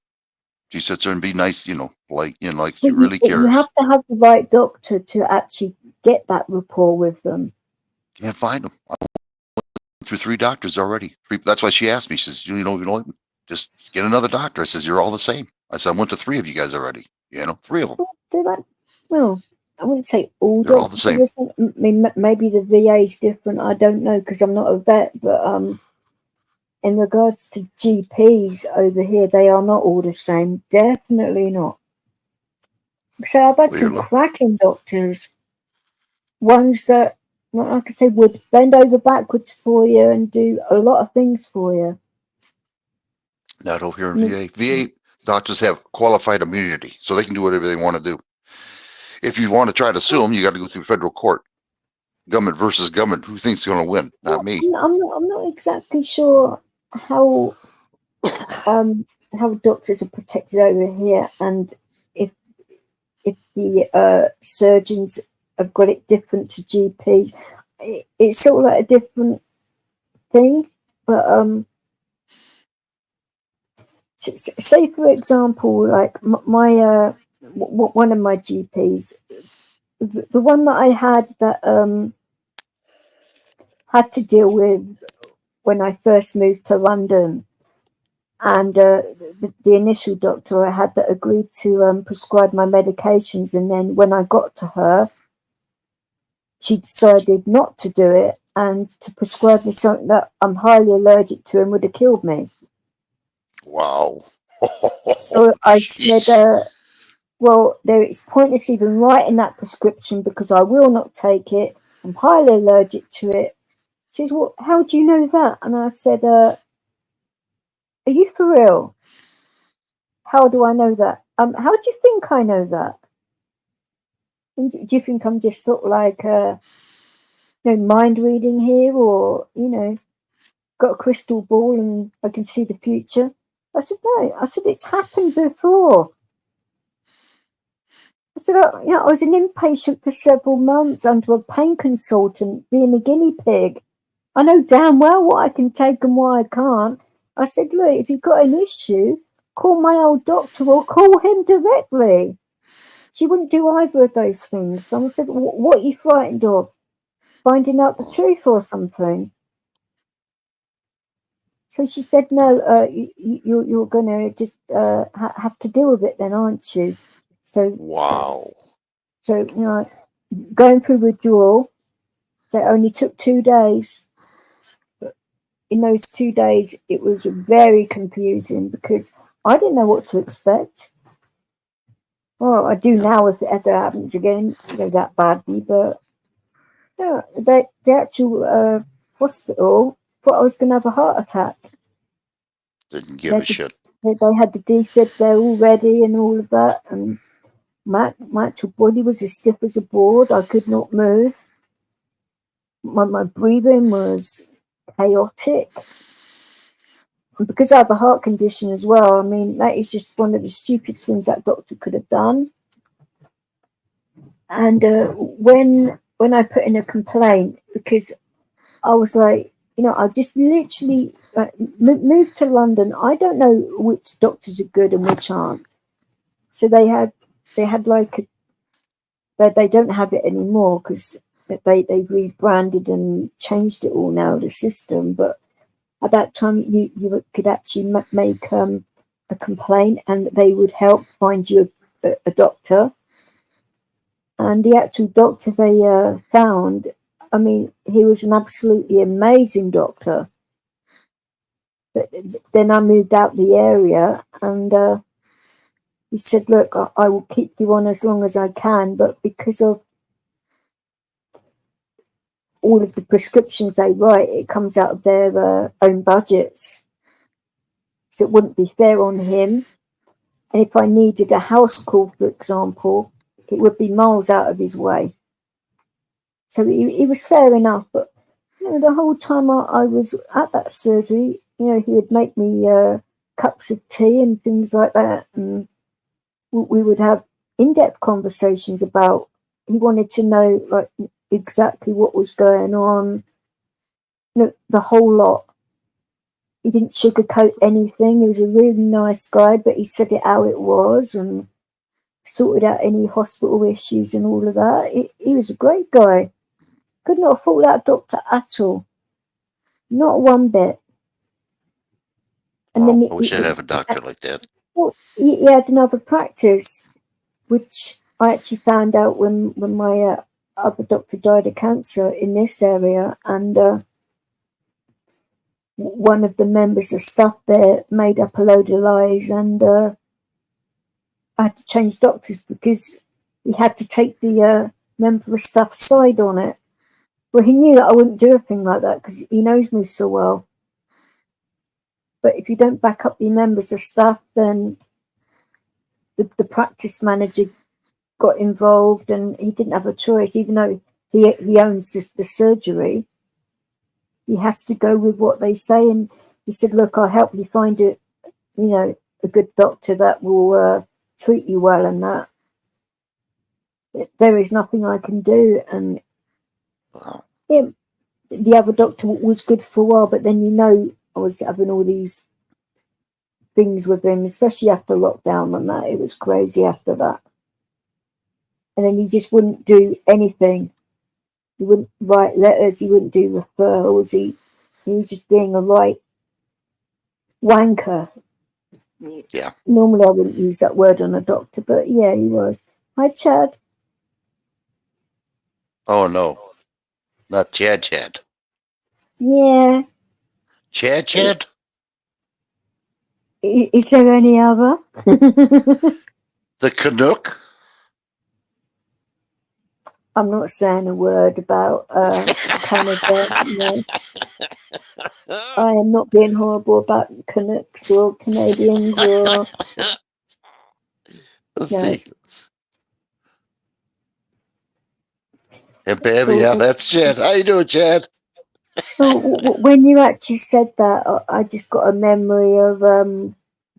She sits there and be nice, you know, like, you know, like she really cares. You have to have the right doctor to actually get that rapport with them. Can't find them. I went through 3 doctors already. That's why she asked me. She says, you know, just get another doctor. I says, you're all the same. I said, I went to 3 of you guys already. You know, 3 of them. Do that? Well, I wouldn't say all They're doctors. all the same. I mean, maybe the VA is different. I don't know, because I'm not a vet. But in regards to GPs over here, they are not all the same. Definitely not. So I've had some cracking doctors. Ones that, well, like I say, would bend over backwards for you and do a lot of things for you. Not over here in VA. VA doctors have qualified immunity, so they can do whatever they want to do. If you want to try to sue them, you got to go through federal court. Government versus government. Who thinks going to win? Not me. I'm not exactly sure how doctors are protected over here, and if the surgeons have got it different to GPs. it's sort of like a different thing, but say for example, like my one of my GPs, the one that I had that had to deal with when I first moved to London, and the initial doctor I had that agreed to prescribe my medications, and then when I got to her, she decided not to do it and to prescribe me something that I'm highly allergic to and would have killed me. Wow. So I said, Jeez. well, it's pointless even writing that prescription because I will not take it. I'm highly allergic to it. She says, well, how do you know that? And I said, are you for real? How do I know that? How do you think I know that? And do you think I'm just sort of like, mind reading here, or, got a crystal ball and I can see the future? I said, no. I said, it's happened before. I said, I was an inpatient for several months under a pain consultant, being a guinea pig. I know damn well what I can take and what I can't. I said, look, if you've got an issue, call my old doctor or call him directly. She wouldn't do either of those things. So I said, what are you frightened of? Finding out the truth or something? So she said, no, you're going to just have to deal with it then, aren't you? So Wow. So, going through withdrawal, so it only took 2 days. But in those 2 days, it was very confusing because I didn't know what to expect. Well, I do now if it ever happens again, that badly. But yeah, the actual hospital thought I was going to have a heart attack. Didn't give a shit. They had the defib there already and all of that, and my actual body was as stiff as a board. I could not move. My breathing was chaotic. And because I have a heart condition as well, I mean, that is just one of the stupidest things that doctor could have done. And when I put in a complaint, because I was like, I just literally moved to London. I don't know which doctors are good and which aren't. So they had like they don't have it anymore because they've rebranded and changed it all now, the system. But at that time, you could actually make a complaint and they would help find you a doctor. And the actual doctor they found, I mean, he was an absolutely amazing doctor. But then I moved out the area and he said, look, I will keep you on as long as I can, but because of all of the prescriptions they write, it comes out of their own budgets. So it wouldn't be fair on him. And if I needed a house call, for example, it would be miles out of his way. So he was fair enough. But the whole time I was at that surgery, he would make me cups of tea and things like that. And we would have in-depth conversations about, he wanted to know like exactly what was going on, the whole lot. He didn't sugarcoat anything. He was a really nice guy, but he said it how it was and sorted out any hospital issues and all of that. He was a great guy. Could not fault that doctor at all. Not one bit. And Wow. then I wish I'd have a doctor like that. Well, he had another practice, which I actually found out when my other doctor died of cancer in this area, and one of the members of staff there made up a load of lies, and I had to change doctors because he had to take the member of staff's side on it. Well, he knew that I wouldn't do a thing like that because he knows me so well. But if you don't back up your members of staff, then the practice manager got involved and he didn't have a choice, even though he owns the surgery. He has to go with what they say. And he said, look, I'll help you find a good doctor that will treat you well and that. There is nothing I can do. And Wow. Yeah, the other doctor was good for a while, but then I was having all these things with him, especially after lockdown and that. It was crazy after that. And then he just wouldn't do anything. He wouldn't write letters. He wouldn't do referrals. He was just being a right wanker. Yeah. Normally I wouldn't use that word on a doctor, but yeah, he was. Hi, Chad. Oh no, not Chad. Yeah. Chad. Is there any other? The Canuck. I'm not saying a word about Canada. No. I am not being horrible about Canucks or Canadians or Let's no. see. And baby, yeah, that's Chad. How you doing, Chad? When you actually said that, I just got a memory of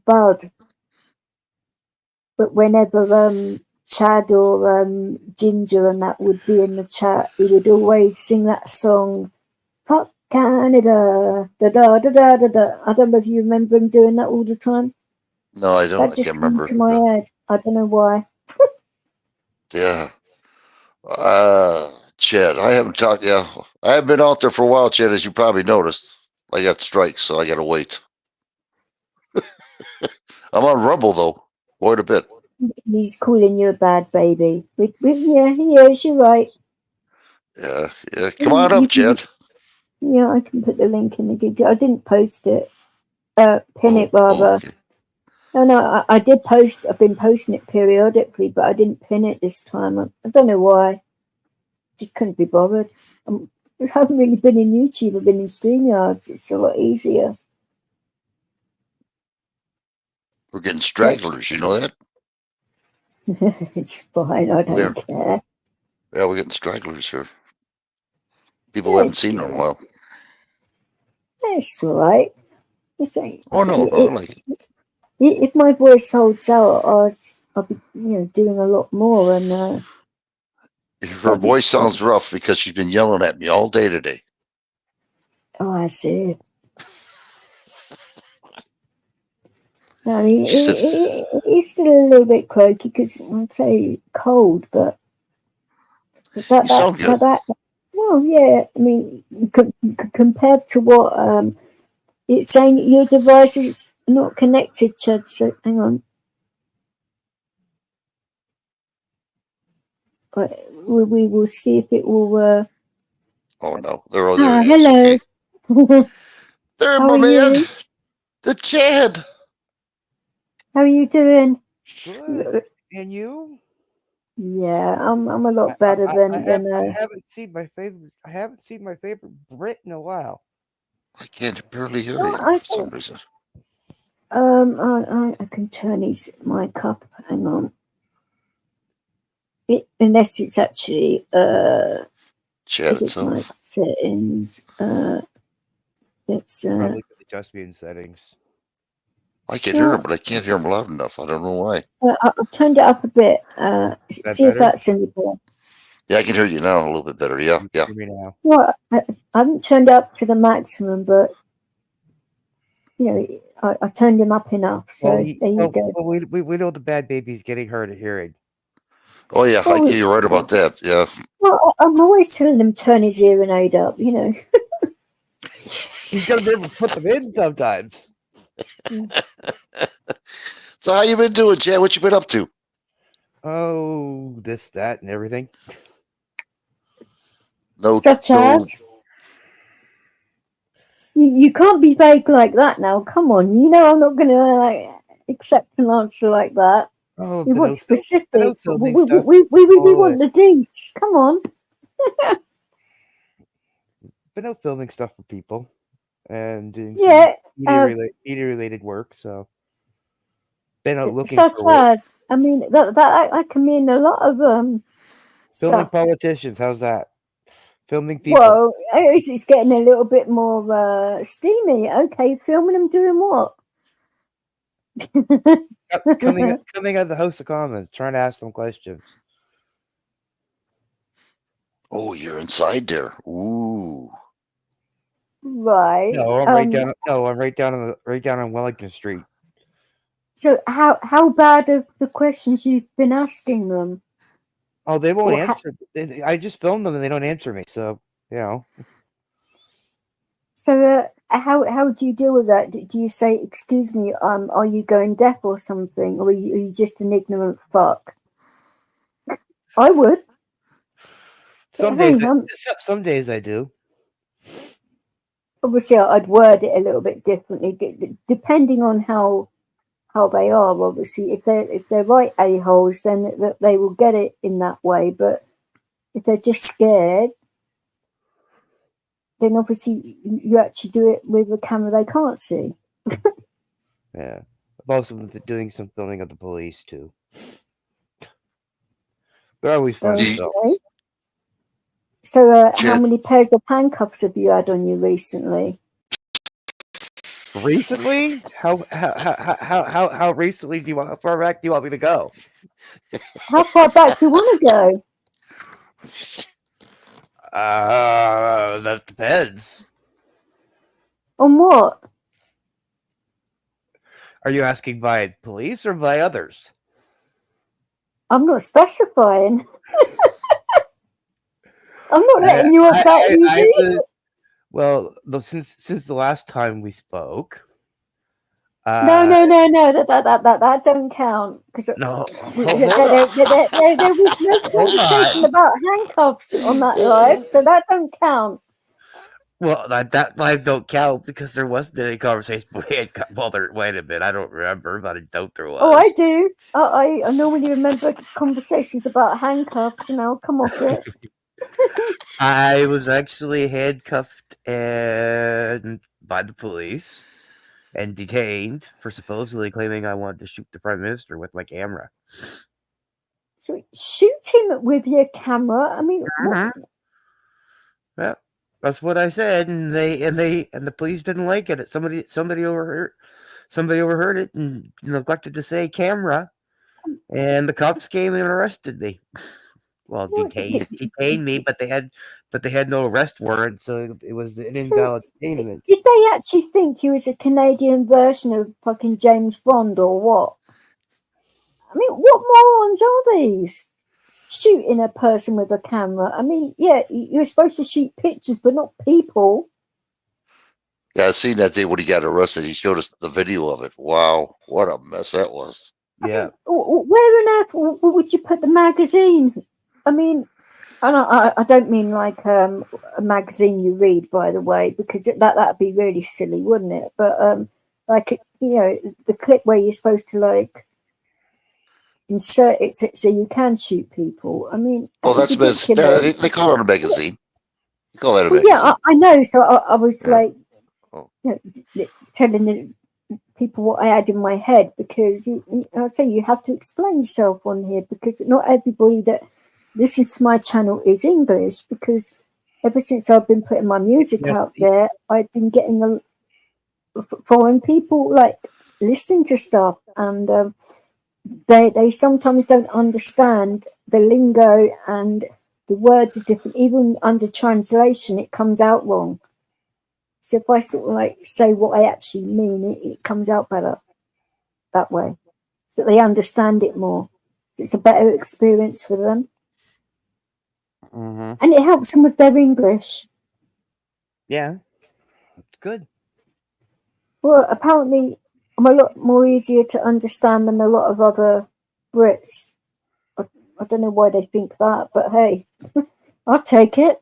Bud. But whenever Chad or Ginger and that would be in the chat, he would always sing that song, "Fuck Canada, da da da da da da." I don't know if you remember him doing that all the time. No, I don't. That I just can't came remember. to my head. I don't know why. Yeah. Chad, I haven't talked. Yeah, I haven't been out there for a while, Chad, as you probably noticed. I got strikes, so I got to wait. I'm on Rumble though, quite a bit. He's calling you a bad baby. Yeah, he is. You're right. Yeah. Come on up, Chad. Yeah, I can put the link in the gig. I didn't post it. Pin it rather. Okay. No, I did post. I've been posting it periodically, but I didn't pin it this time. I don't know why. Just couldn't be bothered. I haven't really been in YouTube. I've been in StreamYards. It's a lot easier. We're getting stragglers, you know that? It's fine. I don't care. Yeah, we're getting stragglers here. People we haven't seen in a while. It's all right. Oh no, I like it. If my voice holds out, I'll be doing a lot more. And her voice sounds rough because she's been yelling at me all day today. Oh, I see. I mean, it's still a little bit croaky because I'd say cold, but that. Well, yeah. I mean, compared to what it's saying, your device is not connected, Chad. So hang on. We will see if it will. Oh no, there it is. Hello. Okay. There, my man. You? The Chad. How are you doing? Good. And you? Yeah, I'm a lot better than. I haven't seen my favorite. I haven't seen my favorite Brit in a while. I can't barely hear you for some reason. I can turn his mic up. Hang on. Unless it's actually chat itself. Mic settings. It's probably just be in settings. I can hear him, but I can't hear him loud enough. I don't know why. I've turned it up a bit. See if that's any better. Yeah, I can hear you now a little bit better. Yeah. Hear me now. Well, I haven't turned it up to the maximum, but I turned him up enough. So there you go. Well, we know the bad baby's getting hard of hearing. Oh yeah, you're right about that. Yeah. Well, I'm always telling him turn his hearing aid up. He's gonna be able to put them in sometimes. So how you been doing, Chad? What you been up to? Oh, this, that, and everything. No, such as you can't be vague like that now. Come on, I'm not going to accept an answer like that. Oh, we want specifics. We want the deets. Come on. Been out filming stuff for people and doing media-related work. So been out looking such for as I mean that can mean a lot of filming stuff. Politicians. How's that? Filming people. Well, it's getting a little bit more steamy. Okay, filming them doing what? coming out of the House of Commons, trying to ask them questions. Oh, you're inside there. Ooh. Right. No, I'm right down. No, I'm right down on Wellington Street. So how bad are the questions you've been asking them? Oh, they won't answer. I just filmed them and they don't answer me. So So how do you deal with that? Do you say, "Excuse me, are you going deaf or something, or are you just an ignorant fuck?" I would. Some days I do. Obviously, I'd word it a little bit differently, depending on how they are. Obviously, if they're right a-holes, then they will get it in that way. But if they're just scared, then obviously you actually do it with a camera they can't see. Yeah. I've also been doing some filming of the police too. They're always fun. So how many pairs of handcuffs have you had on you recently? Recently? How recently how far back do you want me to go? How far back do you want to go? That depends. On what? Are you asking by police or by others? I'm not specifying. I'm not letting you off that easy. Well, since the last time we spoke. No. That don't count because No, there was no conversation about handcuffs on that live, so that don't count. Well, that live don't count because there wasn't any conversation. Wait a minute, I don't remember, but I doubt there was. Oh, I do. I normally remember conversations about handcuffs, and I'll come off it. I was actually handcuffed by the police and detained for supposedly claiming I wanted to shoot the Prime Minister with my camera. So shoot him with your camera? I mean, what? Yeah, that's what I said, and the police didn't like it. Somebody overheard it and neglected to say camera, and the cops came and arrested me. Well, detained me, but they had no arrest warrant, so it was an invalid detainment. Did they actually think you was a Canadian version of fucking James Bond or what? I mean, what morons are these? Shooting a person with a camera. I mean, yeah, you're supposed to shoot pictures, but not people. Yeah, I seen that day when he got arrested. He showed us the video of it. Wow, what a mess that was. Yeah. I mean, where on earth would you put the magazine? I mean, I don't mean like a magazine you read, by the way, because that'd be really silly, wouldn't it? But like, you know, the clip where you're supposed to like insert it so you can shoot people. I mean, well, that's ridiculous. they call it a magazine. They call that a well, magazine. yeah, I know. So I was like, you know, telling people what I had in my head, because I'd say you have to explain yourself on here, because not everybody that listens to my channel is English, because ever since I've been putting my music out there, I've been getting foreign people like listening to stuff, and they sometimes don't understand the lingo, and the words are different. Even under translation, it comes out wrong. So if I sort of like say what I actually mean, it comes out better that way, so they understand it more. It's a better experience for them. And it helps them with their English. Yeah, it's good. Well, apparently I'm a lot more easier to understand than a lot of other Brits. I don't know why they think that, but hey, I'll take it.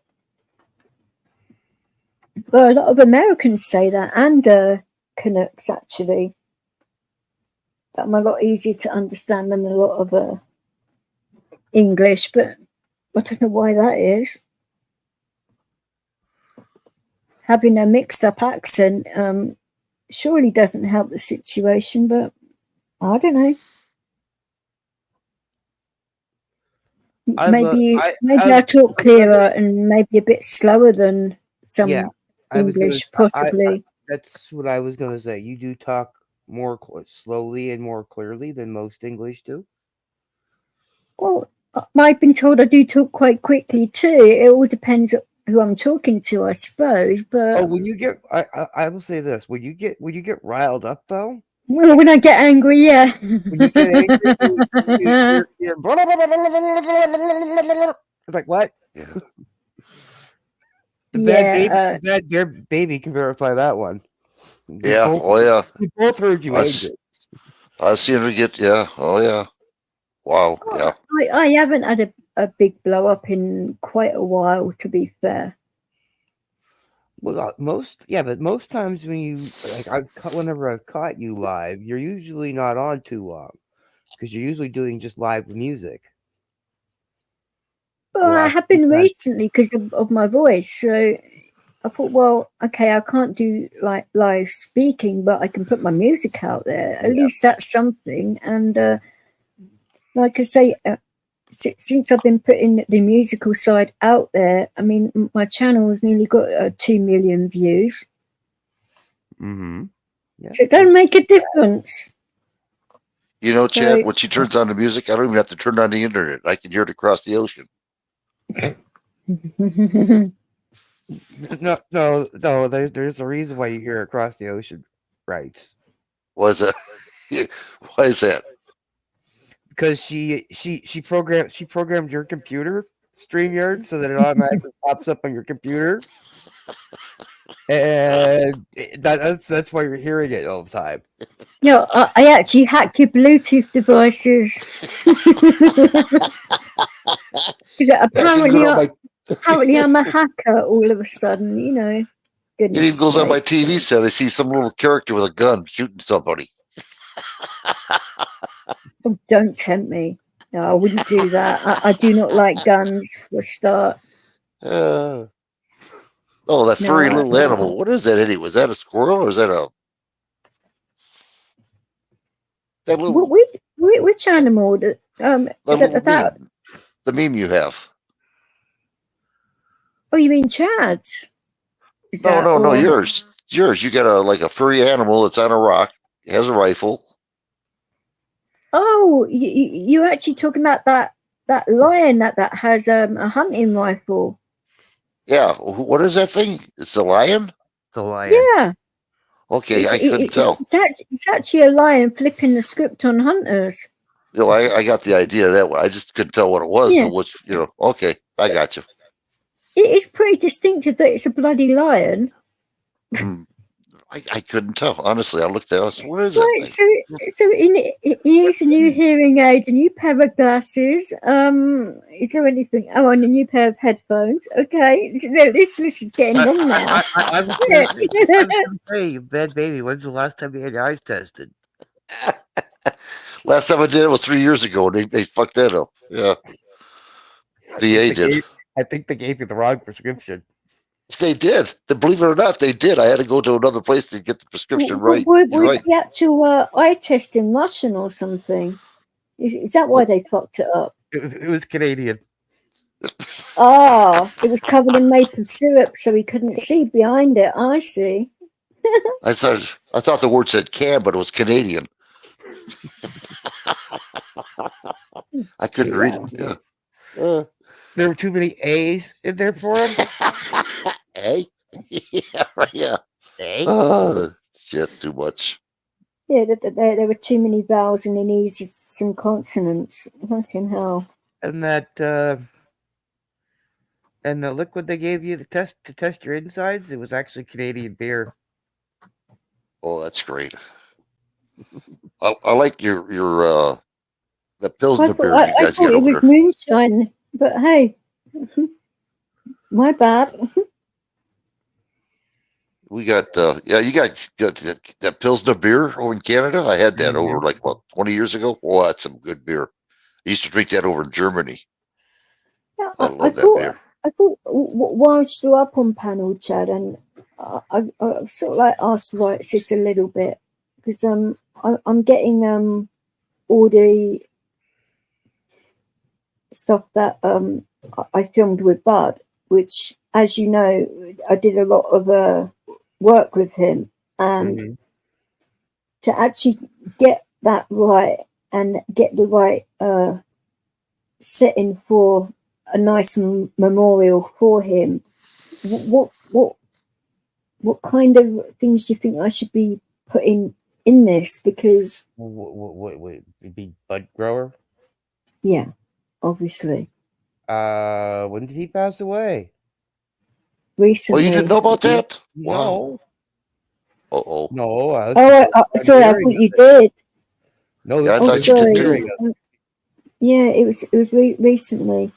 But a lot of Americans say that, and Canucks actually, that I'm a lot easier to understand than a lot of English, but I don't know why that is. Having a mixed up accent surely doesn't help the situation, but I don't know. Maybe I talk clearer and maybe a bit slower than some English, possibly. That's what I was going to say. You do talk more slowly and more clearly than most English do. Well, I've been told I do talk quite quickly too. It all depends who I'm talking to, I suppose. But Oh, when you get, I will say this: when you get riled up, though, well, when I get angry, yeah. when you get angry, you're it's like what? Yeah. The bad baby can verify that one. Yeah. Oh yeah. We both heard you angry. I seen her get. Yeah. Oh yeah. Wow. Yeah. I haven't had a big blow up in quite a while, to be fair. Well, but most times when you whenever I've caught you live, you're usually not on too long because you're usually doing just live music. Well, I have been recently because of my voice. So I thought, well, okay, I can't do like live speaking, but I can put my music out there. At least that's something. And like I say, since I've been putting the musical side out there, I mean, my channel has nearly got 2 million views. Mm-hmm. Yeah. So it does make a difference. You know, Chad, when she turns on the music, I don't even have to turn on the internet. I can hear it across the ocean. No. There's a reason why you hear across the ocean, right? Why is that? Why is that? Because she programmed your computer StreamYard so that it automatically pops up on your computer, and that's why you're hearing it all the time. No, I actually hack your Bluetooth devices. Because apparently I'm a hacker all of a sudden, you know. It even goes on my TV set. I see some little character with a gun shooting somebody. Oh, don't tempt me. No, I wouldn't do that. I do not like guns for a start. Oh, that furry little animal. What is that anyway? Is that a squirrel or is that a... That little... Which animal? The meme you have. Oh, you mean Chad's? No, yours. Yours. You got a furry animal that's on a rock. It has a rifle. Oh, you actually talking about that lion that has a hunting rifle? Yeah. What is that thing? It's a lion? It's a lion. Yeah. Okay, I couldn't tell. It's actually a lion flipping the script on hunters. No, I got the idea of that one. I just couldn't tell what it was. Yeah. Which, okay, I got you. It is pretty distinctive that it's a bloody lion. I couldn't tell. Honestly, I looked at it. I said, what is that thing? So he needs a new hearing aid, a new pair of glasses. Is there anything? Oh, and a new pair of headphones. Okay, this list is getting long now. Hey, bad baby. When's the last time you had your eyes tested? Last time I did it was 3 years ago, and they fucked that up. Yeah, VA did. I think they gave you the wrong prescription. They did. Believe it or not, they did. I had to go to another place to get the prescription right. Was the actual eye test in Russian or something? Is that why they fucked it up? It was Canadian. Oh, it was covered in maple syrup, so he couldn't see behind it. I see. I thought the word said "can," but it was Canadian. I couldn't read it. Yeah. There were too many A's in there for him. A? Yeah, right. Yeah. A? Oh, shit, too much. Yeah, there were too many vowels and he needs some consonants. Fucking hell. And the liquid they gave you to test your insides, it was actually Canadian beer. Oh, that's great. I like your the Pilsner beer you guys get over there. It was moonshine, but hey, my bad. We got you guys got that Pilsner beer over in Canada. I had that over 20 years ago. Oh, that's some good beer. I used to drink that over in Germany. Yeah, I love that beer. I thought whilst you're up on panel, Chad, and I sort of like asked Rights just a little bit because I'm getting all the stuff that I filmed with Bud, which, as you know, I did a lot of work with him, and to actually get that right and get the right setting for a nice memorial for him, what kind of things do you think I should be putting in this? Because What be bud grower? yeah, obviously When did he pass away? Oh, recently. you didn't know about that? No. Wow. Uh-oh. No. Sorry, I thought you did. No, Yeah, I Oh, thought you did sorry. too. Yeah, it was recently.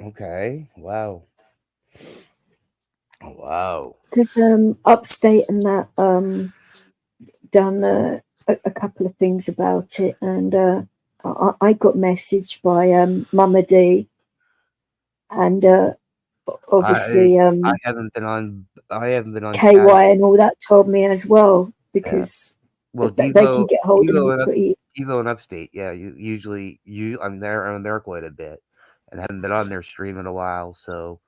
Okay. Wow. Oh, wow. Because upstate and that done a couple of things about it, and I got messaged by Mama D, and obviously I haven't been on. I haven't been on KY and all that told me as well, because Well, they can get hold of me pretty. Devo and Upstate, yeah. Usually I'm there quite a bit, and haven't been on their stream in a while. So,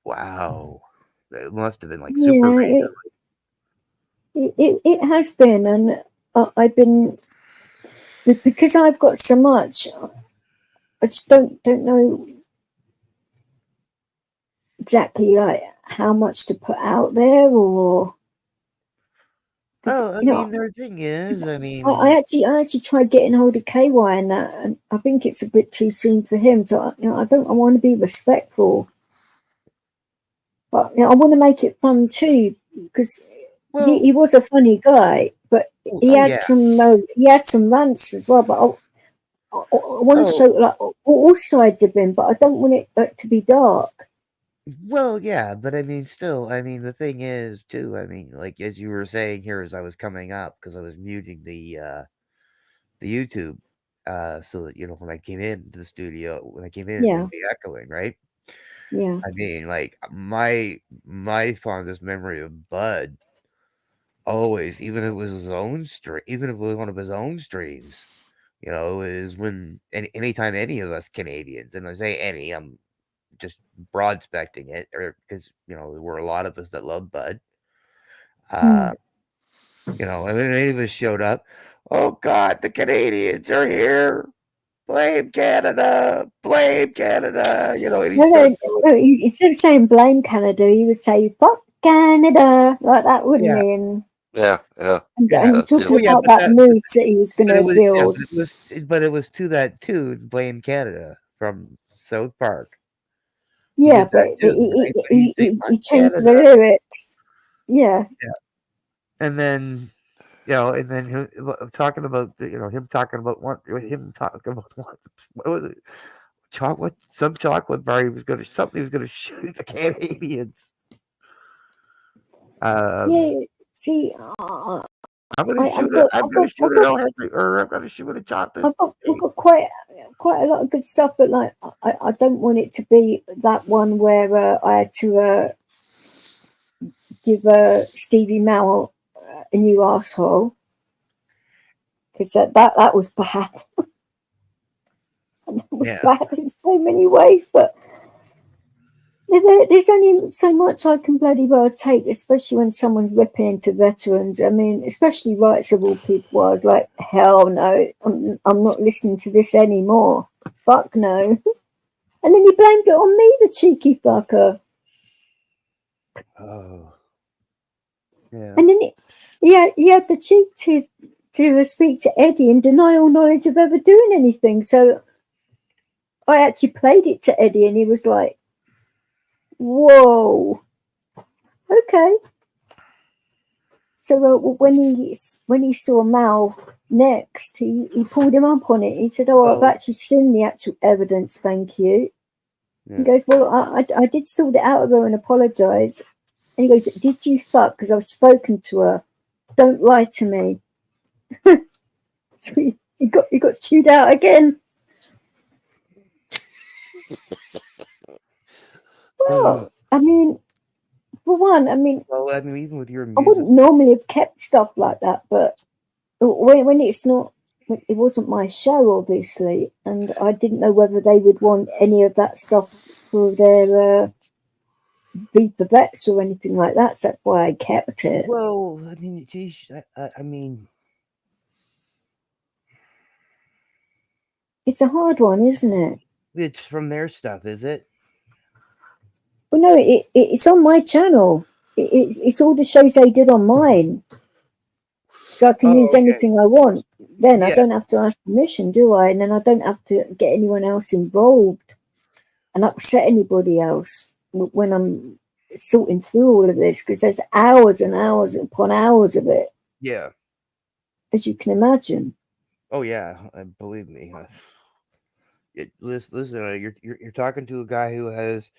wow, it must have been like super Yeah, it has been, and I've been, because I've got so much. I just don't know exactly like how much to put out there, or Oh, I mean, the thing is, I actually tried getting hold of KY and that, and I think it's a bit too soon for him. So I want to be respectful, but I want to make it fun too, because he was a funny guy, but he had some rants as well. But I want to show like all sides of him, but I don't want it to be dark. Well, yeah, but I mean, still, I mean, the thing is, too, I mean, like as you were saying here, as I was coming up, because I was muting the YouTube, so that when I came into the studio, when I came in, it would be echoing, right? Yeah. I mean, like my fondest memory of Bud, always, even if it was his own stream, even if it was one of his own streams, is when anytime any of us Canadians, and I say any, I'm just broad specting it, or because there were a lot of us that love Bud. And when any of us showed up, oh God, the Canadians are here. Blame Canada, blame Canada. Instead of saying blame Canada, he would say fuck Canada, like that, wouldn't he? And yeah. And talking about that mood that he was going to build. But it was to that tune, blame Canada from South Park. Yeah, but he changed the lyrics. Yeah. And then, and then him talking about him talking about what was it? Chocolate, some chocolate bar. He was going to shoot the Canadians. Yeah. See, I'm going to shoot it. I'm going to shoot it, or I'm going to shoot a chocolate. I've got quite a lot of good stuff, but like I don't want it to be that one where I had to give Stevie Mel a new asshole, because that was bad. That was bad in so many ways, but there's only so much I can bloody well take, especially when someone's ripping into veterans. I mean, especially rights of all people. I was like, hell no, I'm not listening to this anymore. Fuck no. And then he blamed it on me, the cheeky fucker. Oh. Yeah. And then he had the cheek to speak to Eddie and deny all knowledge of ever doing anything. So I actually played it to Eddie, and he was like, whoa, okay. So when he saw Mal next, he pulled him up on it. He said, I've actually seen the actual evidence, thank you. Yeah. He goes, well, I did sort it out of her and apologise. And he goes, did you fuck? Because I've spoken to her. Don't lie to me. So he got chewed out again. Well, I mean, for one, well, even with your music, I wouldn't normally have kept stuff like that, but when it's not, it wasn't my show, obviously, and I didn't know whether they would want any of that stuff for their Viva Vets or anything like that. So that's why I kept it. Well, I mean, geez, I mean, It's a hard one, isn't it? It's from their stuff, is it? Well, no, it's on my channel. It's all the shows they did on mine. So I can Oh, use okay. anything I want. Then I Yeah. don't have to ask permission, do I? And then I don't have to get anyone else involved and upset anybody else when I'm sorting through all of this, because there's hours and hours upon hours of it, Yeah. as you can imagine. Oh yeah, believe me. Listen, you're talking to a guy who has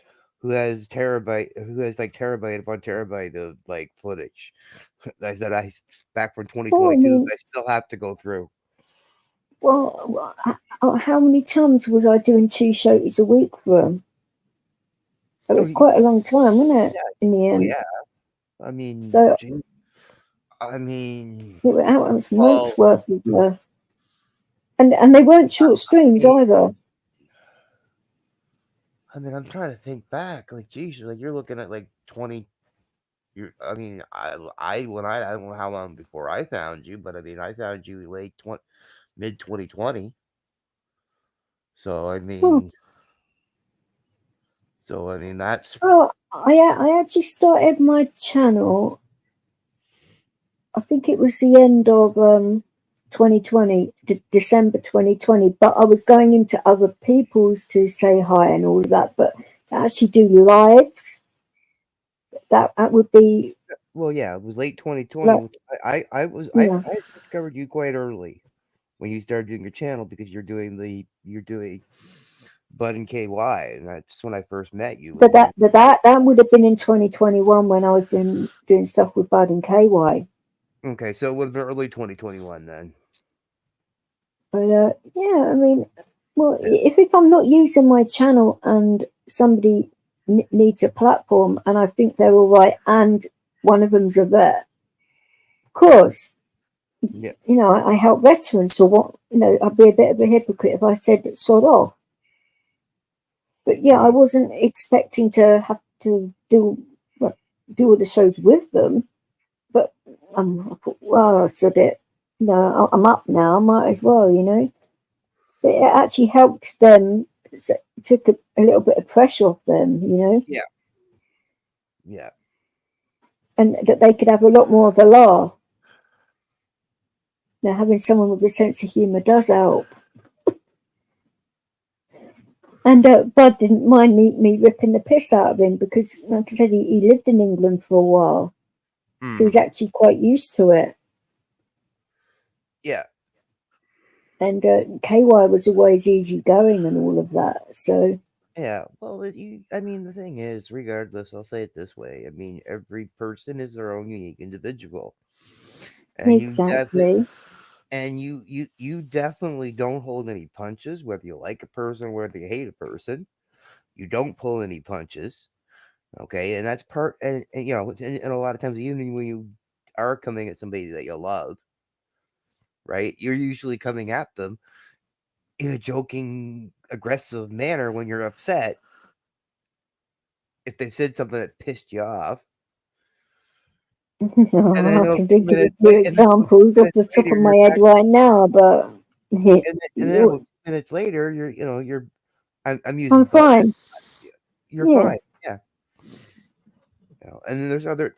like terabyte upon terabyte of like footage that I back from 2022 Well, I mean, I still have to go through. well, how many times was I doing 2 shows a week for them? It was quite a long time, wasn't it? In the Oh end, yeah. I mean, so I mean, it was well, months worth of, and they weren't short streams either. I mean, I'm trying to think back. Like, geez, like you're looking at like 20. I mean, I don't know how long before I found you, but I mean, I found you mid 2020. So I mean, that's. Oh, I actually started my channel. I think it was the end of 2020, December 2020. But I was going into other people's to say hi and all of that. But to actually do lives, that would be. Well, yeah, it was late 2020. Like, I discovered you quite early when you started doing your channel because you're doing Bud and KY, and that's when I first met you. But that would have been in 2021 when I was doing stuff with Bud and KY. Okay, so it would have been early 2021 then. But yeah, I mean, well, if I'm not using my channel and somebody needs a platform and I think they're all right and one of them's a vet, of course, yeah, you know, I help veterans. So what, you know, I'd be a bit of a hypocrite if I said sod off. But yeah, I wasn't expecting to have to do all the shows with them. But I thought, well, I said it. You know, I'm up now. I might as well, you know. But it actually helped them. It took a little bit of pressure off them, you know. Yeah. And that they could have a lot more of a laugh. Now, having someone with a sense of humour does help. And Bud didn't mind me ripping the piss out of him because, like I said, he lived in England for a while. So he's actually quite used to it. Yeah. And KY was always easygoing and all of that. So yeah, well, I mean, the thing is, regardless, I'll say it this way. I mean, every person is their own unique individual, and exactly. you definitely don't hold any punches, whether you like a person, whether you hate a person. You don't pull any punches. Okay, and that's and you know, and a lot of times, even when you are coming at somebody that you love, right, you're usually coming at them in a joking, aggressive manner when you're upset. If they've said something that pissed you off. I can think of a few examples off the top of my head right now, but and then minutes later, I'm using. I'm fine. You're fine. Yeah. You know, and then there's other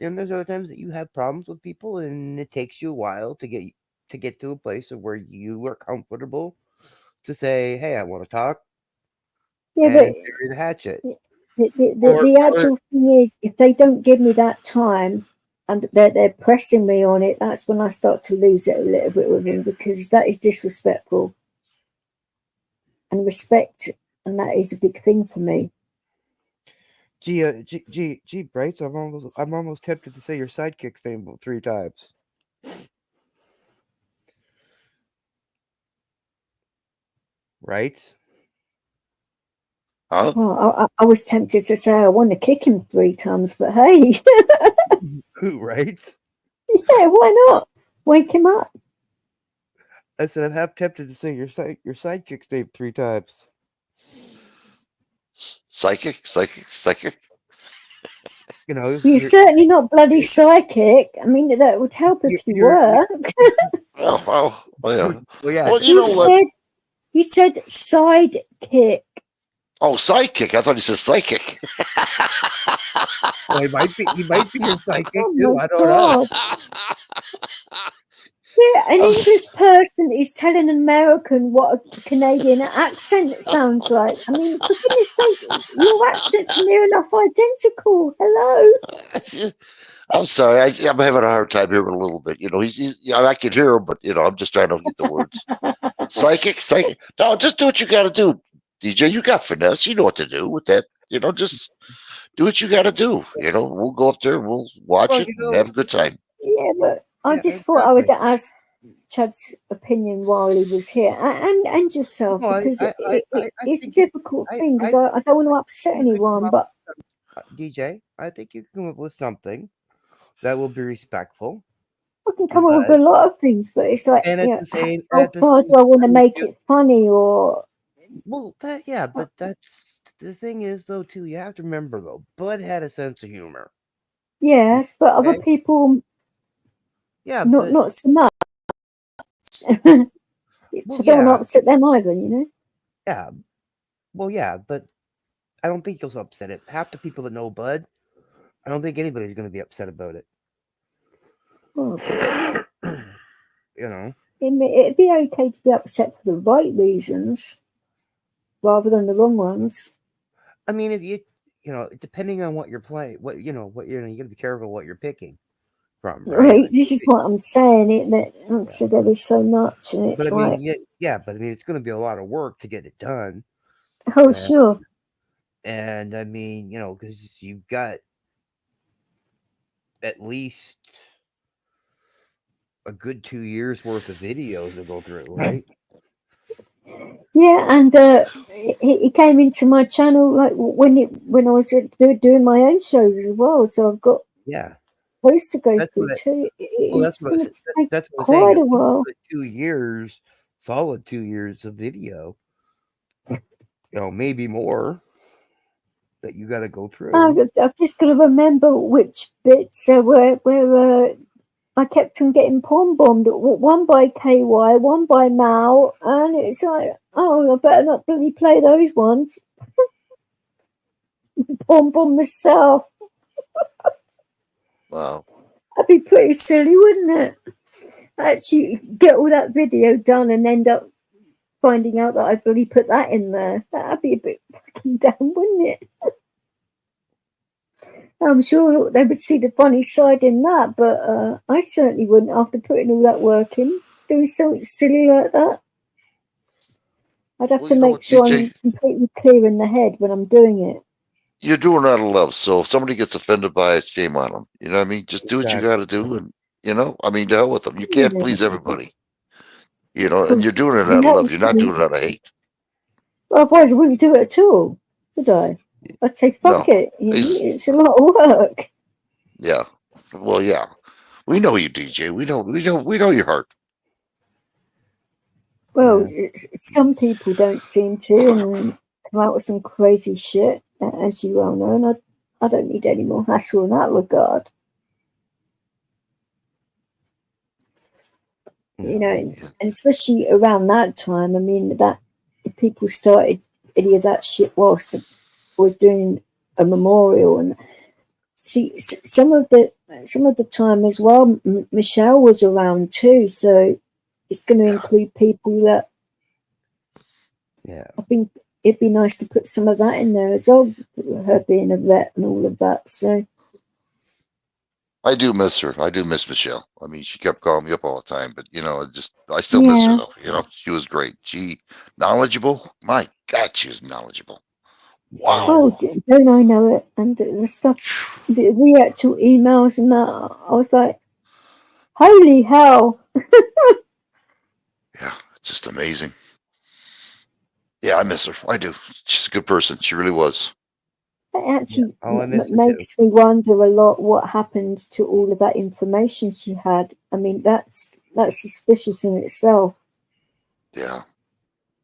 times that you have problems with people, and it takes you a while to get to a place of where you are comfortable to say, "Hey, I want to talk." Yeah, but bury the hatchet. The actual thing is, if they don't give me that time and they're pressing me on it, that's when I start to lose it a little bit with them, because that is disrespectful. And respect, and that is a big thing for me. Gee, Brights, I'm almost tempted to say your sidekick's name 3 times. Right? Huh? Well, I was tempted to say I want to kick him 3 times, but hey. Who, right? Yeah, why not? Wake him up. I said I'm half tempted to say your sidekick's name 3 times. Psychic. You know, you're certainly not bloody psychic. I mean, that would help if you were. Well, yeah. Well, yeah. Well, you know what? He said sidekick. Oh, sidekick. I thought he said psychic. Well, he might be your psychic Oh too. my I don't know. God. Yeah, an I'm English person is telling an American what a Canadian accent sounds like. I mean, for goodness sake, your accent's near enough identical. Hello. I'm sorry. I'm having a hard time hearing a little bit. You know, I can hear him, but you know, I'm just trying to get the words. Psychic. No, just do what you got to do, DJ. You got finesse. You know what to do with that. You know, just do what you got to do. You know, we'll go up there, we'll watch Well, it, you and know, have a good time. Yeah, but I yeah, just thought I would exactly. ask Chad's opinion while he was here, and yourself, No, because I it's a think you, difficult thing, because I don't want to upset think you come anyone, up but DJ, I think you can come up with something that will be respectful, I can come up with but a lot of things, but it's like, and you at know, the same how far do I want to time, make it funny, or well, but that's the thing is though too. You have to remember though, Bud had a sense of humor. yes, but other Okay? people Yeah, not so much. So well, I don't want to yeah, upset them either, you know. yeah, well, yeah, but I don't think you'll upset it. Half the people that know Bud, I don't think anybody's going to be upset about it. Well, You know. it'd be okay to be upset for the right reasons rather than the wrong ones. I mean, if you know, depending on what you're playing, what you got to be careful what you're picking from, right? Right, this is what I'm saying. So there is so much, and But it's I mean, like, but I mean, it's going to be a lot of work to get it done. oh sure, And I mean, you know, because you've got at least a good 2 years worth of videos to go through, right? yeah. And he came into my channel like when I was doing my own shows as well. So I've got Yeah, ways to go that's through what. too. Well, It's going to take that's what I'm saying. quite a while. 2 years, solid 2 years of video. You know, maybe more that you got to go through. I've just got to remember which bits where I kept on getting porn bombed. One by KY, one by Mal, and it's like, oh, I better not really play those ones. Porn bomb myself. Wow. That'd be pretty silly, wouldn't it? Actually, get all that video done and end up finding out that I really put that in there. That'd be a bit fucking dumb, wouldn't it? I'm sure they would see the funny side in that, but I certainly wouldn't after putting all that work in. Doing something silly like that. I'd have Well, to you know make what, sure DJ? I'm completely clear in the head when I'm doing it. You're doing it out of love. So if somebody gets offended by it, shame on them. You know what I mean? Just do what you got to do, and you know, I mean, to hell with them. You can't please everybody. You know, and you're doing it out of love. You're not doing it out of hate. Otherwise, I wouldn't do it at all, would I? I'd say, fuck No. it. You know, it's a lot of work. Yeah. Well, yeah. We know you, DJ. We know your heart. Well, some people don't seem to, and come out with some crazy shit, as you well know, and I don't need any more hassle in that regard. You know, and especially around that time, I mean, that people started any of that shit whilst I was doing a memorial, and see some of the time as well. Michelle was around too, so it's going to include people that. Yeah, I think it'd be nice to put some of that in there as well, her being a vet and all of that. So I do miss her. I do miss Michelle. I mean, she kept calling me up all the time, but you know, I still miss her though. You know, she was great. She knowledgeable. My God, she was knowledgeable. Wow. Oh, don't I know it? And the stuff, the actual emails and that, I was like, holy hell. Yeah, just amazing. Yeah, I miss her. I do. She's a good person. She really was. It actually makes me wonder a lot what happened to all of that information she had. I mean, that's suspicious in itself. Yeah.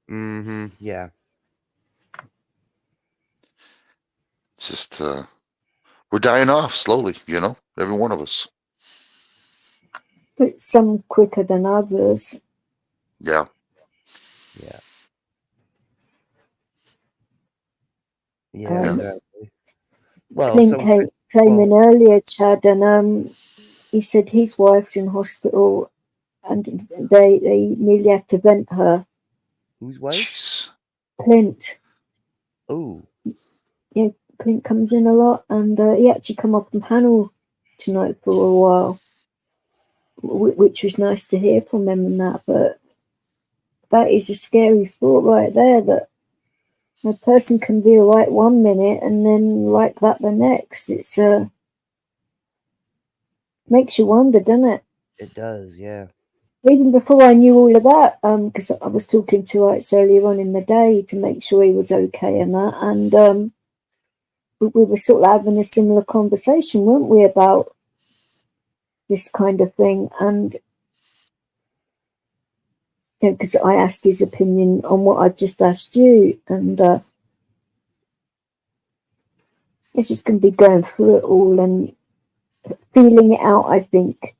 Mm-hmm. Yeah. It's just we're dying off slowly, you know, every one of us. But some quicker than others. Yeah. Yeah. Yeah, Um, exactly. Well, Clint came in well, earlier, Chad, and he said his wife's in hospital, and they nearly had to vent her. whose wife? Jeez. Clint, Oh, yeah, Clint comes in a lot, and he actually come up on panel tonight for a while, which was nice to hear from him and that. But that is a scary thought right there, that a person can be right 1 minute and then like that the next. It's makes you wonder, doesn't it? it does. Yeah. Even before I knew all of that, because I was talking to Alex earlier on in the day to make sure he was okay and that, and we were sort of having a similar conversation, weren't we, about this kind of thing? And because I asked his opinion on what I just asked you, and it's just going to be going through it all and feeling it out, I think.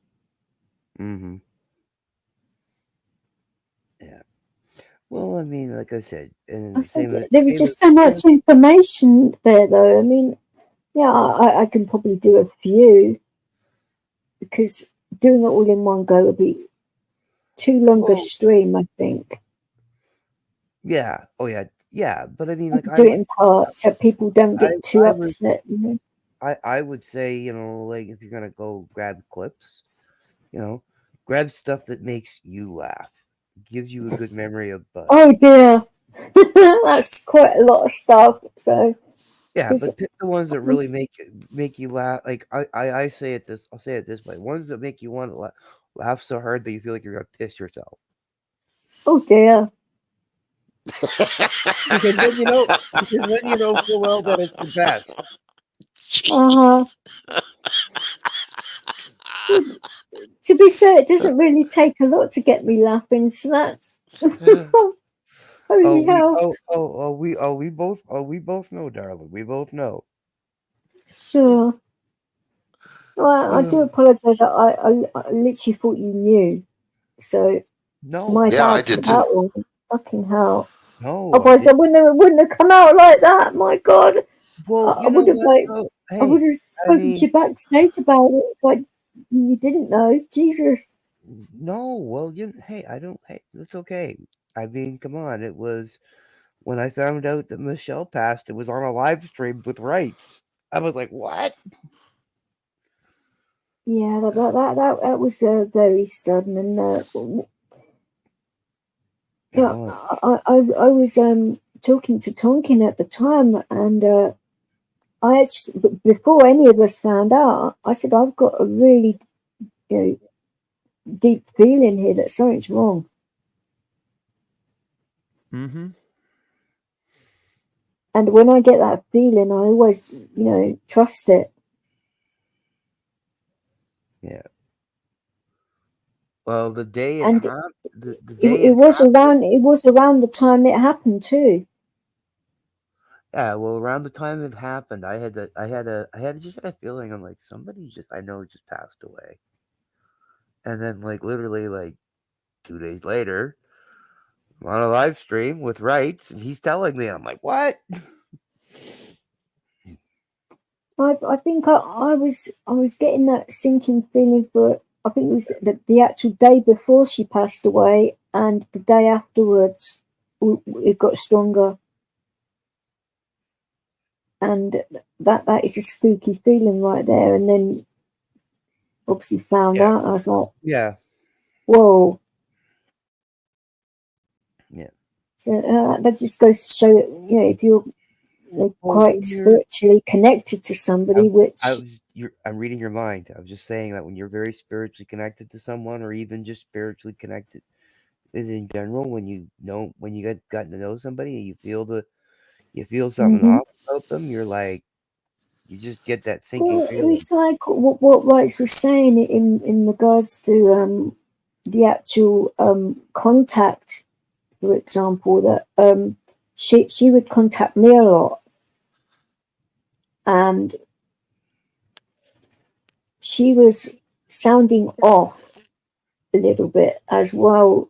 Mm-hmm. Yeah. Well, I mean, like I said, and I think there was just so same much information there, though. I mean, yeah, I can probably do a few, because doing it all in one go would be too long a Well, stream, I think. yeah. Oh, yeah. Yeah. But I mean, like, Do it in parts so people don't get too I would, upset, you know. I would say, like if you're gonna go grab clips, grab stuff that makes you laugh, gives you a good memory of Bud. Oh dear, that's quite a lot of stuff. So Yeah, but pick the ones that really make you laugh. Like I say it this, I'll say it this way: ones that make you want to laugh so hard that you feel like you're gonna piss yourself. oh dear. Because then you know full well that it's the best. Uh-huh. To be fair, it doesn't really take a lot to get me laughing, so that's holy hell. We both know, darling. We both know. Sure. Well, I do apologise. I literally thought you knew. So No, my Yeah, I bad for did that too. one. Fucking hell. no, Otherwise, I wouldn't have come out like that. My God. Well, I you know would have what? Though? I would Hey, have I spoken to mean, you backstage about it, like you didn't know. Jesus. no. Well, hey, I don't. Hey, that's okay. I mean, come on. It was when I found out that Michelle passed. It was on a live stream with rights. I was like, what? Yeah, that was very sudden, and yeah, I was talking to Tonkin at the time, and I actually, before any of us found out, I said I've got a really deep feeling here that something's wrong. Mm-hmm. And when I get that feeling, I always, trust it. Yeah. Well, the day it And happened, the day it was around the time it happened too. yeah. Well, around the time it happened, I just had a feeling. I'm like, somebody I know just passed away. And then, like, literally, like 2 days later, I'm on a live stream with rights, and he's telling me, I'm like, what? I think I was getting that sinking feeling for, I think it was the actual day before she passed away, and the day afterwards it got stronger, and that is a spooky feeling right there. And then obviously found out, I was like, Yeah. whoa. Yeah. So that just goes to show that, if you're quite spiritually connected to somebody, I'm reading your mind. I was just saying that when you're very spiritually connected to someone, or even just spiritually connected in general, when you get gotten to know somebody and you feel something off about them, you're like, you just get that sinking feeling. It's like what Rights was saying in regards to the actual contact, for example, that she would contact me a lot, and she was sounding off a little bit as well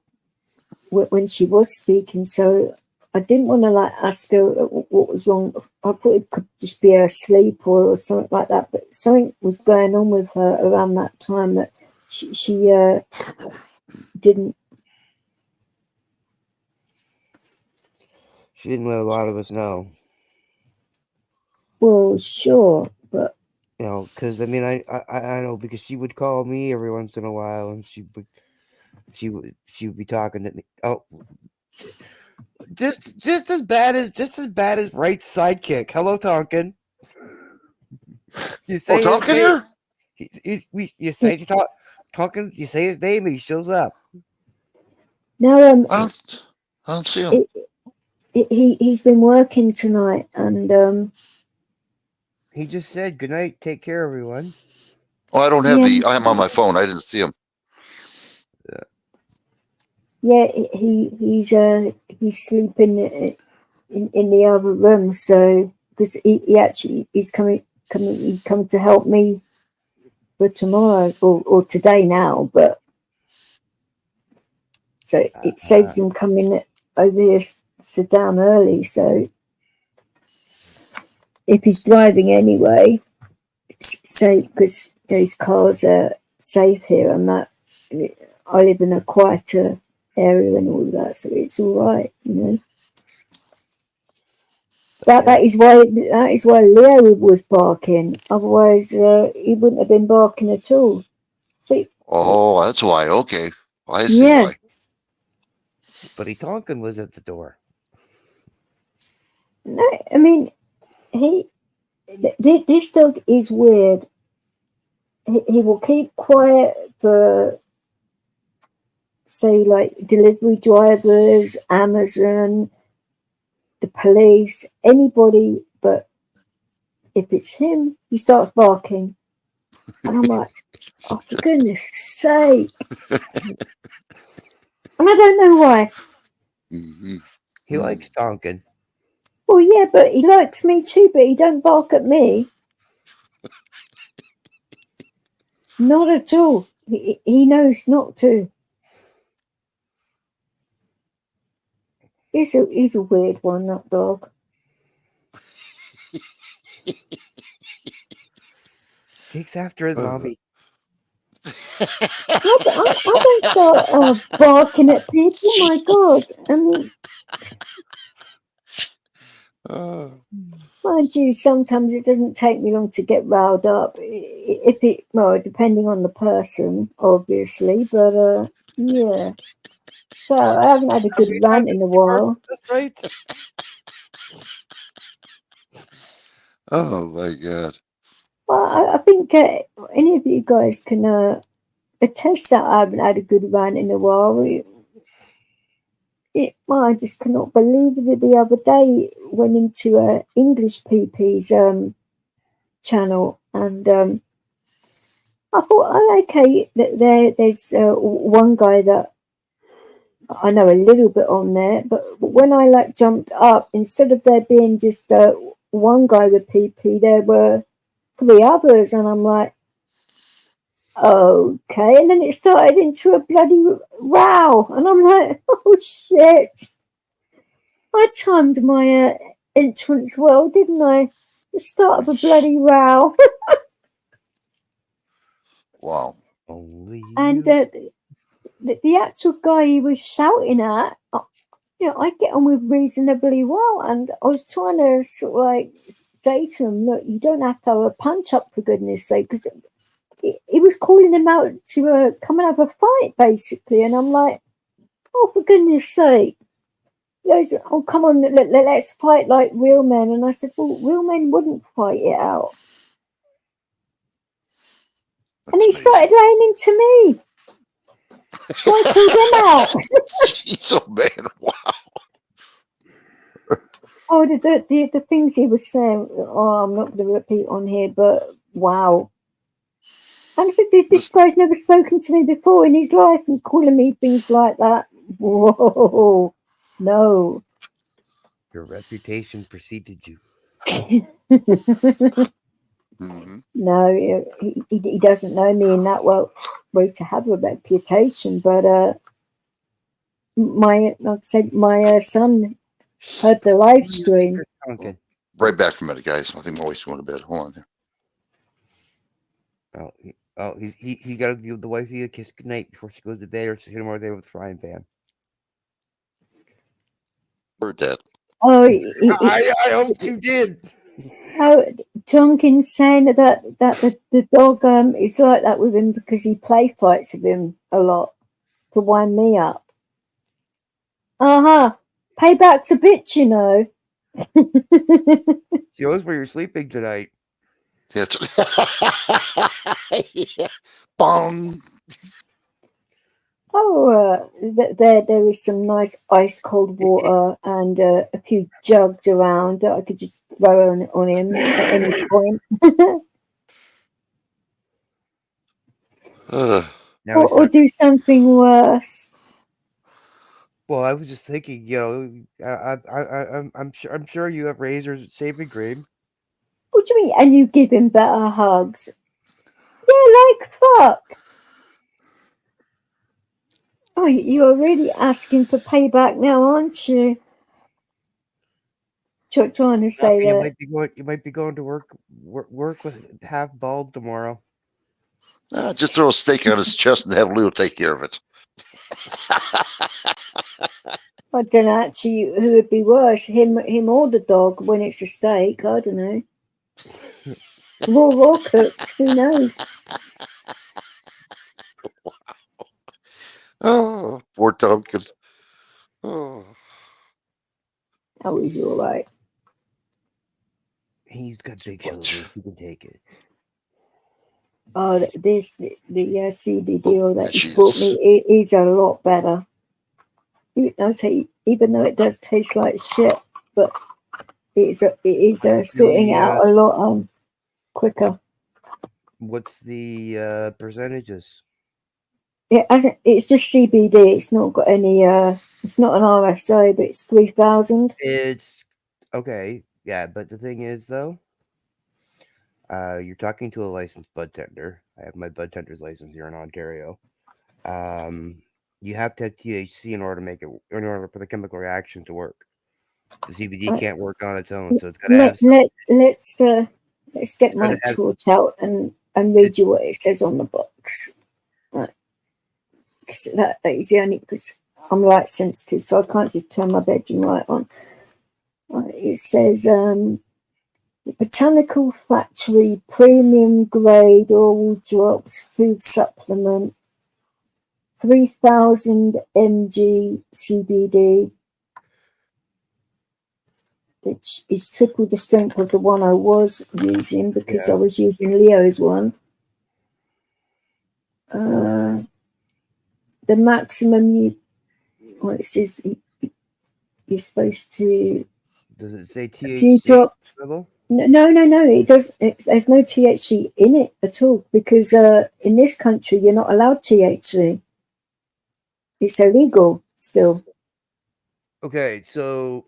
when she was speaking. So I didn't want to like ask her what was wrong. I thought it could just be her sleep or something like that. But something was going on with her around that time that she didn't. She didn't let a lot of us know. Well, sure, but You know, because I mean, I know because she would call me every once in a while, and she would be talking to me. Oh, just as bad as Wright's sidekick. Hello, Tonkin. You say Tonkin here? You say Tonkin. You say his name, and he shows up. no, I don't see him. He's been working tonight, and he just said good night. Take care, everyone. Oh, I don't have I'm on my phone. I didn't see him. Yeah, he's sleeping in the other room. So because he actually he's coming to help me for tomorrow or today now, but so it saves him coming over here sit down early. So if he's driving anyway, say because his cars are safe here and that I live in a quieter area and all that, so it's all right, you know. That is why Leo was barking. Otherwise, he wouldn't have been barking at all. See? Oh, that's why. Okay, I see why. Buddy Tonkin was at the door. No, I mean, this dog is weird. He will keep quiet for, say, like delivery drivers, Amazon, the police, anybody, but if it's him, he starts barking. And I'm like, oh, for goodness sake. And I don't know why. Mm-hmm. He likes Tonkin. Well, yeah, but he likes me too, but he don't bark at me. Not at all. He knows not to. He's a weird one, that dog. Takes after his mommy. I don't start barking at people. My God, I mean, mind you, sometimes it doesn't take me long to get riled up. Depending on the person, obviously, but yeah. So I haven't had a good rant in a while. Right? Oh my God. Well, I think any of you guys can attest that I haven't had a good rant in a while. I just cannot believe it. The other day went into English PP's channel, and I thought, okay, there's one guy that I know a little bit on there, but when I like jumped up, instead of there being just one guy with PP, there were 3 others, and I'm like, okay. And then it started into a bloody row, and I'm like, oh shit. I timed my entrance well, didn't I? The start of a bloody row. Wow. And the actual guy he was shouting at, I get on with reasonably well, and I was trying to sort of like say to him, look, you don't have to have a punch up for goodness sake, because he was calling him out to come and have a fight, basically, and I'm like, oh, for goodness sake. He goes, oh, come on, let's fight like real men. And I said, well, real men wouldn't fight it out. That's and he amazing. started laying into me. So I called him out. Jeez, oh man, wow. Oh, the things he was saying, I'm not going to repeat on here, but wow. And I said, this guy's never spoken to me before in his life, and calling me things like that. Whoa, no. Your reputation preceded you. Mm-hmm. No, he doesn't know me in that way to have a reputation. But like I said, my son heard the live stream. Duncan. Right back from it, guys. I think my wife's going to bed. Hold on here. He got to give the wifey a kiss goodnight before she goes to bed, or she'll hit him over there with a frying pan. Heard that. Oh, I hope you did. oh, Tonkin's saying that the dog is like that with him because he play fights with him a lot to wind me up. Payback's a bitch, you know. She knows where you're sleeping tonight. That's yeah. Bong. There is some nice ice cold water and a few jugs around that I could just throw on him at any point. or do something worse. Well, I was just thinking, I'm sure you have razors and shaving cream. What do you mean? And you give him better hugs? Yeah, like fuck. Oh, you're really asking for payback now, aren't you? Trying to say that you might be going to work with half bald tomorrow. Just throw a steak on his chest and have Leo take care of it. I don't know actually who would be worse, him or the dog when it's a steak. I don't know. Raw cooked, who knows? Oh, poor Duncan. Oh, he's all right. He's got big shoulders. He can take it. Oh, the CBD or that he bought me is a lot better. I'd say even though it does taste like shit, but it is sorting out a lot quicker. What's the percentages? It's just CBD. It's not got any. It's not an RSO, but it's 3,000. It's okay. Yeah, but the thing is, though, you're talking to a licensed bud tender. I have my bud tender's license here in Ontario. You have to have THC in order for the chemical reaction to work. The CBD can't work on its own, so it's got to have. Let's get my torch out and read you what it says on the box. Right. Because that is the only, because I'm light sensitive, so I can't just turn my bedroom light on. Right, it says the Botanical Factory Premium Grade Oral Drops Food Supplement, 3,000 mg CBD, which is triple the strength of the one I was using because I was using Leo's one. The maximum it says you're supposed to. Does it say THC? No. It does. There's no THC in it at all because in this country you're not allowed THC. It's illegal still. Okay, so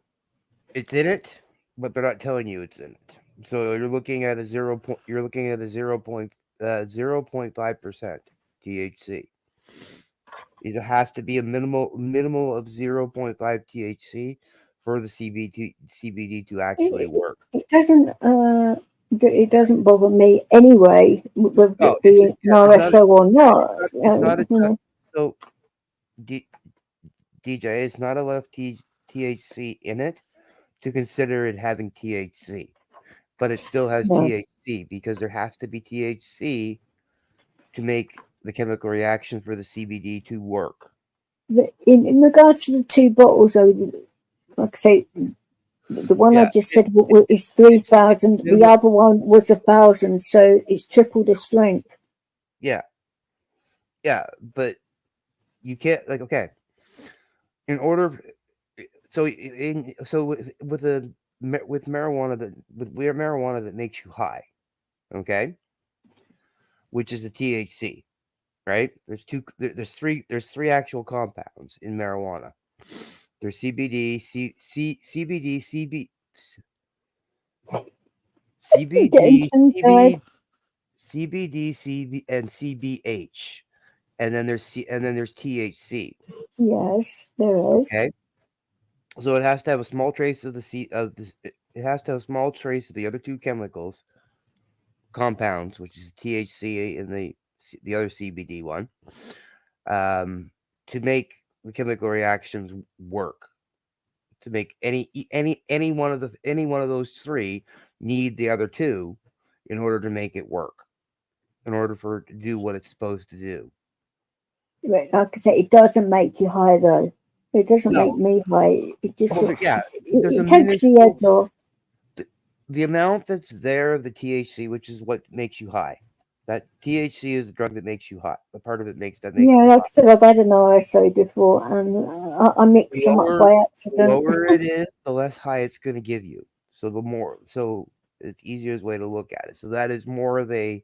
it's in it, but they're not telling you it's in it. So you're looking at a 0.5% THC. It has to be a minimal of 0.5 THC for the CBD to actually work. It doesn't bother me anyway with it being an RSO or not. So DJ, it's not enough THC in it to consider it having THC, but it still has THC because there has to be THC to make the chemical reaction for the CBD to work. In regards to the two bottles, like I say, the one I just said is 3,000. The other one was 1,000, so it's triple the strength. Yeah, but you can't in order. So with marijuana that makes you high, okay, which is the THC, right? There's three actual compounds in marijuana. There's CBD, and CBH, and then there's THC. Yes, there is. Okay. So it has to have a small trace of it has to have a small trace of the other two chemicals compounds, which is THC and the other CBD one, to make the chemical reactions work. To make any one of those three need the other two in order to make it work, in order for it to do what it's supposed to do. Like I said, it doesn't make you high though. It doesn't make me high. It just Well, it takes the edge off. The amount that's there of the THC, which is what makes you high. That THC is the drug that makes you hot. The part of it makes Yeah, you like I hot. said, I've had an RSO before, and I mixed them up by accident. The lower it is, the less high it's going to give you. So so it's easiest way to look at it. So that is more of a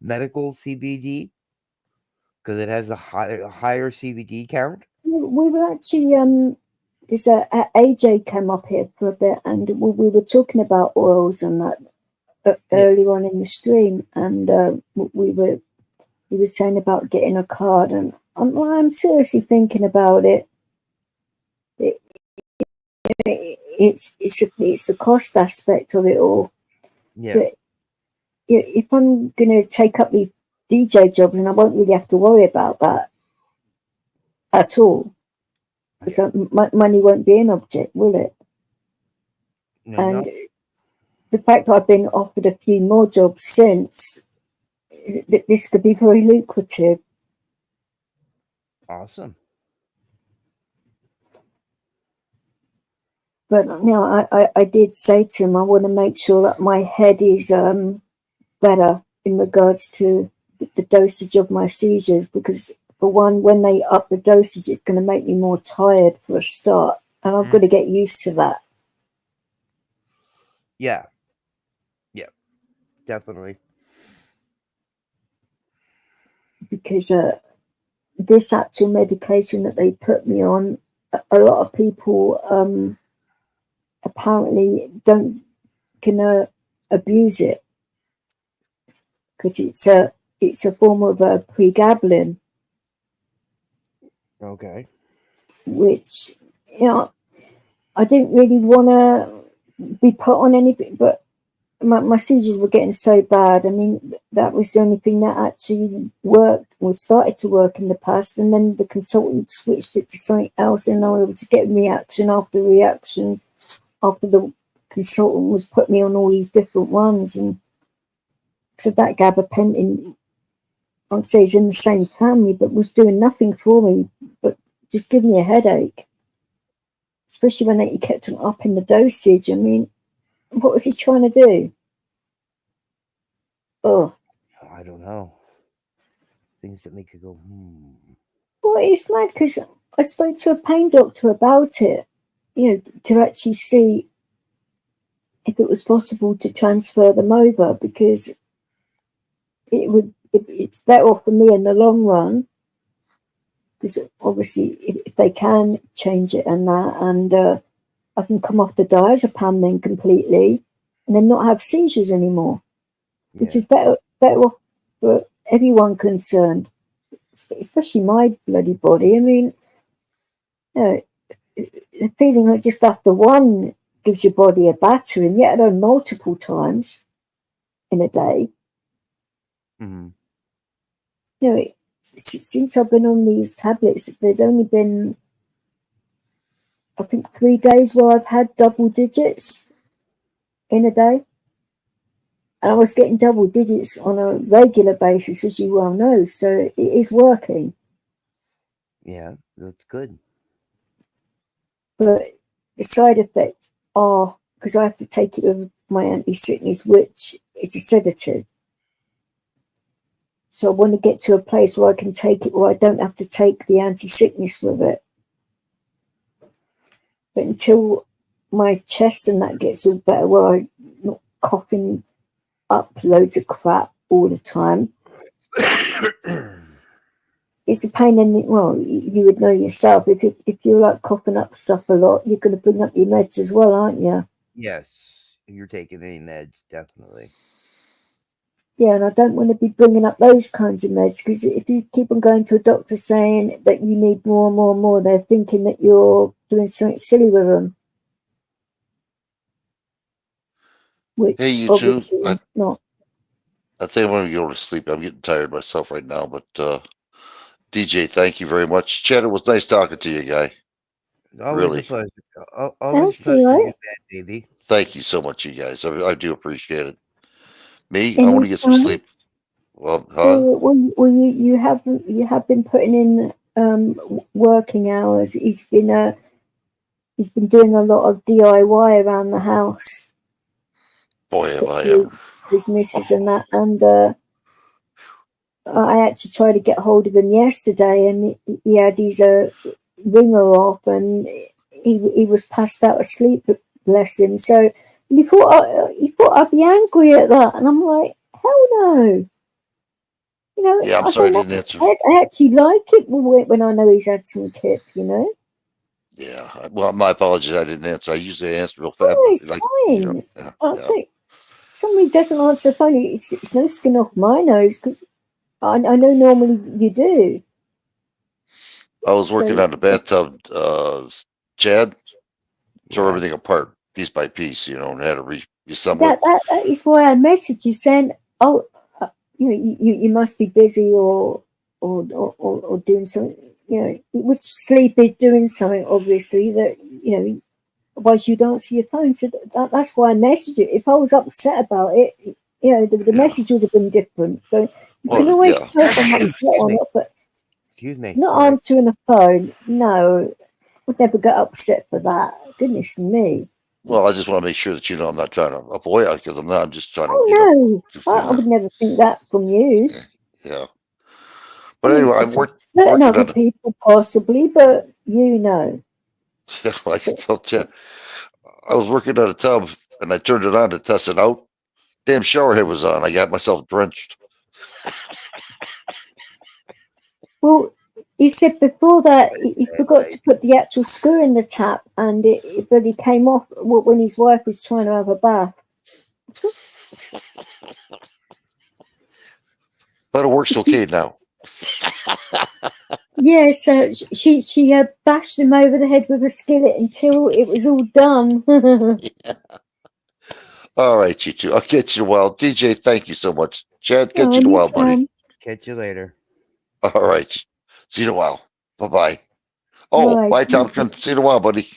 medical CBD because it has a higher CBD count. We were actually there's a AJ came up here for a bit, and we were talking about oils and that earlier on in the stream, and we were saying about getting a card, and I'm seriously thinking about it. It's the cost aspect of it all. Yeah. But if I'm going to take up these DJ jobs, and I won't really have to worry about that at all, because money won't be an object, will it? No. The fact that I've been offered a few more jobs since, this could be very lucrative. Awesome. But I did say to him, I want to make sure that my head is better in regards to the dosage of my seizures, because for one, when they up the dosage, it's going to make me more tired for a start, and I've got to get used to that. Yeah, definitely. Because this actual medication that they put me on, a lot of people apparently can abuse it, because it's a form of pregabalin. Okay. Which, I didn't really want to be put on anything, but my seizures were getting so bad. I mean, that was the only thing that actually worked, or started to work in the past, and then the consultant switched it to something else, and I was able to get reaction after reaction after the consultant was put me on all these different ones. And so that gabapentin, I'd say, is in the same family, but was doing nothing for me, but just giving me a headache, especially when he kept on upping the dosage. I mean, what was he trying to do? Oh, I don't know. Things that make you go, Well, it's mad, because I spoke to a pain doctor about it, to actually see if it was possible to transfer them over, because it's better for me in the long run, because obviously if they can change it and that, and I can come off the diazepam then completely, and then not have seizures anymore, which is better off for everyone concerned, especially my bloody body. I mean, the feeling that just after one gives your body a battering, yet alone multiple times in a day. Since I've been on these tablets, there's only been, I think, 3 days where I've had double digits in a day. And I was getting double digits on a regular basis, as you well know, so it is working. Yeah, that's good. But the side effects are, because I have to take it with my anti-sickness, which is a sedative. So I want to get to a place where I can take it, where I don't have to take the anti-sickness with it. But until my chest and that gets all better, where I'm not coughing up loads of crap all the time, it's a pain in the, well, you would know yourself, if you're like coughing up stuff a lot, you're going to bring up your meds as well, aren't you? Yes, if you're taking any meds, definitely. Yeah, and I don't want to be bringing up those kinds of meds, because if you keep on going to a doctor saying that you need more and more and more, they're thinking that you're doing something silly with them. Which Hey, you two. obviously not. I think I'm going to go to sleep. I'm getting tired myself right now. But DJ, thank you very much. Chad, it was nice talking to you, guy. Always Really. a pleasure. Always a That's pleasure all to right. do that, baby. Thank you so much, you guys. I do appreciate it. Me, I want to get some Anytime. sleep. Well, huh? Well, you have been putting in working hours. He's been doing a lot of DIY around the house. Boy, have I ever. His missus and that, and I had to try to get hold of him yesterday, and he had his ringer off, and he was passed out asleep. Bless him. So he thought I'd be angry at that, and I'm like, hell no. You know, Yeah, I'm sorry I didn't answer. I actually like it when I know he's had some kip, you know. Yeah, well, my apologies. I didn't answer. I usually answer real fast. Oh, it's like, fine. You know, yeah, I'd say somebody doesn't answer the phone, it's no skin off my nose, because I know normally you do. I was working on the bathtub, Chad, tore Yeah. everything apart piece by piece, and had to reassemble it. That is why I messaged you saying, "Oh, you must be busy or doing something." Which sleep is doing something, obviously, that otherwise you'd answer your phone. So that's why I messaged you. If I was upset about it, the message would have been different. So you can always tell if I'm upset or not, but Excuse me. not Sorry. answering a phone, no, would never get upset for that. Goodness me. Well, I just want to make sure that I'm not trying to avoid it, because I'm not. I'm just trying to. Oh no, I would never think that from you. Yeah. But anyway, I'm working certain other on it. people possibly, but you know. I can tell Chad. I was working on a tub, and I turned it on to test it out. Damn shower head was on. I got myself drenched. Well, he said before that he forgot to put the actual screw in the tap, and but he came off when his wife was trying to have a bath. But it works okay now. Yeah, so she bashed him over the head with a skillet until it was all done. All right, you two. I'll catch you in a while. DJ, thank you so much. Chad, catch you in a while, buddy. Catch you later. All right. See you in a while. Bye-bye. Oh, Right, bye, Tom. See you in a while, buddy.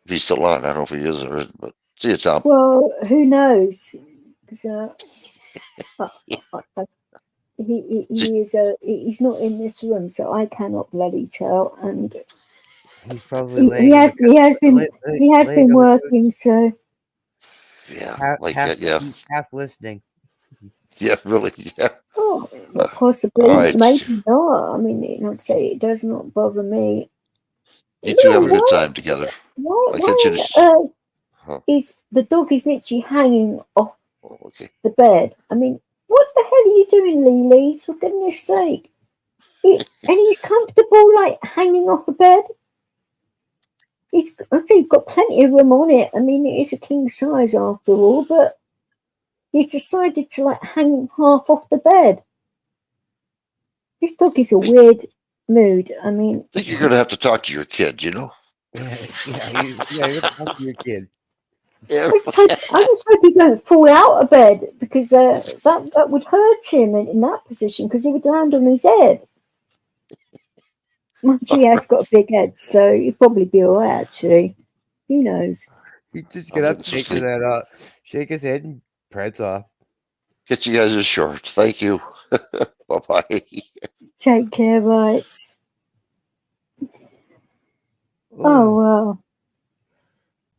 If he's still on. I don't know if he is or isn't, but see you, Tom. Well, who knows? He's not in this room, so I cannot bloody tell. And he's probably he has been working, so yeah, half listening. Yeah, really, yeah. Oh, possibly, right. maybe not. I mean, I'd say it does not bother me. You two have a good time together. Is the dog is literally hanging off the bed? I mean, what the hell are you doing, Lily? For goodness sake! And he's comfortable, like hanging off the bed. I'd say he's got plenty of room on it. I mean, it is a king size after all, but he's decided to like hang half off the bed. This dog is a weird mood. I mean, I think you're going to have to talk to your kid, Yeah, you have to talk to your kid. Yeah. I just hope he don't fall out of bed, because that would hurt him in that position, because he would land on his head. Mind you, he has got a big head, so he'd probably be all right, actually. Who knows? He just get up, shake his head up, shake his head, and prance off. Get you guys a short. Thank you. Bye-bye. Take care, right? Oh, well.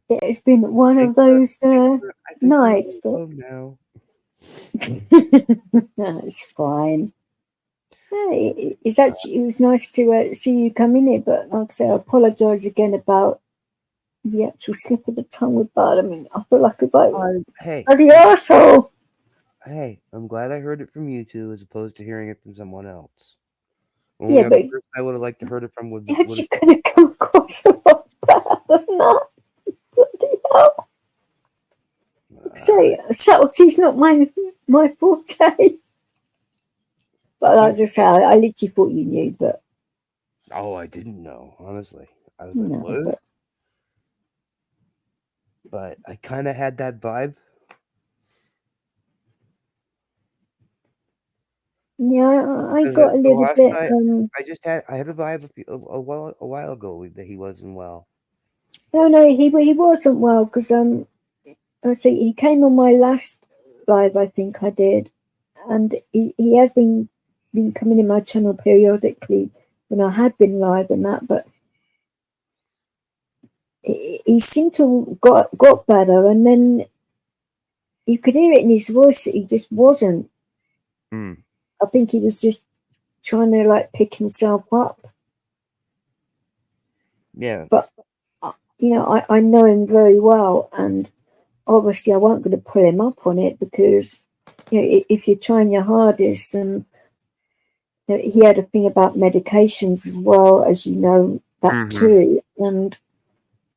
It's been one of those nights, but no. It's fine. Hey, it was nice to see you come in here, but like I say, I apologise again about the actual slip of the tongue with Bud. I mean, I feel like a bloody arsehole. Hey, I'm glad I heard it from you two as opposed to hearing it from someone else. Yeah, but I would have liked to heard it from would you could have come across a lot better than that. Bloody hell. So subtlety's not my my forte. But like I say, I literally thought you knew, but Oh, I didn't know, honestly. I was you like, know, what? But I kind of had that vibe. yeah, I Because got a the little last bit. night, I had a vibe a while ago that he wasn't well. No, he wasn't well because I see he came on my last live. I think I did, and he has been coming in my channel periodically when I had been live and that, but he seemed to have got better, and then you could hear it in his voice that he just wasn't. Mm. I think he was just trying to like pick himself up. Yeah. But you know, I know him very well, and obviously I wasn't going to pull him up on it because you know if you're trying your hardest, and you know, he had a thing about medications as well, as you know that too, and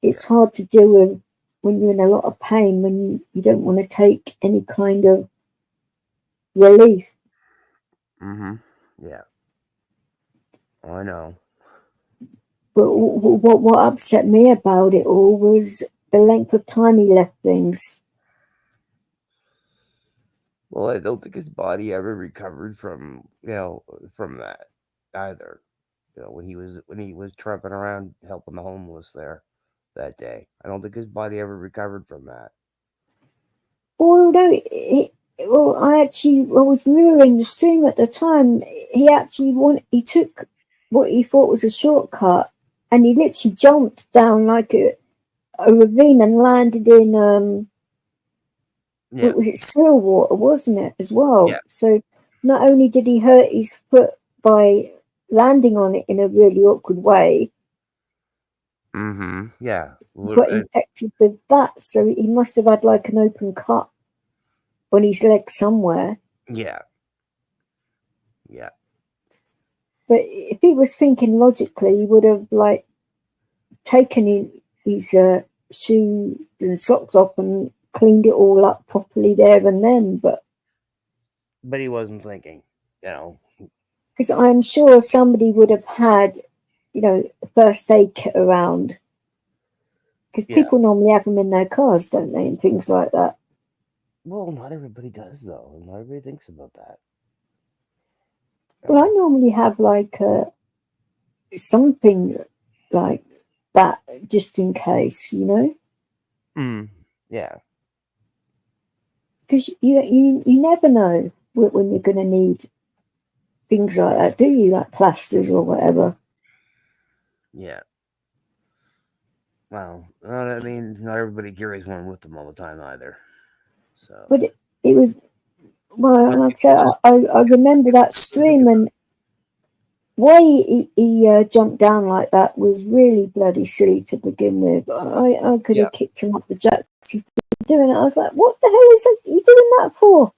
it's hard to deal with when you're in a lot of pain when you don't want to take any kind of relief. Mm-hmm. Yeah. Oh, I know. But what upset me about it all was the length of time he left things. Well, I don't think his body ever recovered from from that either. You know, when he was tramping around helping the homeless there that day, I don't think his body ever recovered from that. Although I was mirroring the stream at the time. He took what he thought was a shortcut, and he literally jumped down like a ravine and landed in Yeah. was it still water, wasn't it, as well? Yeah. So not only did he hurt his foot by landing on it in a really awkward way, Mm-hmm. Yeah. he got infected with that. So he must have had like an open cut on his leg somewhere. Yeah. Yeah. But if he was thinking logically, he would have like taken his shoes and socks off and cleaned it all up properly there and then. But he wasn't thinking, you know. because I'm sure somebody would have had, you know, first aid kit around. Because people normally have them in their cars, don't they, and things like that. Well, not everybody does, though. Not everybody thinks about that. Well, I normally have like something like that just in case, you know. Yeah. Because you never know when you're going to need things like that, do you? Like plasters or whatever. Yeah. Well, I mean, not everybody carries one with them all the time either. So. But it was, well, like I said, I remember that stream, and why he jumped down like that was really bloody silly to begin with. I could have kicked him up the jacks for doing it. I was like, what the hell is he doing that for?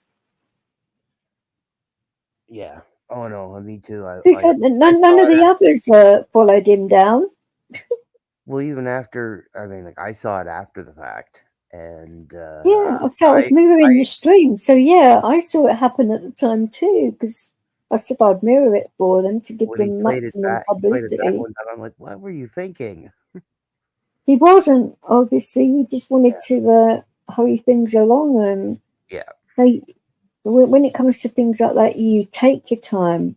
Yeah. Oh no, me too. None of the others followed him down. Well, even after, I mean, like I saw it after the fact, and yeah, so I was mirroring the stream. So yeah, I saw it happen at the time too, because I said I'd mirror it for them to give them maximum publicity. I'm like, what were you thinking? He wasn't, obviously. He just wanted to hurry things along, and when it comes to things like that, you take your time.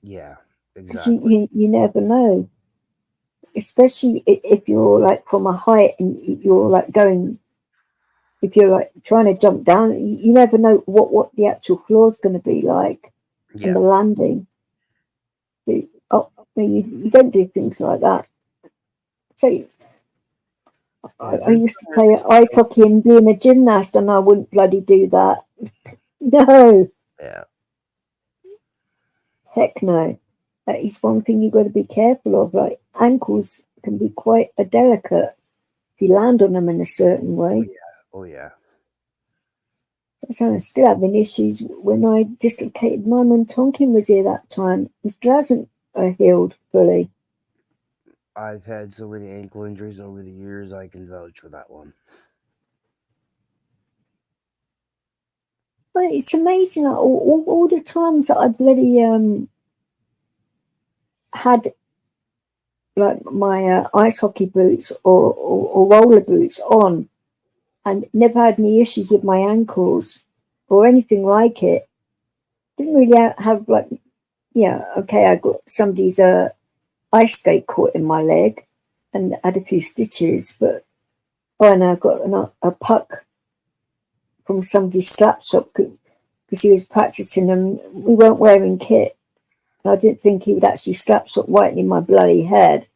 Yeah, exactly. You never know, especially if you're like from a height and you're like going. If you're like trying to jump down, you never know what the actual floor is going to be like, and the landing. You don't do things like that. So I used to play ice hockey and being a gymnast, and I wouldn't bloody do that. No. Yeah. Heck no. That is one thing you've got to be careful of. Like ankles can be quite delicate if you land on them in a certain way. Oh yeah. So I'm still having issues when I dislocated mine when Tonkin was here that time. It still hasn't healed fully. I've had so many ankle injuries over the years, I can vouch for that one. But it's amazing, like, all the times that I bloody had like my ice hockey boots or roller boots on, and never had any issues with my ankles or anything like it. Didn't really have like, yeah, okay, I got somebody's ice skate caught in my leg and had a few stitches, but and I got a puck from somebody's slap shop because he was practicing and we weren't wearing kit. And I didn't think he would actually slap shot right in my bloody head.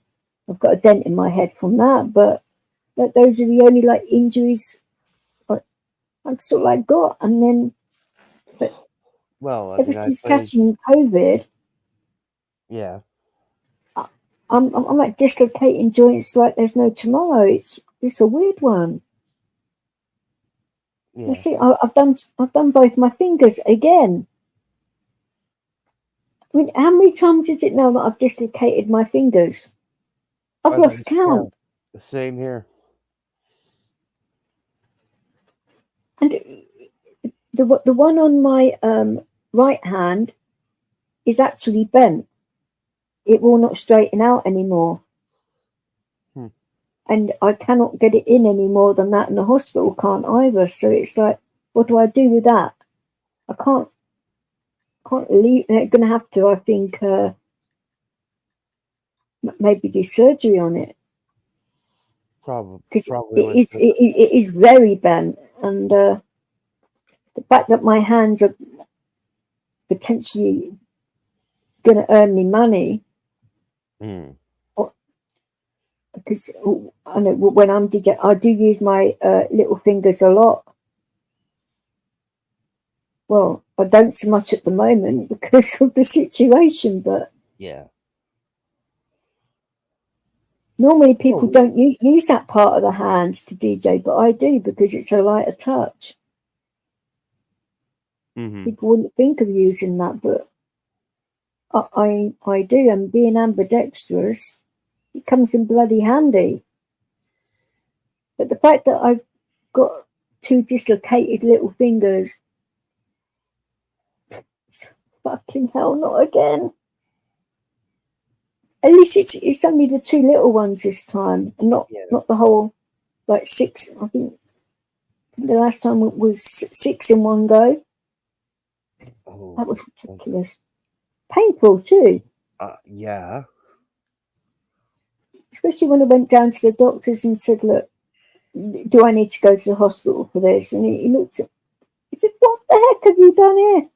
I've got a dent in my head from that, but those are the only like injuries I sort of like got. And then, but Well, I ever mean, I since played. catching COVID, Yeah. I'm like dislocating joints like there's no tomorrow. It's a weird one. Yeah. You see, I've done both my fingers again. I mean, how many times is it now that I've dislocated my fingers? I've lost count. Same here. And the one on my right hand is actually bent. It will not straighten out anymore. And I cannot get it in any more than that, and the hospital can't either. So it's like, what do I do with that? I can't leave. They're going to have to, I think, maybe do surgery on it. Probably. Because it is very bent, and the fact that my hands are potentially going to earn me money. Because I know when I'm DJ, I do use my little fingers a lot. Well, I don't so much at the moment because of the situation, but yeah. Normally people don't use that part of the hand to DJ, but I do because it's a lighter touch. People wouldn't think of using that, but I do, and being ambidextrous, it comes in bloody handy. But the fact that I've got two dislocated little fingers, it's fucking hell, not again. At least it's only the two little ones this time, and not the whole like six. I think the last time it was 6 in one go. Oh, that was ridiculous. Painful too. Yeah. Especially when I went down to the doctors and said, look, do I need to go to the hospital for this? And he looked at, he said, what the heck have you done here?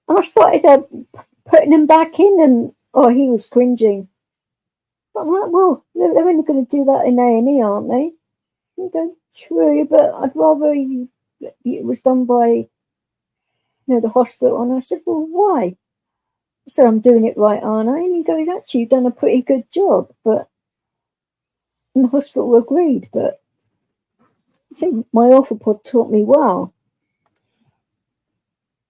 And I started putting him back in, and he was cringing. But I'm like, well, they're only going to do that in A&E, aren't they? You go, true, but I'd rather it was done by the hospital. And I said, well, why? So I'm doing it right, aren't I? And he goes, actually, you've done a pretty good job. And the hospital agreed, but so my orthopod taught me well.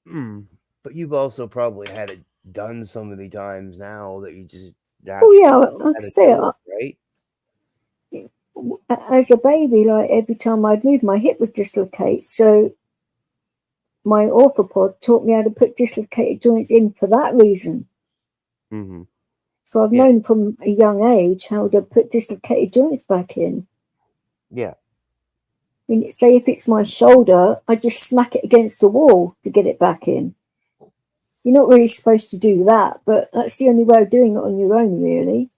But you've also probably had it done so many times now that you just I'd say right? As a baby, like every time I'd move, my hip would dislocate. So my orthopod taught me how to put dislocated joints in for that reason. So I've known from a young age how to put dislocated joints back in. Yeah. I mean, say if it's my shoulder, I just smack it against the wall to get it back in. You're not really supposed to do that, but that's the only way of doing it on your own, really,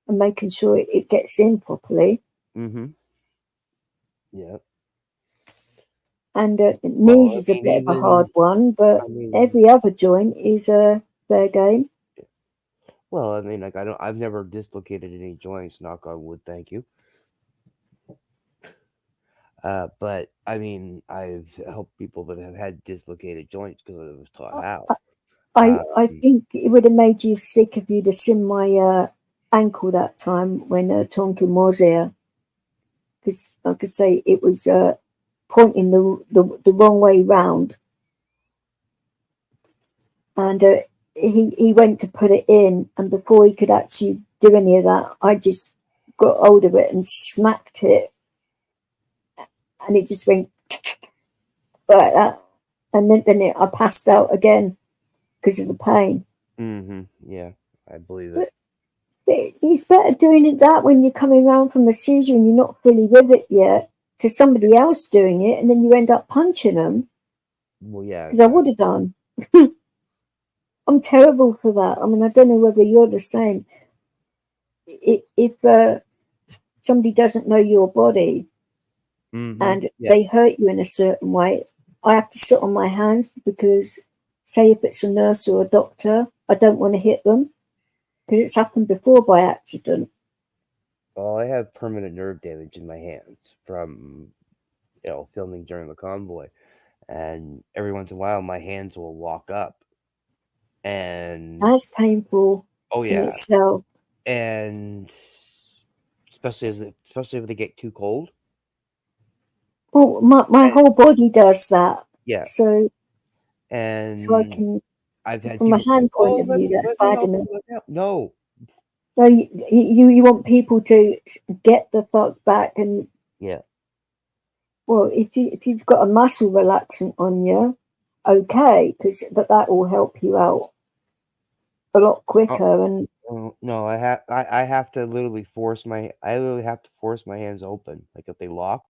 and making sure it gets in properly. Yeah. And knees is a bit of a hard one, but every other joint is a fair game. Well, I mean, like I've never dislocated any joints. Knock on wood, thank you. But I mean, I've helped people that have had dislocated joints because I was taught how. I think it would have made you sick if you'd have seen my ankle that time when Tonkin was here, because like I say, it was pointing the wrong way round, and he went to put it in, and before he could actually do any of that, I just got hold of it and smacked it, and it just went like that. and then I passed out again because of the pain. Yeah, I believe But it. it's better doing it that when you're coming around from a seizure and you're not fully with it yet, to somebody else doing it, and then you end up punching them. Well, yeah, Because I would have done. I'm terrible for that. I mean, I don't know whether you're the same. If somebody doesn't know your body and they hurt you in a certain way, I have to sit on my hands because, say, if it's a nurse or a doctor, I don't want to hit them because it's happened before by accident. Well, I have permanent nerve damage in my hands from, filming during the convoy, and every once in a while my hands will lock up, and That's painful. oh in yeah, itself. and especially if they get too cold. Well, my whole body does that. Yeah. So I And can, I've had from a people hand say, point of view, that's bad enough. No. So you want people to get the fuck back, and Yeah. well, if you've got a muscle relaxant on you, okay, because that will help you out a lot quicker. And No, I have to literally force my hands open. Like if they lock,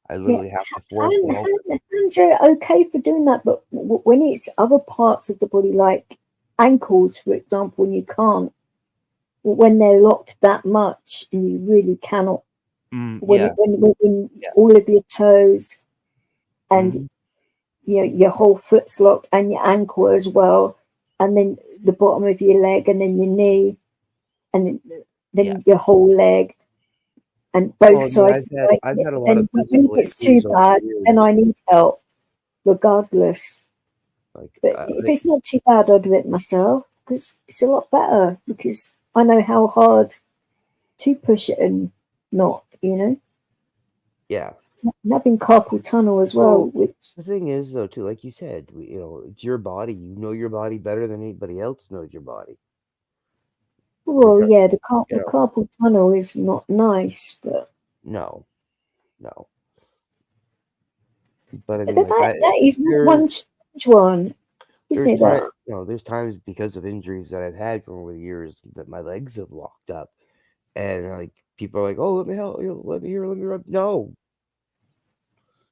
I literally have to force them open. Hands are okay for doing that, but when it's other parts of the body, like ankles, for example, and you can't, when they're locked that much, and you really cannot. When all of your toes and your whole foot's locked and your ankle as well, and then the bottom of your leg, and then your knee, and then your whole leg, and both sides. I've had a lot of when physical it's too bad, then I need help, regardless. But if it's not too bad, I'll do it myself because it's a lot better because I know how hard to push it and not, Yeah. And having carpal tunnel as well. Which the thing is, though, too, like you said, it's your body. You know your body better than anybody else knows your body. Well, yeah, the carpal tunnel is not nice, but no. But I mean, that is one strange one, isn't it? That? There's times because of injuries that I've had from over the years that my legs have locked up, and like people are like, "Oh, let me help, let me rub." No,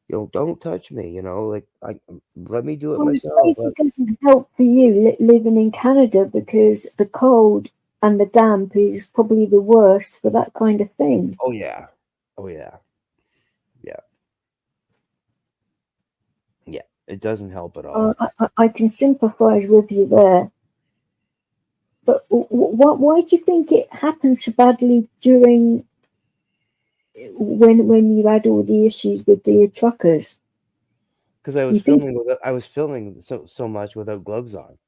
don't touch me. Let me do it myself. It doesn't help for you living in Canada because the cold and the damp is probably the worst for that kind of thing. Oh yeah. It doesn't help at all. I can sympathise with you there. But why do you think it happened so badly during when you had all the issues with the truckers? Because I was filming so much without gloves on,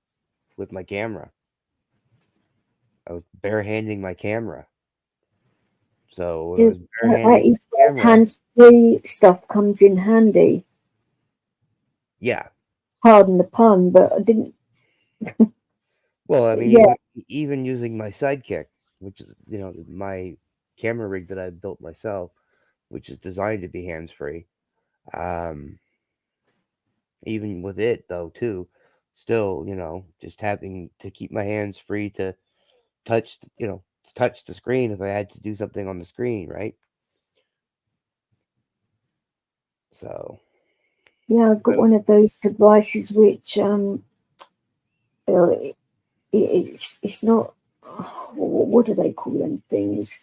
with my camera. I was barehanding my camera. So I was barehanding my camera. Hands-free stuff comes in handy. Yeah. Pardon the pun, but I didn't. Well, I mean, even using my Sidekick, which is my camera rig that I built myself, which is designed to be hands-free. Even with it though, too, still, just having to keep my hands free to touch, touch the screen if I had to do something on the screen, right? So. Yeah, I've got one of those devices which it's not. What do they call them things?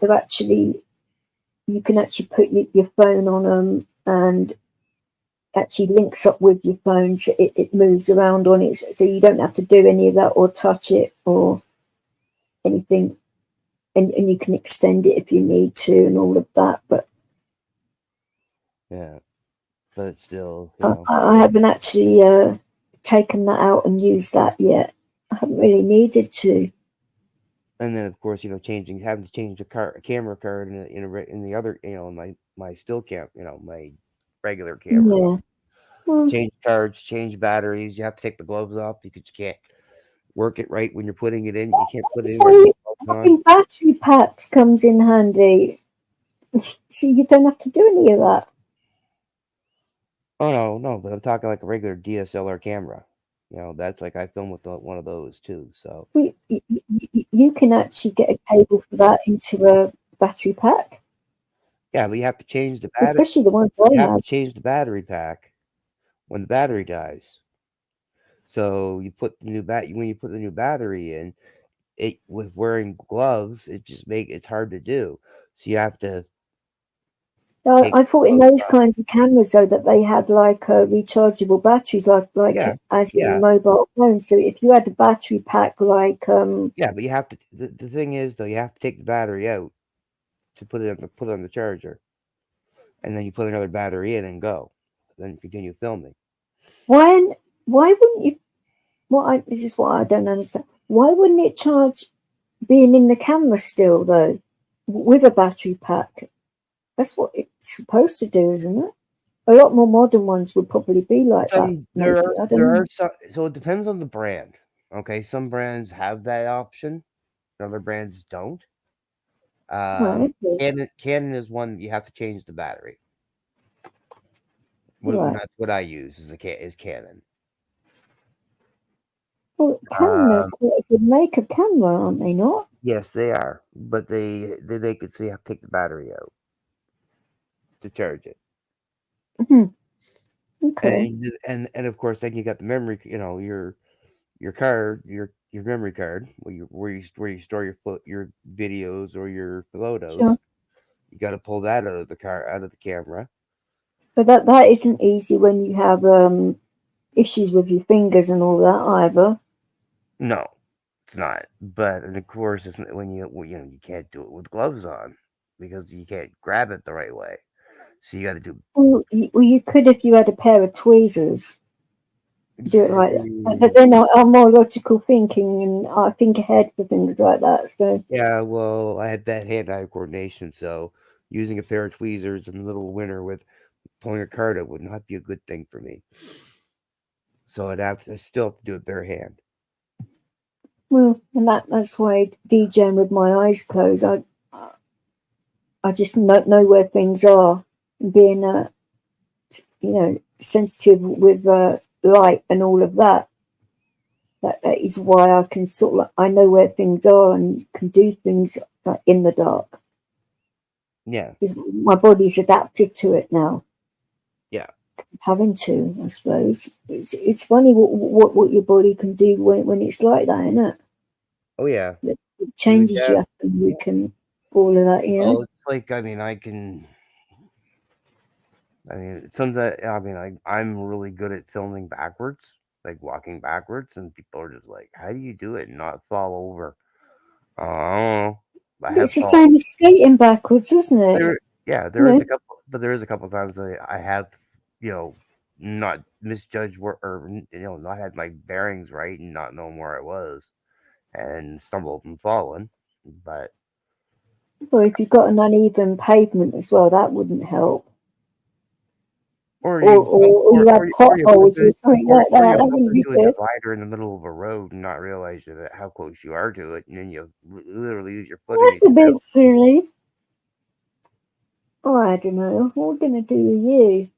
They're actually, you can actually put your phone on them and actually links up with your phone, so it moves around on it, so you don't have to do any of that or touch it or anything, and you can extend it if you need to and all of that. But yeah, but still, I haven't actually taken that out and used that yet. I haven't really needed to. And then, of course, having to change the camera card in the other, my still cam, my regular camera. Yeah. Well, change cards, change batteries. You have to take the gloves off because you can't work it right when you're putting it in. You can't put it in. Having battery packs comes in handy. See, you don't have to do any of that. Oh no, but I'm talking like a regular DSLR camera. You know, that's like I film with one of those too. So You can actually get a cable for that into a battery pack, yeah, but you have to change the battery. especially the ones I You have have. to change the battery pack when the battery dies. So you put the new when you put the new battery in, it with wearing gloves, it's hard to do. So you have to. I thought in those kinds of cameras though that they had like rechargeable batteries, like Yeah, as yeah. in mobile phones. So if you had a battery pack, like yeah, but you have to. The thing is though, you have to take the battery out to put it on the charger, and then you put another battery in and go. Then you continue filming. why wouldn't you? This is what I don't understand. Why wouldn't it charge being in the camera still though, with a battery pack? That's what it's supposed to do, isn't it? A lot more modern ones would probably be like that. There know. are some, so it depends on the brand. Okay, some brands have that option, other brands don't. Okay. Canon is one you have to change the battery. Right. That's what I use is Canon. Well, Canon are quite a good maker camera, aren't they not? Yes, they are, but they make it so you have to take the battery out to charge it. Okay. And of course, then you got the memory. You know, your card, your memory card, where you store your videos or your photos. Sure. You got to pull that out of the camera. But that isn't easy when you have issues with your fingers and all that either. No, it's not. But and of course, it's when you can't do it with gloves on because you can't grab it the right way. So you got to do. Well, you could if you had a pair of tweezers. Do it like that. But then I'm more logical thinking, and I think ahead for things like that. So yeah, well, I had bad hand-eye coordination, so using a pair of tweezers in the middle of winter with pulling a card out would not be a good thing for me. So I still have to do it bare hand. Well, and that's why DJing with my eyes closed. I just know where things are, being sensitive with light and all of that. That is why I can I know where things are and can do things in the dark. Yeah, because my body's adapted to it now. Yeah, having to, I suppose. It's funny what your body can do when it's like that, isn't it? Oh yeah, it changes you up, and you can all of that. Oh, it's like sometimes I'm really good at filming backwards, like walking backwards, and people are just like, "How do you do it and not fall over?" I don't know. It's the same as skating backwards, isn't it? There is a couple times I have, not misjudged or not had my bearings right and not known where I was, and stumbled and fallen. But well, if you've got an uneven pavement as well, that wouldn't help. Or you have potholes or something like that. That wouldn't be good. A divider in the middle of a road and not realize how close you are to it, and then you literally use your foot. That's a bit silly. Oh, I don't know. What are we gonna do with you?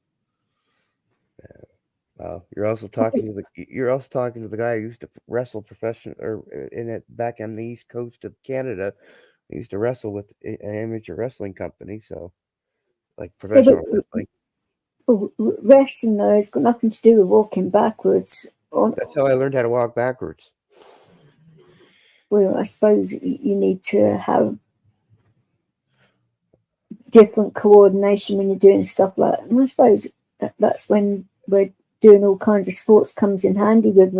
You're also talking to the guy who used to wrestle back on the east coast of Canada. He used to wrestle with an amateur wrestling company, so like professional wrestling. Wrestling though, it's got nothing to do with walking backwards. That's how I learned how to walk backwards. Well, I suppose you need to have different coordination when you're doing stuff like that. And I suppose that's when we're doing all kinds of sports comes in handy with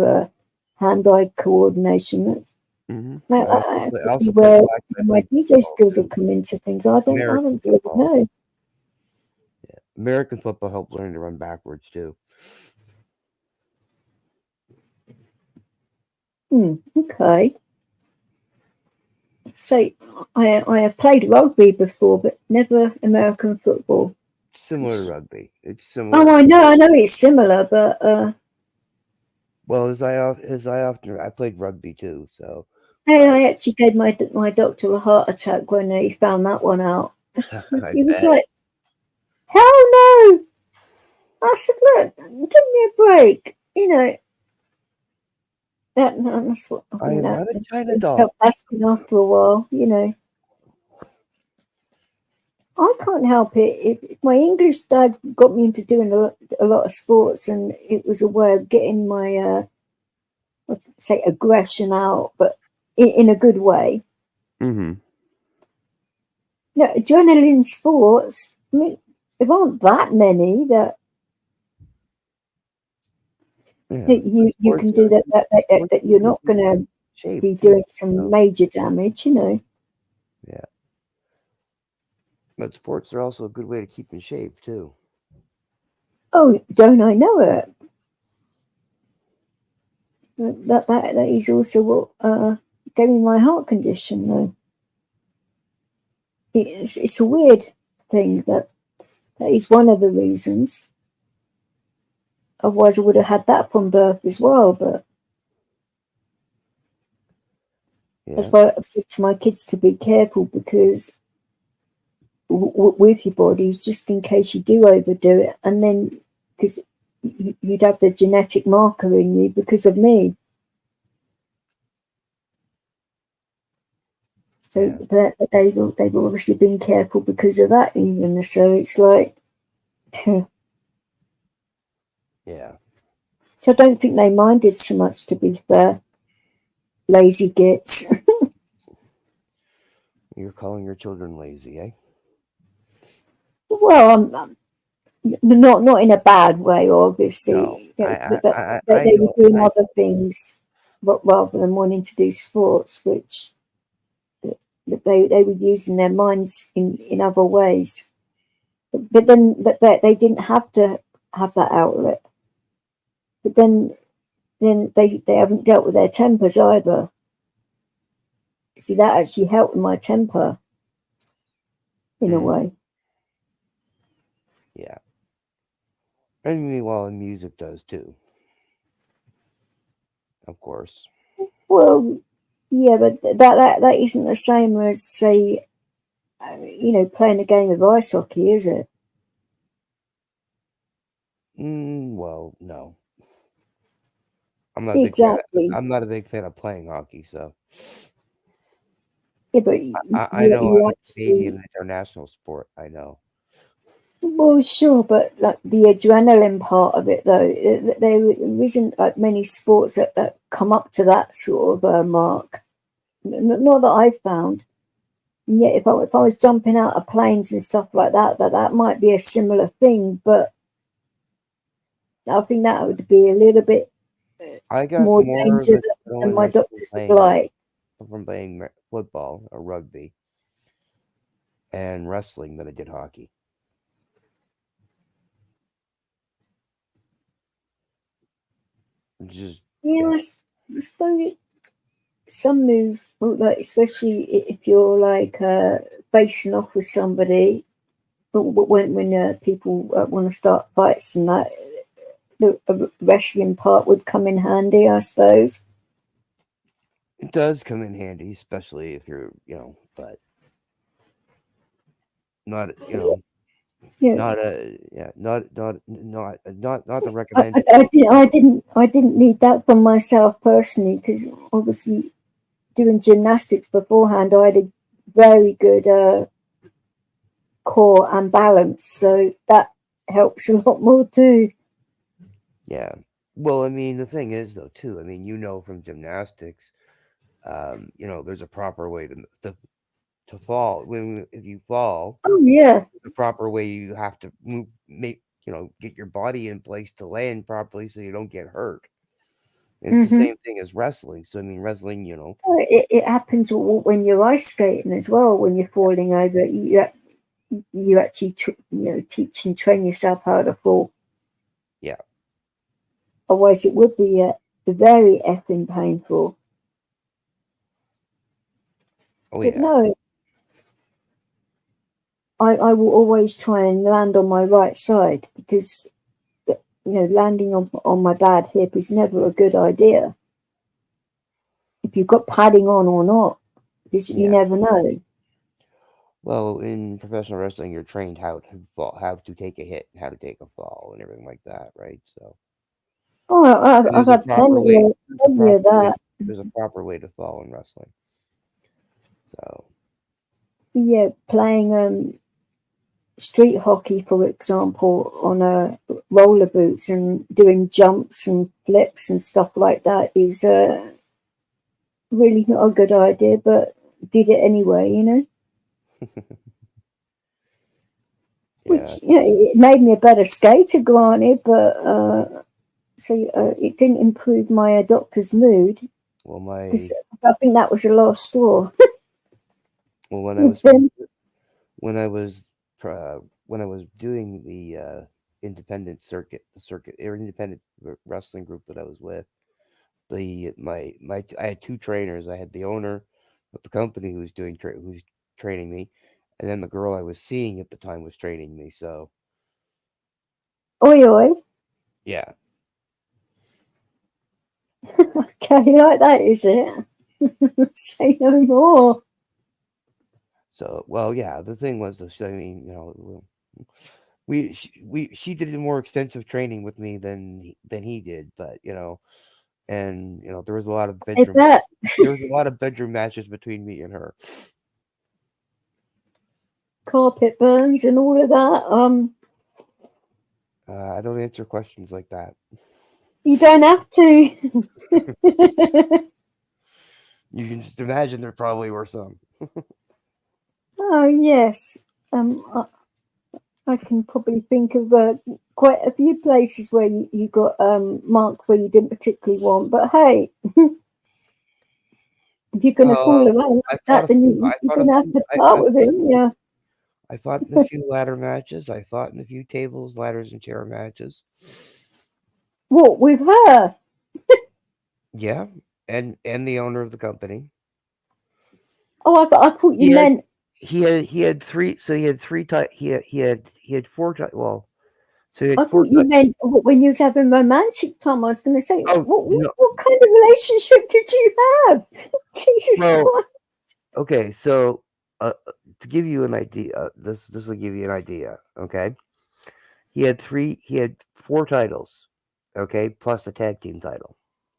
hand-eye coordination. That's where my DJ skills will come into things. I don't really know. Yeah. American football helped learn to run backwards too. Okay. So I have played rugby before, but never American football. Similar to rugby. It's similar. Oh, I know it's similar, but well, I played rugby too, so. Hey, I actually gave my doctor a heart attack when he found that one out. He was like, "Hell no!" I said, look, give me a break. You know, that's what I I mean. am not a China doll. Stop asking after a while, you know. I can't help it. If my English dad got me into doing a lot of sports, and it was a way of getting my, say, aggression out, but in a good way. Mm-hmm. No, adrenaline sports. I mean, there aren't that many that you can do that you're not going to shape be doing some major damage, you know. Yeah. But sports are also a good way to keep in shape too. Oh, don't I know it? That is also what gave me my heart condition, though. It's a weird thing that is one of the reasons. Otherwise, I would have had that from birth as well. But that's why I've said to my kids to be careful, because with your bodies, just in case you do overdo it, and then because you'd have the genetic marker in you because of me. So they've obviously been careful because of that, even. So it's like, yeah. So I don't think they minded so much, to be fair. Lazy gits. You're calling your children lazy, eh? Well, I'm not in a bad way, obviously. No, They were doing other things rather than wanting to do sports, which they were using their minds in other ways. But then they didn't have to have that outlet. But then they haven't dealt with their tempers either. See, that actually helped with my temper in a way. Yeah. And meanwhile, music does too. Of course. Well, yeah, but that isn't the same as, say, playing a game of ice hockey, is it? Well, no. I'm not Exactly. I'm not a big fan of playing hockey, so. Yeah, but I know I'm a Canadian international sport. I know. Well, sure, but like the adrenaline part of it, though, there isn't like many sports that come up to that sort of mark. Not that I've found. And yet, if I was jumping out of planes and stuff like that might be a similar thing, but I think that would be a little bit more danger than my doctors would like. From playing football or rugby and wrestling than I did hockey. Just I suppose some moves, like especially if you're like facing off with somebody, but when people want to start fights and that, the wrestling part would come in handy, I suppose. It does come in handy, especially if you're, but not, not the recommended. I didn't need that for myself personally, because obviously doing gymnastics beforehand, I had a very good core and balance, so that helps a lot more too. Yeah. Well, I mean, the thing is, though, too, I mean, from gymnastics, there's a proper way to fall. If you fall, oh yeah, the proper way you have to get your body in place to land properly so you don't get hurt. It's the same thing as wrestling. So I mean, wrestling, it happens when you're ice skating as well. When you're falling over, you actually teach and train yourself how to fall. Yeah. Otherwise, it would be very effing painful. Oh, but yeah. No, I will always try and land on my right side, because landing on my bad hip is never a good idea. If you've got padding on or not, because you never know. Well, in professional wrestling, you're trained how to fall, how to take a hit, how to take a fall. fall and everything like that, right? So I've there's a had proper plenty way. of that. There's a proper way to fall in wrestling. So Yeah, playing street hockey, for example, on roller boots and doing jumps and flips and stuff like that is really not a good idea, but did it anyway, you know. Which, you know, it made me a better skater, granted, but it didn't improve my doctor's mood. Well, I think that was the last straw. well, when I was doing the independent circuit, independent wrestling group that I was with, I had two trainers. I had the owner of the company who was who's training me, and then the girl I was seeing at the time was training me. So, Oi. yeah. Okay, like that, is it? Say no more. So, well, yeah. The thing was, I mean, you know, she did more extensive training with me than he did, but you know, and you know, there was a lot of bedroom. There was a lot of bedroom matches between me and her. Carpet burns and all of that. I don't answer questions like that. You don't have to. You can just imagine there probably were some. Oh yes. I can probably think of quite a few places where you got marked where you didn't particularly want. But hey, if you're going to fall around like that, then you're going to have to part with him. Yeah. I fought in a few ladder matches. I fought in a few tables, ladders, and chair matches. What, with her? Yeah, and the owner of the company. Oh, I thought you meant he had three. So he had three. He had four. Well, so he had I thought you meant when you was having romantic time. I was going to say, no. what kind of relationship did you have? Jesus Christ. Okay, so to give you an idea, this will give you an idea. Okay, he had four titles. Okay, plus a tag team title.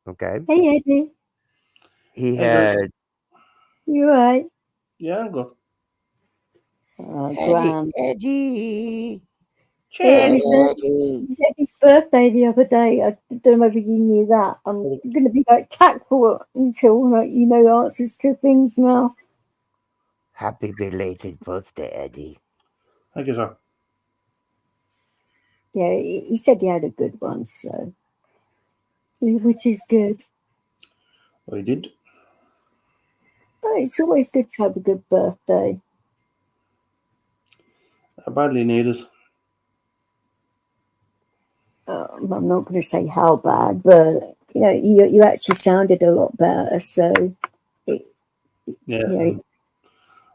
Okay. Hey, Eddie. He had. You right? Yeah, I'm good. Eddie. It was Eddie's birthday the other day. I don't know if you knew that. I'm going to be like tactful until you know answers to things now. Happy belated birthday, Eddie. Thank you, sir. Yeah, he said he had a good one, so which is good. I did. But it's always good to have a good birthday. I badly need it. I'm not going to say how bad, but you actually sounded a lot better. So yeah.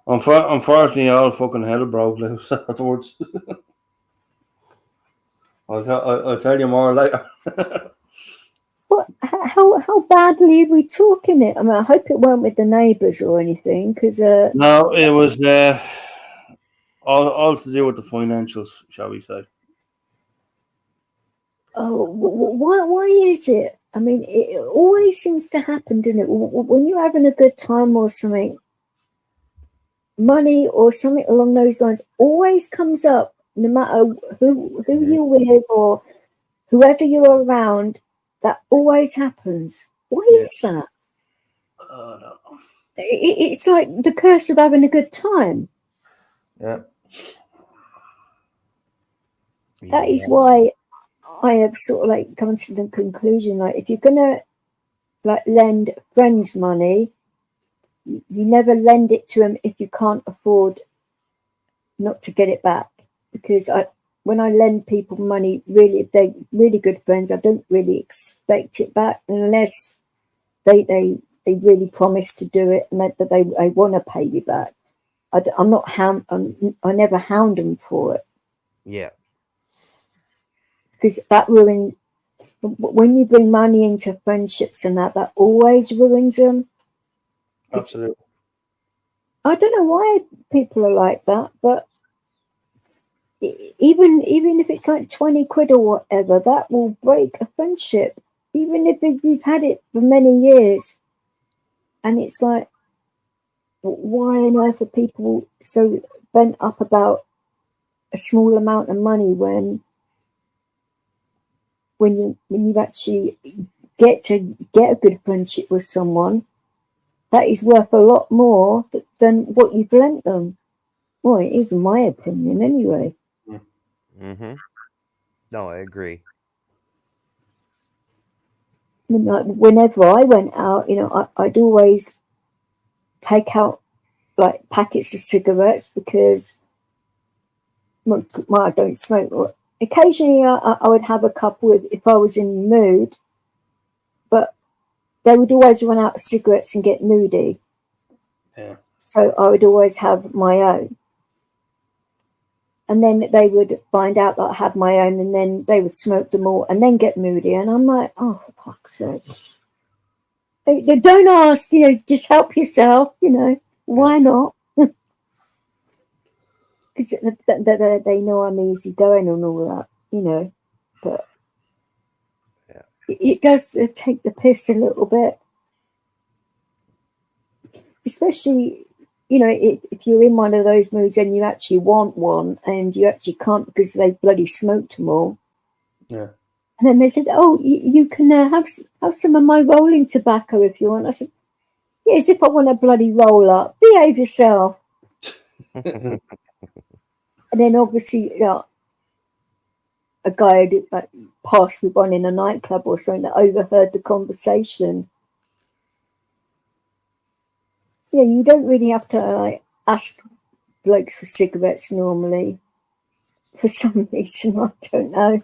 Unfortunately, all fucking hell broke loose afterwards. I'll tell you more later. What? How badly are we talking it? I mean, I hope it weren't with the neighbours or anything, because no, it was all to do with the financials, shall we say? Oh, why is it? I mean, it always seems to happen, doesn't it? When you're having a good time or something, money or something along those lines always comes up, no matter who you're with or whoever you're around. That always happens. Why is that? I don't know. It's like the curse of having a good time. Yeah. That is why I have sort of like come to the conclusion, like if you're gonna like lend friends money, you never lend it to them if you can't afford not to get it back. Because when I lend people money, really, if they're really good friends, I don't really expect it back unless they really promise to do it and that they want to pay you back. I'm not I never hound them for it. Yeah. Because that ruins, when you bring money into friendships and that always ruins them. Absolutely. I don't know why people are like that, but even if it's like 20 quid or whatever, that will break a friendship, even if you've had it for many years. And it's like, why on earth are people so bent up about a small amount of money when you actually get a good friendship with someone that is worth a lot more than what you've lent them? Well, it is my opinion anyway. Mm-hmm. No, I agree. I mean, like, whenever I went out, I'd always take out like packets of cigarettes because I don't smoke. Occasionally, I would have a couple if I was in the mood, but they would always run out of cigarettes and get moody. Yeah. So I would always have my own. And then they would find out that I had my own, and then they would smoke them all and then get moody. And I'm like, oh, for fuck's sake. They don't ask, just help yourself, why not? Because they know I'm easygoing and all that, but Yeah. it does take the piss a little bit. Especially, if you're in one of those moods and you actually want one and you actually can't because they bloody smoked them all. Yeah. And then they said, oh, you can have some of my rolling tobacco if you want. I said, yeah, as if I want a bloody roll up. Behave yourself. And then obviously, a guy had passed with one in a nightclub or something that overheard the conversation. Yeah, you don't really have to ask blokes for cigarettes normally. For some reason, I don't know.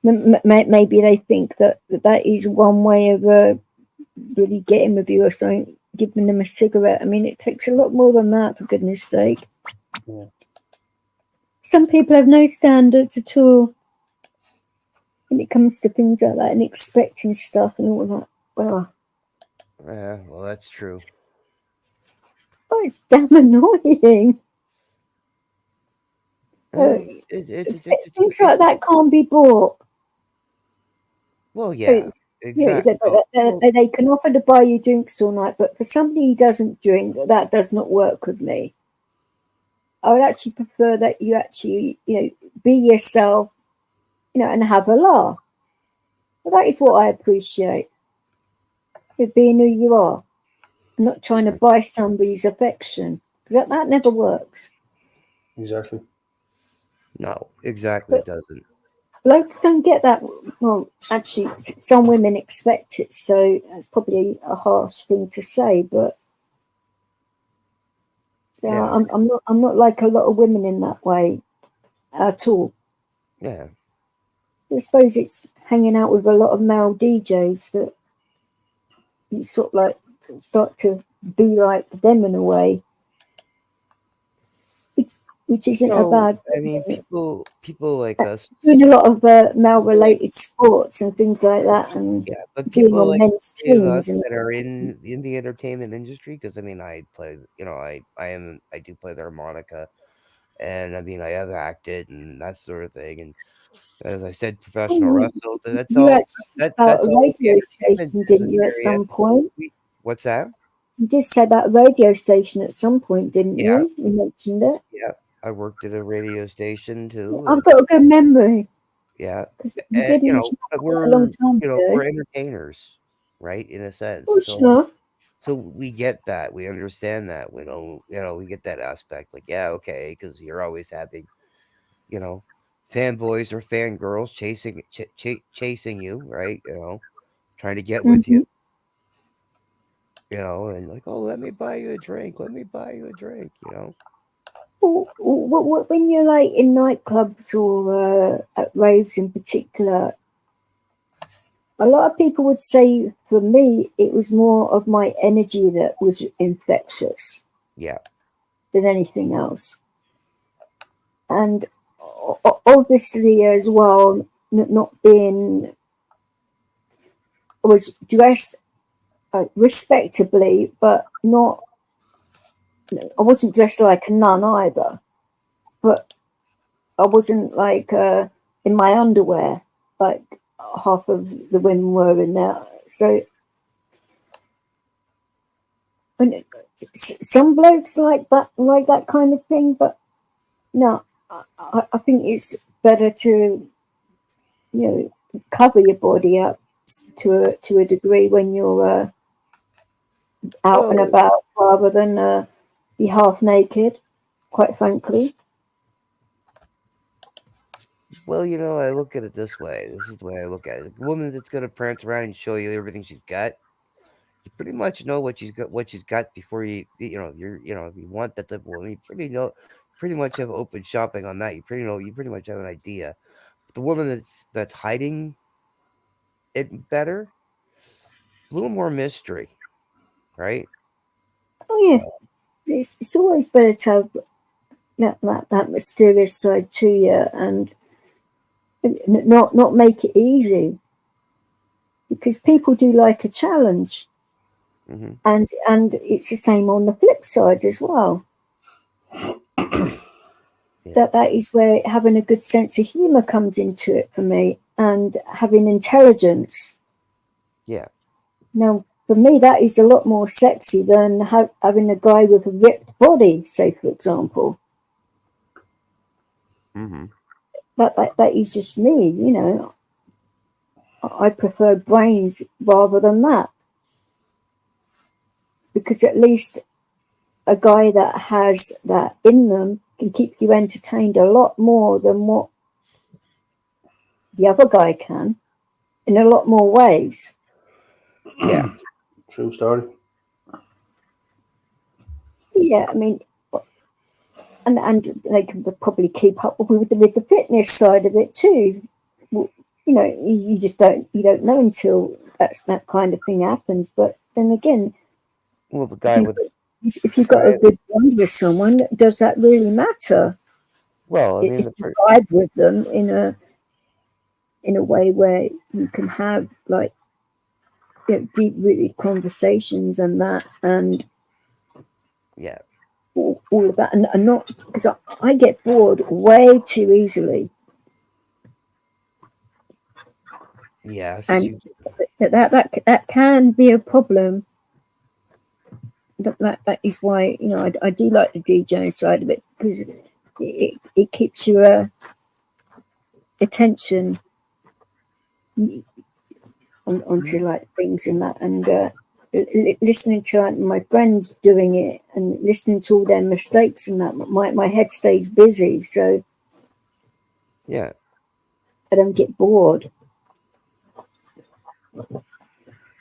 Maybe they think that is one way of really getting with you or something, giving them a cigarette. I mean, it takes a lot more than that, for goodness sake. Yeah. Some people have no standards at all when it comes to things like that and expecting stuff and all that. Well, Yeah, well, that's true. oh, it's damn annoying. Things like that can't be bought. Well, yeah, exactly. They can offer to buy you drinks all night, but for somebody who doesn't drink, that does not work with me. I would actually prefer that you actually, be yourself, and have a laugh. But that is what I appreciate. With being who you are. I'm not trying to buy somebody's affection. Because that never works. Exactly. No, exactly, doesn't. Blokes don't get that. Well, actually, some women expect it, so that's probably a harsh thing to say, but yeah. I'm not like a lot of women in that way at all. Yeah. I suppose it's hanging out with a lot of male DJs that you sort of like start to be like them in a way, which isn't a bad thing. I mean, people like us doing a lot of male-related sports and things like that, and but being people on like men's teams that are in the entertainment industry. Because I mean, I play, I do play the harmonica, and I mean, I have acted and that sort of thing. And as I said, professional wrestler. That's you all. That's all. A radio station, didn't you? At some point. What's that? You did say about a radio station at some point, didn't you? You mentioned it. Yeah, I worked at a radio station too. I've got a good memory. Yeah, you did but we're a long time ago. we're entertainers, right? In a sense. Oh, sure. So we get that. We understand that. We don't, we get that aspect. Like, yeah, okay, because you're always having, fanboys or fangirls chasing you, right? Trying to get with you. And like, oh, let me buy you a drink. Let me buy you a drink. When you're like in nightclubs or at raves in particular, a lot of people would say for me it was more of my energy that was infectious, than anything else. And obviously as well, not being, I was dressed respectably, but I wasn't dressed like a nun either. But I wasn't like in my underwear, like half of the women were in there. So and some blokes like that kind of thing, but no, I think it's better to cover your body up to a degree when you're out and about, rather than be half naked. Quite frankly. Well, I look at it this way. This is the way I look at it. A woman that's going to prance around and show you everything she's got, you pretty much know what she's got before if you want that type of woman, you pretty much have open shopping on that. You pretty much have an idea. The woman that's hiding it better, a little more mystery, right? Oh yeah, it's always better to have that mysterious side to you, and not make it easy, because people do like a challenge. Mm-hmm. And it's the same on the flip side as well. Yeah. That is where having a good sense of humor comes into it for me, and having intelligence. Yeah. Now, for me, that is a lot more sexy than having a guy with a ripped body, say, for example. Mm-hmm. That is just me, I prefer brains rather than that. Because at least a guy that has that in them can keep you entertained a lot more than what the other guy can, in a lot more ways. Yeah. True story. Yeah, I mean, and they can probably keep up with the fitness side of it too. You just don't know until that kind of thing happens. But then again, well, the guy if you've got a good bond with someone, does that really matter? Well, I mean, if you vibe with them in a way where you can have like deep rooted conversations and that, and yeah, all of that, and not, because I get bored way too easily. Yes, and that can be a problem. That is why I do like the DJing side of it, because it keeps your attention onto like things and that, and listening to like my friends doing it and listening to all their mistakes and that, my head stays busy, so yeah, I don't get bored.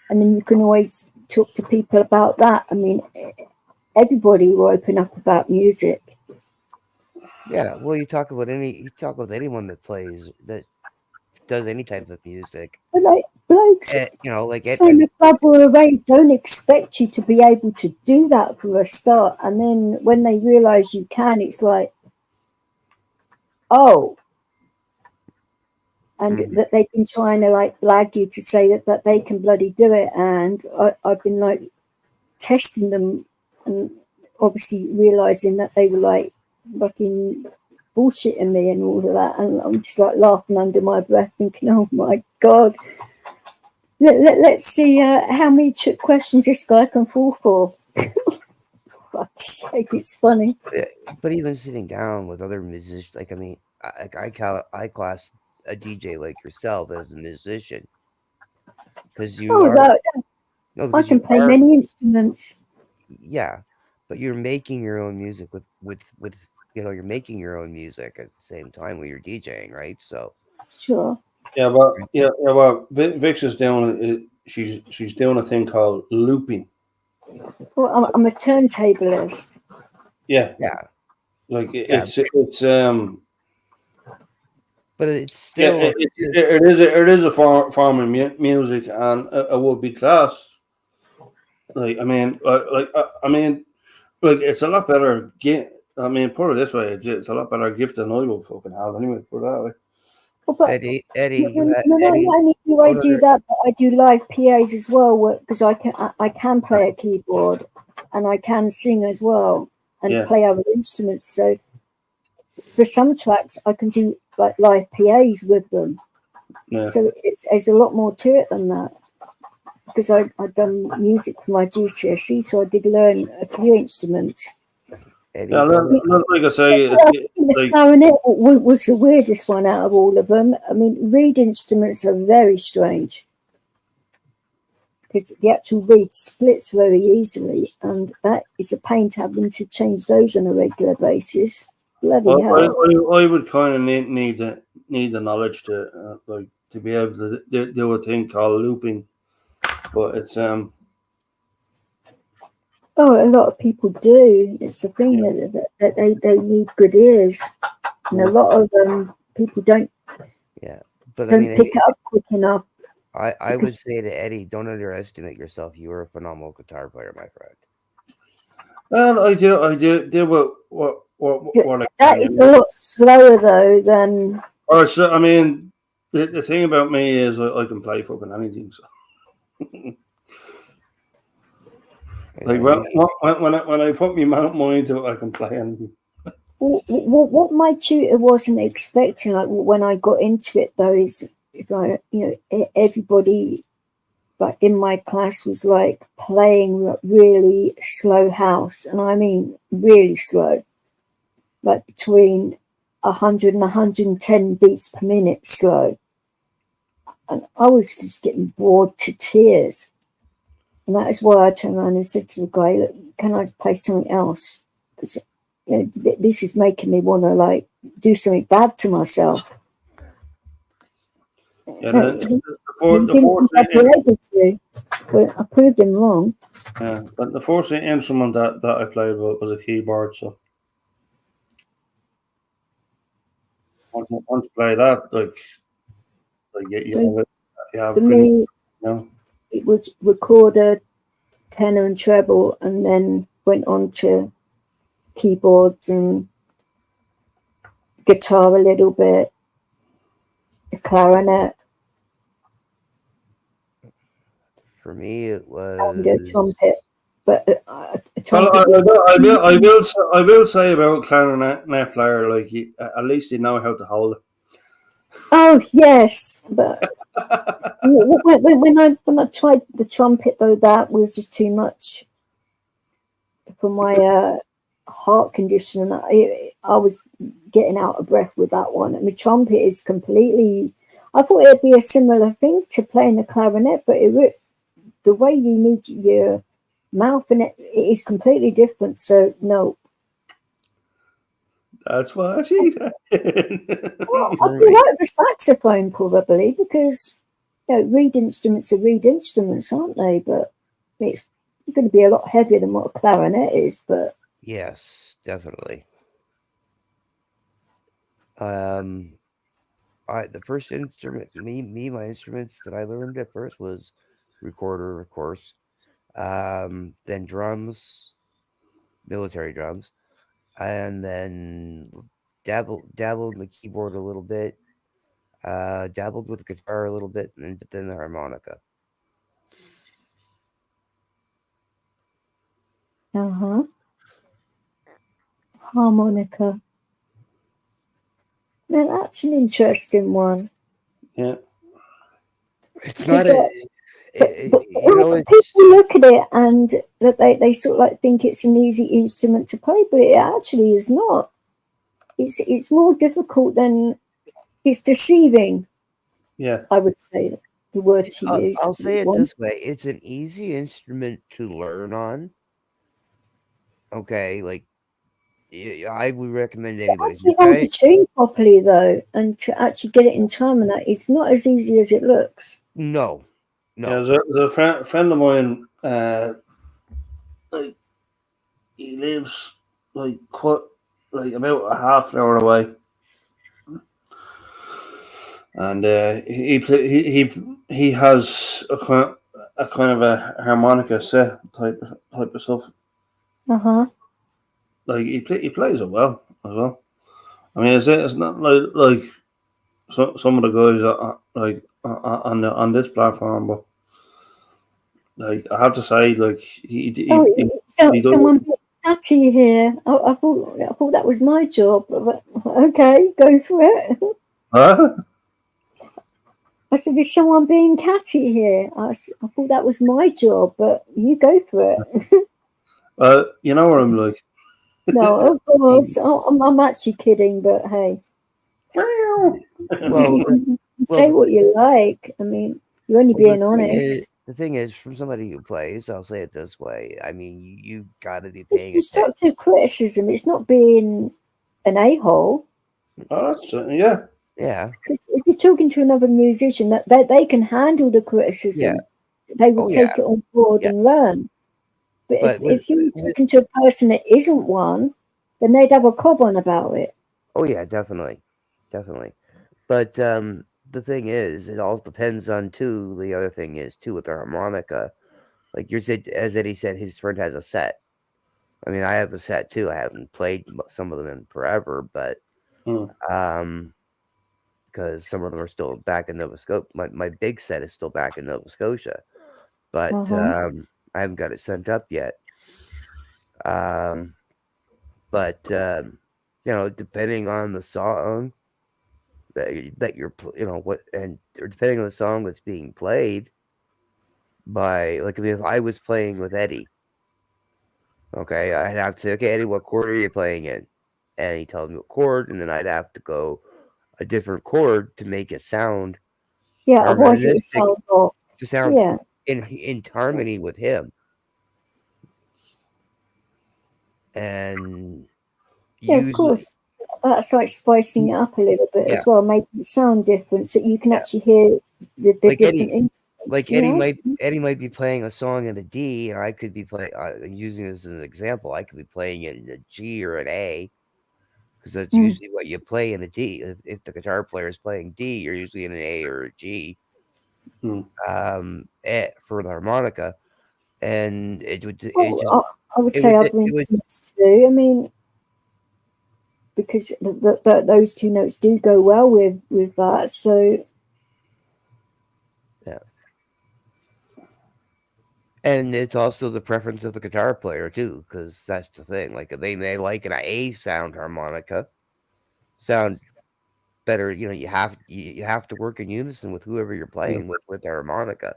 And then you can always talk to people about that. I mean, everybody will open up about music. Yeah, well, you talk with anyone that does any type of music. But like blokes, in a club or a rave don't expect you to be able to do that for a start, and then when they realise you can, it's like, oh. And that they've been trying to like blag you to say that they can bloody do it, and I've been like testing them, and obviously realising that they were like fucking bullshitting me and all of that, and I'm just like laughing under my breath, thinking, oh my god, let's see how many trick questions this guy can fall for. For fuck's sake, it's funny. But even sitting down with other musicians, like, I mean, I class a DJ like yourself as a musician, because I can play many instruments. Yeah, but you're making your own music with you're making your own music at the same time when you're DJing, right? So sure. Yeah, but Vix is doing she's doing a thing called looping. Well, I'm a turntablist. Yeah. Like it's but it's still it is a form of music, and it would be class. Like I mean, it's a lot better. I mean, put it this way, it's a lot better gift than I would fucking have anyway. Put it that way. Well, but Eddie, not only do I do that, but I do live PAs as well, because I can play a keyboard and I can sing as well and play other instruments. So for some tracks, I can do like live PAs with them. Yeah. So there's a lot more to it than that. Because I'd done music for my GCSE, so I did learn a few instruments. Eddie, Yeah, like I say, The like, clarinet was the weirdest one out of all of them. I mean, reed instruments are very strange because the actual reed splits very easily, and that is a pain to having to change those on a regular basis. Bloody hell! I would kind of need the knowledge to like to be able to do a thing called looping, but it's Oh, a lot of people do. It's the thing that they need good ears, and a lot of people don't but I mean, pick it up quick enough. I would say to Eddie, don't underestimate yourself. You are a phenomenal guitar player, my friend. well, I do what I That can. is a lot slower though than. Or so, I mean, the thing about me is I can play fucking anything. So. Like when I put my mind to it, I can play anything. What my tutor wasn't expecting, like when I got into it though, is like, you know, everybody like in my class was like playing really slow house, and I mean really slow, like between 100 and 110 beats per minute slow, and I was just getting bored to tears, and that is why I turned around and said to the guy, "Look, can I play something else? Because you know, this is making me want to like do something bad to myself." Yeah, He didn't think I'd be able to, but I proved him wrong. Yeah, but the first instrument that I played with was a keyboard. So once you play that, like you have For pretty, me, it would record a tenor and treble, and then went on to keyboards and guitar a little bit, a clarinet, For me, it was and a trumpet. But a well, trumpet I will say about clarinet player, like at least you know how to hold it. Oh yes, but when I tried the trumpet though, that was just too much for my heart condition. I was getting out of breath with that one. I mean, trumpet is completely. I thought it'd be a similar thing to playing the clarinet, but the way you need your mouth in it is completely different. So no. That's what she said. Well, I'd be right with a saxophone probably, because you know, reed instruments are reed instruments, aren't they? But it's going to be a lot heavier than what a clarinet is. But yes, definitely. The first instrument, my instruments that I learned at first was recorder, of course. Then drums, military drums, and then dabbled in the keyboard a little bit. Dabbled with guitar a little bit, but then the harmonica. harmonica. Now that's an interesting one. Yeah. It's not people look at it and that they sort of like think it's an easy instrument to play, but it actually is not. It's more difficult than it's deceiving. Yeah, I would say the word to use. I'll say it this way: it's an easy instrument to learn on. Okay, like I would recommend anybody. Actually hold the tune properly though, and to actually get it in time, and that it's not as easy as it looks. No. Yeah, there's a friend of mine. Like he lives like about a half an hour away, and he has a kind of a harmonica set type of stuff. Like he plays it well as well. I mean, it's not like some of the guys like on this platform, but like I have to say, like he catty here. I thought that was my job. But, okay, go for it. Huh? I said, is someone being catty here? I thought that was my job, but you go for it. You know what I'm like. No, of course. I'm actually kidding, but hey. Well, You can say what you like. I mean, you're only being honest. The thing is, from somebody who plays, I'll say it this way. I mean, you got to be It's paying attention. constructive criticism. It's not being an a-hole. Oh, that's true. Yeah. Yeah. Because if you're talking to another musician, that they can handle the criticism. They will take it on board and learn. But if you're talking to a person that isn't one, then they'd have a cob on about it. Oh yeah, definitely. But the thing is, it all depends on too. The other thing is too with the harmonica, like you said, as Eddie said, his friend has a set. I mean, I have a set too. I haven't played some of them in forever, but because some of them are still back in Nova Scotia. My big set is still back in Nova Scotia, but I haven't got it sent up yet. But you know, depending on the song that you're, you know, what, and depending on the song that's being played by, like, I mean, if I was playing with Eddie, okay, I'd have to say, okay, Eddie, what chord are you playing in? And he tells me what chord, and then I'd have to go a different chord to make it sound harmonistic, to sound in harmony with him. And of course, that's like spicing it up a little bit as well, making it sound different, so you can actually hear the like different instruments. Like Eddie might be playing a song in a D, and I could be playing. Using this as an example, I could be playing it in a G or an A, because that's usually what you play in a D. If the guitar player is playing D, you're usually in an A or a G. For the harmonica, and it would. I would say other instruments too. I mean, because those two notes do go well with that. So yeah. And it's also the preference of the guitar player too, because that's the thing. Like they may like an A sound harmonica, sound better. You know, you have to work in unison with whoever you're playing with the harmonica.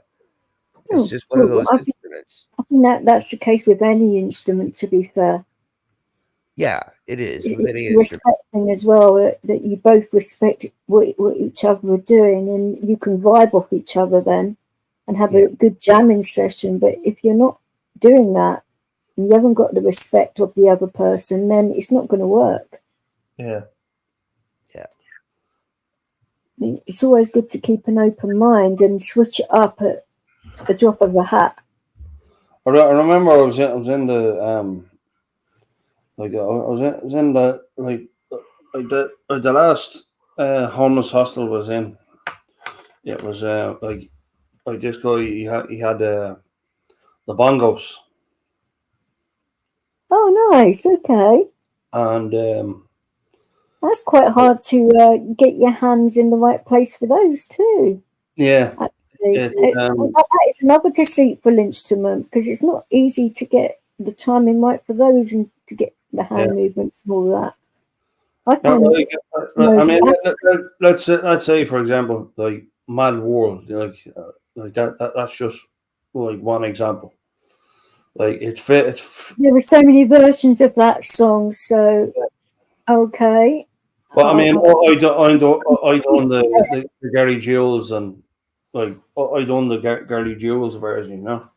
It's just one of those instruments. I think that's the case with any instrument. To be fair, yeah, it is. It's respecting as well, that you both respect what each other are doing, and you can vibe off each other then. And have a good jamming session. But if you're not doing that and you haven't got the respect of the other person, then it's not going to work. Yeah. I mean, it's always good to keep an open mind and switch it up at the drop of a hat. I remember I was in the like I was in the the last homeless hostel was in. It was like this guy, he had the bongos. Oh, nice. Okay. And that's quite hard to get your hands in the right place for those too. Yeah. That is another deceitful instrument, because it's not easy to get the timing right for those and to get the hand movements and all that. Let's say for example, like Mad World, like that's just like one example. Like there were so many versions of that song, so okay. Well, I mean, I done the Gary Jules, and like I done the Gary Jules version, you know.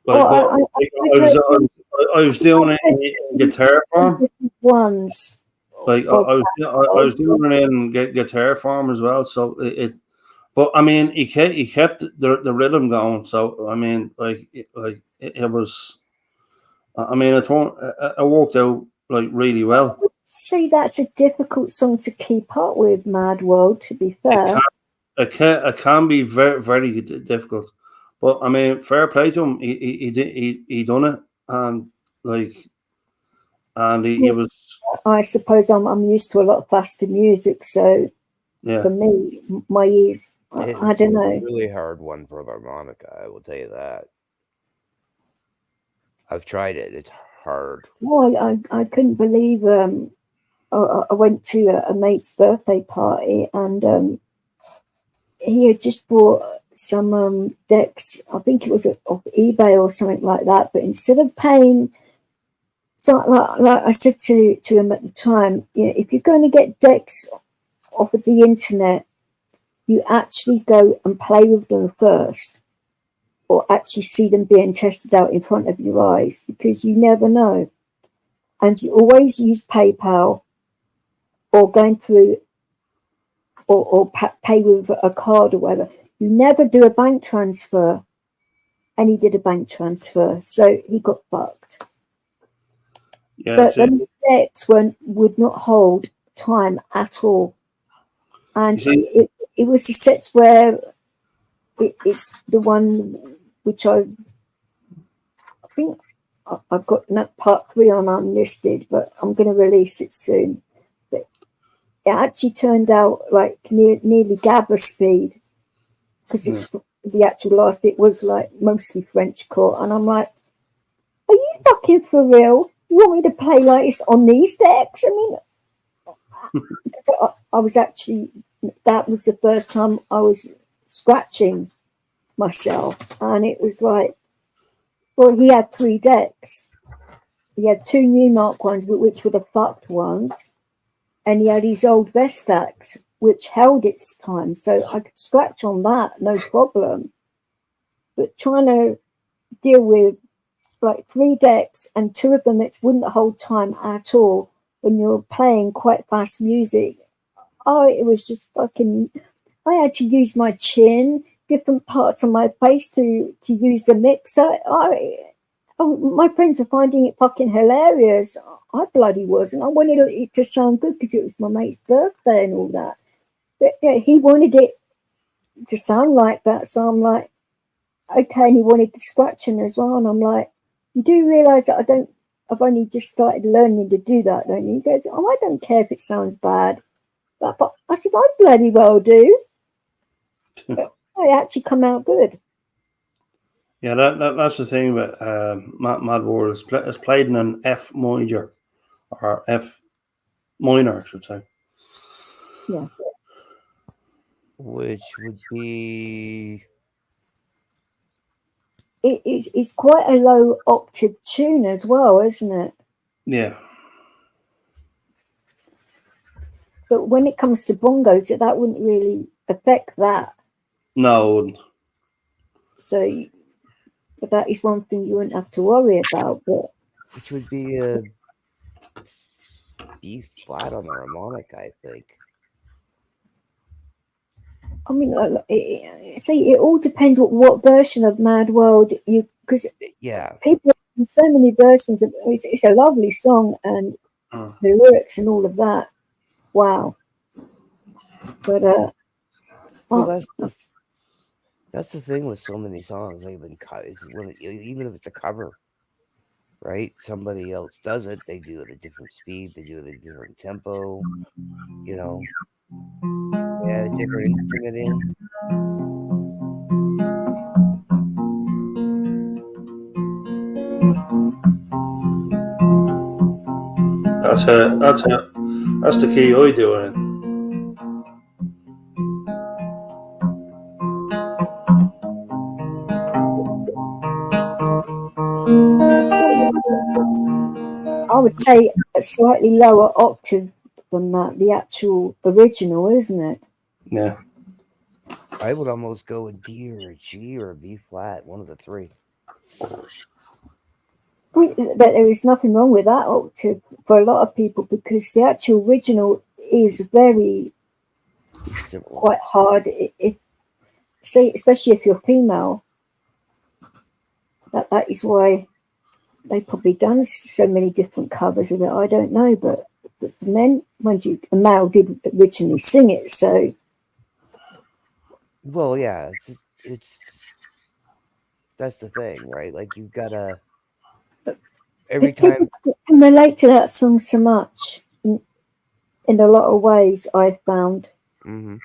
Like, I was doing it in guitar form. Ones. Like I was doing it in guitar form as well. So but I mean, he kept the rhythm going. So I mean, it was. I mean, it worked out like really well. See, that's a difficult song to keep up with, Mad World, to be fair. It can be very, very difficult. But I mean, fair play to him. He done it, and he was. I suppose I'm used to a lot of faster music, so for me, my ears, I don't know. It's a really hard one for the harmonica, I will tell you that. I've tried it. It's hard. Well, I couldn't believe. I went to a mate's birthday party, and he had just bought some decks. I think it was off eBay or something like that. But instead of paying, so like I said to him at the time, you know, if you're going to get decks off of the internet, you actually go and play with them first, or actually see them being tested out in front of your eyes, because you never know. And you always use PayPal or going through or pay with a card or whatever. You never do a bank transfer. And he did a bank transfer, so he got fucked. Yeah, But those debts would not hold time at all. And it was the sets where it's the one which I think I've got part 3 on unlisted, but I'm going to release it soon. But it actually turned out like nearly Gabba speed, because it's the actual last bit was like mostly French chord, and I'm like, are you fucking for real? You want me to play like this on these decks? I mean, I was actually, that was the first time I was scratching myself, and it was like, well, he had 3 decks. He had 2 Newmark ones, which were the fucked ones, and he had his old Vestax, which held its time, so I could scratch on that, no problem. But trying to deal with like 3 decks and 2 of them which wouldn't hold time at all when you're playing quite fast music, it was just fucking. I had to use my chin, different parts of my face to use the mixer. My friends were finding it fucking hilarious. I bloody wasn't. I wanted it to sound good because it was my mate's birthday and all that. But yeah, he wanted it to sound like that, so I'm like, okay. And he wanted the scratching as well, and I'm like, you do realise that I've only just started learning to do that, don't you? He goes, I don't care if it sounds bad. But I said, I bloody well do. But I actually come out good. Yeah, that's the thing about Mad World. It's played in an F major, or F minor, I should say. Yeah. Which would be... It's quite a low octave tune as well, isn't it? Yeah. But when it comes to bongos, that wouldn't really affect that. No, it wouldn't. So, but that is one thing you wouldn't have to worry about. But which would be a B flat on the harmonic, I think. I mean, it all depends what version of Mad World you, because people have so many versions of it's a lovely song, and the lyrics and all of that. Wow. But well, that's the thing with so many songs they've been cut. Even if it's a cover, right? Somebody else does it. They do it at a different speed. They do it at a different tempo. You know, a different instrument in. That's the key I do it in. I would say a slightly lower octave than that, the actual original, isn't it? Yeah. I would almost go with D or a G or a B flat, one of the 3. There is nothing wrong with that octave for a lot of people, because the actual original is very quite hard. Especially if you're female, that is why they've probably done so many different covers of it. I don't know, but the men, mind you, a male did originally sing it, so. Well, yeah, it's that's the thing, right? Like you've got to every time can relate to that song so much in a lot of ways. I've found. Mm-hmm.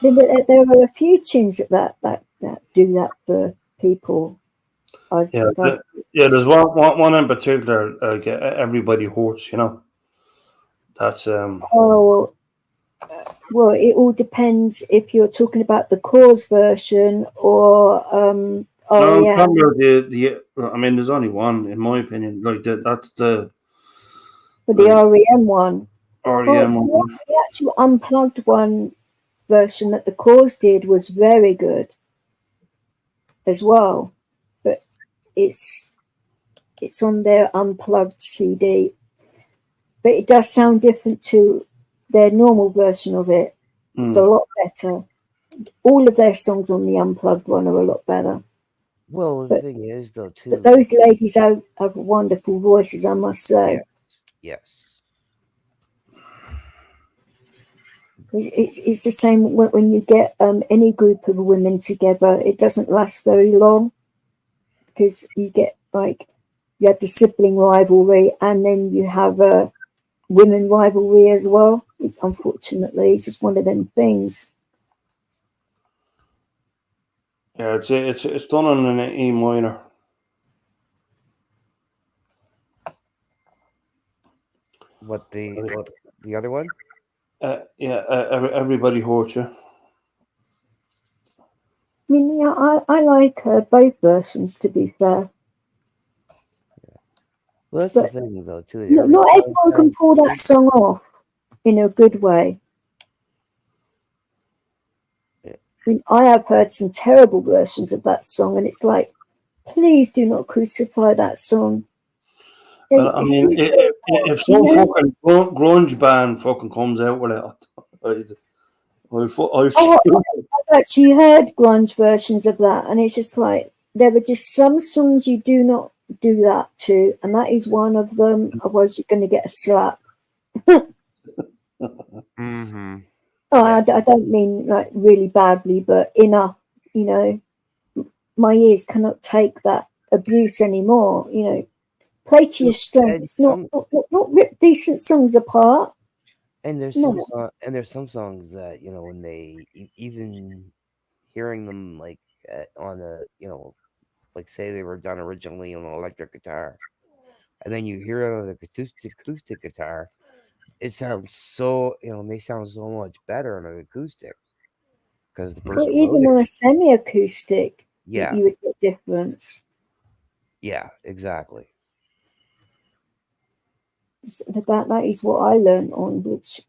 There are a few tunes that do that for people. Yeah, there's one in particular. Everybody hurts. You know, that's Oh, well, it all depends if you're talking about the Cause version or no, oh I'm yeah, talking about the. I mean, there's only one in my opinion. Like that's the for the REM one. REM Well, one. the actual unplugged one version that the Cause did was very good as well, but it's on their unplugged CD, but it does sound different to their normal version of it. It's a lot better. All of their songs on the unplugged one are a lot better. Well, the But- thing is, though, too. But those ladies have wonderful voices, I must say. Yes. It's the same when you get any group of women together. It doesn't last very long because you get you have the sibling rivalry, and then you have a women rivalry as well. Unfortunately, it's just one of them things. Yeah, it's done on an E minor. What the other one? Everybody hurts you. I mean, yeah, I like both versions, to be fair. Well, that's But the thing, though, too. Not everyone can pull that song off in a good way. Yeah. I mean, I have heard some terrible versions of that song, and it's like, please do not crucify that song. Well, I mean, if some fucking grunge band fucking comes out with it, I've actually heard grunge versions of that, and it's just like there were just some songs you do not do that to, and that is one of them. Otherwise, you're going to get a slap. Mm-hmm. Oh, I don't mean like really badly, but enough. You know, my ears cannot take that abuse anymore. You know, play to your strengths, not rip decent songs apart. And there's No. there's some songs that when they even hearing them like on a like say they were done originally on an electric guitar, and then you hear it on an acoustic guitar, it sounds so they sound so much better on an acoustic because the person Even on a semi-acoustic, yeah, you would get difference. yeah, exactly. So that is what I learned on, which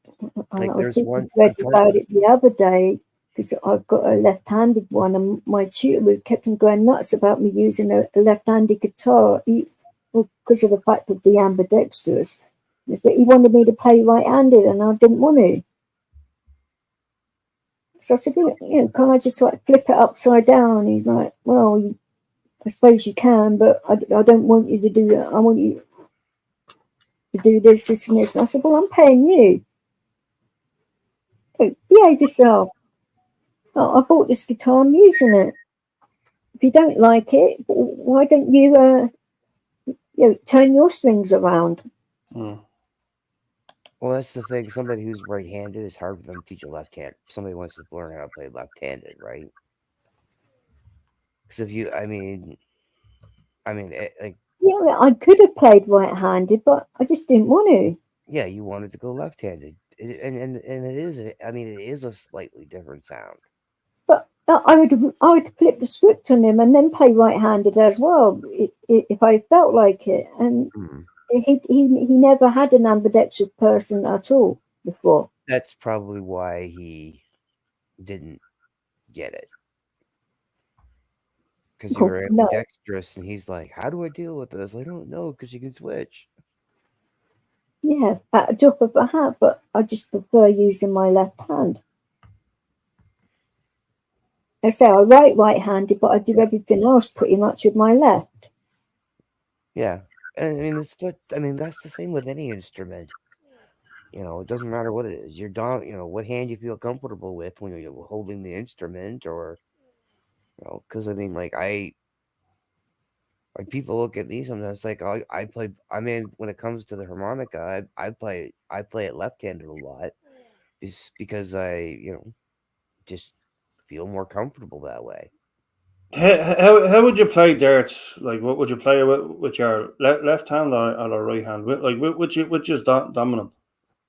I was talking to Fred about it the other day, because I've got a left-handed one, and my tutor kept on going nuts about me using a left-handed guitar because of the fact of the ambidextrous. But he wanted me to play right-handed, and I didn't want to. So I said, can I just like flip it upside down? And he's like, well, I suppose you can, but I don't want you to do that. I want you to do this, and this. And I said, well, I'm paying you. Behave yourself. Oh, I bought this guitar, I'm using it. If you don't like it, why don't you, turn your strings around? Well, that's the thing. Somebody who's right-handed, it's hard for them to teach a left-hand. Somebody wants to learn how to play left-handed, right? Because if you, like. Yeah, I could have played right-handed, but I just didn't want to. Yeah, you wanted to go left-handed, and it is. It is a slightly different sound. But I would flip the script on him and then play right-handed as well if I felt like it. And he never had an ambidextrous person at all before. That's probably why he didn't get it. Because you were ambidextrous, and he's like, "How do I deal with this? I don't know, because you can switch." Yeah, at a drop of a hat, but I just prefer using my left hand. I say I write right-handed, but I do everything else pretty much with my left. Yeah, and that's the same with any instrument. It doesn't matter what it is. What hand you feel comfortable with when you're holding the instrument, or because people look at me sometimes like I play. When it comes to the harmonica, I play it left-handed a lot, just because I just feel more comfortable that way. How would you play darts? Like, what would you play with your left hand or right hand? Which is dominant?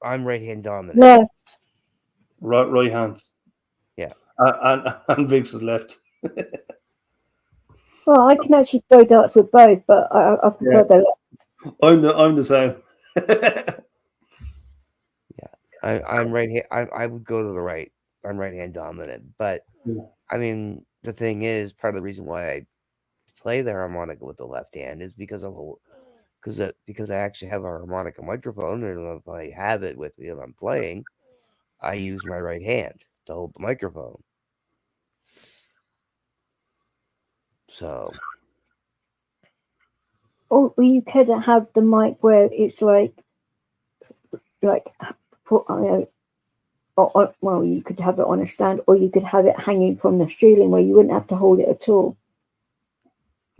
I'm right hand dominant. Left. Right hand. Yeah. And Vix is left. Well, I can actually throw darts with both, but I prefer the left. I'm the same. I'm right hand. I would go to the right. I'm right hand dominant, but Yeah. I mean, the thing is, part of the reason why I play the harmonica with the left hand is because I actually have a harmonica microphone, and if I have it with me and I'm playing, I use my right hand to hold the microphone. So, Or you could have the mic where it's like put, well, you could have it on a stand, or you could have it hanging from the ceiling where you wouldn't have to hold it at all.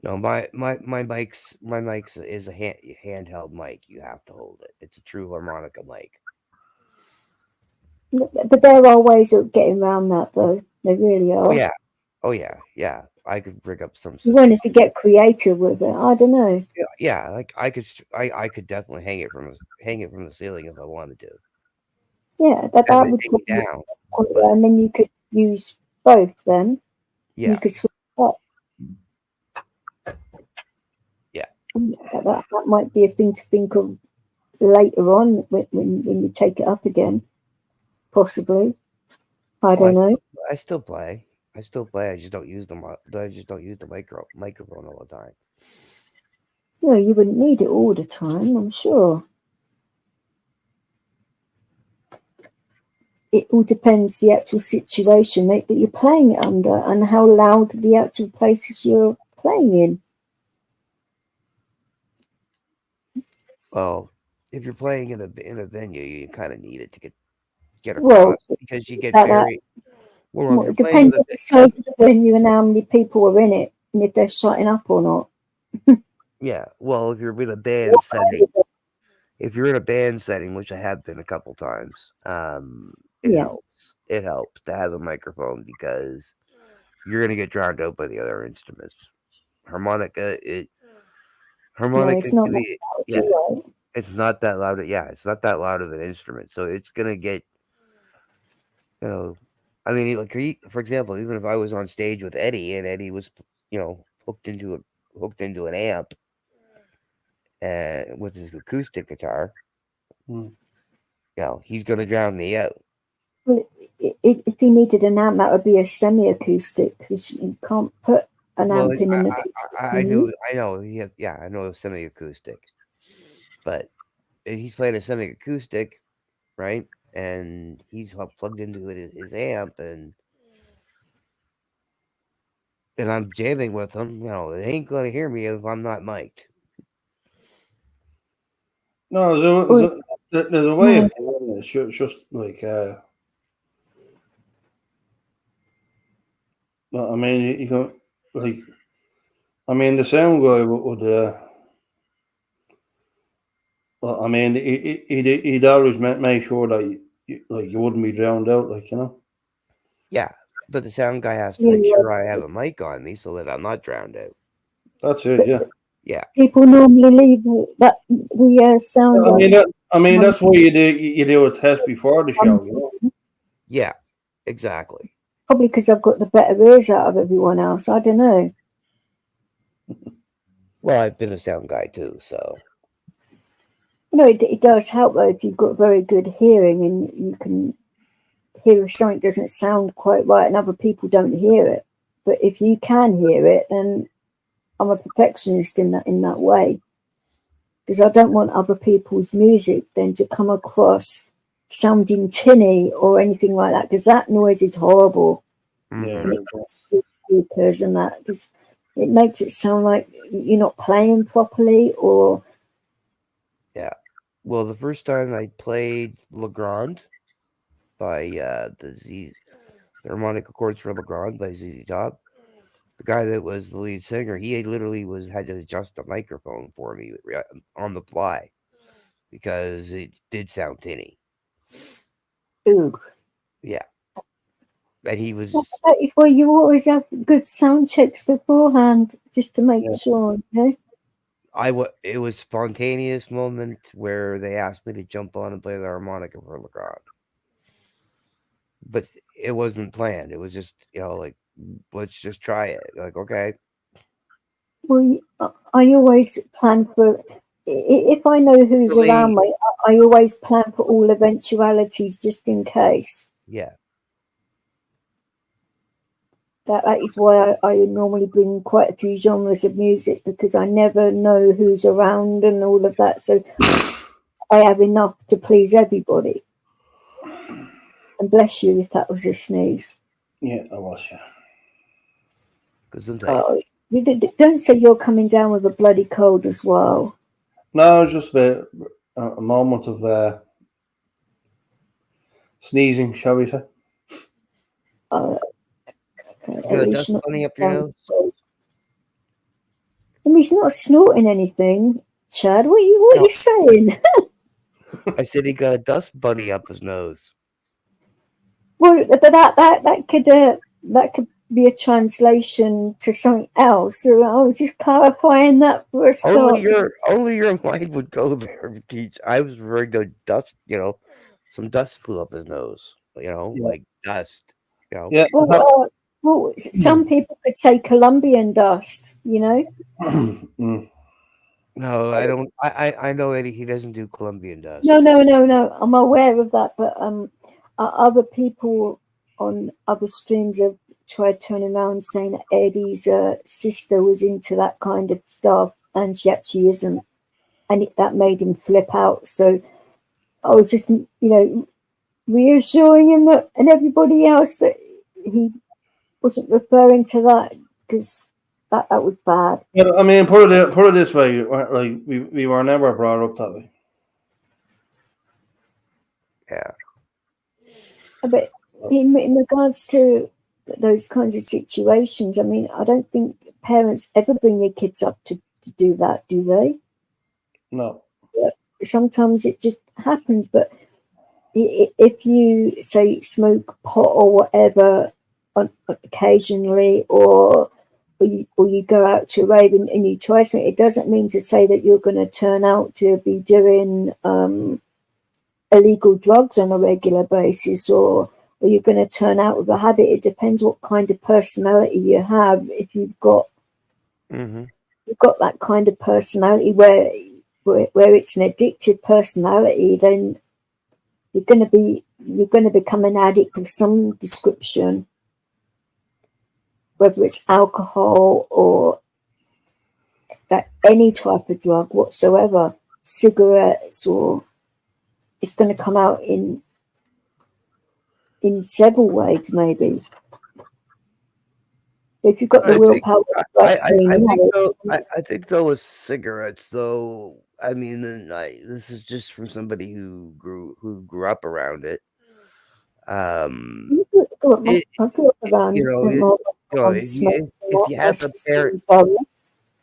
no, my mic's is a handheld mic. You have to hold it. It's a true harmonica mic. But there are ways of getting around that, though. There really are. Oh yeah. I could rig up some. You wanted to get creative with it. I don't know. Yeah. Like I could definitely hang it from the ceiling if I wanted to. Yeah, that would Hang put it down. and then you could use both. Then Yeah. you could switch up. Yeah. That might be a thing to think of later on when you take it up again, possibly. I don't know. I still play. I just don't use them. I just don't use the microphone all the time. No, you wouldn't need it all the time, I'm sure. It all depends the actual situation that you're playing it under and how loud the actual places you're playing in. Well, if you're playing in a venue, you kind of need it to get Well, across because you get very. Well, it depends on the size of the venue and how many people are in it, and if they're shutting up or not. Yeah, well, if you're in a band setting, which I have been a couple times, it helps. It helps to have a microphone because you're gonna get drowned out by the other instruments. Harmonica, it's not it's not that loud. Yeah, it's not that loud of an instrument, so it's gonna get. I mean, like for example, even if I was on stage with Eddie and Eddie was, hooked into an amp, with his acoustic guitar, he's gonna drown me out. Well, if he needed an amp, that would be a semi-acoustic because you can't put an amp in an acoustic. I know. I know a semi-acoustic, but he's playing a semi-acoustic, right? And he's plugged into his amp, and I'm jamming with him. They ain't gonna hear me if I'm not mic'd. No, there's a way of doing it. It's just like, I mean, you can like, I mean, the sound guy would well, I mean, he'd always make sure that you wouldn't be drowned out, Yeah, but the sound guy has to make sure I have a mic on me so that I'm not drowned out. That's it. Yeah. Yeah. People normally leave the sound. I mean, that's why you do a test before the show. Yeah, exactly. Probably because I've got the better ears out of everyone else. I don't know. Well, I've been a sound guy too, so. It does help though if you've got very good hearing and you can hear if something doesn't sound quite right and other people don't hear it. But if you can hear it, then I'm a perfectionist in that way, because I don't want other people's music then to come across sounding tinny or anything like that, because that noise is horrible. Mm-hmm. It comes through speakers and that, because it makes it sound like you're not playing properly. Or well, the first time I played Legrand by the harmonica chords for Legrand by ZZ Top, the guy that was the lead singer, he literally had to adjust the microphone for me on the fly because it did sound tinny. Ooh. Yeah. And he was. That is why you always have good sound checks beforehand, just to make sure. You know? It was spontaneous moment where they asked me to jump on and play the harmonica for the crowd, but it wasn't planned. It was just, like, let's just try it. Like, okay. Well, I always plan for. If I know who's Really? around me, I always plan for all eventualities, just in case. Yeah. That is why I normally bring quite a few genres of music, because I never know who's around and all of that. So I have enough to please everybody. And bless you if that was a sneeze. Yeah, I was, yeah. Don't say you're coming down with a bloody cold as well. No, it's just a moment of sneezing, shall we say. You got a dust bunny up your nose? I mean, he's not snorting anything, Chad. What are you saying? I said he got a dust bunny up his nose. Well, but that could be a translation to something else. So I was just clarifying that for a start. Only your mind would go there, Teach. I was referring to dust. Some dust flew up his nose. Like dust. Yeah. Well, some people could say Colombian dust. Mm. No, I don't. I know Eddie. He doesn't do Colombian dust. No. I'm aware of that, but other people on other streams have tried turning around saying that Eddie's sister was into that kind of stuff, and she actually isn't, and that made him flip out. So I was just, reassuring him and everybody else that he wasn't referring to that, because that was bad. Yeah, I mean, put it this way, like we were never brought up that way. Yeah. But in regards to those kinds of situations, I mean, I don't think parents ever bring their kids up to do that, do they? No. Sometimes it just happens, but if you say smoke pot or whatever occasionally, or you go out to a rave and you try something, it doesn't mean to say that you're going to turn out to be doing illegal drugs on a regular basis, or you're going to turn out with a habit. It depends what kind of personality you have. If you've got that kind of personality where it's an addictive personality, then you're going to become an addict of some description, whether it's alcohol or any type of drug whatsoever, cigarettes, or it's going to come out in several ways, maybe. If you've got the willpower, I think though with cigarettes, though, I mean, this is just from somebody who grew up around it.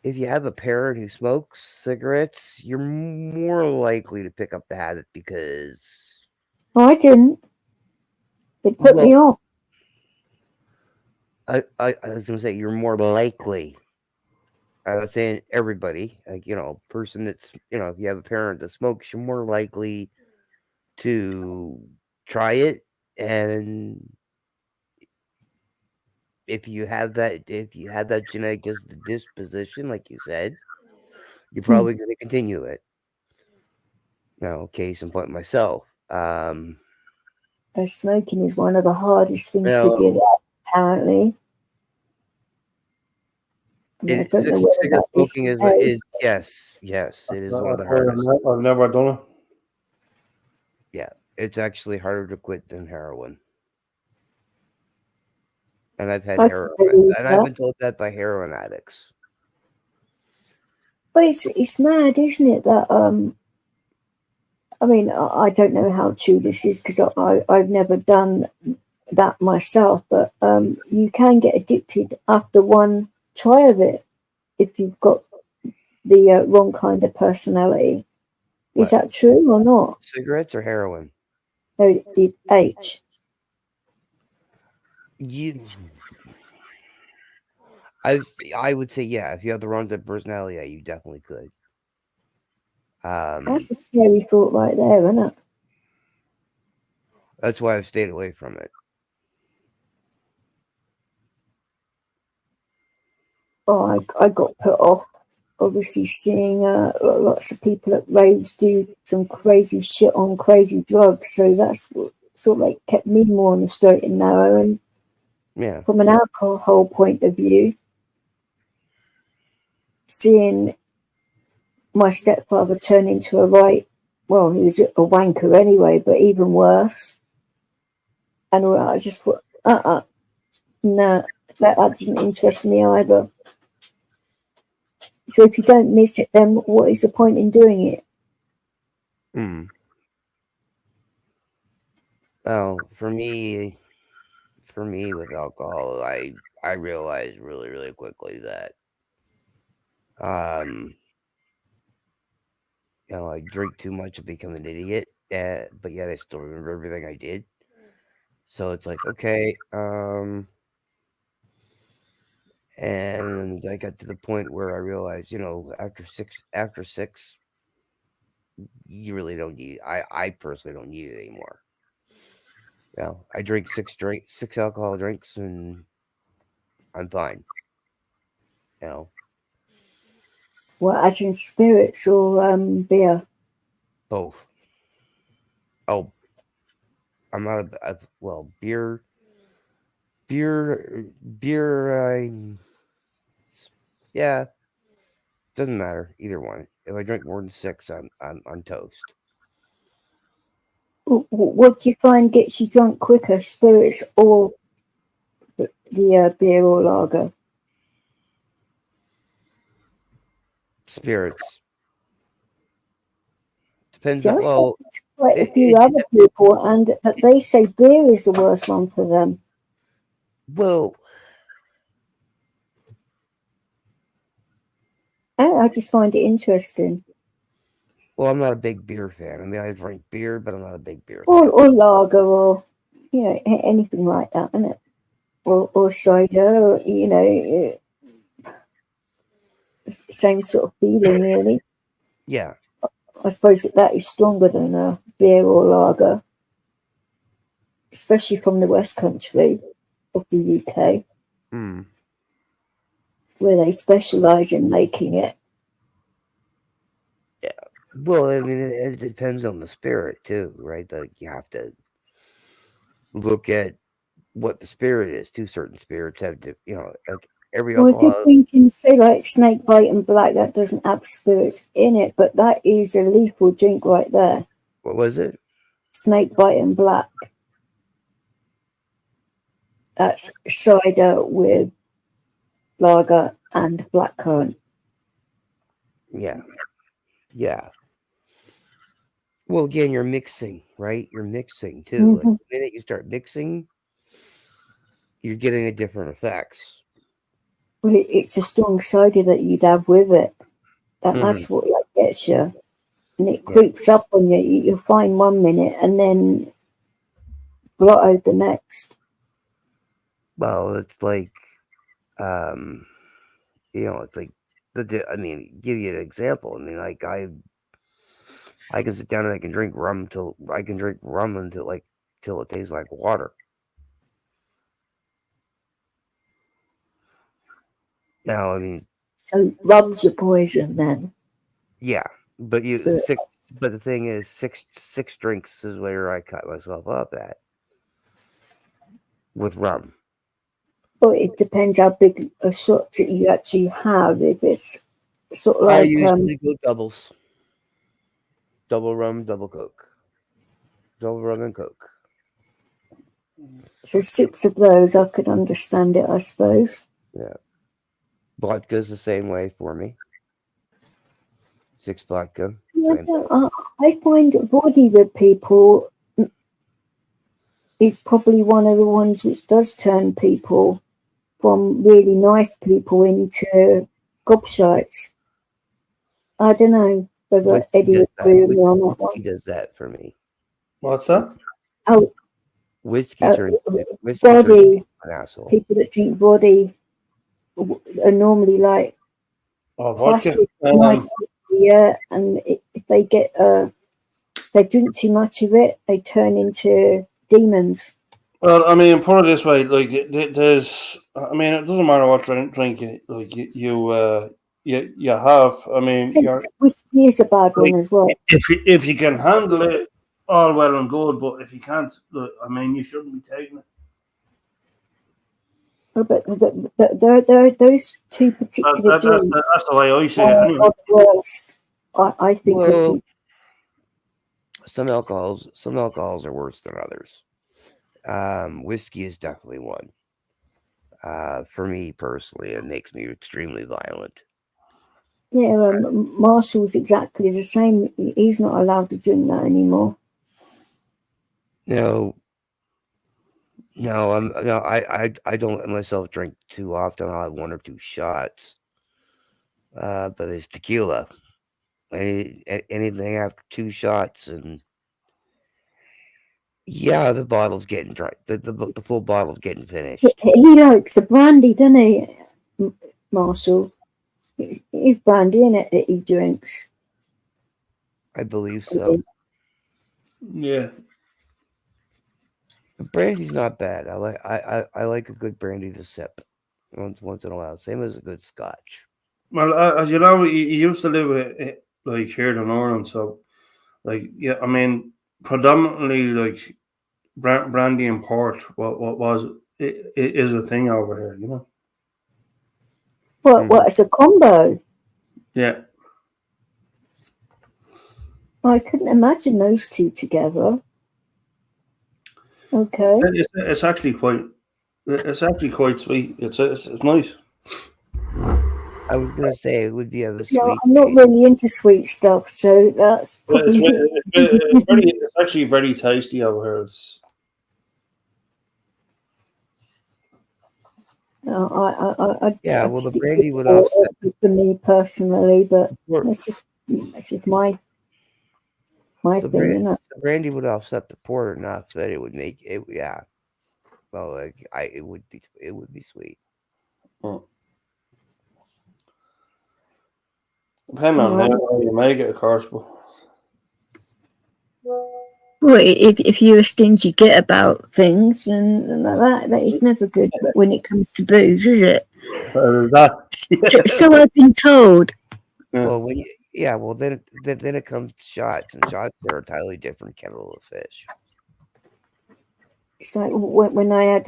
If you have a parent who smokes cigarettes, you're more likely to pick up the habit, because I didn't. It put me off. I was going to say you're more likely. I'm not saying everybody, person that's, if you have a parent that smokes, you're more likely to try it. And if you have that genetic disposition, like you said, you're probably going to continue it. Case in point, myself. Smoking is one of the hardest things to give up, apparently. Cigarette smoking is yes, it is one of the hardest. I've never done it. Yeah, it's actually harder to quit than heroin. And I've had heroin, and I've been told that by heroin addicts. But it's mad, isn't it? That I mean, I don't know how true this is, because I've never done that myself. But you can get addicted after one try of it if you've got the wrong kind of personality. Is that true or not? Cigarettes or heroin? No, the H. I would say, yeah, if you have the wrong type of personality, yeah, you definitely could. That's a scary thought right there, isn't it? That's why I've stayed away from it. Oh, I got put off, obviously, seeing lots of people at raves do some crazy shit on crazy drugs. So that's what sort of like kept me more on the straight and narrow. And Yeah. from an alcohol point of view, seeing my stepfather turn into a well, he was a wanker anyway, but even worse. And I just thought, no, that doesn't interest me either. So if you don't miss it, then what is the point in doing it? Well, for me with alcohol, I realized really, really quickly that I drink too much and become an idiot, but yet I still remember everything I did. So it's like, okay, and I got to the point where I realized, after six, you really don't need. I personally don't need it anymore. I drink six alcohol drinks, and I'm fine. Well, as in spirits or beer? Both. Oh, I'm not beer. Yeah, doesn't matter either one. If I drink more than six, I'm toast. What do you find gets you drunk quicker, spirits or the beer or lager? Spirits. Depends See, on, I well, spoke to quite a few other people, and they say beer is the worst one for them. Well, I just find it interesting. well, I'm not a big beer fan. I mean, I drink beer, but I'm not a big beer Or fan. lager, or anything like that, isn't it? Or cider, or same sort of feeling, really. Yeah. I suppose that is stronger than a beer or lager, especially from the West Country of the UK, where they specialise in making it. Yeah. Well, I mean, it depends on the spirit too, right? Like you have to look at what the spirit is. Two certain spirits have to, like every Well, if alcohol. you're drinking, say, like snake bite and black, that doesn't have spirits in it, but that is a lethal drink right there. What was it? Snake bite and black. That's cider with lager and blackcurrant. Yeah. Yeah. Well, again, you're mixing, right? You're mixing too. Mm-hmm. Like the minute you start mixing, you're getting a different effects. Well, it's a strong cider that you'd have with it. That's what gets you. And it creeps up on you. You're fine 1 minute and then blotto the next. Well, it's like, it's like give you an example. I mean, like I can sit down and I can drink rum until it tastes like water. Now, I mean, so rum's your poison then. Yeah, but the thing is, six drinks is where I cut myself up at with rum. Well, it depends how big a shot that you actually have. If it's sort of like I usually go doubles, double rum, double coke, double rum and coke. So 6 of those, I could understand it, I suppose. Yeah, vodka's the same way for me. 6 vodka. I find body with people is probably one of the ones which does turn people from really nice people into gobshites. I don't know whether Eddie would agree with me on that one. Whiskey does that for me. What's that? Oh, Whiskey turns body. an asshole. people that drink body are normally like Oh, vodka. classic, nice beer, and if they get they drink too much of it, they turn into demons. Well, I mean, put it this way: like, there's, I mean, it doesn't matter what drink you have. I mean, So you're whiskey is a bad one as well. if you can handle it, all well and good. But if you can't, I mean, you shouldn't be taking it. Oh, but those two particular drinks That's the way I see it. are Anyway, the worst. I think. Well, some alcohols are worse than others. Whiskey is definitely one. For me personally, it makes me extremely violent. Yeah, Marshall's exactly the same. He's not allowed to drink that anymore. No, I don't let myself drink too often. I'll have 1 or 2 shots. But it's tequila. Anything after 2 shots, and yeah, the bottle's getting dry. The full bottle's getting finished. He likes the brandy, doesn't he, Marshall? It's brandy in it that he drinks. I believe so. yeah. The brandy's not bad. I like a good brandy to sip once in a while. Same as a good scotch. Well, as you know, you used to live like here in Ireland, so like yeah, I mean, predominantly like brandy and port. What was it is a thing over here, you know. What? It's a combo. Yeah. I couldn't imagine those two together. Okay. It's actually quite sweet. It's nice. I was gonna say it would be a sweet. No, I'm not really into sweet stuff, so that's probably. It's actually very tasty over here. I'd well, the brandy would offset for me personally, but it's just my thing, isn't it? The brandy would offset the port enough that it would make it. Yeah. Well, it would be sweet. Oh. Depending on how you make it, of course, but. Well, if you're a stingy git about things and that is never good when it comes to booze, is it? So I've been told. Yeah. Well, then it comes to shots, and shots are a entirely different kettle of fish. It's like when I had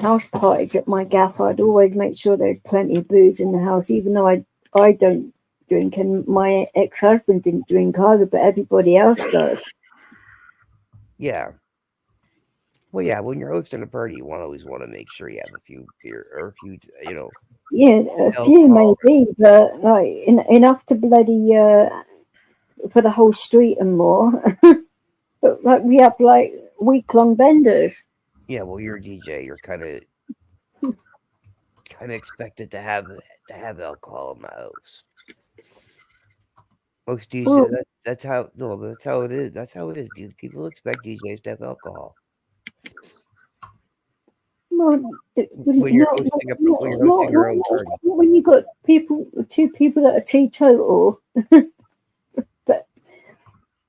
house parties at my gaff, I'd always make sure there's plenty of booze in the house, even though I don't drink, and my ex-husband didn't drink either, but everybody else does. Yeah. Well, yeah. When you're hosting a party, you always want to make sure you have a few beer or a few, Yeah, a few maybe, but like enough to bloody for the whole street and more. But like we have like week-long benders. Yeah, well, you're a DJ. You're kind of expected to have alcohol in the house. Most DJs, that's how it is. That's how it is, dude. People expect DJs to have alcohol. Well, when you're hosting your own party. When you got two people that are teetotal, but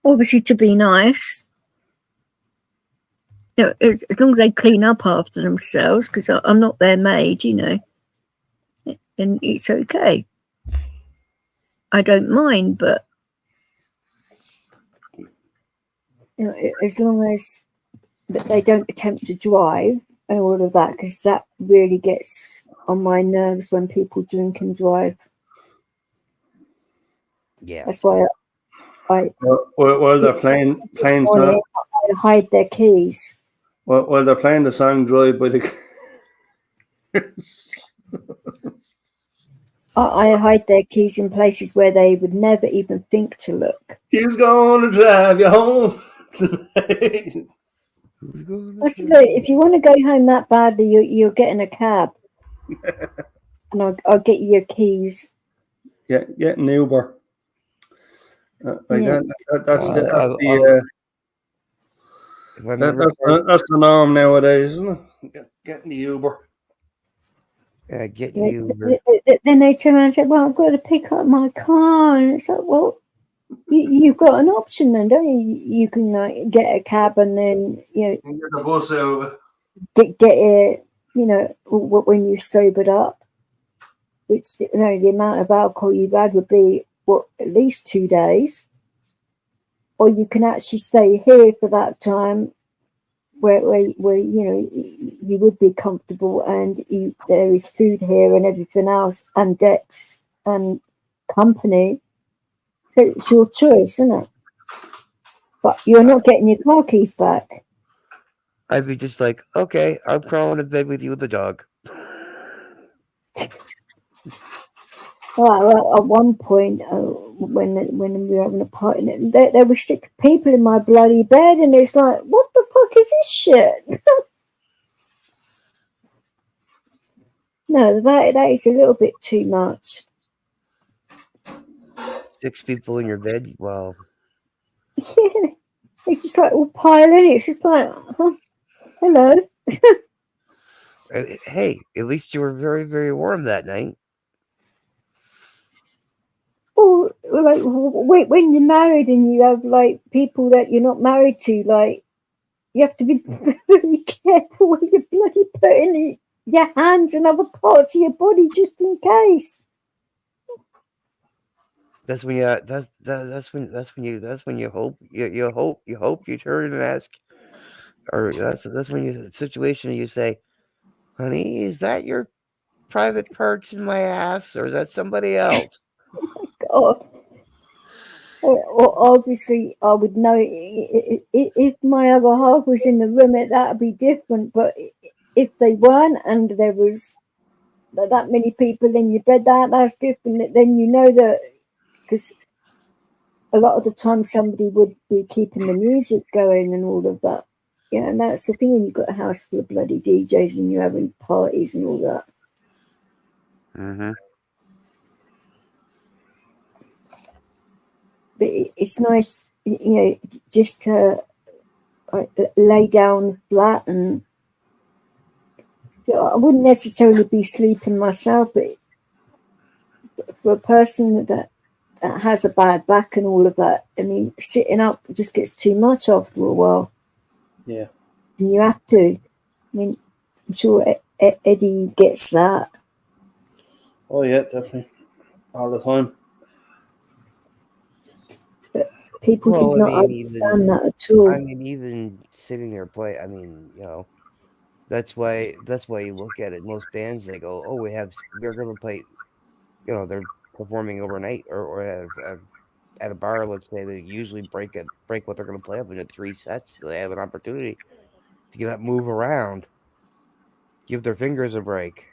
obviously to be nice, as long as they clean up after themselves, because I'm not their maid, then it's okay. I don't mind, but as long as they don't attempt to drive and all of that, because that really gets on my nerves when people drink and drive. Yeah, that's why while they're playing song, I hide their keys. While they're playing the song "Drive by the." I hide their keys in places where they would never even think to look. He's gonna drive you home tonight. If you want to go home that badly, you're getting a cab, and I'll get you your keys. Get an Uber. If I remember That's the norm nowadays, isn't it? Getting the Uber. getting you. Then they turn around and say, well, I've got to pick up my car. And it's like, well, you've got an option then, don't you? You can like get a cab and then, Get the bus out of it. get it, when you're sobered up, which, the amount of alcohol you've had would be, at least 2 days. Or you can actually stay here for that time where you would be comfortable and there is food here and everything else and debts and company. So it's your choice, isn't it? But you're not getting your car keys back. I'd be just like, okay, I'm crawling in bed with you with the dog. Well, at one point, when we were having a party, there were 6 people in my bloody bed, and it's like, what the fuck is this shit? No, that is a little bit too much. 6 people in your bed? Well, Yeah, they just like all pile in. It's just like, hello. hey, at least you were very, very warm that night. Or like when you're married and you have like people that you're not married to, like you have to be very careful when you're bloody putting your hands and other parts of your body just in case. That's when you that's when you hope you turn and ask, or that's when you situation you say, honey, is that your private parts in my ass or is that somebody else? Or obviously I would know if my other half was in the room, that would be different. But if they weren't and there was that many people in your bed, that's different. Then you know that, because a lot of the time somebody would be keeping the music going and all of that. Yeah, and that's the thing when you've got a house full of bloody DJs and you're having parties and all that. Mm-hmm. But it's nice, just to lay down flat, and I wouldn't necessarily be sleeping myself, but for a person that has a bad back and all of that, I mean, sitting up just gets too much after a while. Yeah. And you have to. I mean, I'm sure Eddie gets that. Oh, yeah, definitely. All the time. But people do not understand that at all. I mean, even sitting there play, I mean, that's why you look at it. Most bands, they go, oh, we're going to play, they're performing overnight or at a bar, let's say. They usually break what they're going to play up into 3 sets. So they have an opportunity to get up, move around, give their fingers a break.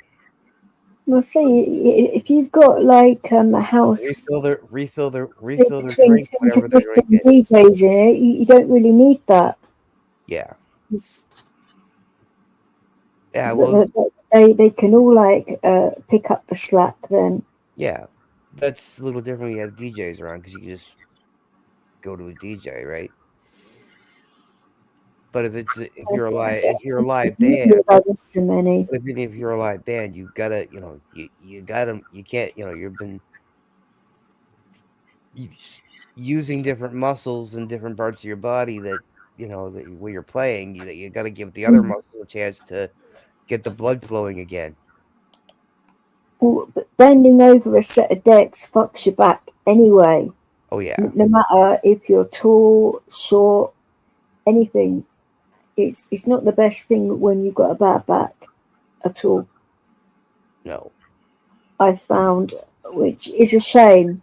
Well, say if you've got like a house, refill their between drink, 10 whatever to they're 15 drinking. DJs in it, you don't really need that. Yeah. Yeah, well, they can all like pick up the slack then. Yeah, that's a little different when you have DJs around, because you can just go to a DJ, right? But if you're a live band, even if you're a live band, you gotta, you can't, you've been using different muscles in different parts of your body that, where you're playing, you got to give the other muscle a chance to get the blood flowing again. Well, but bending over a set of decks fucks your back anyway. Oh yeah. No matter if you're tall, short, anything, it's not the best thing when you've got a bad back at all. No. I found, which is a shame,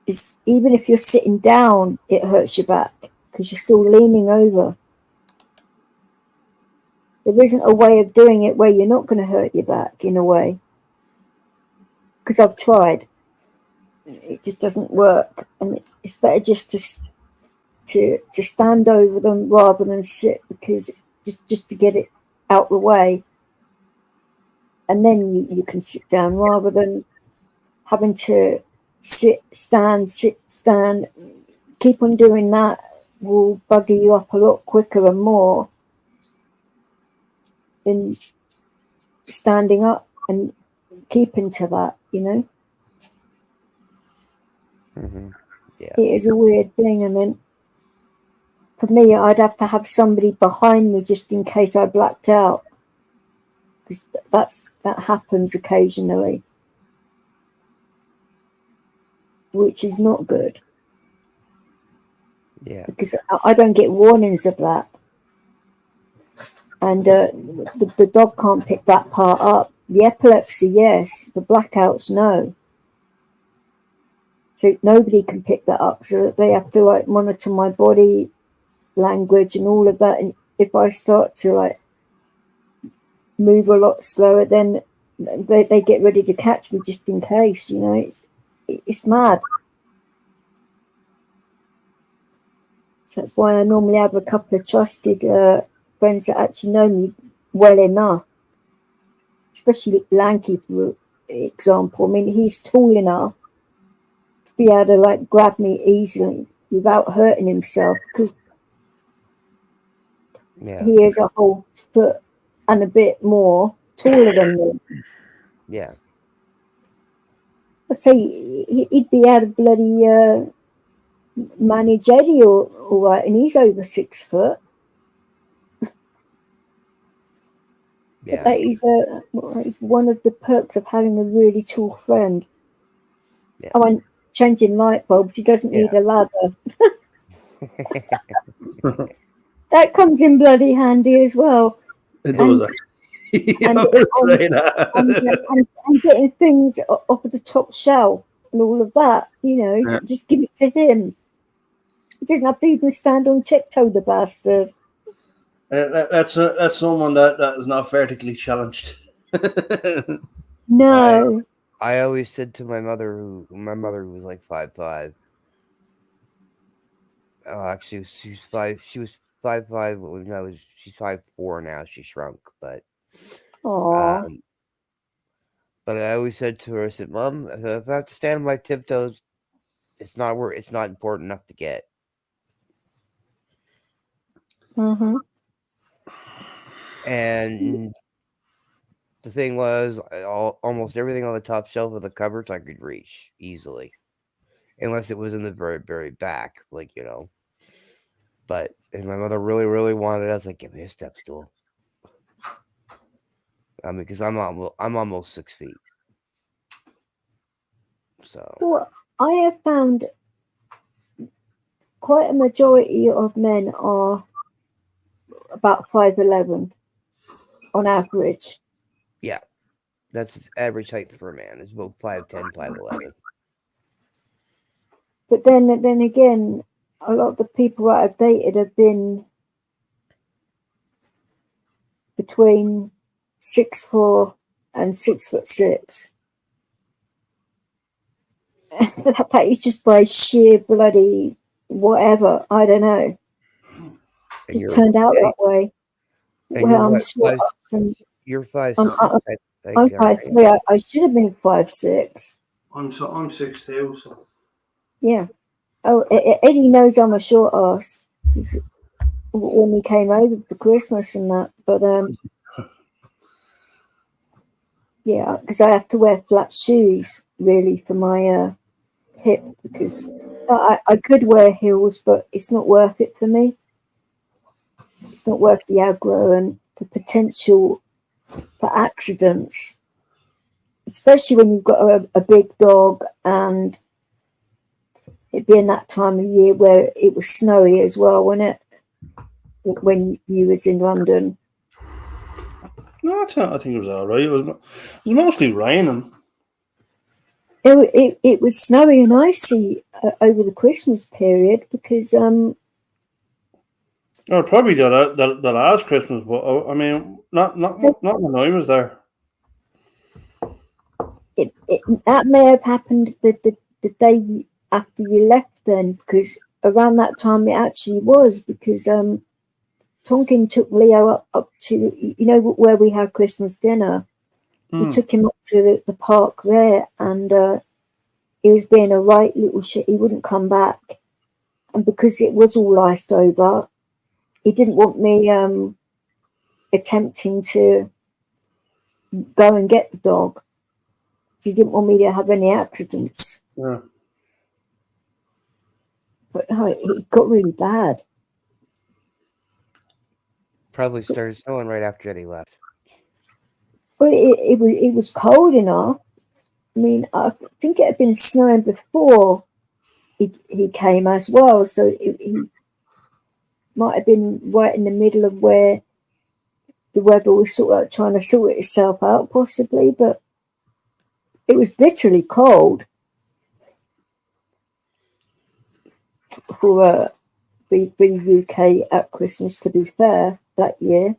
is even if you're sitting down, it hurts your back because you're still leaning over. There isn't a way of doing it where you're not going to hurt your back in a way. Because I've tried. It just doesn't work. And it's better just to stand over them rather than sit, because just to get it out the way. And then you can sit down rather than having to sit, stand, keep on doing that will bugger you up a lot quicker and more than standing up and keeping to that, you know. Yeah. It is a weird thing. And then for me, I'd have to have somebody behind me just in case I blacked out, because that happens occasionally, which is not good. Yeah. Because I don't get warnings of that, and the dog can't pick that part up. The epilepsy, yes. The blackouts, no. So nobody can pick that up. So they have to like monitor my body language and all of that. And if I start to like move a lot slower, then they get ready to catch me just in case. You know, it's mad. So that's why I normally have a couple of trusted friends that actually know me well enough, especially Lanky, for example. I mean, he's tall enough to be able to like grab me easily without hurting himself, because Yeah. he is a whole foot and a bit more taller than me. Yeah. I'd say he'd be able to bloody manage Eddie all right, and he's over 6 foot. Yeah. But that is one of the perks of having a really tall friend. Yeah. Oh, and changing light bulbs, he doesn't need a ladder. That comes in bloody handy as well. It does actually. And, I would say that. and getting things off of the top shelf and all of that, you know, Yeah. just give it to him. He doesn't have to even stand on tiptoe, the bastard. That's someone that is not vertically challenged. No. I always said to my mother, who was like 5'5". Oh, actually, she was 5. She was 5'5" when she's 5'4" now. She shrunk, but Aw. but I always said to her, I said, "Mom, if I have to stand on my tiptoes, it's not important enough to get." Mm-hmm. And the thing was, almost everything on the top shelf of the cupboards I could reach easily, unless it was in the very, very back, like, you know. But if my mother really, really wanted it, I was like, "Give me a step stool." I mean, because I'm almost 6 feet. So Well, I have found quite a majority of men are about 5'11" on average. yeah, that's average height for a man. It's about 5'10", 5'11". But then again, a lot of the people that I've dated have been between 6'4" and 6'6". That is just by sheer bloody whatever. I don't know. And Just turned out that way. And Well, you're I'm what, sure. you're 5'6". I'm 5'3". I should have been 5'6". I'm 6'2", so Yeah. Oh, Eddie knows I'm a short ass when he came over for Christmas and that. But yeah, because I have to wear flat shoes really for my hip, because I could wear heels, but it's not worth it for me. It's not worth the aggro and the potential for accidents, especially when you've got a big dog, and it being that time of year where it was snowy as well, wasn't it? When you was in London. no, I think it was all right. It was mostly raining. It was snowy and icy over the Christmas period, because Oh, probably the last Christmas, but I mean, not when I was there. that may have happened the day after you left then, because around that time it actually was, because Tonkin took Leo up to, you know, where we had Christmas dinner. He took him up to the park there, and he was being a right little shit. He wouldn't come back. and because it was all iced over, he didn't want me attempting to go and get the dog. He didn't want me to have any accidents. Yeah. But it got really bad. Probably started snowing right after Eddie left. Well, it was cold enough. I mean, I think it had been snowing before he came as well, so he might have been right in the middle of where the weather was sort of trying to sort itself out, possibly, but it was bitterly cold for the UK at Christmas, to be fair, that year.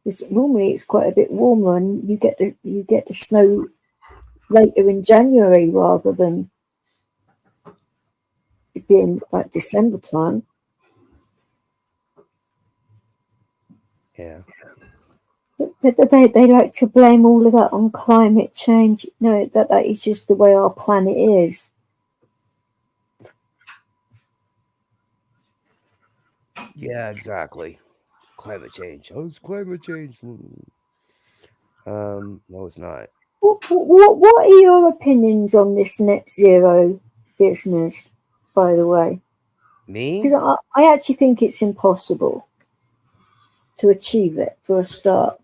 Because normally it's quite a bit warmer, and you get the snow later in January rather than it being like December time. Yeah. But they like to blame all of that on climate change. No, that is just the way our planet is. Yeah, exactly. Climate change. Oh, it's climate change. No, it's not. What are your opinions on this net zero business, by the way? Me? Because I actually think it's impossible to achieve it for a start.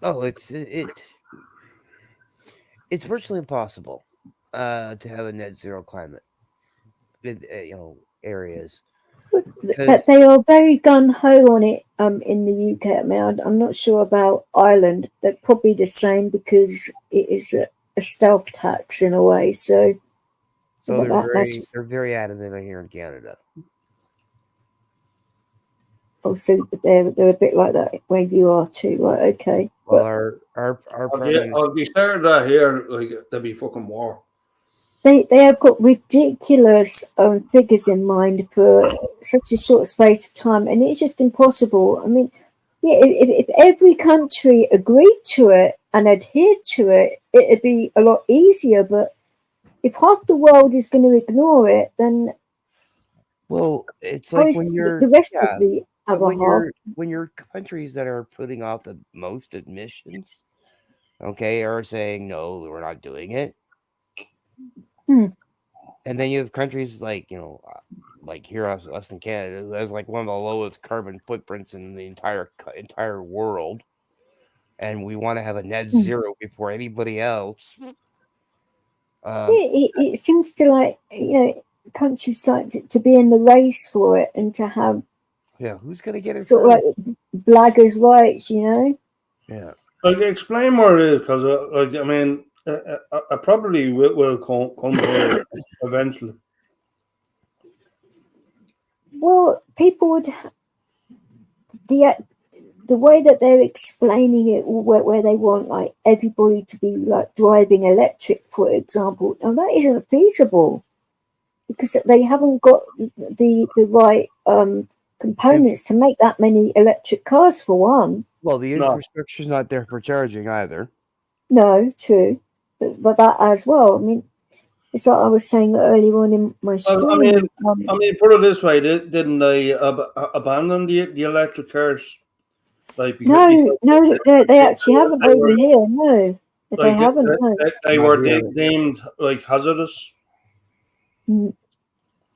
Oh, it's virtually impossible to have a net zero climate in areas. But they are very gung-ho on it in the UK. I mean, I'm not sure about Ireland. They're probably the same because it is a stealth tax in a way. So they're very adamant here in Canada. So they're a bit like that where you are too, right? Okay. Well, our I'll be started that here, like there'll be fucking war. They have got ridiculous figures in mind for such a short space of time, and it's just impossible. I mean, yeah, if every country agreed to it and adhered to it, it'd be a lot easier. But if half the world is going to ignore it, then it's like when you're the rest of the other half. When you're countries that are putting out the most emissions, okay, are saying no, we're not doing it. And then you have countries like like here us in Canada, who has like one of the lowest carbon footprints in the entire world, and we want to have a net zero before anybody else. It seems to like countries like to be in the race for it and to have who's gonna get it sort of like blaggers' rights, Yeah. Like, explain more it is, because I mean, I probably will come to it eventually. Well, people would the way that they're explaining it, where they want like everybody to be like driving electric, for example. Now that isn't feasible because they haven't got the right components to make that many electric cars, for one. Well, the infrastructure's not there for charging either. No, true, but that as well. I mean, it's like I was saying earlier on in my stream. I mean, put it this way: didn't they abandon the electric cars? Like, No, they actually haven't over here. No, they haven't. They were deemed like hazardous.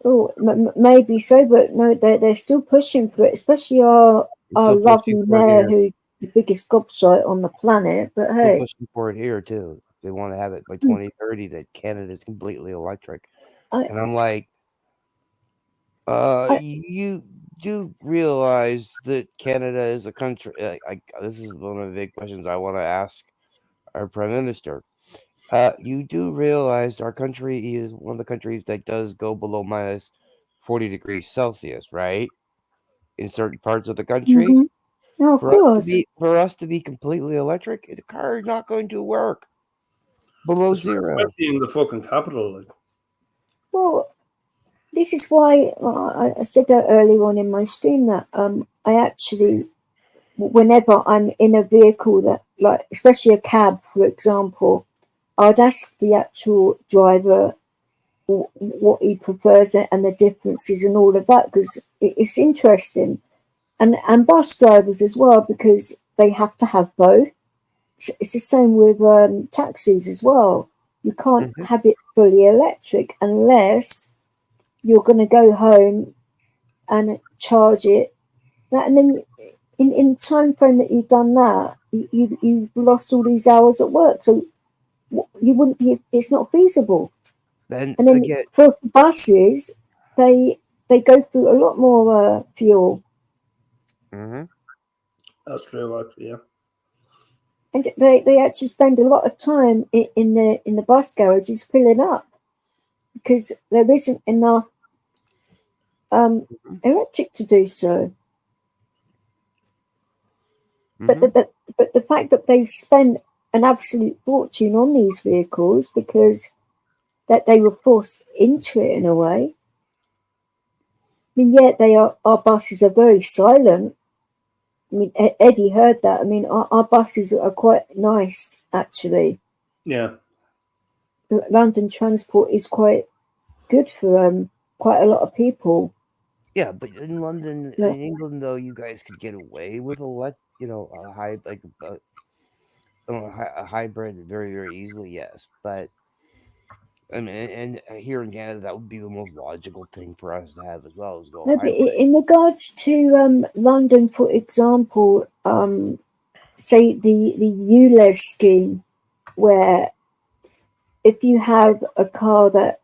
Oh, maybe so, but no, they're still pushing for it, especially our lovely mayor, who's the biggest gobshite on the planet. But hey, they're pushing for it here too. They want to have it by 2030 that Canada is completely electric, and I'm like, you do realize that Canada is a country. This is one of the big questions I want to ask our Prime Minister. You do realize our country is one of the countries that does go below minus 40 degrees Celsius, right? In certain parts of the country. Mm-hmm. Oh, of course. For us to be completely electric, the car is not going to work below zero. Especially in the fucking capital. Like. Well, this is why I said that earlier on in my stream that I actually, whenever I'm in a vehicle that, like, especially a cab, for example, I'd ask the actual driver what he prefers and the differences and all of that, because it's interesting. And bus drivers as well, because they have to have both. It's the same with taxis as well. You can't have it fully electric unless you're going to go home and charge it. And then in the time frame that you've done that, you've lost all these hours at work. So you wouldn't be. It's not feasible. Then And then again, for buses, they go through a lot more fuel. That's true, actually, yeah. And they actually spend a lot of time in the bus garages filling up because there isn't enough electric to do so. But the fact that they've spent an absolute fortune on these vehicles because that they were forced into it in a way. I mean, yet our buses are very silent. I mean, Eddie heard that. I mean, our buses are quite nice, actually. Yeah. London transport is quite good for quite a lot of people. Yeah, but in London, in England, though, you guys could get away with a hybrid very, very easily. Yes, but I mean, and here in Canada, that would be the most logical thing for us to have as well, is go hybrid. In regards to London, for example, say the ULEZ scheme, where if you have a car that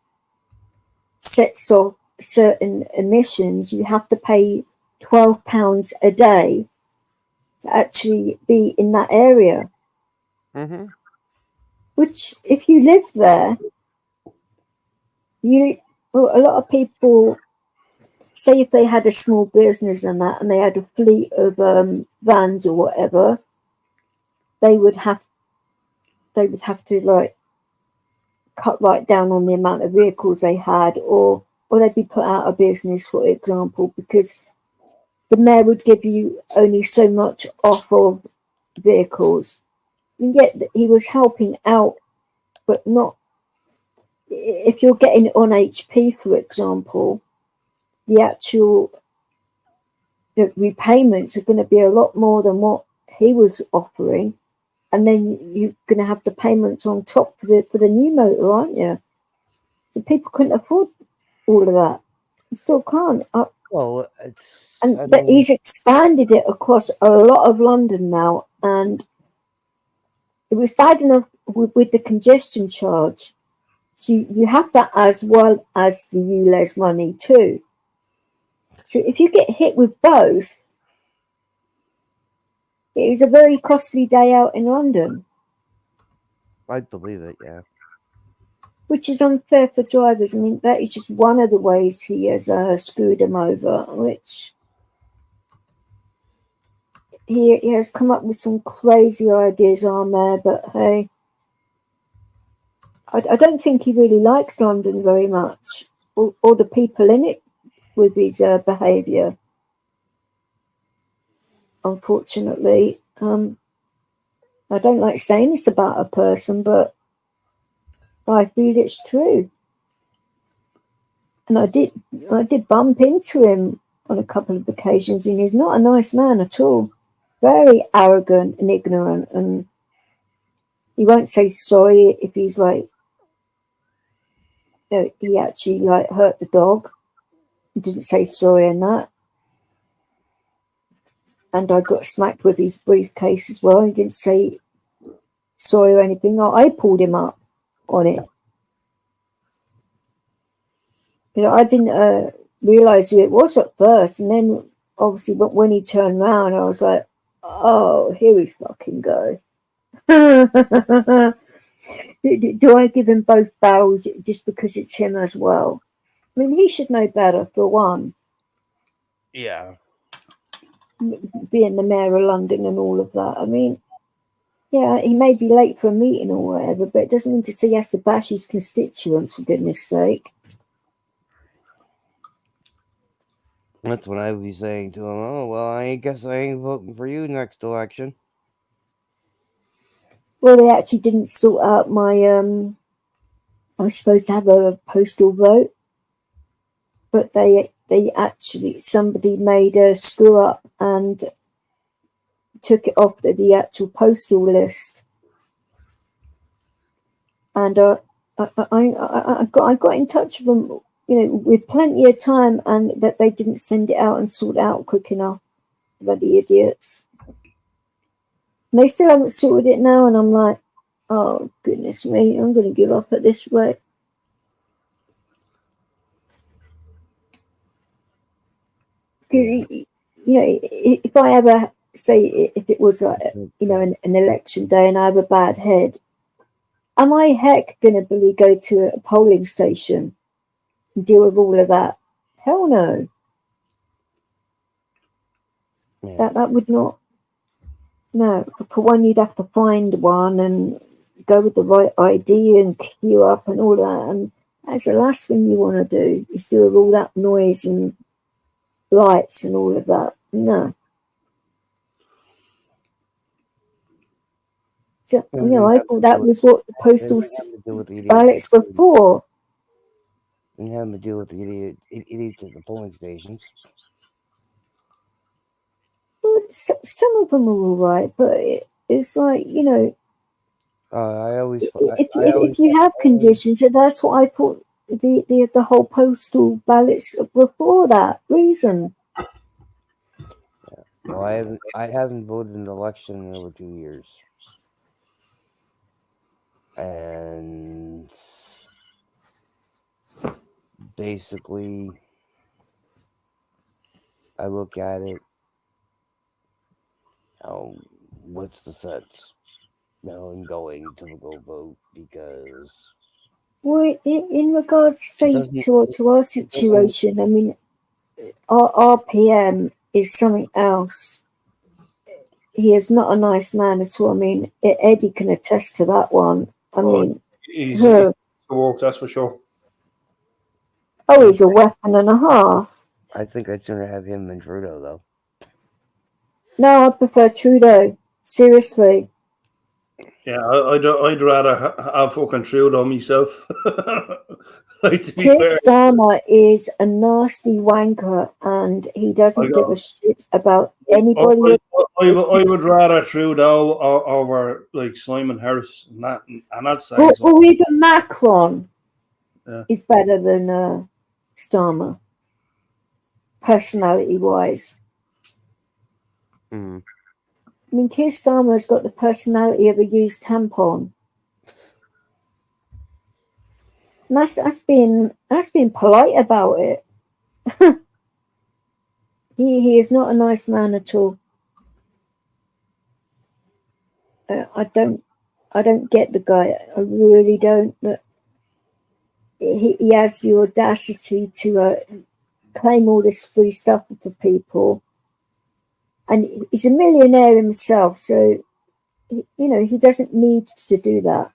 sets off certain emissions, you have to pay £12 a day to actually be in that area. Which, if you live there, a lot of people, say if they had a small business and that, and they had a fleet of vans or whatever, they would have to like cut right down on the amount of vehicles they had, or they'd be put out of business, for example, because the mayor would give you only so much off of vehicles. And yet he was helping out, but not if you're getting it on HP, for example, the actual repayments are going to be a lot more than what he was offering, and then you're going to have the payments on top for the new motor, aren't you? So people couldn't afford all of that. They still can't. Well, He's expanded it across a lot of London now, and it was bad enough with the congestion charge. So you have that as well as the ULEZ money too. So if you get hit with both, it is a very costly day out in London. I believe it, yeah. Which is unfair for drivers. I mean, that is just one of the ways he has screwed them over, which he has come up with some crazy ideas on there, but hey, I don't think he really likes London very much, or the people in it with his behaviour. Unfortunately, I don't like saying this about a person, but I feel it's true. And I did bump into him on a couple of occasions, and he's not a nice man at all. Very arrogant and ignorant, and he won't say sorry if he's like, he actually like hurt the dog. He didn't say sorry in that. And I got smacked with his briefcase as well. He didn't say sorry or anything. I pulled him up on it. I didn't realise who it was at first, and then obviously when he turned around, I was like, oh, here we fucking go. Do I give him both barrels just because it's him as well? I mean, he should know better, for one. Yeah. Being the mayor of London and all of that. I mean, yeah, he may be late for a meeting or whatever, but it doesn't mean to say he has to bash his constituents, for goodness sake. That's what I would be saying to him. Oh, well, I guess I ain't voting for you next election. Well, they actually didn't sort out my I was supposed to have a postal vote, but they actually, somebody made a screw up and took it off the actual postal list. And I got in touch with them, with plenty of time, and that they didn't send it out and sort it out quick enough. Bloody idiots. And they still haven't sorted it now, and I'm like, oh goodness me, I'm going to give up at this rate. Because if I ever say, if it was like, an election day and I have a bad head, am I heck going to really go to a polling station and deal with all of that? Hell no. Yeah. That would not. No, for one, you'd have to find one and go with the right ID and queue up and all that. And that's the last thing you want to do, is do with all that noise and lights and all of that. No. So, I thought that was what the postal ballots were for. And having to deal with the idiots at the polling stations. Well, some of them are all right, but it's like, if you have conditions, that's what I thought the whole postal ballots were for, that reason. Well, I haven't voted in an election in over 2 years. And basically, I look at it, what's the sense? In going to go vote, because... Well, in regards, say, to our situation, I mean, our PM is something else. He is not a nice man at all. I mean, Eddie can attest to that one. I mean, he's a work, that's for sure. Oh, he's a weapon and a half. I think I'd sooner have him than Trudeau, though. No, I prefer Trudeau. Seriously. Yeah, I'd rather have fucking Trudeau myself. Keir Starmer is a nasty wanker, and he doesn't give a shit about anybody. I would rather Trudeau over like Simon Harris and that saying something. Or even Macron is better than Starmer, personality-wise. Mm. I mean, Keir Starmer has got the personality of a used tampon. And that's being polite about it. He is not a nice man at all. I don't get the guy. I really don't. But he has the audacity to claim all this free stuff for people, and he's a millionaire himself. So he doesn't need to do that.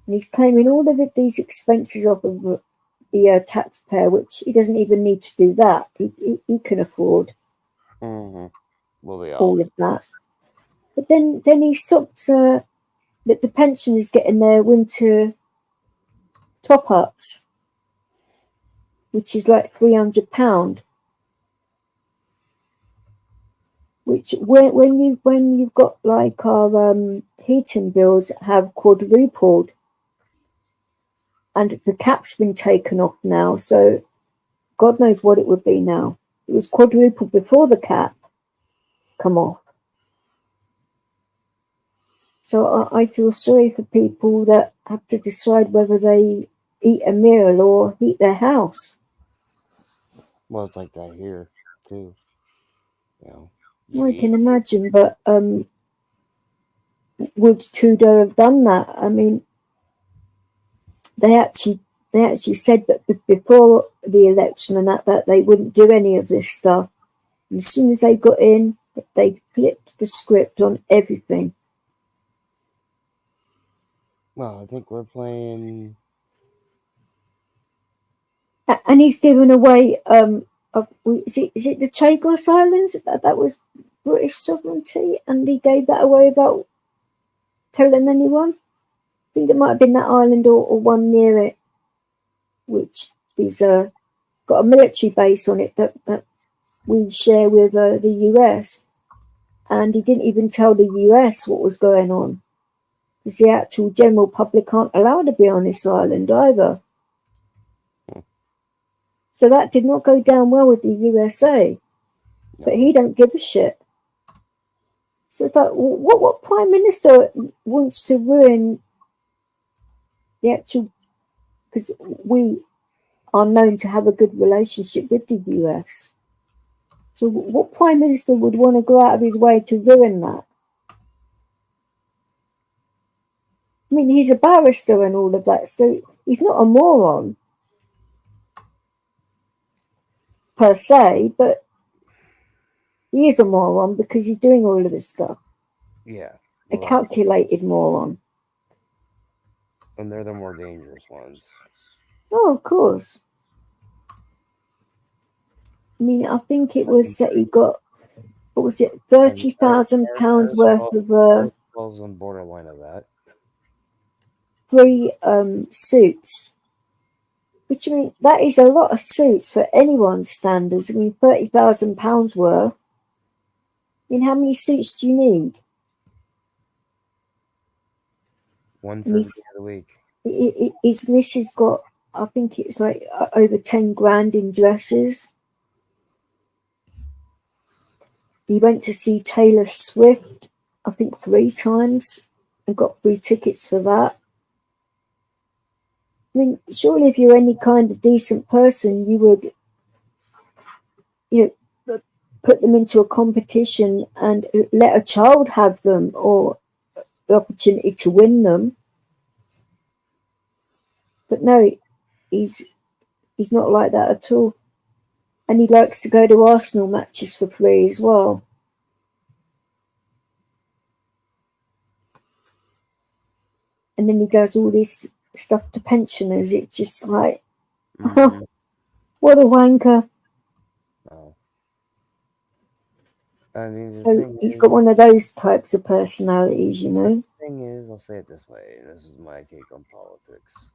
And he's claiming all of these expenses off of the taxpayer, which he doesn't even need to do that. He can afford all of that. But then he stopped that the pensioners getting their winter top-ups, which is like £300. Which when you've got like our heating bills have quadrupled. And the cap's been taken off now, so God knows what it would be now. It was quadrupled before the cap come off. So I feel sorry for people that have to decide whether they eat a meal or heat their house. Well, it's like that here, too. I can imagine, but would Trudeau have done that? I mean, they actually said that before the election and that they wouldn't do any of this stuff. And as soon as they got in, they flipped the script on everything. Well, I think we're playing. And he's given away. Is it the Chagos Islands? That was British sovereignty, and he gave that away without telling anyone. think it might have been that island or one near it, which is got a military base on it that we share with the US. And he didn't even tell the US what was going on, because the actual general public aren't allowed to be on this island either. So that did not go down well with the USA. No. But he don't give a shit. So it's like, what prime minister wants to ruin the actual? Because we are known to have a good relationship with the US. So what prime minister would want to go out of his way to ruin that? I mean, he's a barrister and all of that, so he's not a moron per se, but he is a moron because he's doing all of this stuff. Yeah. A calculated moron. And they're the more dangerous ones. Oh, of course. I mean, I think it was that he got, what was it, £30,000 worth of Falls on borderline of that. 3 suits. Which, I mean, that is a lot of suits for anyone's standards. I mean, £30,000 worth. I mean, how many suits do you need? One for the week. His missus got, I think it's like over 10 grand in dresses. He went to see Taylor Swift, I think 3 times, and got free tickets for that. I mean, surely if you're any kind of decent person, you would, put them into a competition and let a child have them, or the opportunity to win them. But no, he's not like that at all. And he likes to go to Arsenal matches for free as well. And then he does all this stuff to pensioners. It's just like, what a wanker. Oh. I mean, so he's got one of those types of personalities, you know. The thing is, I'll say it this way, and this is my take on politics.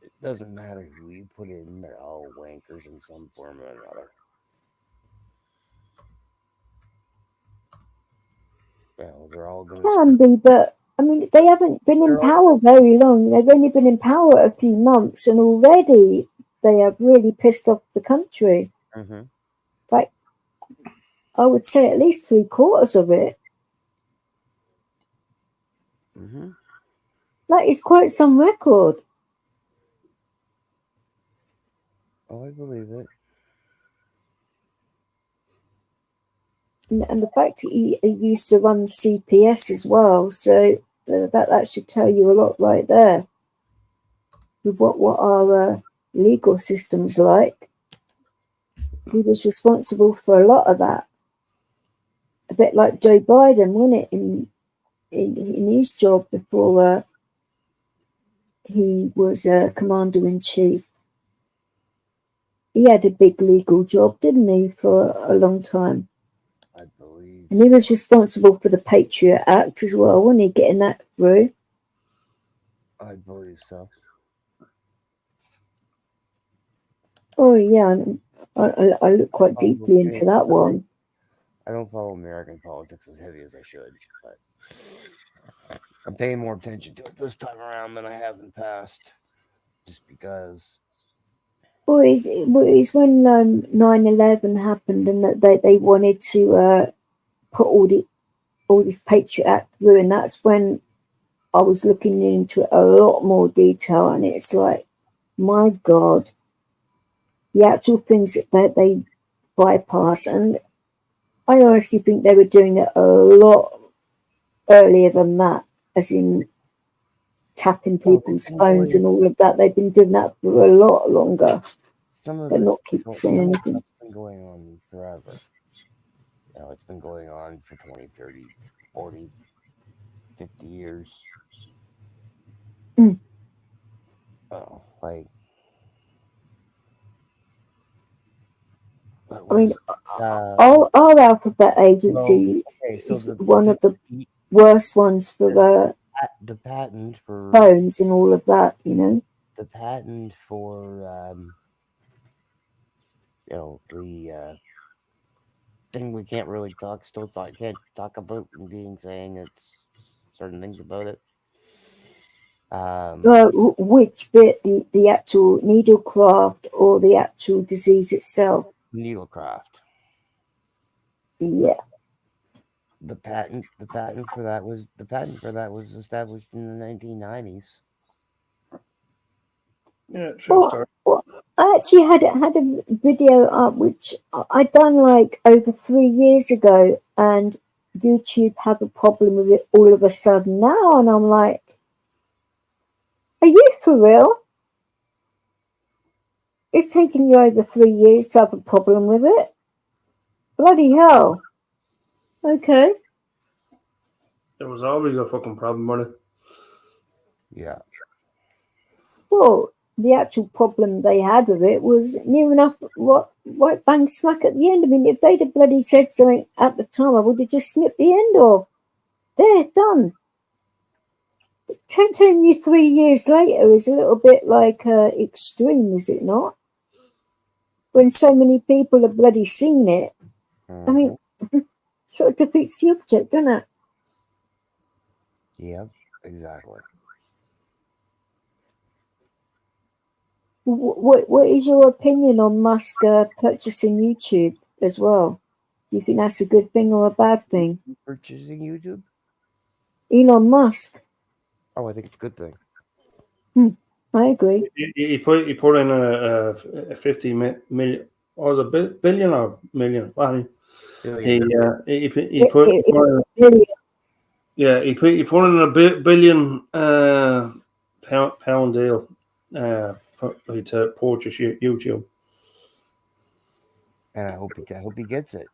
It doesn't matter who you put in, they're all wankers in some form or another. Well, they're all going to... Can be, but I mean, they haven't been in power very long. They've only been in power a few months, and already they have really pissed off the country. Mm-hmm. Like, I would say at least 3/4 of it. Mm-hmm. That is quite some record. Oh, I believe it. And the fact that he used to run CPS as well, so that should tell you a lot right there. With what our legal system's like. He was responsible for a lot of that. A bit like Joe Biden, wasn't it, in his job before he was commander-in-chief. He had a big legal job, didn't he, for a long time? I believe. And he was responsible for the Patriot Act as well, wasn't he, getting that through? I believe so. Oh, yeah, I look quite deeply into that one. I don't follow American politics as heavy as I should, but I'm paying more attention to it this time around than I have in the past. Just because... Well, it's when 9/11 happened and that they wanted to put all this Patriot Act through, and that's when I was looking into it a lot more detail, and it's like, my God, the actual things that they bypass, and I honestly think they were doing it a lot earlier than that, as in tapping people's phones and all of that. They've been doing that for a lot longer. But not people saying anything. It's been going on forever. You know, it's been going on for 20, 30, 40, 50 years. Mm. Oh, like... I mean, our alphabet agency is one of the worst ones for the patent for phones and all of that, you know. the patent for the thing we can't really can't talk about and being saying it's certain things about it. Which bit, the actual needlecraft or the actual disease itself? Needlecraft. Yeah. The patent for that was established in the 1990s. Yeah, true story. Well, I actually had a video up which I done like over 3 years ago, and YouTube have a problem with it all of a sudden now, and I'm like, are you for real? It's taken you over 3 years to have a problem with it? Bloody hell. Okay. There was always a fucking problem with it. Yeah. Well, the actual problem they had with it was near enough right bang smack at the end. I mean, if they'd have bloody said something at the time, I would have just snipped the end off. There, done. Telling you 3 years later is a little bit like extreme, is it not? When so many people have bloody seen it. I mean, sort of defeats the object, doesn't it? Yeah, exactly. What is your opinion on Musk purchasing YouTube as well? Do you think that's a good thing or a bad thing? Purchasing YouTube? Elon Musk. Oh, I think it's a good thing. I agree. He put in a 50 million. Was it billion or million? Well, he put in a billion pound deal to purchase YouTube. And I hope he gets it.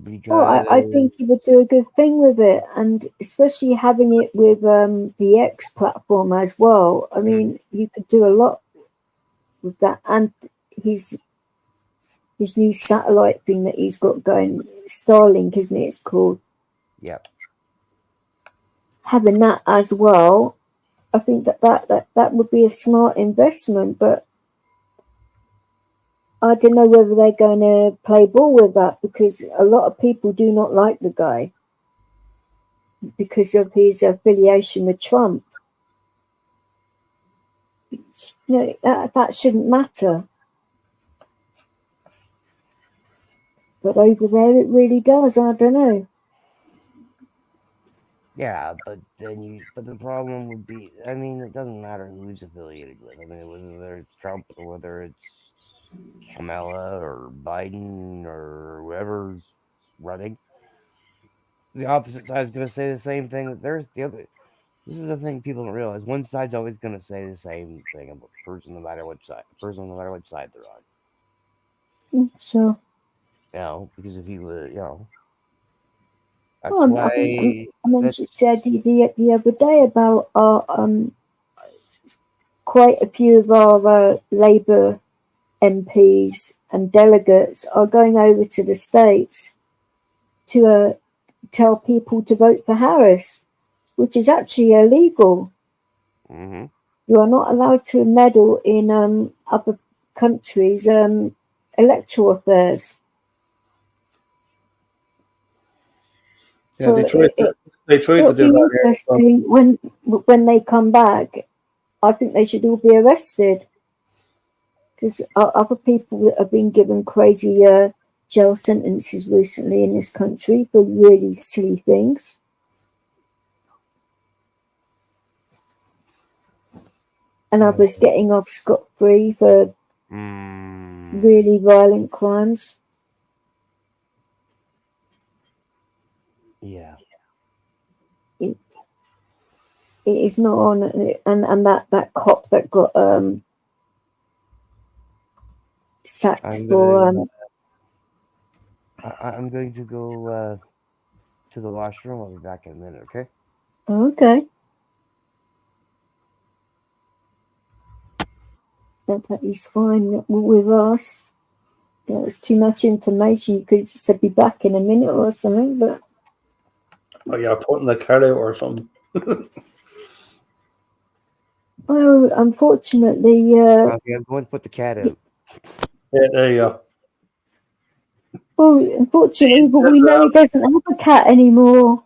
Because Well, I think he would do a good thing with it, and especially having it with the X platform as well. I mean, you could do a lot with that, and his new satellite thing that he's got going, Starlink, isn't it? It's called. Yep. Having that as well, I think that would be a smart investment, but I don't know whether they're going to play ball with that, because a lot of people do not like the guy because of his affiliation with Trump. That shouldn't matter. But over there, it really does. I don't know. Yeah, but the problem would be, I mean, it doesn't matter who he's affiliated with. I mean, whether it's Trump or whether it's Kamala or Biden or whoever's running, the opposite side is going to say the same thing. That there's the other. This is the thing people don't realize. One side's always going to say the same thing about the person, no matter what side they're on. So. Because if he was, that's Well, why I mentioned the other day about quite a few of our Labour MPs and delegates are going over to the States to tell people to vote for Harris, which is actually illegal. Mm-hmm. You are not allowed to meddle in other countries' electoral affairs. Yeah, so they tried to do that. Interesting when they come back. I think they should all be arrested, because other people that have been given crazy jail sentences recently in this country for really silly things. And others getting off scot-free for really violent crimes. Yeah. It is not on, and that cop that got sacked for. I'm going to go to the washroom. I'll be back in a minute. Okay. Okay. That is fine with us. It's too much information. You could just say be back in a minute or something, but Or you're putting the cat out or something. Well, unfortunately, Robbie, I'm going to put the cat out. Yeah, there you go. well, unfortunately, but we know he doesn't have a cat anymore,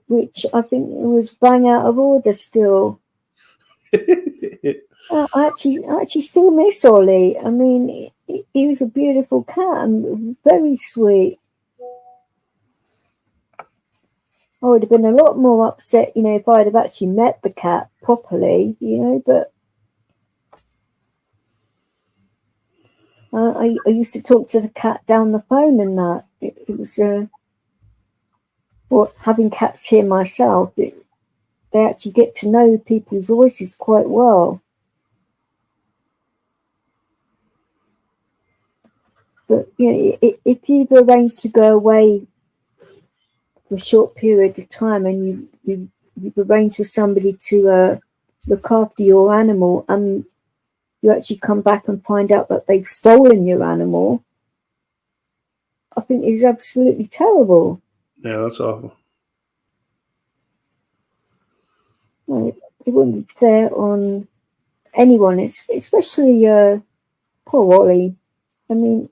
which I think was bang out of order still. I actually still miss Ollie. I mean, he was a beautiful cat and very sweet. I would have been a lot more upset, if I'd have actually met the cat properly, but I used to talk to the cat down the phone and that. It was, well, having cats here myself, they actually get to know people's voices quite well. But, if you've arranged to go away for a short period of time and you've arranged for somebody to look after your animal and you actually come back and find out that they've stolen your animal, I think it's absolutely terrible. Yeah, that's awful. It wouldn't be fair on anyone, especially poor Ollie. I mean,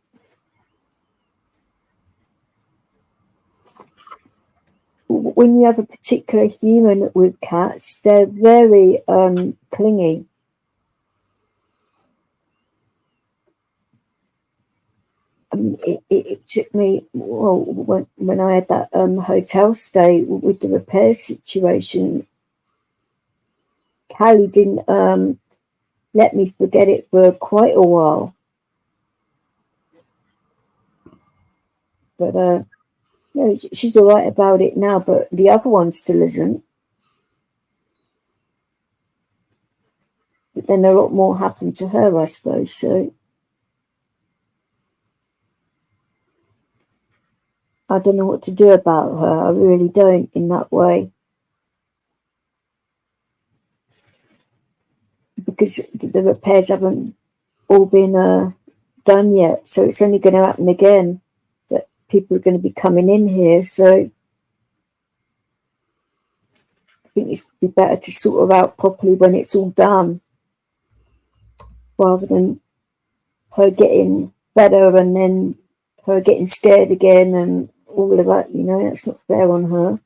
when you have a particular human with cats, they're very clingy. It took me, well, when I had that hotel stay with the repair situation, Callie didn't let me forget it for quite a while. But no, she's all right about it now, but the other one still isn't. But then a lot more happened to her, I suppose, so I don't know what to do about her. I really don't in that way. Because the repairs haven't all been done yet, so it's only going to happen again that people are going to be coming in here, so I think it's better to sort her out properly when it's all done rather than her getting better and then her getting scared again and all of that, that's not fair on her.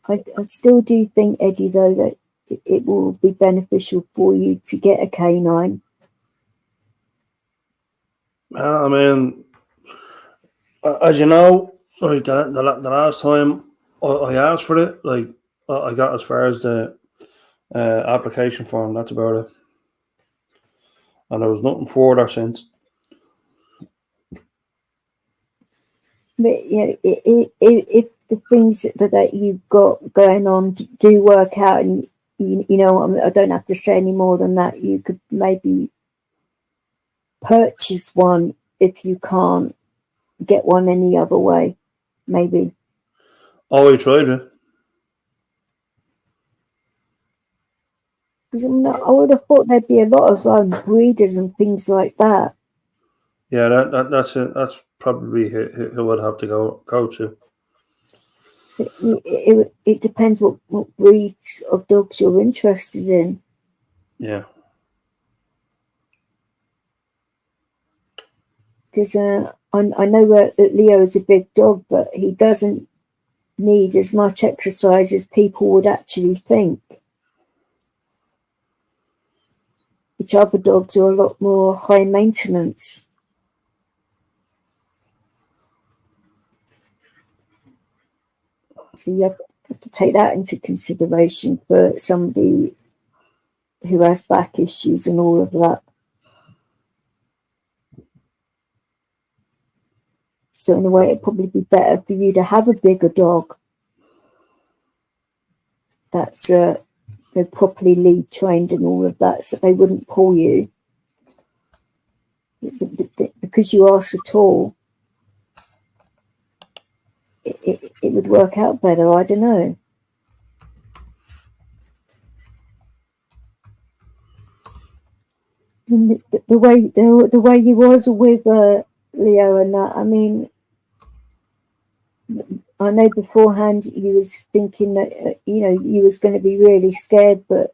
I still do think, Eddie, though, that it will be beneficial for you to get a canine. I mean, as you know, like the last time I asked for it, like I got as far as the application form. That's about it, and there was nothing further since. But if the things that you've got going on do work out, and I don't have to say any more than that, you could maybe purchase one if you can't get one any other way, maybe. Oh, we tried it. Because I would have thought there'd be a lot of breeders and things like that. Yeah, that's it. That's probably who would have to go to. It depends what breeds of dogs you're interested in. Yeah. Because I know that Leo is a big dog, but he doesn't need as much exercise as people would actually think. Which other dogs are a lot more high maintenance. So you have to take that into consideration for somebody who has back issues and all of that. So in a way, it'd probably be better for you to have a bigger dog that's properly lead trained and all of that, so they wouldn't pull you. Because you are so tall, it would work out better. I don't know. mean, the way you was with Leo and that. I mean, I know beforehand you was thinking that you was going to be really scared, but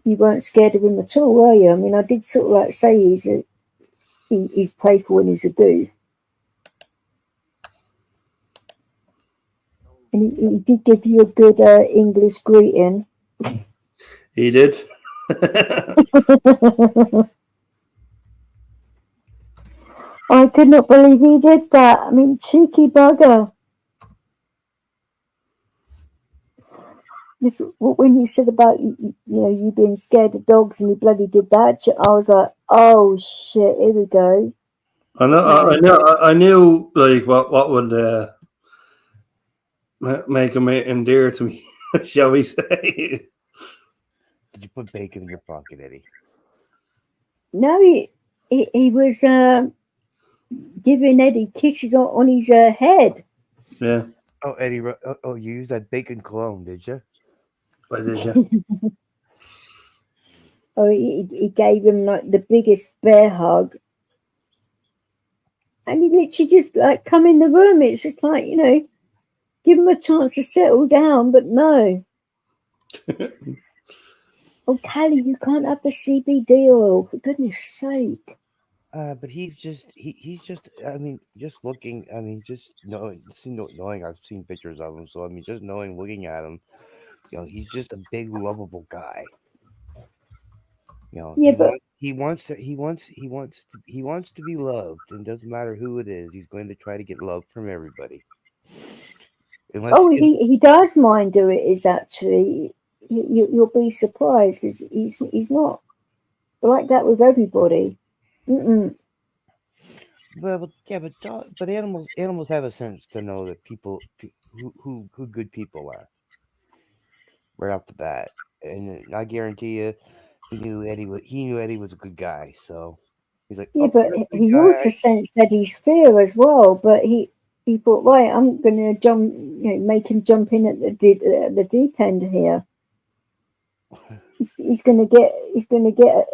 you weren't scared of him at all, were you? I mean, I did sort of like say he's playful and he's a goof, and he did give you a good English greeting. He did. I could not believe he did that. I mean, cheeky bugger. This, when you said about you being scared of dogs and he bloody did that, I was like, oh shit, here we go. I knew like what would make him endear to me, shall we say? Did you put bacon in your pocket, Eddie? No, he was giving Eddie kisses on his head. Yeah. Oh, Eddie, you used that bacon cologne, did you? I did, yeah. Oh, he gave him like the biggest bear hug. And he literally just like come in the room. It's just like, give him a chance to settle down, but no. Oh, Callie, you can't have the CBD oil, for goodness sake. But he's just I mean, just looking. I mean, just knowing. I've seen pictures of him, so I mean, just looking at him, he's just a big, lovable guy. Yeah, but he wants to be loved, and doesn't matter who it is. He's going to try to get love from everybody. He does mind doing it. Is actually you'll be surprised because he's not like that with everybody. Mm-mm. Well, yeah, but animals have a sense to know that people who good people are right off the bat, and I guarantee you, he knew Eddie was a good guy, so he's like, yeah, but he also sensed Eddie's fear as well. But he thought, right, I'm going to jump, make him jump in at the deep end here. He's going to get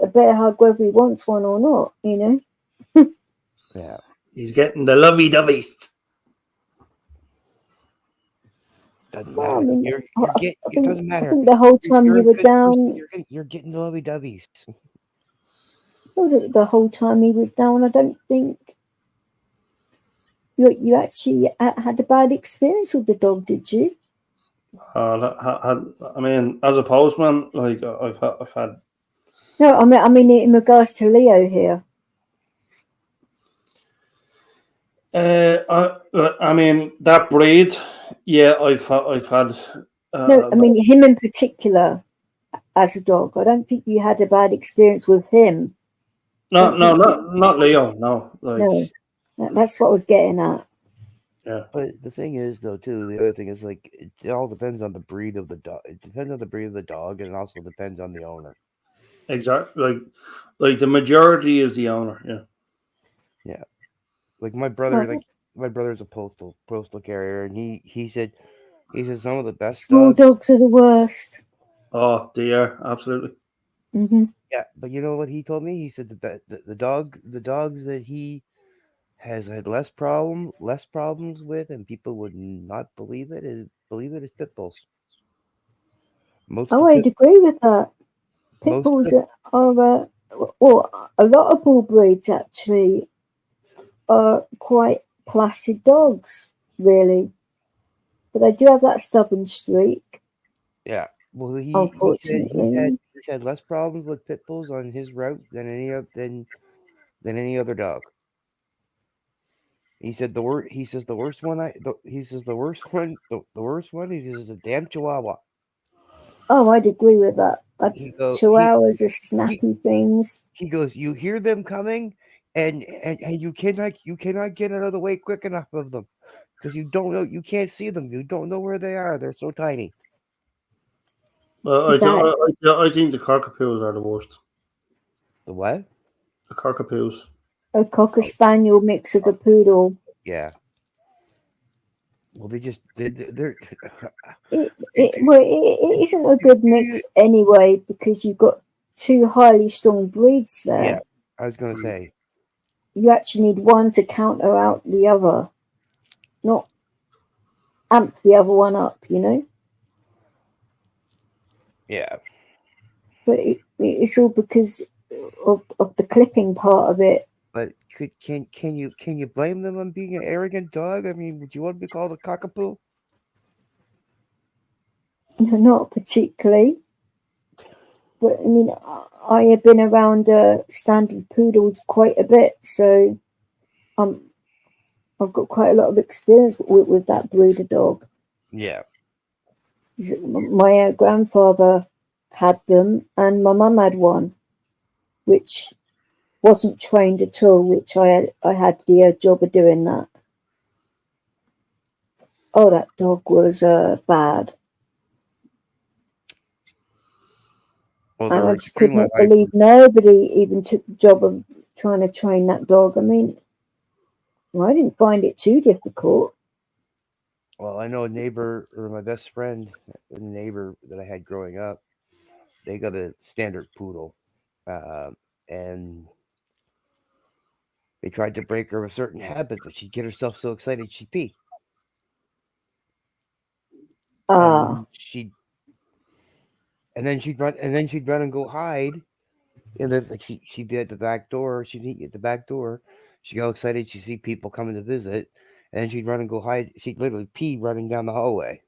a better hug whether he wants one or not, Yeah, he's getting the lovey-doveys. Doesn't Well, matter. I mean, It doesn't matter. I think the whole time you were down, you're getting the lovey doveys. Well, the whole time he was down, I don't think you actually had a bad experience with the dog, did you? I mean, as a postman, like I've had. No, I mean in regards to Leo here. I mean that breed. Yeah, I've had. No, I mean him in particular as a dog. I don't think you had a bad experience with him. No, not Leo. No, no, that's what I was getting at. Yeah, but the thing is, though, too, the other thing is like it all depends on the breed of the dog. It depends on the breed of the dog, and it also depends on the owner. Exactly. Like the majority is the owner. Yeah. Yeah. Like my brother, my brother's a postal carrier, and he said some of the best small dogs are the worst. Oh, they are absolutely. Mm-hmm. Yeah, but you know what he told me? He said the dogs that he has had less problems with, and people would not believe it is pit bulls. I'd agree with that. Pit bulls are a lot of bull breeds actually are quite placid dogs, really, but they do have that stubborn streak. Yeah, well, unfortunately, he's had less problems with pit bulls on his route than any other dog. He said the worst one. He says the worst one. He says the damn Chihuahua. Oh, I'd agree with that. Chihuahuas are snappy things. He goes, you hear them coming, and you cannot get out of the way quick enough of them because you don't know, you can't see them, you don't know where they are. They're so tiny. I think the cockapoos are the worst. The what? The cockapoos. A cocker spaniel mix of a poodle. Yeah. Well, they're. It isn't a good mix anyway because you've got two highly strong breeds there. Yeah, I was going to say. You actually need one to counter out the other, not amp the other one up, you know? Yeah. But it's all because of the clipping part of it. But can you blame them on being an arrogant dog? I mean, would you want to be called a cockapoo? Not particularly. But I mean, I have been around standard poodles quite a bit, so I've got quite a lot of experience with that breed of dog. Yeah. My grandfather had them, and my mum had one, which wasn't trained at all, which I had the job of doing that. Oh, that dog was bad. Well, And they're I just could extremely not high. believe nobody even took the job of trying to train that dog. I mean, I didn't find it too difficult. Well, I know a neighbor, or my best friend, a neighbor that I had growing up, they got a standard poodle. And they tried to break her of a certain habit that she'd get herself so excited she'd pee. Ah, And then she'd run and go hide. And then like she'd be at the back door. She'd meet you at the back door. She'd go excited. She'd see people coming to visit, and then she'd run and go hide. She'd literally pee running down the hallway.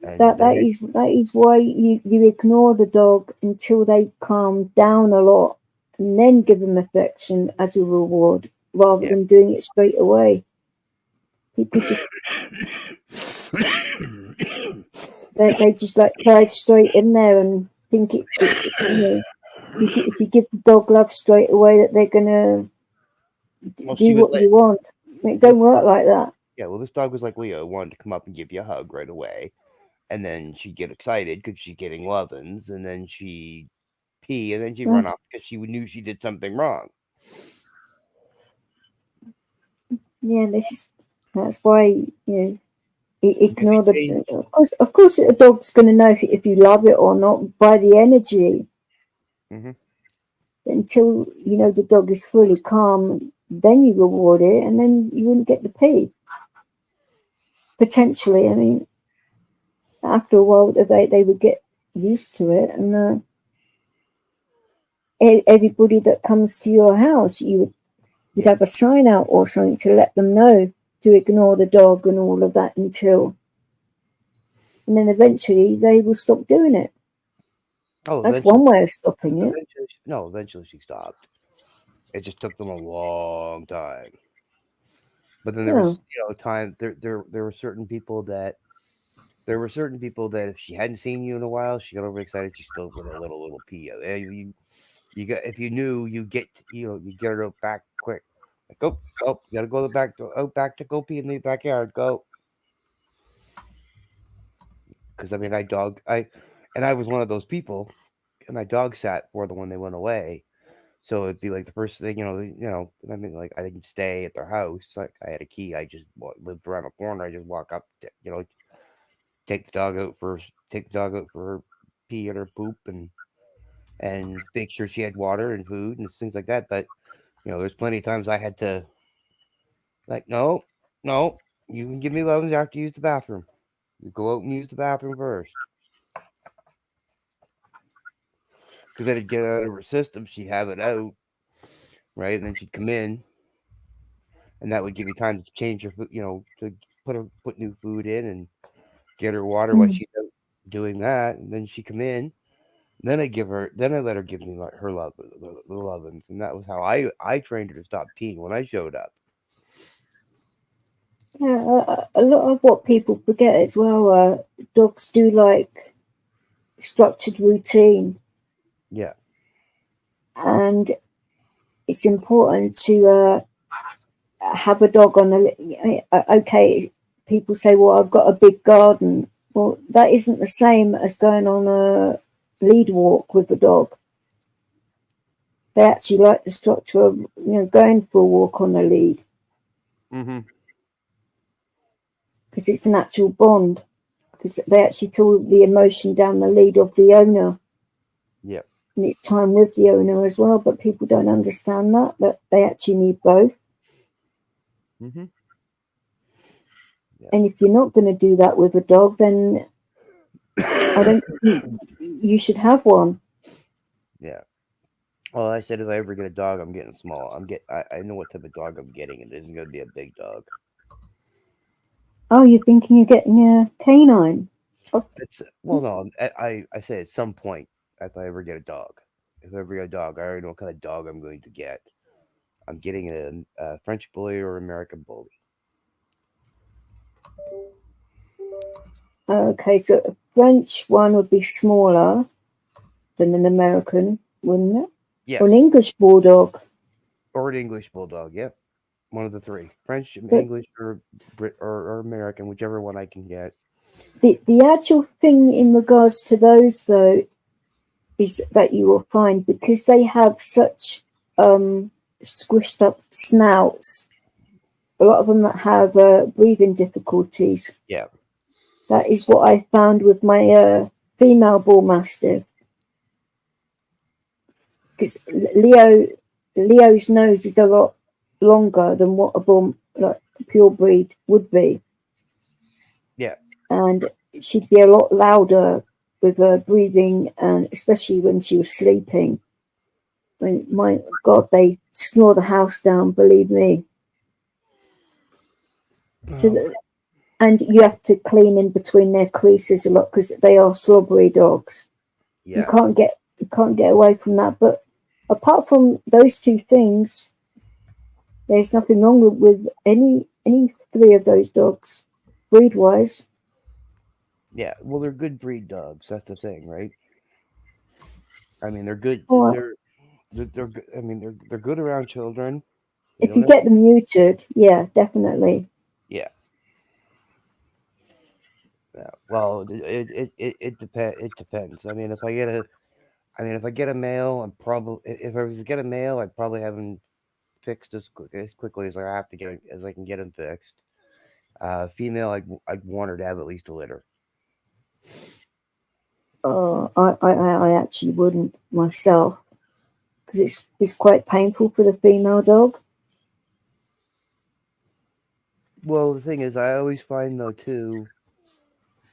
And that is why you ignore the dog until they calm down a lot, and then give them affection as a reward, rather than doing it straight away. People just they just like dive straight in there and think it you know, if you give the dog love straight away, that they're gonna do what you want. It don't work like that. Yeah, well, this dog was like Leo, wanted to come up and give you a hug right away, and then she'd get excited because she's getting lovin's, and then she'd pee, and then she'd run off because she knew she did something wrong. Yeah, that's why, you know, ignore the. Of course, a dog's going to know if you love it or not by the energy. Mm-hmm. Until you know the dog is fully calm, then you reward it, and then you wouldn't get the pee. Potentially, I mean, after a while, they would get used to it, and everybody that comes to your house, you'd have a sign out or something to let them know to ignore the dog and all of that and then eventually they will stop doing it. Oh, that's one way of stopping it. Eventually she stopped. It just took them a long time. But then there was, time. There were certain people that if she hadn't seen you in a while, she got overexcited. She still with a little pee. You got, if you knew, you get her back quick. Like, you gotta go to the back door. Back to go pee in the backyard. Go. Because I mean, I was one of those people, and I dog sat for them when they went away. So it'd be like the first thing, I mean, like I didn't stay at their house. Like I had a key. I just lived around the corner. I just walk up, take the dog out for her pee and her poop and make sure she had water and food and things like that. But there's plenty of times I had to like, no, you can give me loans after you use the bathroom. You go out and use the bathroom first. Because then it'd get out of her system. She'd have it out, right? And then she'd come in, and that would give you time to change her food, to put new food in and get her water while she's out doing that. And then she'd come in. Then I let her give me her love, the lovin's, and that was how I trained her to stop peeing when I showed up. Yeah, a lot of what people forget as well, dogs do like structured routine. Yeah. And it's important to have a dog on okay, people say, well, I've got a big garden. Well, that isn't the same as going on a lead walk with the dog. They actually like the structure of going for a walk on a lead. Mm-hmm. Because it's an actual bond. Because they actually feel the emotion down the lead of the owner. Yep. And it's time with the owner as well, but people don't understand that they actually need both. Mm-hmm. Yeah. And if you're not going to do that with a dog, then I don't think you should have one. Yeah. Well, I said if I ever get a dog, I'm getting small. I know what type of dog I'm getting. It isn't going to be a big dog. Oh, you're thinking of getting a canine? It's well, no. I say at some point if I ever get a dog, if I ever get a dog, I already know what kind of dog I'm going to get. I'm getting a French bully or American bully. Okay, so a French one would be smaller than an American, wouldn't it? Yes. Or an English bulldog. Or an English bulldog. Yep. One of the three: French, But English, or Brit or American, whichever one I can get. the actual thing in regards to those, though, is that you will find because they have such squished up snouts, a lot of them that have breathing difficulties. Yeah. That is what I found with my female bull mastiff. Because Leo's nose is a lot longer than what a bull, like pure breed, would be. Yeah. And she'd be a lot louder with her breathing, and especially when she was sleeping. I mean, my God, they snore the house down, believe me. And you have to clean in between their creases a lot because they are slobbery dogs. Yeah. You can't get away from that. But apart from those two things, there's nothing wrong with any three of those dogs, breed wise. Yeah. Well, they're good breed dogs. That's the thing, right? I mean, they're good. Or They're good. I mean, they're good around children. if you get them neutered, yeah, definitely. Yeah. Yeah. Well, it depends. It depends. I mean, if I get a male, if I was to get a male, I'd probably have him fixed as quickly as I have to as I can get him fixed. Female, I'd want her to have at least a litter. I actually wouldn't myself because it's quite painful for the female dog. Well, the thing is, I always find though too,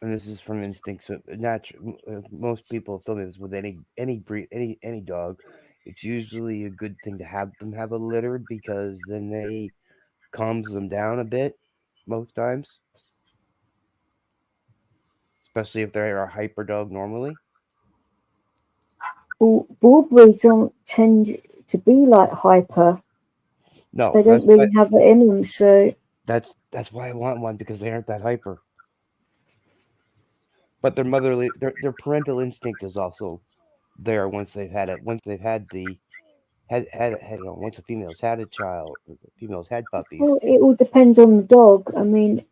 and this is from instinct. So natural, most people have told me this with any breed, any dog. It's usually a good thing to have them have a litter because then they calms them down a bit most times, especially if they're a hyper dog normally. Bull breeds don't tend to be like hyper. No, They don't really have it in them, so that's why I want one because they aren't that hyper. But their their parental instinct is also there once they've had it. Once they've had once a female's had a child, female's had puppies. well, it all depends on the dog. I mean,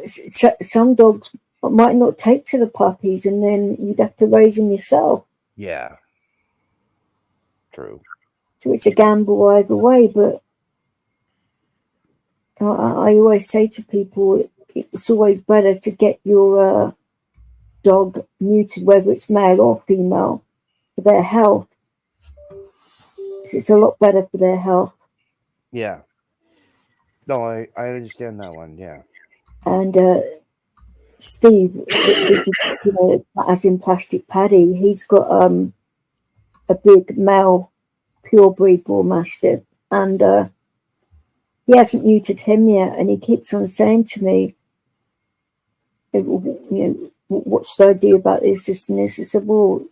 some dogs might not take to the puppies, and then you'd have to raise them yourself. Yeah, true. So it's a gamble either way. But I always say to people, it's always better to get your dog neutered, whether it's male or female, for their health. It's a lot better for their health. Yeah. No, I understand that one. Yeah. And Steve, as in Plastic Paddy, he's got a big male pure breed bull mastiff, and he hasn't neutered him yet, and he keeps on saying to me, what should I do about this and this? I said, well,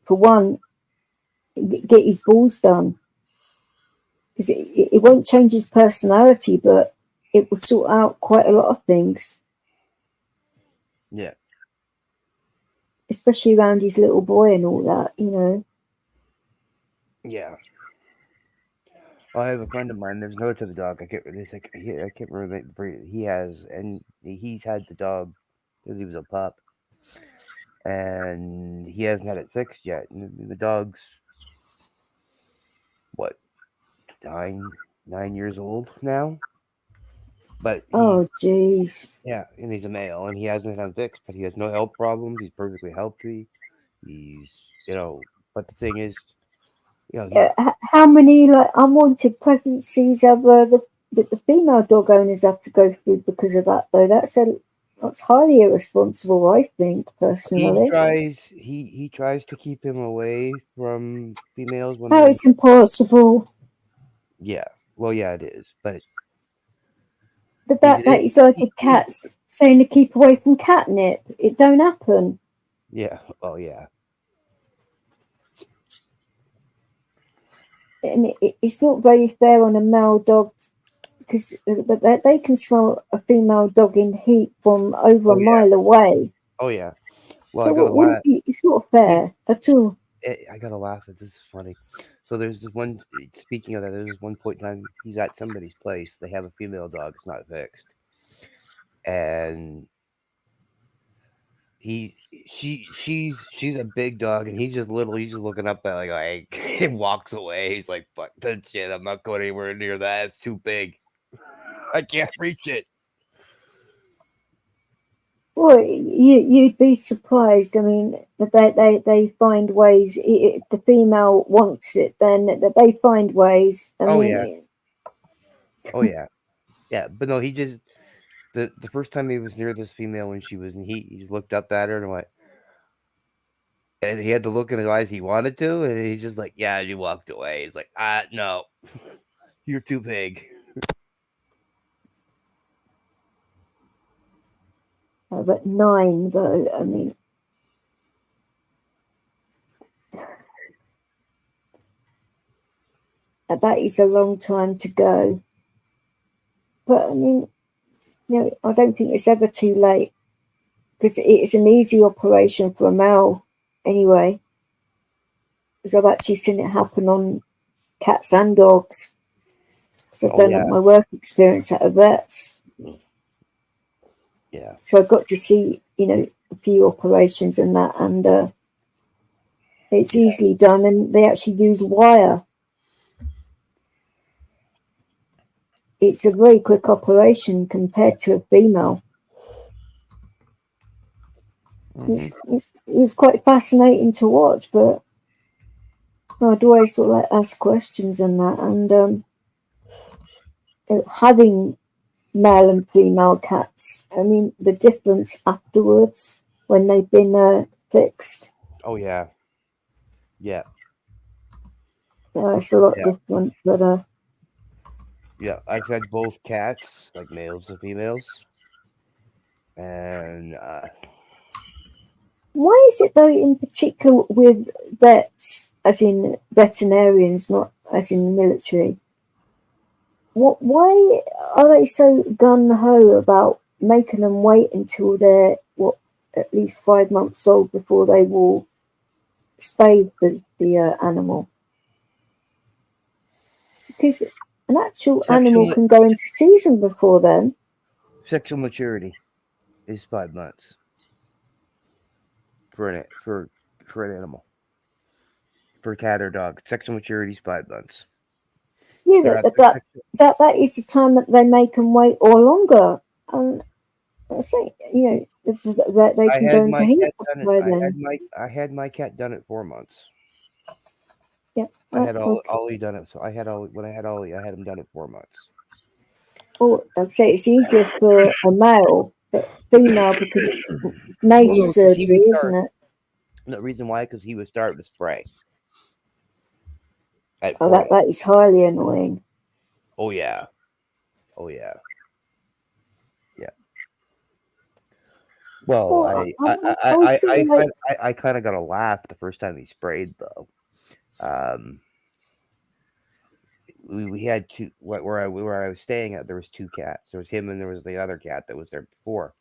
for one, get his balls done, because it won't change his personality, but it will sort out quite a lot of things. Yeah. Especially around his little boy and all that, Yeah. Well, I have a friend of mine. There's another type of dog. I can't remember the breed he has, and he's had the dog since he was a pup, and he hasn't had it fixed yet. And the dog's what 9 years old now. But oh jeez, yeah, and he's a male, and he hasn't had it fixed, but he has no health problems. He's perfectly healthy. He's, but the thing is, how many like unwanted pregnancies have the female dog owners have to go through because of that? Though that's highly irresponsible, I think, personally. he tries to keep him away from females when How it's impossible. Yeah, well, yeah, it is, but that is like a cat saying to keep away from catnip. It don't happen. Yeah. Oh, yeah. And it's not very fair on a male dog because they can smell a female dog in heat from over a mile away. Oh, yeah. Well, so I gotta laugh. It's not fair at all. I gotta laugh at this. Is funny. So there's this one. Speaking of that, there's one point in time he's at somebody's place. They have a female dog. It's not fixed, and she's a big dog, and he's just little. He's just looking up at like he walks away. He's like, "Fuck that shit! I'm not going anywhere near that. It's too big. I can't reach it." Well, you'd be surprised. I mean, they find ways. If the female wants it, then they find ways. Oh yeah, yeah. But no, he just the first time he was near this female when she was in heat, he just looked up at her and went, and he had the look in his eyes he wanted to, and he's just like, "Yeah," he walked away. He's like, no, you're too big." But 9, though, I mean, that is a long time to go. But I mean, I don't think it's ever too late because it's an easy operation for a male anyway. Because I've actually seen it happen on cats and dogs. So I've done my work experience at a vet's. Yeah. So I got to see, a few operations and that, and it's easily done, and they actually use wire. It's a very quick operation compared to a female. Mm-hmm. It was quite fascinating to watch, but I'd always sort of like ask questions and that, and having male and female cats, I mean, the difference afterwards when they've been fixed. Oh, yeah. Yeah. It's a lot different, but yeah, I've had both cats, like males and females, and why is it though, in particular with vets, as in veterinarians, not as in the military? Why are they so gung-ho about making them wait until they're at least 5 months old before they will spay the animal? Because an actual animal can go into season before then. Sexual maturity is 5 months for an animal. For a cat or dog, sexual maturity is 5 months. Yeah, that is the time that they make them wait or longer. I say, that they can go into heat before then. I had my cat done at 4 months. Yeah, I had Ollie done it. So when I had Ollie, I had him done at 4 months. Well, I'd say it's easier for a male, but female because it's major surgery, isn't it? The reason why, because he was starting to spray. That is highly annoying. Oh yeah. Yeah. Well, I kind of got a laugh the first time he sprayed though. We had two where I was staying at. There was 2 cats. There was him and there was the other cat that was there before,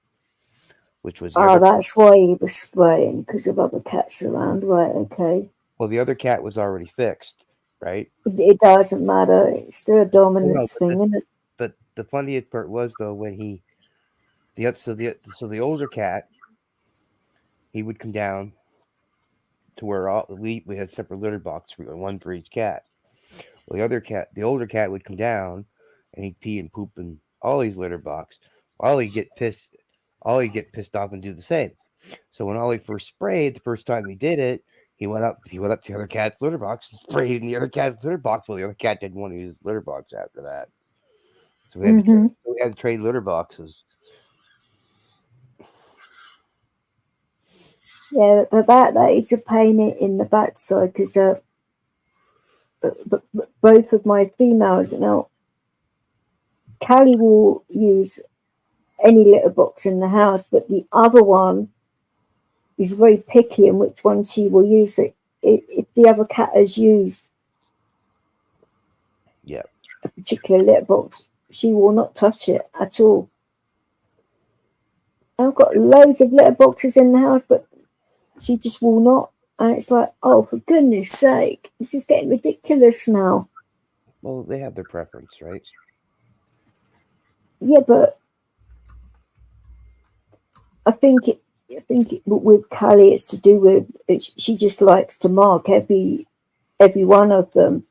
which was that's why he was spraying, because of other cats around, right? Okay. Well, the other cat was already fixed, right? It doesn't matter. It's still a dominance thing, isn't it? But the funniest part was though when the older cat, he would come down to where we had separate litter box, one for each cat. Well, the older cat would come down and he'd pee and poop in Ollie's litter box. Ollie get pissed. Ollie get pissed off and do the same. So when Ollie first sprayed, the first time he did it, he went up to the other cat's litter box and sprayed in the other cat's litter box. Well, the other cat didn't want to use litter box after that. So we had, to trade litter boxes. Yeah, but that is a pain in the backside because both of my females now, Callie will use any litter box in the house, but the other one is very picky in which one she will use it. If the other cat has used a particular litter box, she will not touch it at all. I've got loads of litter boxes in the house, but she just will not. And it's like, oh, for goodness sake, this is getting ridiculous now. Well, they have their preference, right? Yeah, but I think with Callie, it's to do with she just likes to mark every one of them.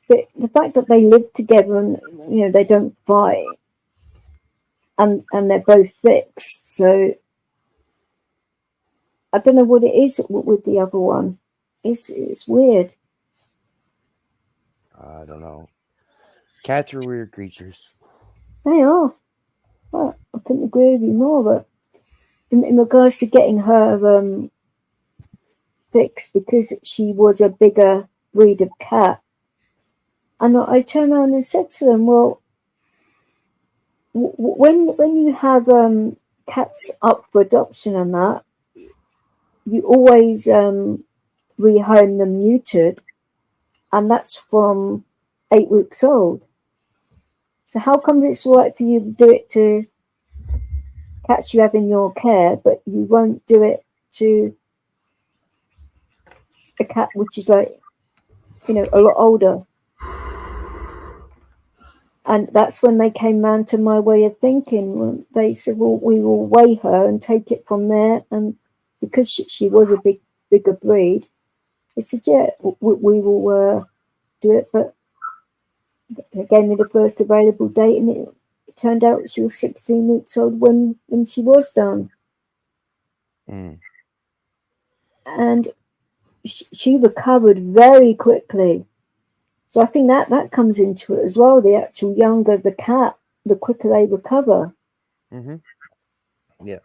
But the fact that they live together and they don't fight, and they're both fixed, so I don't know what it is with the other one. It's weird. I don't know. Cats are weird creatures. They are. Well, I couldn't agree with you more. But in regards to getting her fixed because she was a bigger breed of cat, and I turned around and said to them, "Well, when you have cats up for adoption and that, you always rehome them neutered, and that's from 8 weeks old. So how come it's right for you to do it to cats you have in your care, but you won't do it to a cat which is like, a lot older?" And that's when they came round to my way of thinking. They said, "Well, we will weigh her and take it from there." And because she was a bigger breed, they said, "Yeah, we will do it." But they gave me the first available date, and it turned out she was 16 weeks old when she was done. And she recovered very quickly. So I think that comes into it as well. The actual younger the cat, the quicker they recover. Yeah.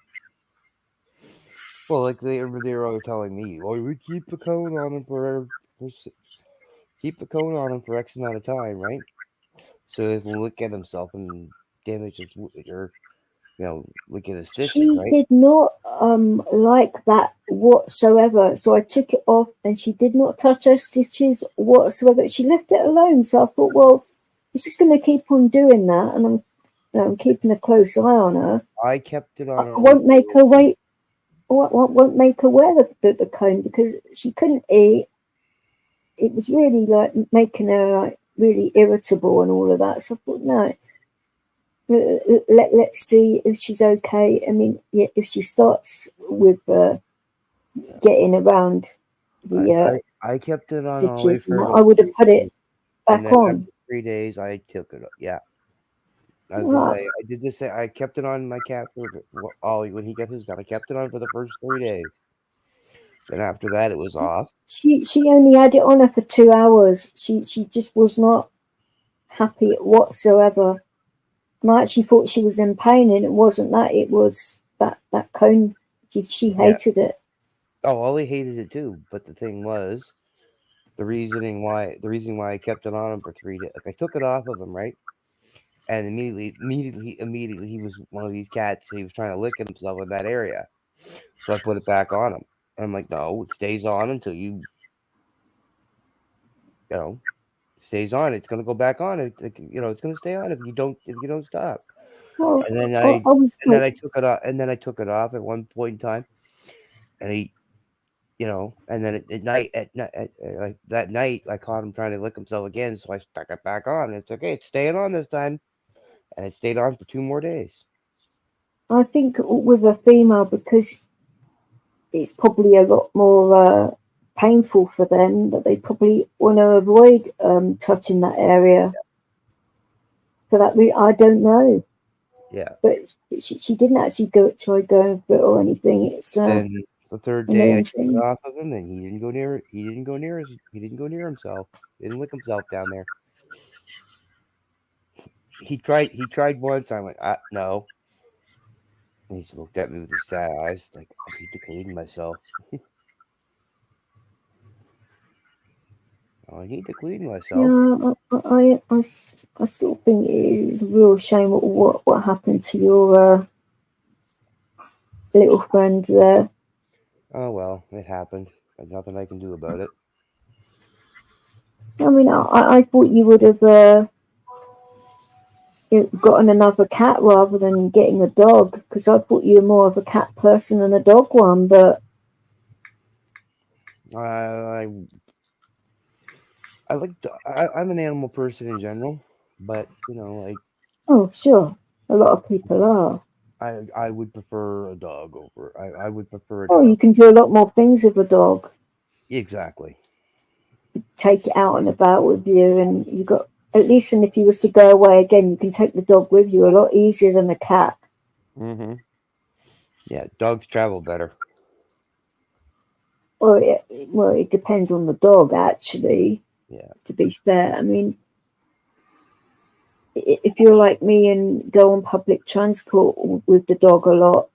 Well, like they were all telling me, "Oh, we keep the cone on them for X amount of time, right? So they can look at himself and damage his or look at his stitches." She right? did not like that whatsoever. So I took it off, and she did not touch her stitches whatsoever. She left it alone. So I thought, well, she's just going to keep on doing that, and I'm keeping a close eye on her. I kept it on. I won't make her wait. Won't make her wear the cone because she couldn't eat. It was really like making her like really irritable and all of that. So I thought, no, let's see if she's okay. I mean, yeah, if she starts with getting around the I kept it on stitches, I would have put it back on. 3 days, I took it. Yeah. Right. I did this. I kept it on my cat for Ollie when he got his done. I kept it on for the first 3 days. Then after that, it was off. She only had it on her for 2 hours. She just was not happy whatsoever. And I actually thought she was in pain, and it wasn't that. It was that cone. She hated it. Oh, Ollie hated it too. But the thing was, the reason why I kept it on him for 3 days. Like I took it off of him, right? And immediately he was one of these cats. He was trying to lick himself in that area. So I put it back on him. And I'm like, no, it stays on until you stays on. It's gonna go back on. It's gonna stay on if you don't stop. Oh, And then I took it off. And then I took it off at one point in time. And he, and then that night I caught him trying to lick himself again. So I stuck it back on. And it's okay. It's staying on this time. And it stayed on for 2 more days. I think with a female, because it's probably a lot more painful for them, that they probably want to avoid touching that area. For that reason, I don't know. Yeah. But she didn't actually try going for it or anything. It's Then the third an day I own took it thing. off of him, and he didn't go near himself. He didn't lick himself down there. He tried once. I went, no. And he just looked at me with his sad eyes, like, I need to clean myself. I need to clean myself. Yeah, I still think it's a real shame what happened to your little friend there. Oh well, it happened. There's nothing I can do about it. I mean, I thought you would have gotten another cat rather than getting a dog, because I thought you were more of a cat person than a dog one. But I'm an animal person in general, but like, oh, sure, a lot of people are. I would prefer a dog over. I would prefer a Oh, dog. you can do a lot more things with a dog. Exactly. Take it out and about with you, and you got at least. And if you was to go away again, you can take the dog with you a lot easier than a cat. Mm-hmm. Yeah, dogs travel better. Well, it depends on the dog, actually. Yeah. To be fair, I mean, if you're like me and go on public transport with the dog a lot,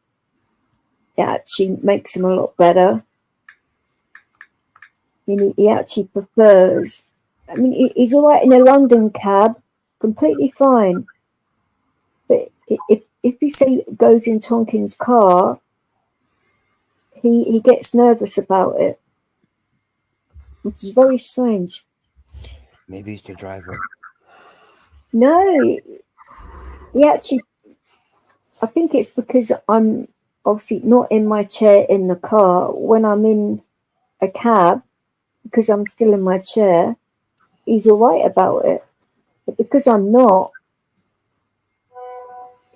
it actually makes him a lot better. I mean, he actually prefers. I mean, he's all right in a London cab, completely fine. But if you say goes in Tonkin's car, he gets nervous about it, which is very strange. Maybe he's the driver. No, he actually. I think it's because I'm obviously not in my chair in the car. When I'm in a cab, because I'm still in my chair, he's all right about it. But because I'm not,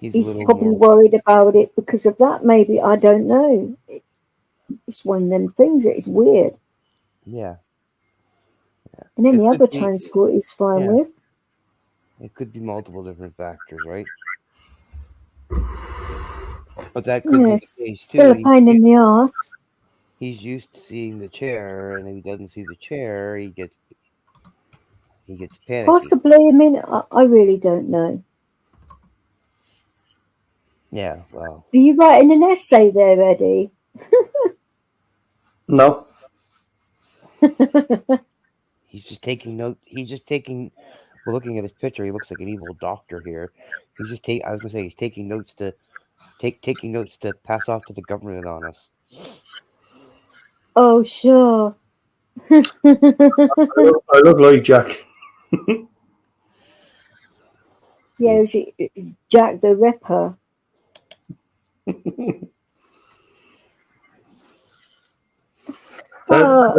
he's probably worried about it because of that. Maybe, I don't know. It's one of them things that is weird. Yeah. And any other transport is fine with. It could be multiple different factors, right? But that could be the case still too. a pain in the ass. He's used to seeing the chair, and if he doesn't see the chair, he gets panicky. Possibly. I mean, I really don't know. Yeah, well. Are you writing an essay there, Eddie? No. He's just taking notes. Well, looking at his picture, he looks like an evil doctor here. I was gonna say he's taking notes to pass off to the government on us. Oh, sure. I look like Jack. Yeah, is it Jack the Ripper? That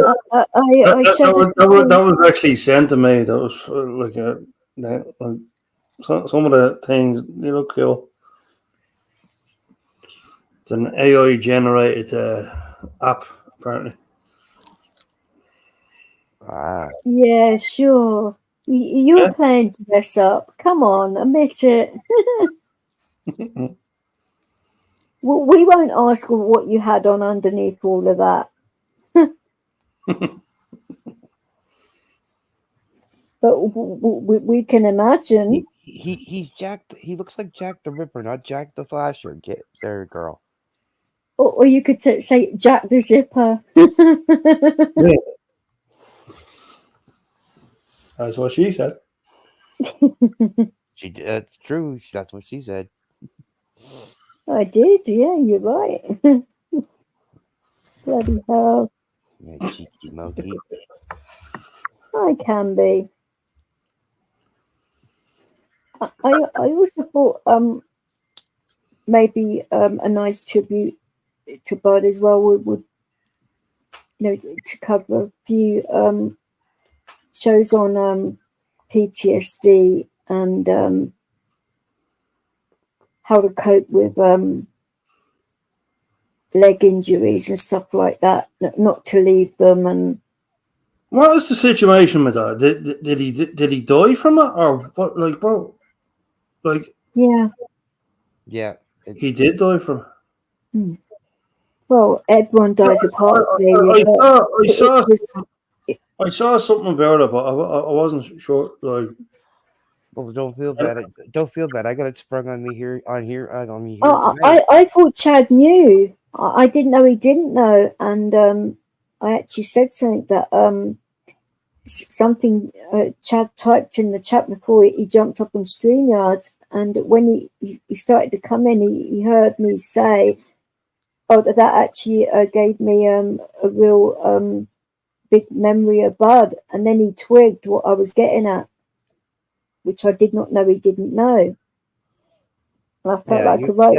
was actually sent to me. That was some of the things they look cool. It's an AI generated app, apparently. Yeah, sure. You're playing dress up. Come on, admit it. Well, we won't ask what you had on underneath all of that. But we can imagine. He's Jack. He looks like Jack the Ripper, not Jack the Flasher. Get there, girl. Or you could say Jack the Zipper. Yeah. That's what she said. That's true. That's what she said. I did. Yeah, you're right. Bloody hell. Yeah, cheeky monkey. I can be. I also thought maybe a nice tribute to Bud as well would to cover a few shows on PTSD and how to cope with leg injuries and stuff like that, not to leave them. And what is the situation with that? Did he die from it, or what? Yeah. Yeah. He did die from. Well, everyone dies of heart failure. I saw something about it, but I wasn't sure. Like, Well, don't feel bad. Don't feel bad. I got it sprung on me here. On me here. Oh, Tonight. I thought Chad knew. I didn't know he didn't know, and I actually said something that something Chad typed in the chat before he jumped up on StreamYard, and when he started to come in, he heard me say, "Oh, that actually gave me a real big memory of Bud," and then he twigged what I was getting at, which I did not know he didn't know. And I felt like a right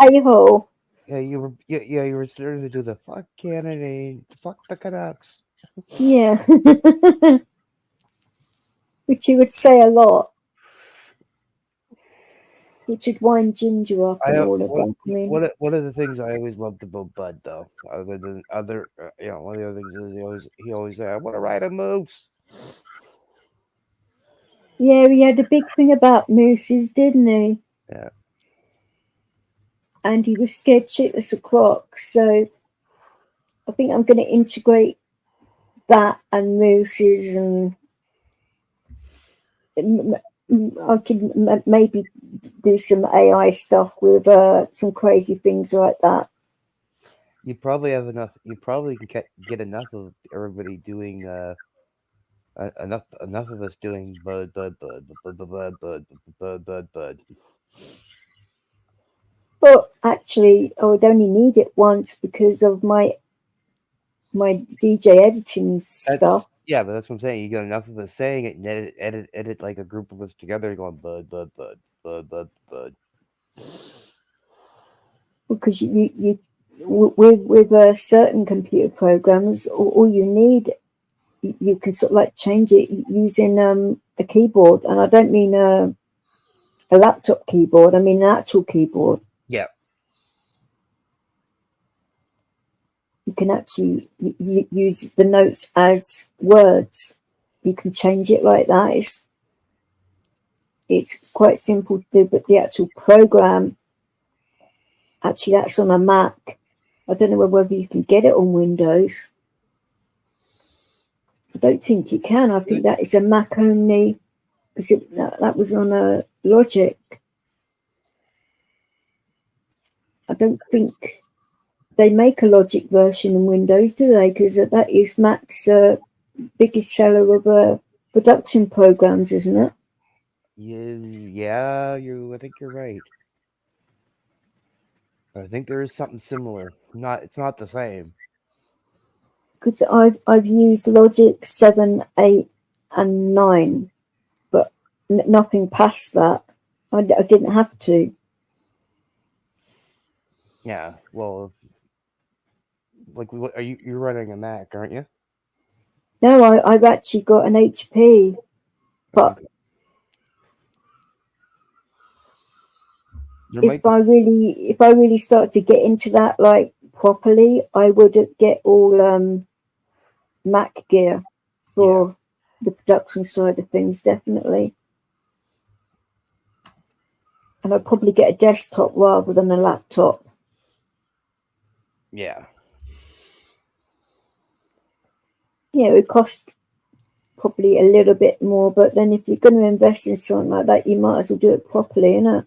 a-hole. Yeah, you were starting to do the fuck Canada, fuck the Canucks. Yeah. Which he would say a lot. Which would wind Ginger up and all of that. I mean, one of the things I always loved about Bud, though, other than one of the other things is he always said, "I want to ride a moose." yeah, he had a big thing about mooses, didn't he? Yeah. And he was scared shitless of crocs, so I think I'm going to integrate that and mooses, and I could maybe do some AI stuff with some crazy things like that. You probably have enough. You probably can get enough of everybody doing enough of us doing bud. Well, actually, I would only need it once because of my DJ editing stuff. Yeah, but that's what I'm saying. You got enough of us saying it, and edit like a group of us together, going bud. Because you with certain computer programs, all you need, you can sort of like change it using a keyboard, and I don't mean a laptop keyboard. I mean an actual keyboard. Yeah. You can actually use the notes as words. You can change it like that. It's quite simple to do, but the actual program, actually, that's on a Mac. I don't know whether you can get it on Windows. I don't think you can. I think that is a Mac only, because that was on a Logic. I don't think they make a Logic version in Windows, do they? Because that is Mac's biggest seller of production programs, isn't it? Yeah, I think you're right. I think there is something similar. It's not the same. Because I've used Logic 7, 8, and 9, but nothing past that. I didn't have to. Yeah, well, like, what you're running a Mac, aren't you? No, I've actually got an HP, but if I really start to get into that like properly, I would get all Mac gear for the production side of things, definitely. And I'd probably get a desktop rather than a laptop. Yeah. Yeah, it would cost probably a little bit more, but then if you're going to invest in something like that, you might as well do it properly, innit?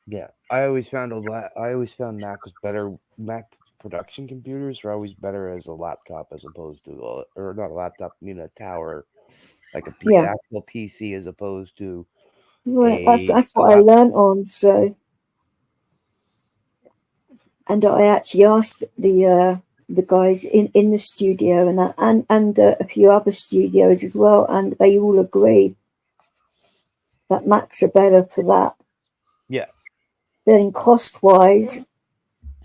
Yeah, I always found Mac was better. Mac production computers are always better as a laptop as opposed to, or not a laptop, I mean a tower, like actual PC as opposed to. Right, that's what I learned on. So, and I actually asked the guys in the studio and a few other studios as well, and they all agree that Macs are better for that. Yeah. Then cost wise,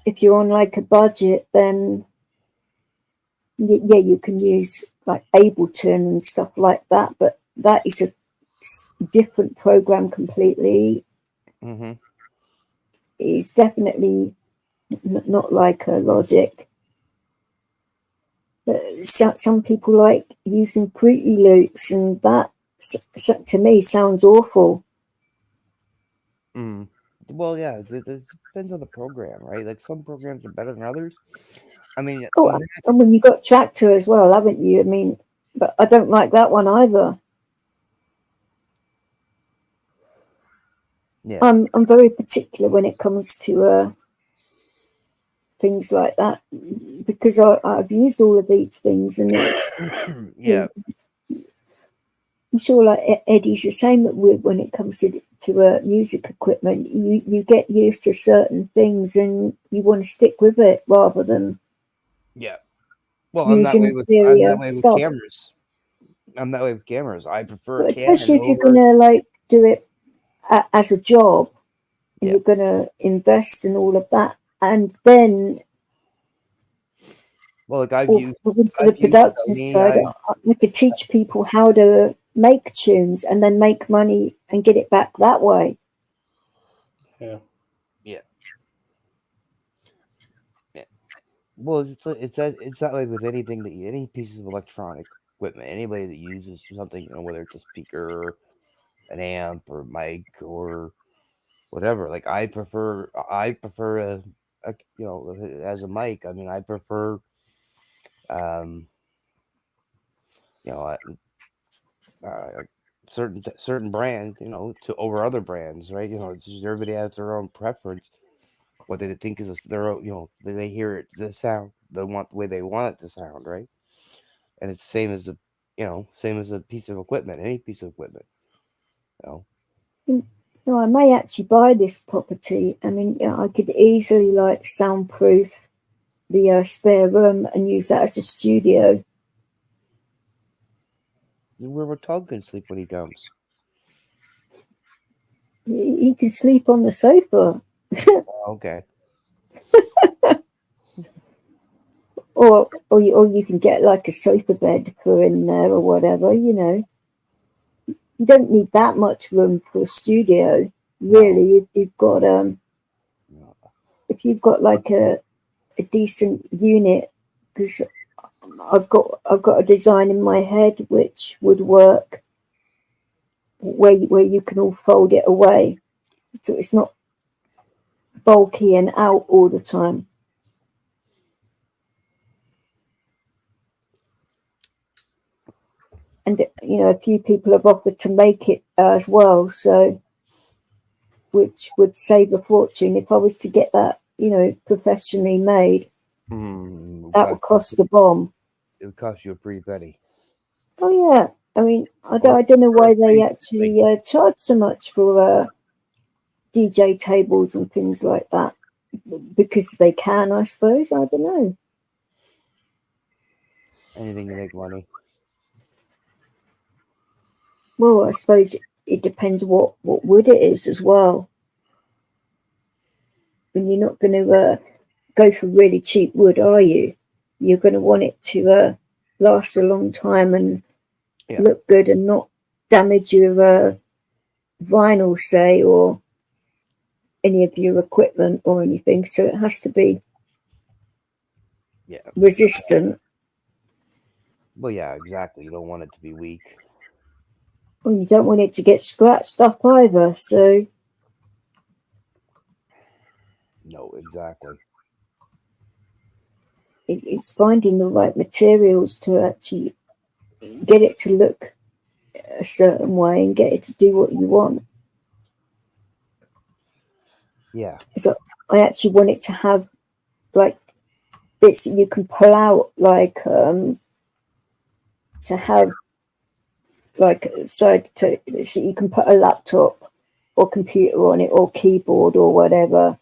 if you're on like a budget, then yeah, you can use like Ableton and stuff like that, but that is a different program completely. Mm-hmm. It's definitely not like a Logic. But some people like using Fruity Loops, and that to me sounds awful. Mm. Well, yeah, it depends on the program, right? Like some programs are better than others. I mean, Oh, I mean, you got Tractor as well, haven't you? I mean, but I don't like that one either. yeah, I'm very particular when it comes to things like that, because I've used all of these things, and it's yeah, I'm sure like Eddie's the same when it comes to music equipment. You get used to certain things and you want to stick with it rather than yeah. Well, using I'm inferior that way with stuff. cameras. I'm that way with cameras. I prefer But Canon especially if you're over. gonna like do it as a job, and Yeah. you're gonna invest in all of that, and then Well, like for the I've used production Sony. side, I could teach people how to make tunes and then make money and get it back that way. Yeah. Yeah. Well, it's that way with anything any pieces of electronic equipment. Anybody that uses something, whether it's a speaker, or an amp, or mic, or whatever. Like I prefer a as a mic. I mean, I prefer um certain brands, to over other brands, right? It's just everybody has their own preference. What they think is their own, they hear it, the sound, they want the way they want it to sound, right? And it's same as a piece of equipment, any piece of equipment, No, I may actually buy this property. I mean, I could easily like soundproof the spare room and use that as a studio. Where Tug can sleep when he comes. He can sleep on the sofa. Okay. or you can get like a sofa bed for in there or whatever. You don't need that much room for a studio, really. No. You've got if you've got like a decent unit, because I've got a design in my head which would work where you can all fold it away, so it's not bulky and out all the time. And a few people have offered to make it as well, so which would save a fortune if I was to get that professionally made. That would cost the bomb. It would cost you a pretty penny. Oh yeah, I mean, I don't know why they actually charge so much for DJ tables and things like that, because they can, I suppose. I don't know. Anything to make money. Well, I suppose it depends what wood it is as well. And you're not going to go for really cheap wood, are you? You're going to want it to last a long time and look good and not damage your vinyl, say, or any of your equipment or anything. So it has to be resistant. Well, yeah, exactly. You don't want it to be weak. Well, you don't want it to get scratched up either. So no, exactly. It's finding the right materials to actually get it to look a certain way and get it to do what you want. Yeah. So I actually want it to have like bits that you can pull out, like to have like side to, so you can put a laptop or computer on it or keyboard or whatever,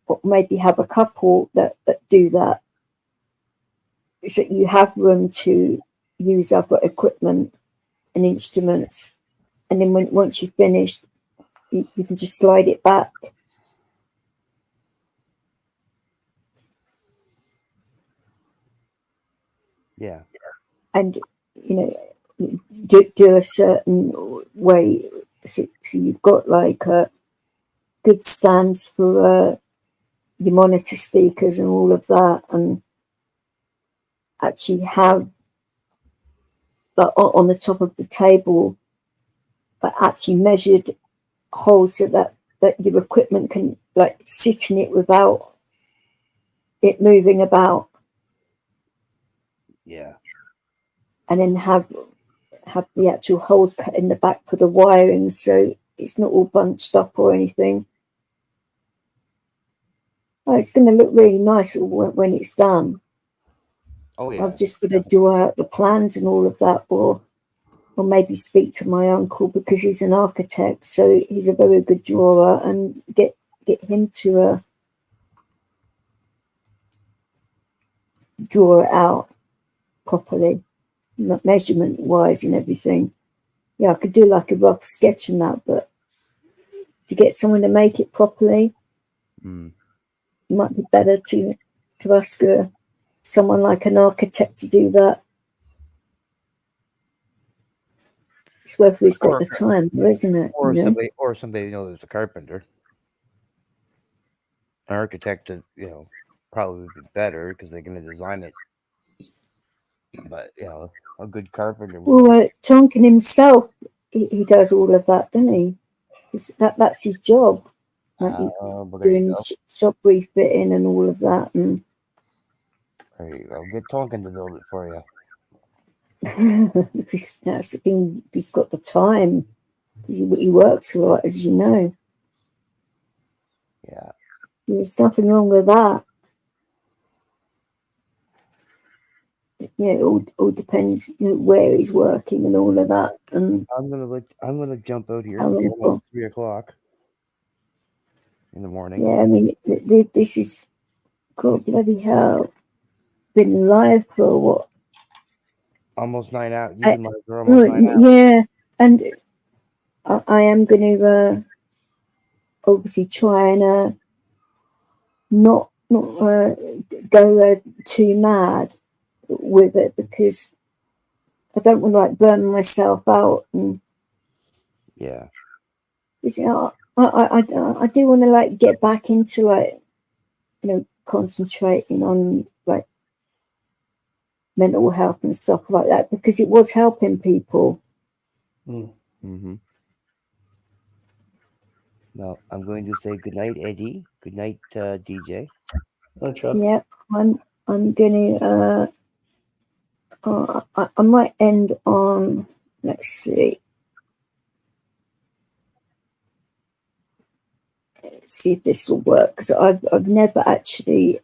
or maybe have a couple that do that, so you have room to use other equipment and instruments, and then once you've finished, you can just slide it back. Yeah. And do a certain way, so you've got like good stands for your monitor speakers and all of that, and actually have like on the top of the table, but actually measured holes so that that your equipment can like sit in it without it moving about. Yeah. And then have the actual holes cut in the back for the wiring, so it's not all bunched up or anything. Oh, it's going to look really nice when it's done. Oh yeah. I've just got to draw out the plans and all of that, or maybe speak to my uncle because he's an architect, so he's a very good drawer, and get him to draw it out properly, measurement wise and everything. Yeah, I could do like a rough sketch on that, but to get someone to make it properly, it might be better to ask someone like an architect to do that. It's whether he's got the time, isn't it? Or somebody knows a carpenter. An architect, probably be better because they're going to design it. But a good carpenter. Well, Tonkin himself, he does all of that, doesn't he? That's his job. Doing shop refitting and all of that. And there you go. Get Tonkin to build it for you. if he's got the time, he works a lot, as you know. Yeah. There's nothing wrong with that. It all depends where he's working and all of that. And I'm gonna jump out here. It's 3 o'clock in the morning. Yeah, I mean, this is, God bloody hell, been live for what? Almost 9 hours. You and Mike are almost 9 hours. Yeah, and I am going to obviously try and not go too mad with it, because I don't want to like burn myself out. And yeah, you see, I do want to like get back into like concentrating on like mental health and stuff like that, because it was helping people. Mm-hmm. Well, I'm going to say good night, Eddie. Good night, DJ. Yeah, I'm gonna I might end on, let's see if this will work, because I've never actually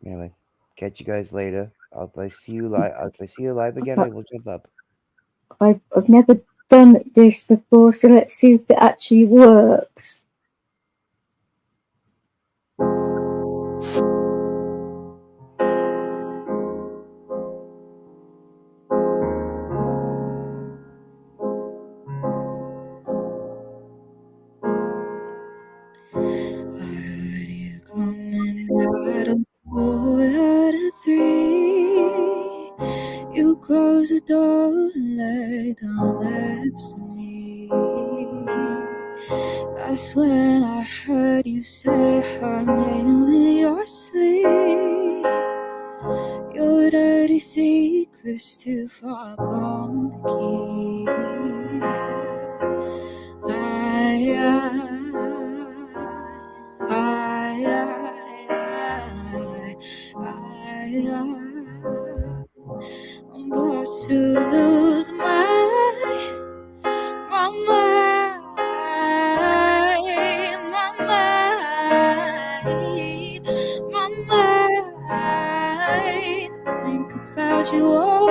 anyway, catch you guys later. If I see you live again, I will jump up. I've never done this before, so let's see if it actually works. You close the door and lay down next to me. That's when I heard you say her name in your sleep. Your dirty secrets too far gone to keep. I'm about to lose my mind. I think about you all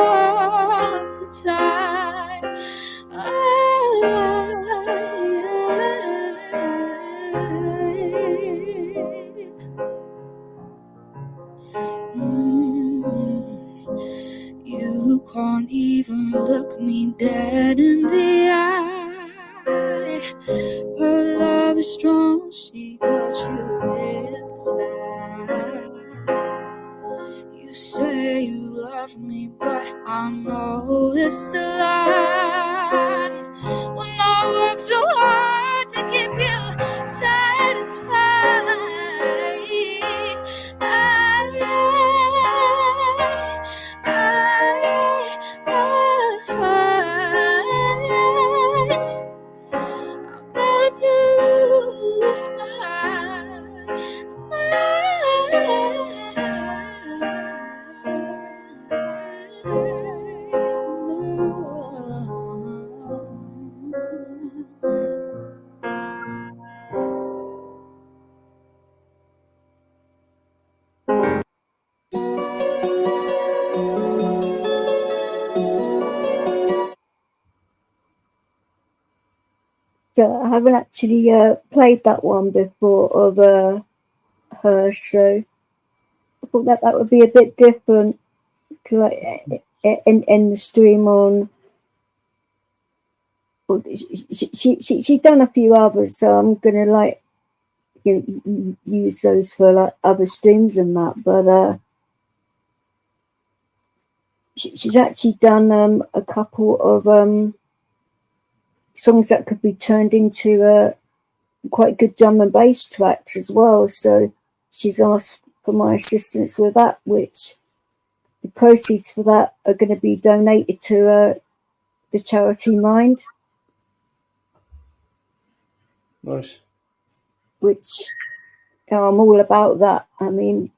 the time. You can't even look me dead in the eye. Her love is strong, she got you hypnotized. You say you love me, but I know it's a lie. When I work so hard to keep you satisfied, So I haven't actually played that one before of her, so I thought that would be a bit different to like end the stream on. Well, she's done a few others, so I'm gonna like use those for like other streams and that. But she's actually done a couple of songs that could be turned into quite good drum and bass tracks as well. So she's asked for my assistance with that, which the proceeds for that are going to be donated to the charity Mind, Nice. which I'm all about that. I mean,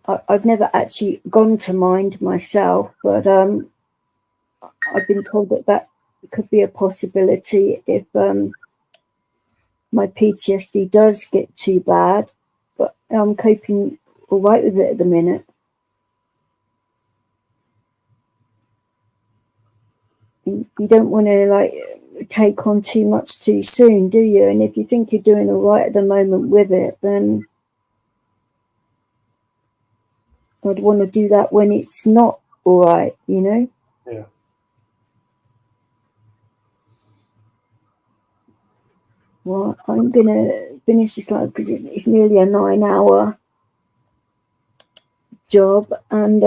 I've never actually gone to Mind myself, but I've been told that could be a possibility if my PTSD does get too bad, but I'm coping all right with it at the minute. You don't want to like take on too much too soon, do you? And if you think you're doing all right at the moment with it, then I'd want to do that when it's not all right, you know? Yeah. Well, I'm going to finish this live because it's nearly a 9-hour job, and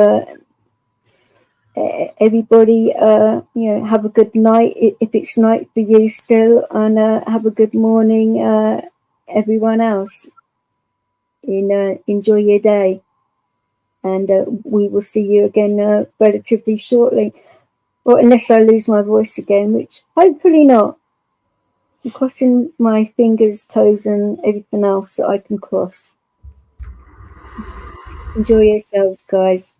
everybody, have a good night if it's night for you still, and have a good morning, everyone else. Enjoy your day, and we will see you again relatively shortly. Or unless I lose my voice again, which hopefully not. I'm crossing my fingers, toes, and everything else that I can cross. Enjoy yourselves, guys.